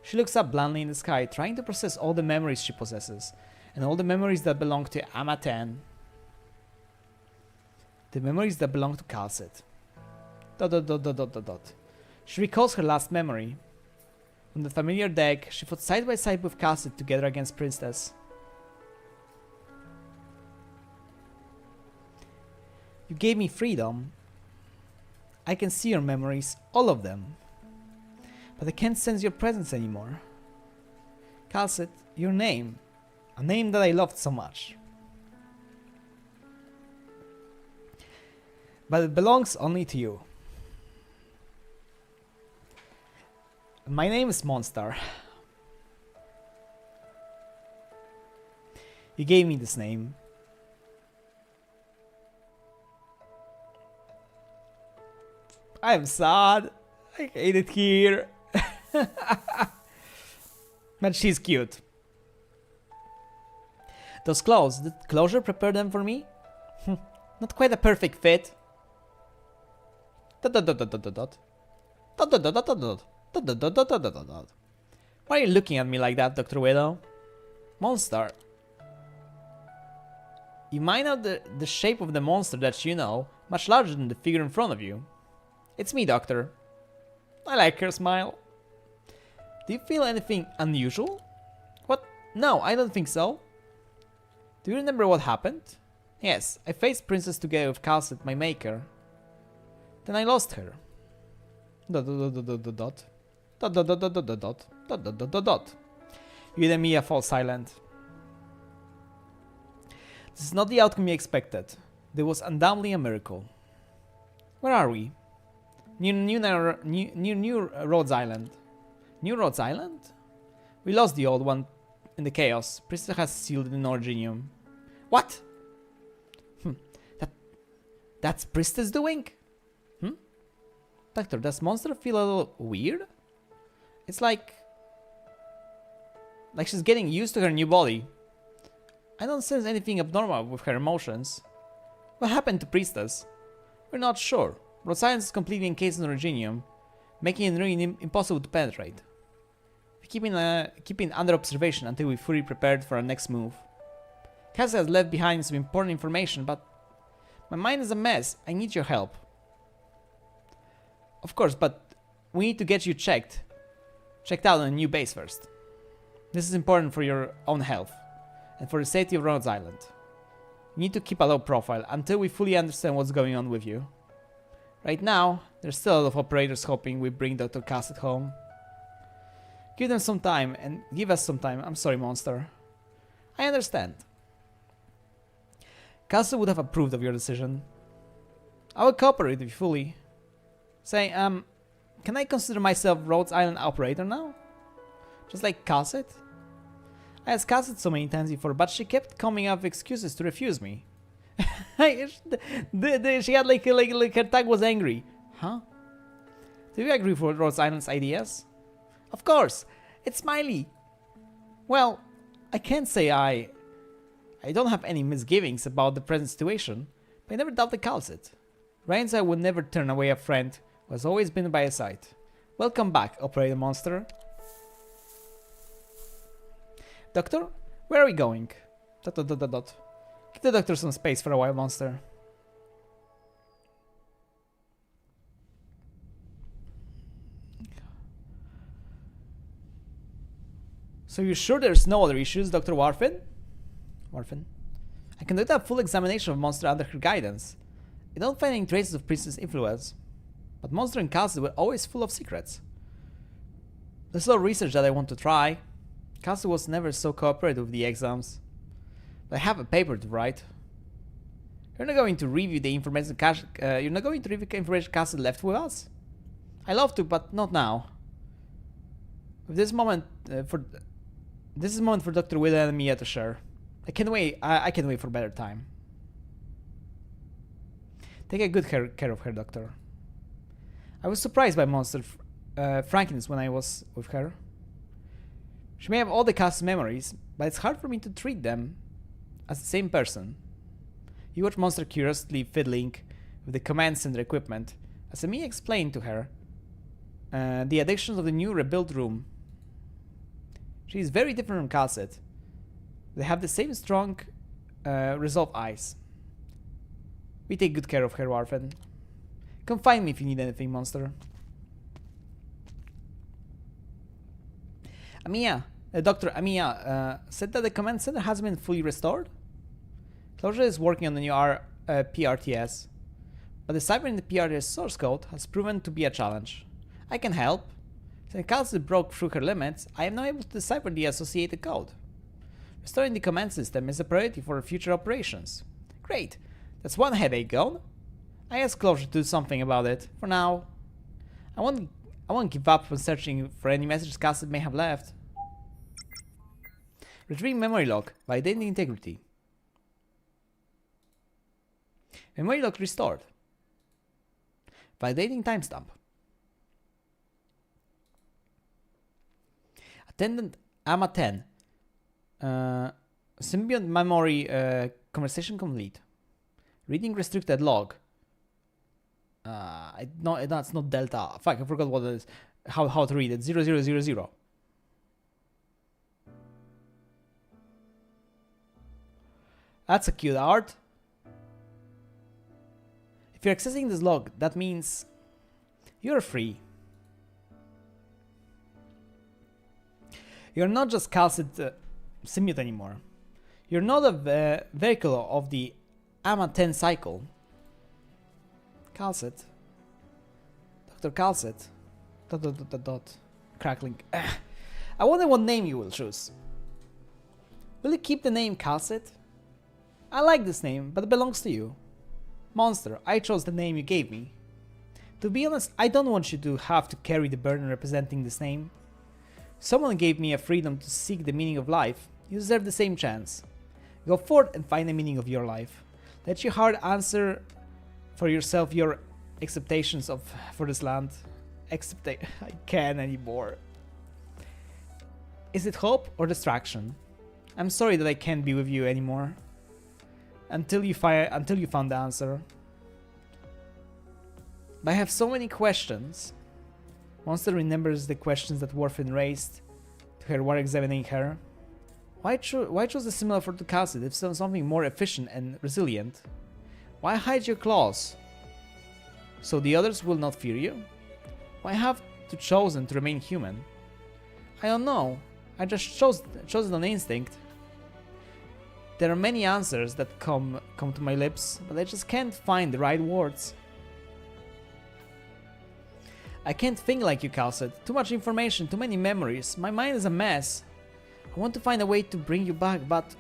Speaker 1: She looks up blandly in the sky, trying to process all the memories she possesses, and all the memories that belong to Amaten. The memories that belong to Calcit. ... She recalls her last memory. On the familiar deck, she fought side by side with Calcit together against Princess. You gave me freedom. I can see your memories, all of them. But I can't sense your presence anymore. Calcit, your name. A name that I loved so much. But it belongs only to you. My name is Mon3tr. You gave me this name. I am sad. I hate it here. But she's cute. Those clothes, did Closure prepare them for me? Not quite a perfect fit. Why are you looking at me like that, Dr. Wito? Mon3tr. You might know the shape of the monster that you know, much larger than the figure in front of you. It's me, Doctor. I like her smile. Do you feel anything unusual? What? No, I don't think so. Do you remember what happened? Yes, I faced Princess together with Calcit, my maker. Then I lost her. ... You and Mia fall silent. This is not the outcome you expected. There was undoubtedly a miracle. Where are we? New Rhodes Island. New Rhodes Island? We lost the old one in the chaos. Princess has sealed it in Originium. What? That's Priestess doing? Doctor, does Mon3tr feel a little weird? It's like she's getting used to her new body. I don't sense anything abnormal with her emotions. What happened to Priestess? We're not sure. Rhodes Island is completely encased in Originium, making it really impossible to penetrate. We keep it under observation until we're fully prepared for our next move. Cassie has left behind some important information, but my mind is a mess. I need your help. Of course, but we need to get you checked out on a new base first. This is important for your own health and for the safety of Rhodes Island. You need to keep a low profile until we fully understand what's going on with you. Right now, there's still a lot of operators hoping we bring Dr. Calcit home. Give them some time and give us some time. I'm sorry, Mon3tr. I understand. Calcit would have approved of your decision. I will cooperate with you fully. Say, can I consider myself Rhodes Island operator now? Just like Calcit? I asked Calcit so many times before, but she kept coming up with excuses to refuse me. She had like her tag was angry. Huh? Do you agree with Rhodes Island's ideas? Of course! It's Smiley! Well, I can't say I don't have any misgivings about the present situation, but I never doubted Calcit. Ryan's I would never turn away a friend who has always been by his side. Welcome back, Operator Mon3tr. Doctor, where are we going? ... Give the doctor some space for a while, Mon3tr. So you're sure there's no other issues, Dr. Warfin? I conducted a full examination of Mon3tr under her guidance. I don't find any traces of Priestess' influence, but Mon3tr and Calcit were always full of secrets. There's a lot of research that I want to try. Calcit was never so cooperative with the exams. But I have a paper to write. You're not going to review the information Calcit left with us? I love to, but not now. This is moment for Dr. Wito and Mia to share. I can't wait. I can't wait for a better time. Take a good care of her, Doctor. I was surprised by Mon3tr frankness when I was with her. She may have all the cast's memories, but it's hard for me to treat them as the same person. You watch Mon3tr curiously fiddling with the command center equipment, as Amiya explained to her the addictions of the new rebuilt room. She is very different from Calcit. They have the same strong resolve eyes. We take good care of her, Warfen. Come find me if you need anything, Mon3tr. Amiya, Dr. Amiya said that the command center has been fully restored. Closure is working on the new PRTS, but the cipher in the PRTS source code has proven to be a challenge. I can help. Since Calcit broke through her limits, I am now able to decipher the associated code. Restoring the command system is a priority for future operations. Great, that's one headache gone. I asked Closure to do something about it. For now, I won't give up on searching for any messages Calcit may have left. Retrieving memory log, validating integrity. Memory log restored. Validating timestamp. Attendant AMA 10. Symbiont memory conversation complete. Reading restricted log. No, that's not Delta. Fuck, I forgot what it is. How to read it. 0000. That's a cute art. If you're accessing this log, that means you're free. You're not just Calcit symbiote anymore. You're not a vehicle of the AMA 10 cycle. Calcit. Dr. Calcit. ... Crackling. I wonder what name you will choose. Will you keep the name Calcit? I like this name, but it belongs to you. Mon3tr, I chose the name you gave me. To be honest, I don't want you to have to carry the burden representing this name. Someone gave me a freedom to seek the meaning of life. You deserve the same chance. Go forth and find the meaning of your life. Let your heart answer for yourself your expectations for this land. I can't anymore. Is it hope or distraction? I'm sorry that I can't be with you anymore. Until you found the answer. But I have so many questions. Mon3tr remembers the questions that Warfen raised to her while examining her. Why choose the similar for the Calcit if something more efficient and resilient? Why hide your claws? So the others will not fear you? Why have you chosen to remain human? I don't know. I just chose it on instinct. There are many answers that come to my lips, but I just can't find the right words. I can't think like you, Calcit. Too much information, too many memories. My mind is a mess. I want to find a way to bring you back, but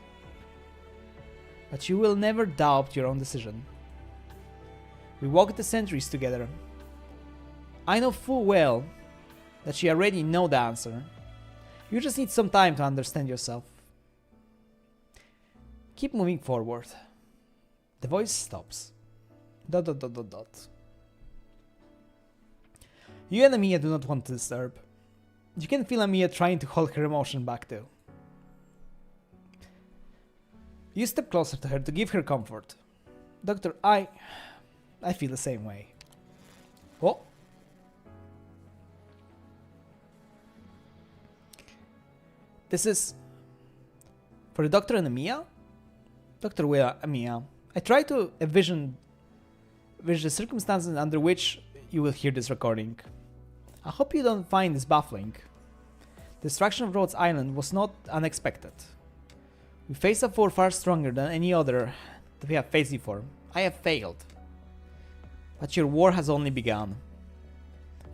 Speaker 1: you will never doubt your own decision. We walked the centuries together. I know full well that you already know the answer. You just need some time to understand yourself. Keep moving forward. The voice stops. ... You and Amiya do not want to disturb. You can feel Amiya trying to hold her emotion back too. You step closer to her to give her comfort. Doctor, I feel the same way. Oh. This is for the Doctor and Amiya? Dr. Amiya, I try to envision the circumstances under which you will hear this recording. I hope you don't find this baffling. The destruction of Rhodes Island was not unexpected. We faced a foe far stronger than any other that we have faced before. I have failed. But your war has only begun.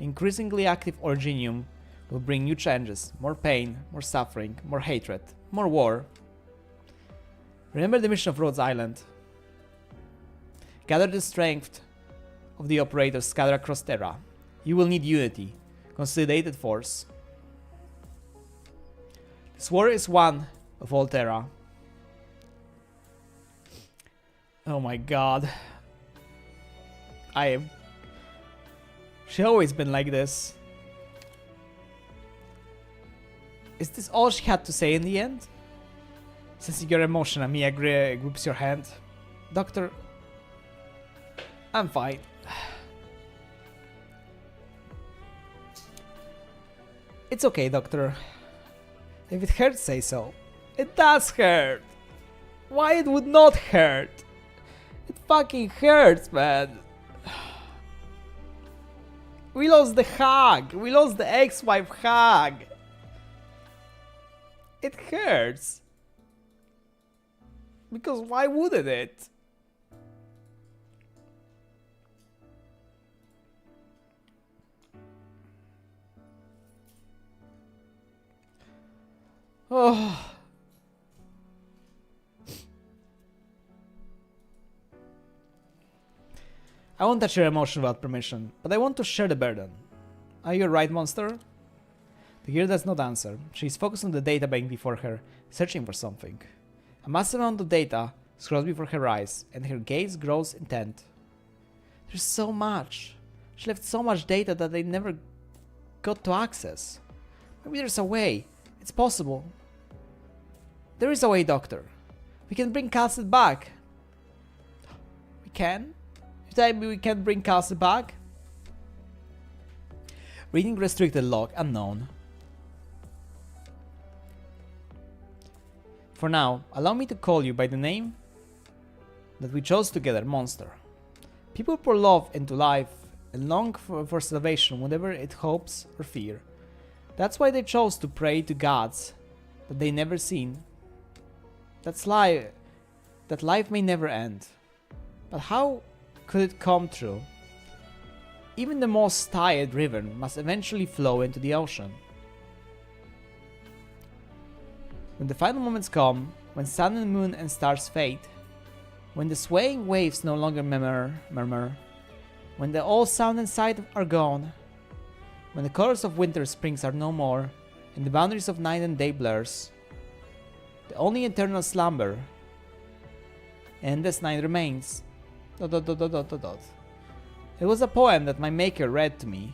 Speaker 1: Increasingly active Originium will bring new challenges, more pain, more suffering, more hatred, more war. Remember the mission of Rhodes Island. Gather the strength of the operators scattered across Terra. You will need unity, consolidated force. This war is one of all Terra. Oh my god. She always been like this. Is this all she had to say in the end? Sensing your emotion, Mia grips your hand. Doctor, I'm fine. It's okay, Doctor. If it hurts, say so. It does hurt. Why it would not hurt? It fucking hurts, man. We lost the hug. We lost the ex-wife hug. It hurts. Because why wouldn't it? Oh. I won't touch your emotion without permission, but I want to share the burden. Are you right, Mon3tr? The girl does not answer. She is focused on the data bank before her, searching for something. A massive amount of data scrolls before her eyes, and her gaze grows intent. There's so much. She left so much data that they never got to access. Maybe there's a way. It's possible. There is a way, Doctor. We can bring Calcet back. We can? You tell me we can bring Calcet back? Reading restricted log unknown. For now, allow me to call you by the name that we chose together, Mon3tr. People pour love into life and long for salvation whenever it hopes or fear. That's why they chose to pray to gods that they never seen. That life may never end. But how could it come true? Even the most tired river must eventually flow into the ocean. When the final moments come, when sun and moon and stars fade, when the swaying waves no longer murmur, when the all sound and sight are gone, when the colors of winter springs are no more, and the boundaries of night and day blurs, the only eternal slumber, endless night remains. ... It was a poem that my maker read to me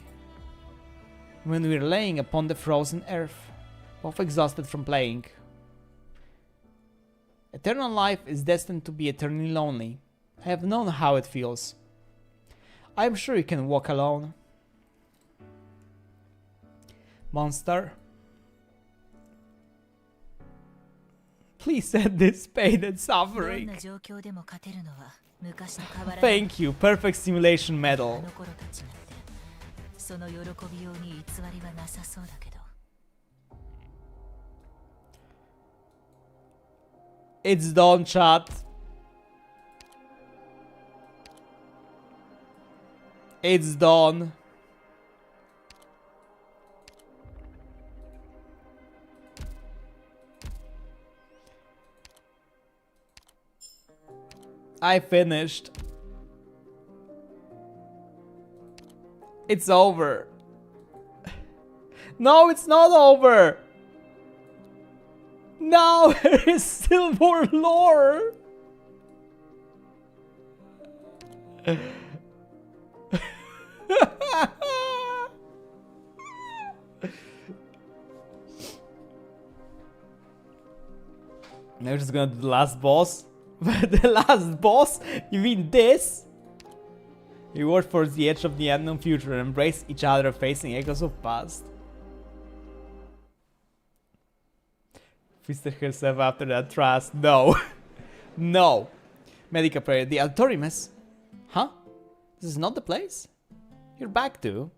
Speaker 1: when we were laying upon the frozen earth, both exhausted from playing. Eternal life is destined to be eternally lonely. I have known how it feels. I am sure you can walk alone. Mon3tr, please end this pain and suffering. Thank you, perfect simulation medal. It's done, chat. It's done. I finished. It's over. No, it's not over. No, there is still more lore. Now we're just gonna do the last boss. The last boss? You mean this? You walk towards the edge of the unknown future and embrace each other, facing echoes of past. Feasted herself after that trust. No. No. Medical prayer. The auditorium. Huh? This is not the place? You're back to.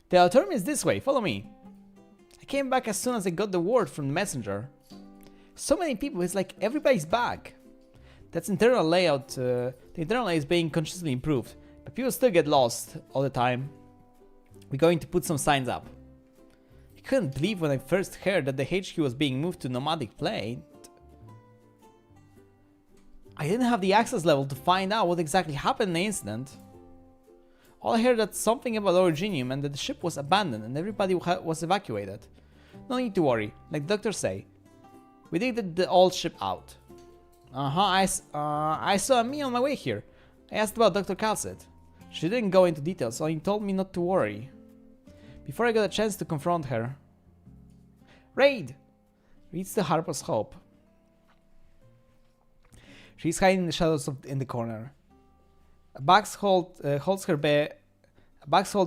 Speaker 1: The auditorium is this way. Follow me. I came back as soon as I got the word from the messenger. So many people, it's like everybody's back. That's internal layout. The internal layout is being consciously improved, but people still get lost all the time. We're going to put some signs up. I couldn't believe when I first heard that the HQ was being moved to nomadic plane. I didn't have the access level to find out what exactly happened in the incident. All I heard that something about Originium and that the ship was abandoned and everybody was evacuated. No need to worry, like the doctors say. We dig the old ship out. I saw a me on my way here. I asked about Dr. Calcet. She didn't go into details, so he told me not to worry. Before I got a chance to confront her. Raid! Reads the Harper's Hope. She's hiding in the shadows in the corner. A bag's holding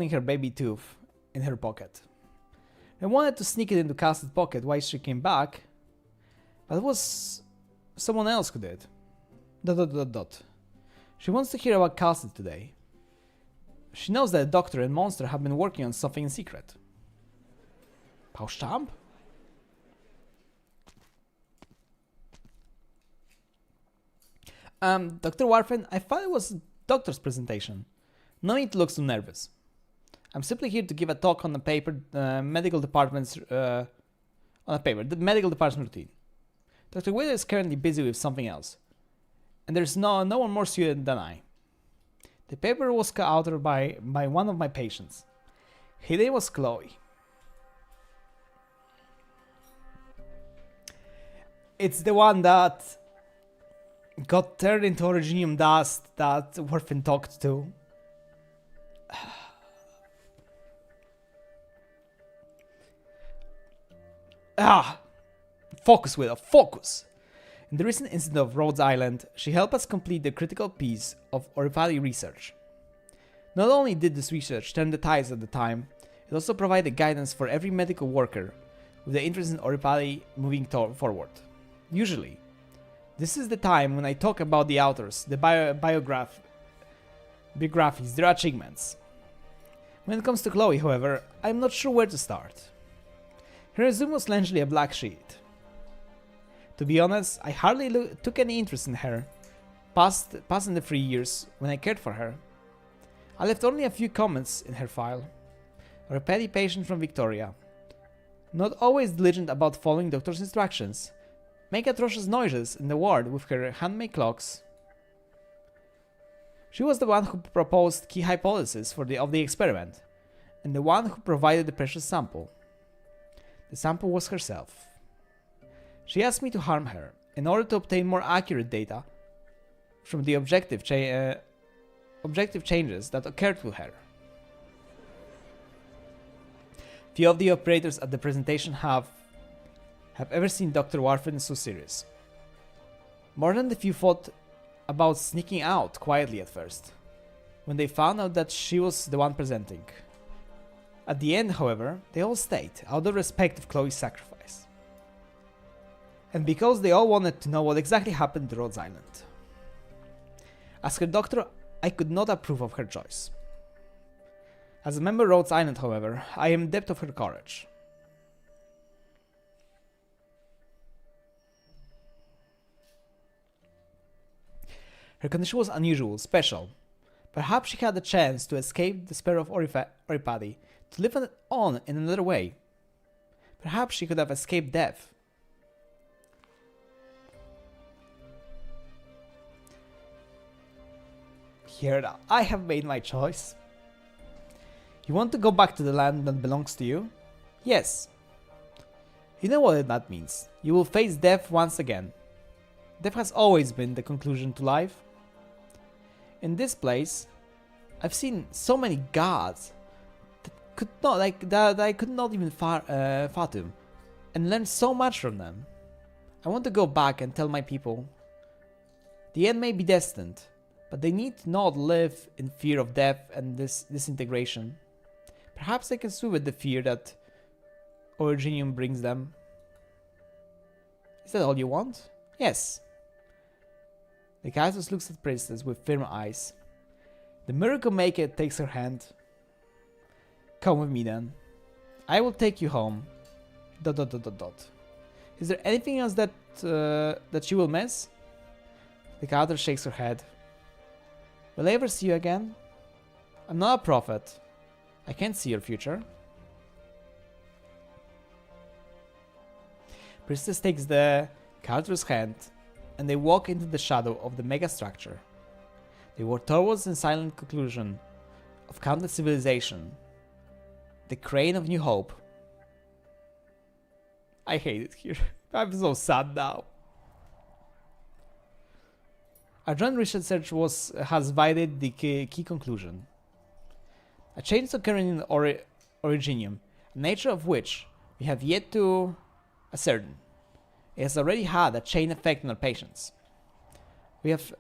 Speaker 1: her baby tooth in her pocket. I wanted to sneak it into Calcet's pocket while she came back, but it was someone else who did. ... She wants to hear about Calcet today. She knows that the doctor and Mon3tr have been working on something in secret. Pauschamp? Dr. Warfen, I thought it was the doctor's presentation. No need to look so nervous. I'm simply here to give a talk on the paper, the medical department's routine. Dr. Wito is currently busy with something else, and there's no one more suited than I. The paper was co-authored by one of my patients. Her name was Chloe. It's the one that got turned into originium dust that Warfen talked to. Focus, Widow, focus! In the recent incident of Rhodes Island, she helped us complete the critical piece of Oripali research. Not only did this research turn the tides at the time, it also provided guidance for every medical worker with the interest in Oripali moving forward. Usually, this is the time when I talk about the authors, the biographies, their achievements. When it comes to Chloe, however, I'm not sure where to start. Her resume was largely a black sheet. To be honest, I hardly took any interest in her, past in the 3 years when I cared for her. I left only a few comments in her file, or a petty patient from Victoria, not always diligent about following doctor's instructions, make atrocious noises in the ward with her handmade clocks. She was the one who proposed key hypothesis of the experiment, and the one who provided the precious sample. The sample was herself. She asked me to harm her in order to obtain more accurate data from the objective changes that occurred to her. Few of the operators at the presentation have ever seen Dr. Warfen so serious. More than the few thought about sneaking out quietly at first, when they found out that she was the one presenting. At the end, however, they all stayed, out of respect of Chloe's sacrifice. And because they all wanted to know what exactly happened to Rhodes Island. As her doctor, I could not approve of her choice. As a member of Rhodes Island, however, I am in debt of her courage. Her condition was unusual, special. Perhaps she had the chance to escape the despair of Oripali, to live on in another way. Perhaps she could have escaped death. Here, I have made my choice. You want to go back to the land that belongs to you? Yes. You know what that means. You will face death once again. Death has always been the conclusion to life. In this place, I've seen so many gods that I could not even fathom, and learned so much from them. I want to go back and tell my people, the end may be destined, but they need not live in fear of death and disintegration. Perhaps they can swim with the fear that Originium brings them. Is that all you want? Yes. The Kaitos looks at Princess with firm eyes. The miracle maker takes her hand. Come with me then. I will take you home. ... Is there anything else that you will miss? The Kaitos shakes her head. Will I ever see you again? I'm not a prophet. I can't see your future. Priestess takes the Kaitos' hand, and they walk into the shadow of the megastructure. They walk towards the silent conclusion of countless civilization, the crane of New Hope. I hate it here. I'm so sad now. Our joint research has validated the key conclusion. A change is occurring in Originium, the nature of which we have yet to ascertain. It has already had a chain effect on our patients. We have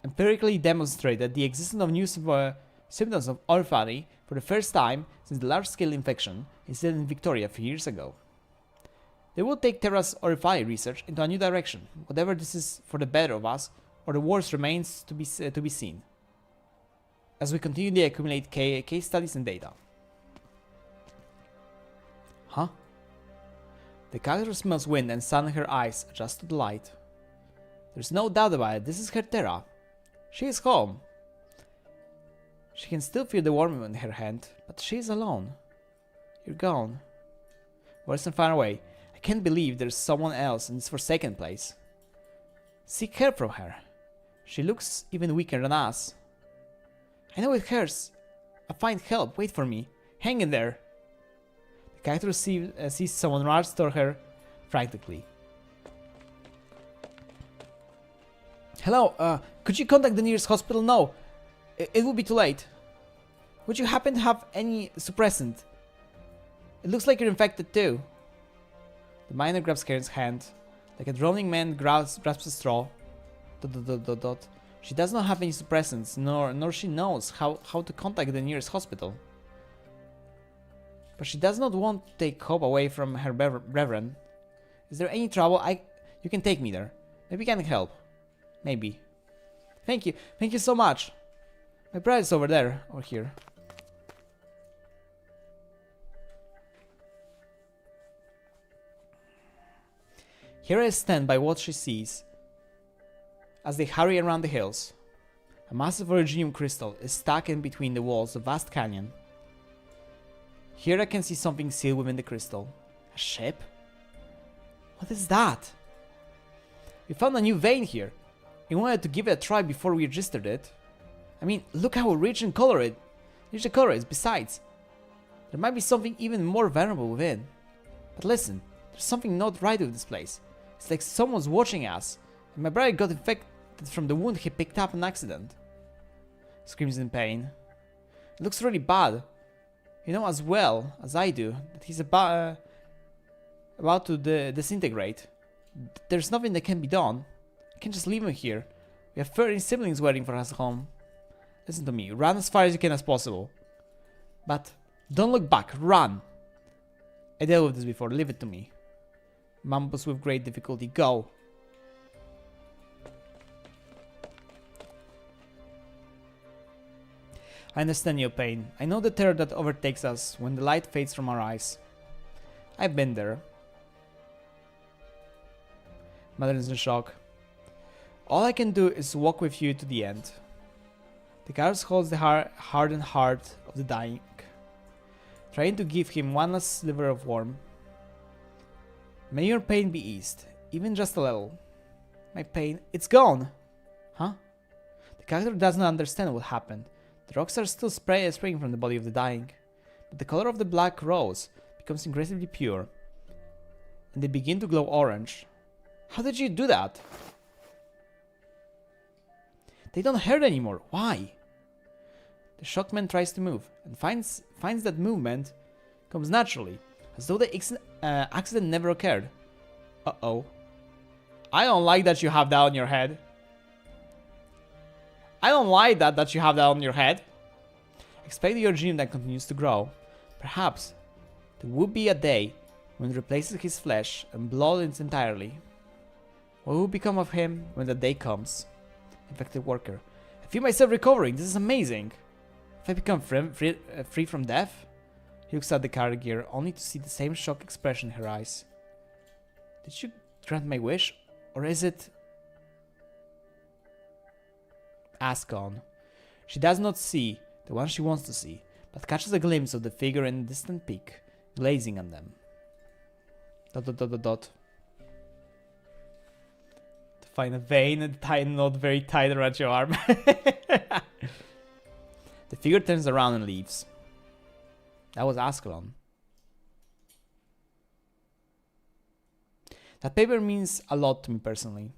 Speaker 1: empirically demonstrated the existence of new symptoms of orphanage for the first time since the large-scale infection incident in Victoria a few years ago. They will take Terra's orphanage research into a new direction, whatever this is for the better of us or the worse remains to be seen, as we continue to accumulate case studies and data. Huh? The character smells wind and sun in her eyes adjust to the light. There's no doubt about it, this is her Terra. She is home. She can still feel the warmth in her hand, but she is alone. You're gone. Worse and far away. I can't believe there's someone else in this forsaken place. Seek help from her. She looks even weaker than us. I know it hurts. I'll find help. Wait for me. Hang in there. The character sees someone rush toward her frantically. Hello, could you contact the nearest hospital? No, it will be too late. Would you happen to have any suppressant? It looks like you're infected too. The miner grabs Karen's hand, like a drowning man grasps a straw. ... She does not have any suppressants, nor she knows how to contact the nearest hospital. But she does not want to take hope away from her brethren. Is there any trouble? You can take me there. Maybe I can help. Maybe. Thank you so much. My bride is over there, or here. Here I stand by what she sees. As they hurry around the hills, a massive originium crystal is stuck in between the walls of a vast canyon. Here I can see something sealed within the crystal. A ship? What is that? We found a new vein here. We wanted to give it a try before we registered it. I mean, look how rich the color is. Besides, there might be something even more valuable within. But listen, there's something not right with this place. It's like someone's watching us, and my brother got infected from the wound he picked up in accident. Screams in pain. It looks really bad. You know as well as I do that he's about to disintegrate. There's nothing that can be done. I can't just leave him here. We have 30 siblings waiting for us home. Listen to me, run as far as you can as possible. But don't look back, run! I dealt with this before, leave it to me. Mumbles with great difficulty, go! I understand your pain. I know the terror that overtakes us when the light fades from our eyes. I've been there. Mother is in shock. All I can do is walk with you to the end. The guard holds the hardened heart of the dying, trying to give him one last sliver of warmth. May your pain be eased, even just a little. My pain, it's gone! Huh? The character does not understand what happened. The rocks are still spraying from the body of the dying, but the color of the black rose becomes aggressively pure, and they begin to glow orange. How did you do that? They don't hurt anymore. Why? The shocked man tries to move and finds that movement comes naturally, as though the accident never occurred. Uh-oh. I don't like that you have that on your head. I don't like that you have that on your head. Expect the origin that continues to grow. Perhaps there will be a day when it replaces his flesh and blood entirely. What will become of him when that day comes? Infected worker. I feel myself recovering. This is amazing. If I become free from death? He looks at the character gear, only to see the same shocked expression in her eyes. Did you grant my wish? Or is it... Ascon. She does not see the one she wants to see, but catches a glimpse of the figure in the distant peak, glazing on them. ... To find a vein and tie a knot very tight around your arm. The figure turns around and leaves. That was Ascalon. That paper means a lot to me personally.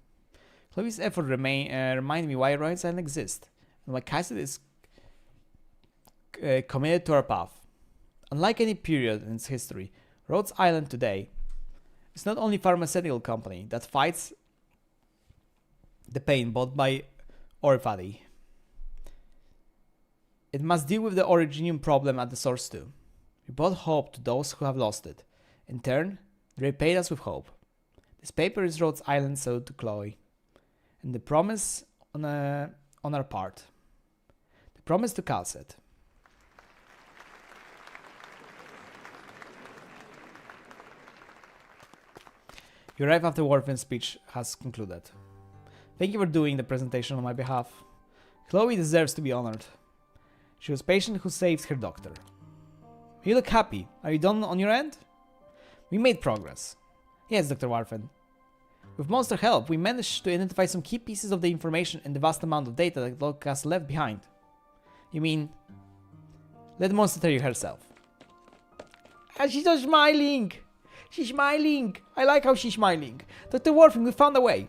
Speaker 1: Chloe's effort remind me why Arknights It exist, and why Cassidy is committed to our path. Unlike any period in its history, Rhodes Island today is not only a pharmaceutical company that fights the pain brought by Orifady. It must deal with the Originium problem at the source too. We brought hope to those who have lost it. In turn, they repaid us with hope. This paper is Rhodes Island's ode to Chloe, and the promise on our part. The promise to Calcet. You arrive after Warfin's speech has concluded. Thank you for doing the presentation on my behalf. Chloe deserves to be honored. She was patient who saved her doctor. You look happy. Are you done on your end? We made progress. Yes, Dr. Warfin. With Mon3tr help, we managed to identify some key pieces of the information and the vast amount of data that Locust left behind. You mean, let Mon3tr tell you herself. And she's so smiling! She's smiling! I like how she's smiling. Dr. Warfin, we found a way.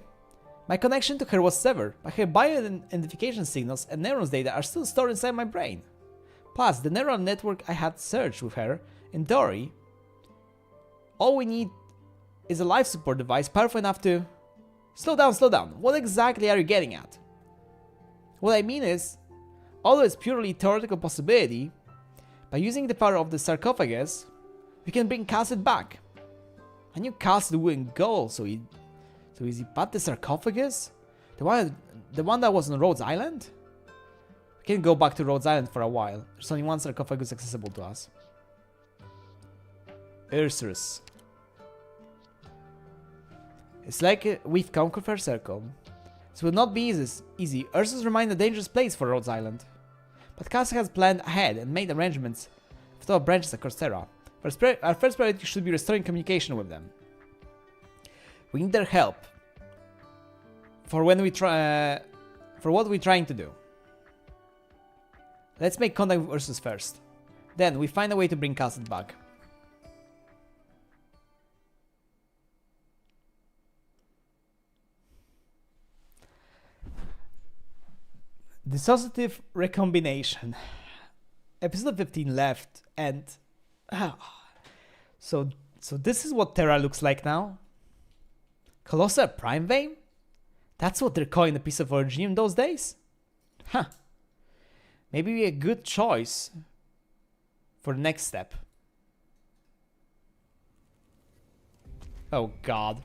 Speaker 1: My connection to her was severed, but her bioidentification signals and neurons data are still stored inside my brain. Plus, the neural network I had searched with her in Dory. All we need is a life support device powerful enough to... Slow down, slow down. What exactly are you getting at? What I mean is, although it's purely theoretical possibility, by using the power of the sarcophagus, we can bring Calcet back. I knew Calcet wouldn't go so easy, but the sarcophagus? The one that was on Rhodes Island? We can't go back to Rhodes Island for a while. There's only one sarcophagus accessible to us. Ursus. It's like we've conquered her circle. This will not be easy. Ursus remains a dangerous place for Rhodes Island. But Calcet has planned ahead and made arrangements with all branches across Terra. Our first priority should be restoring communication with them. We need their help for what we're trying to do. Let's make contact with Ursus first. Then we find a way to bring Calcet back. Dissociative recombination. Episode 15 left, and so this is what Terra looks like now. Colossal Prime Vein? That's what they're calling the piece of Originium those days? Huh. Maybe a good choice for the next step. Oh god.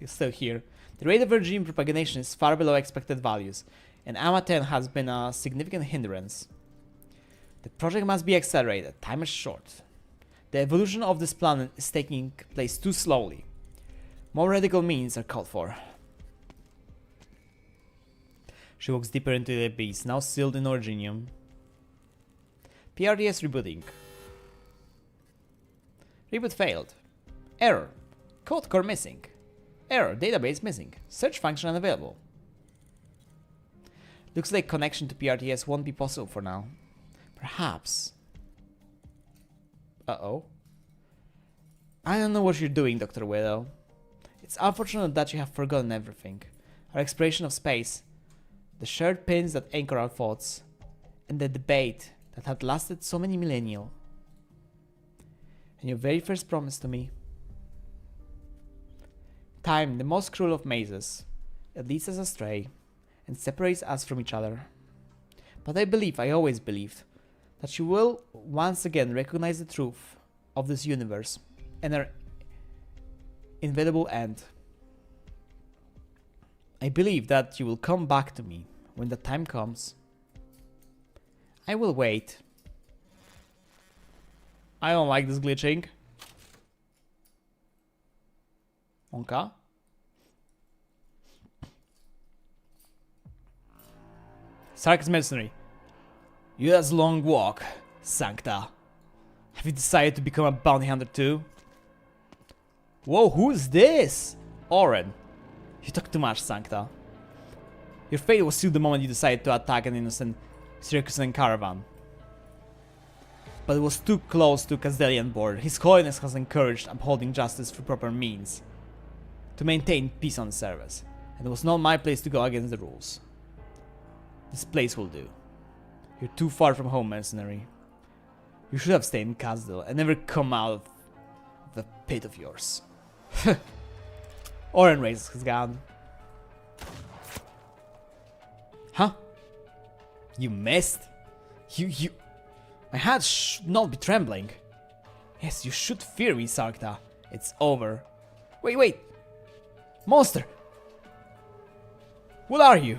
Speaker 1: You're still here. The rate of Originium propagation is far below expected values, and AMA 10 has been a significant hindrance. The project must be accelerated. Time is short. The evolution of this planet is taking place too slowly. More radical means are called for. She walks deeper into the abyss, now sealed in Originium. PRDS rebooting. Reboot failed. Error. Code core missing. Error. Database missing. Search function unavailable. Looks like connection to PRTS won't be possible for now. Perhaps. Uh-oh. I don't know what you're doing, Dr. Wito. It's unfortunate that you have forgotten everything. Our exploration of space, the shared pins that anchor our thoughts, and the debate that had lasted so many millennia. And your very first promise to me. Time, the most cruel of mazes. It leads us astray and separates us from each other. But I always believed, that you will once again recognize the truth of this universe and our inevitable end. I believe that you will come back to me when the time comes. I will wait. I don't like this glitching. Monka? Sark's mercenary. You has a long walk, Sancta. Have you decided to become a bounty hunter too? Whoa, who's this? Oren. You talk too much, Sancta. Your fate was sealed the moment you decided to attack an innocent Syracusan caravan. But it was too close to Kazdelian border. His Holiness has encouraged upholding justice through proper means. to maintain peace on the service, and it was not my place to go against the rules. This place will do. You're too far from home, mercenary. You should have stayed in Castle and never come out of the pit of yours. Oren raises his gun. Huh? You missed? You... My hand should not be trembling. Yes, you should fear me, Sarkta. It's over. Wait! Monster! What are you?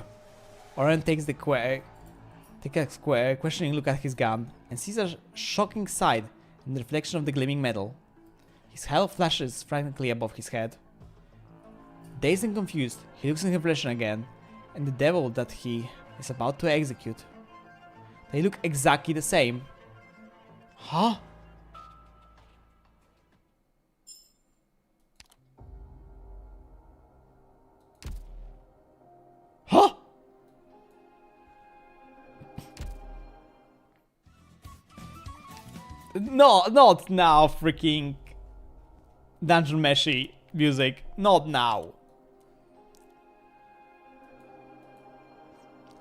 Speaker 1: Oren takes a questioning look at his gun and sees a shocking sight in the reflection of the gleaming metal. His health flashes frantically above his head. Dazed and confused, he looks in reflection again, and the devil that he is about to execute. They look exactly the same. Huh? Huh? No, not now, freaking Dungeon Meshy music. Not now.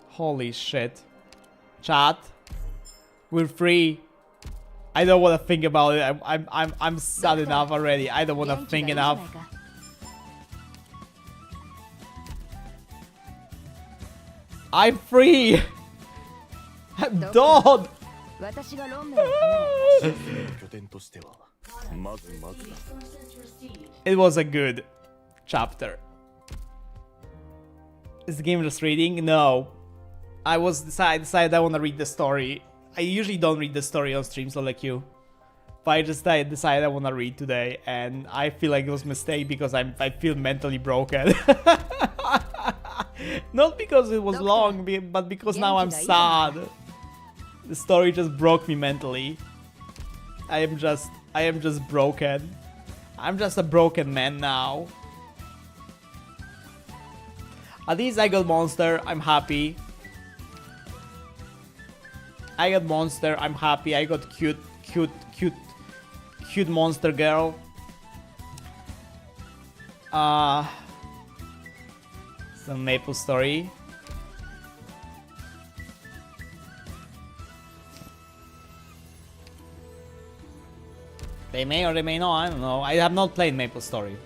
Speaker 1: Holy shit. Chat. We're free. I don't want to think about it. I'm sad enough already. I don't want to think enough. I'm free. I'm done. It was a good chapter. Is the game just reading? No. I decided I want to read the story. I usually don't read the story on streams like you. But I just decided I want to read today, and I feel like it was a mistake because I feel mentally broken. Not because it was long, but because now I'm sad. The story just broke me mentally. I am just broken. I'm just a broken man now. At least I got Mon3tr, I'm happy. I got Mon3tr, I'm happy. I got cute Mon3tr girl. Some Maple story. They may or they may not, I don't know. I have not played Maple Story.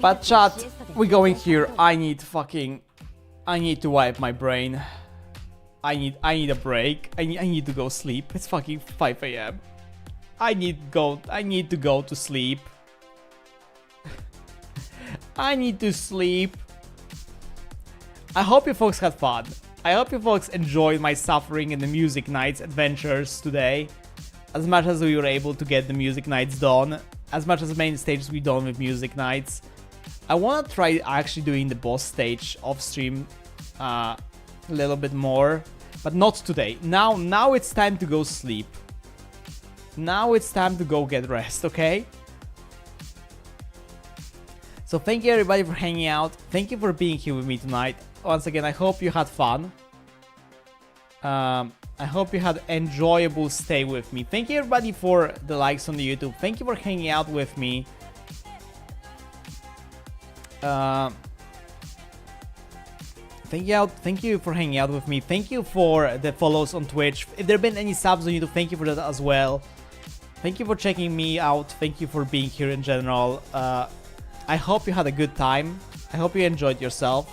Speaker 1: But chat, we're going here. I need to wipe my brain. I need a break. I need to go sleep. It's fucking 5 AM. I need to go to sleep. I need to sleep. I hope you folks had fun. I hope you folks enjoyed my suffering in the Music Nights adventures today. As much as we were able to get the Music Nights done. As much as the main stages we done with Music Nights. I want to try actually doing the boss stage off stream a little bit more. But not today. Now it's time to go sleep. Now it's time to go get rest, okay? So thank you everybody for hanging out. Thank you for being here with me tonight. Once again, I hope you had fun. I hope you had enjoyable stay with me. Thank you everybody for the likes on the YouTube. Thank you for hanging out with me. Thank you for hanging out with me. Thank you for the follows on Twitch. If there have been any subs on YouTube, thank you for that as well. Thank you for checking me out. Thank you for being here in general. I hope you had a good time. I hope you enjoyed yourself.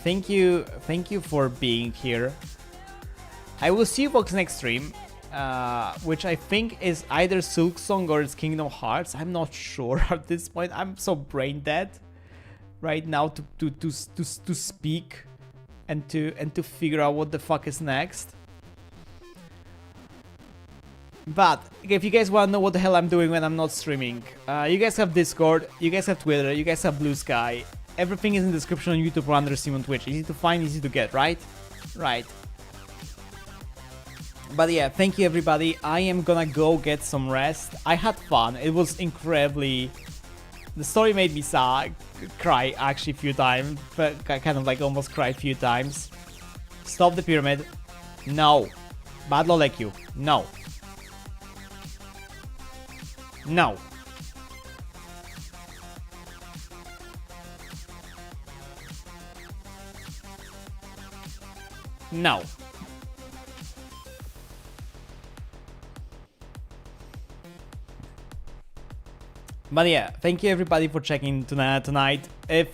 Speaker 1: Thank you for being here. I will see you folks next stream, which I think is either Silksong or it's Kingdom Hearts. I'm not sure at this point. I'm so brain dead right now to speak and to figure out what the fuck is next. But if you guys want to know what the hell I'm doing when I'm not streaming, you guys have Discord, you guys have Twitter, you guys have Blue Sky. Everything is in the description on YouTube or under the stream on Twitch. Easy to find, easy to get, right? Right. But yeah, thank you everybody. I am gonna go get some rest. I had fun. It was incredibly... The story made me cry actually a few times. But kind of like almost cry a few times. Stop the pyramid. No. Bad law like you. No. No. No. But yeah, thank you everybody for checking tonight. If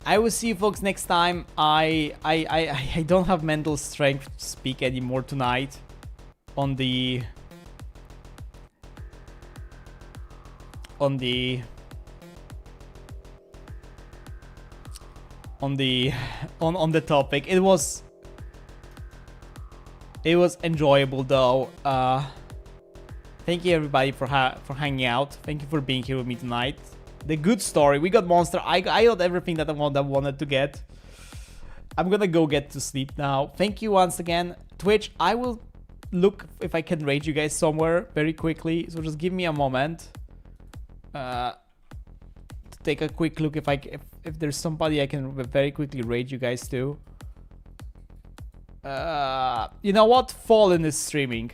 Speaker 1: I will see you folks next time. I don't have mental strength to speak anymore tonight on the topic. It was enjoyable though. Thank you everybody for hanging out. Thank you for being here with me tonight. The good story. We got Mon3tr. I got everything that I wanted to get. I'm gonna go get to sleep now. Thank you once again. Twitch, I will look if I can raid you guys somewhere very quickly. So just give me a moment. To take a quick look if there's somebody I can very quickly raid you guys to. You know what? Fallen is streaming.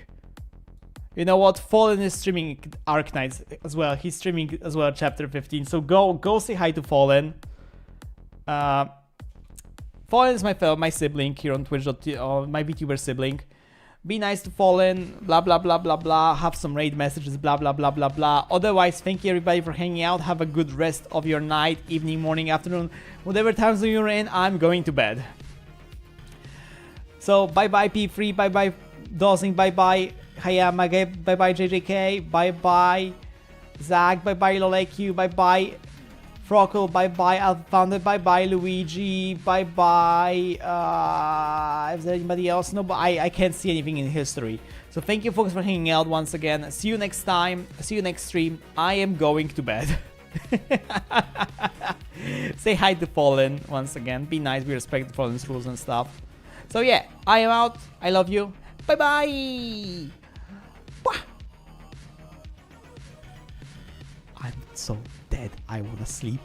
Speaker 1: You know what? Fallen is streaming Arknights as well. He's streaming as well chapter 15. So go say hi to Fallen. Fallen is my sibling here on Twitch. My Vtuber sibling. Be nice to Fallen. Blah blah blah blah blah. Have some raid messages. Blah blah blah blah blah. Otherwise, thank you everybody for hanging out. Have a good rest of your night, evening, morning, afternoon, whatever time zone you're in. I'm going to bed. So bye bye P3. Bye bye Dosing. Bye bye Hayama. Bye bye JJK. Bye bye Zag. Bye bye LolAQ. Bye bye Frockle. Bye bye Alpha. Bye bye Luigi. Bye bye. Is there anybody else? No, but I can't see anything in history. So thank you folks for hanging out once again. See you next time. See you next stream. I am going to bed. Say hi to Fallen once again. Be nice. We respect Fallen's rules and stuff. So yeah, I am out. I love you. Bye bye. I'm so dead. I wanna sleep.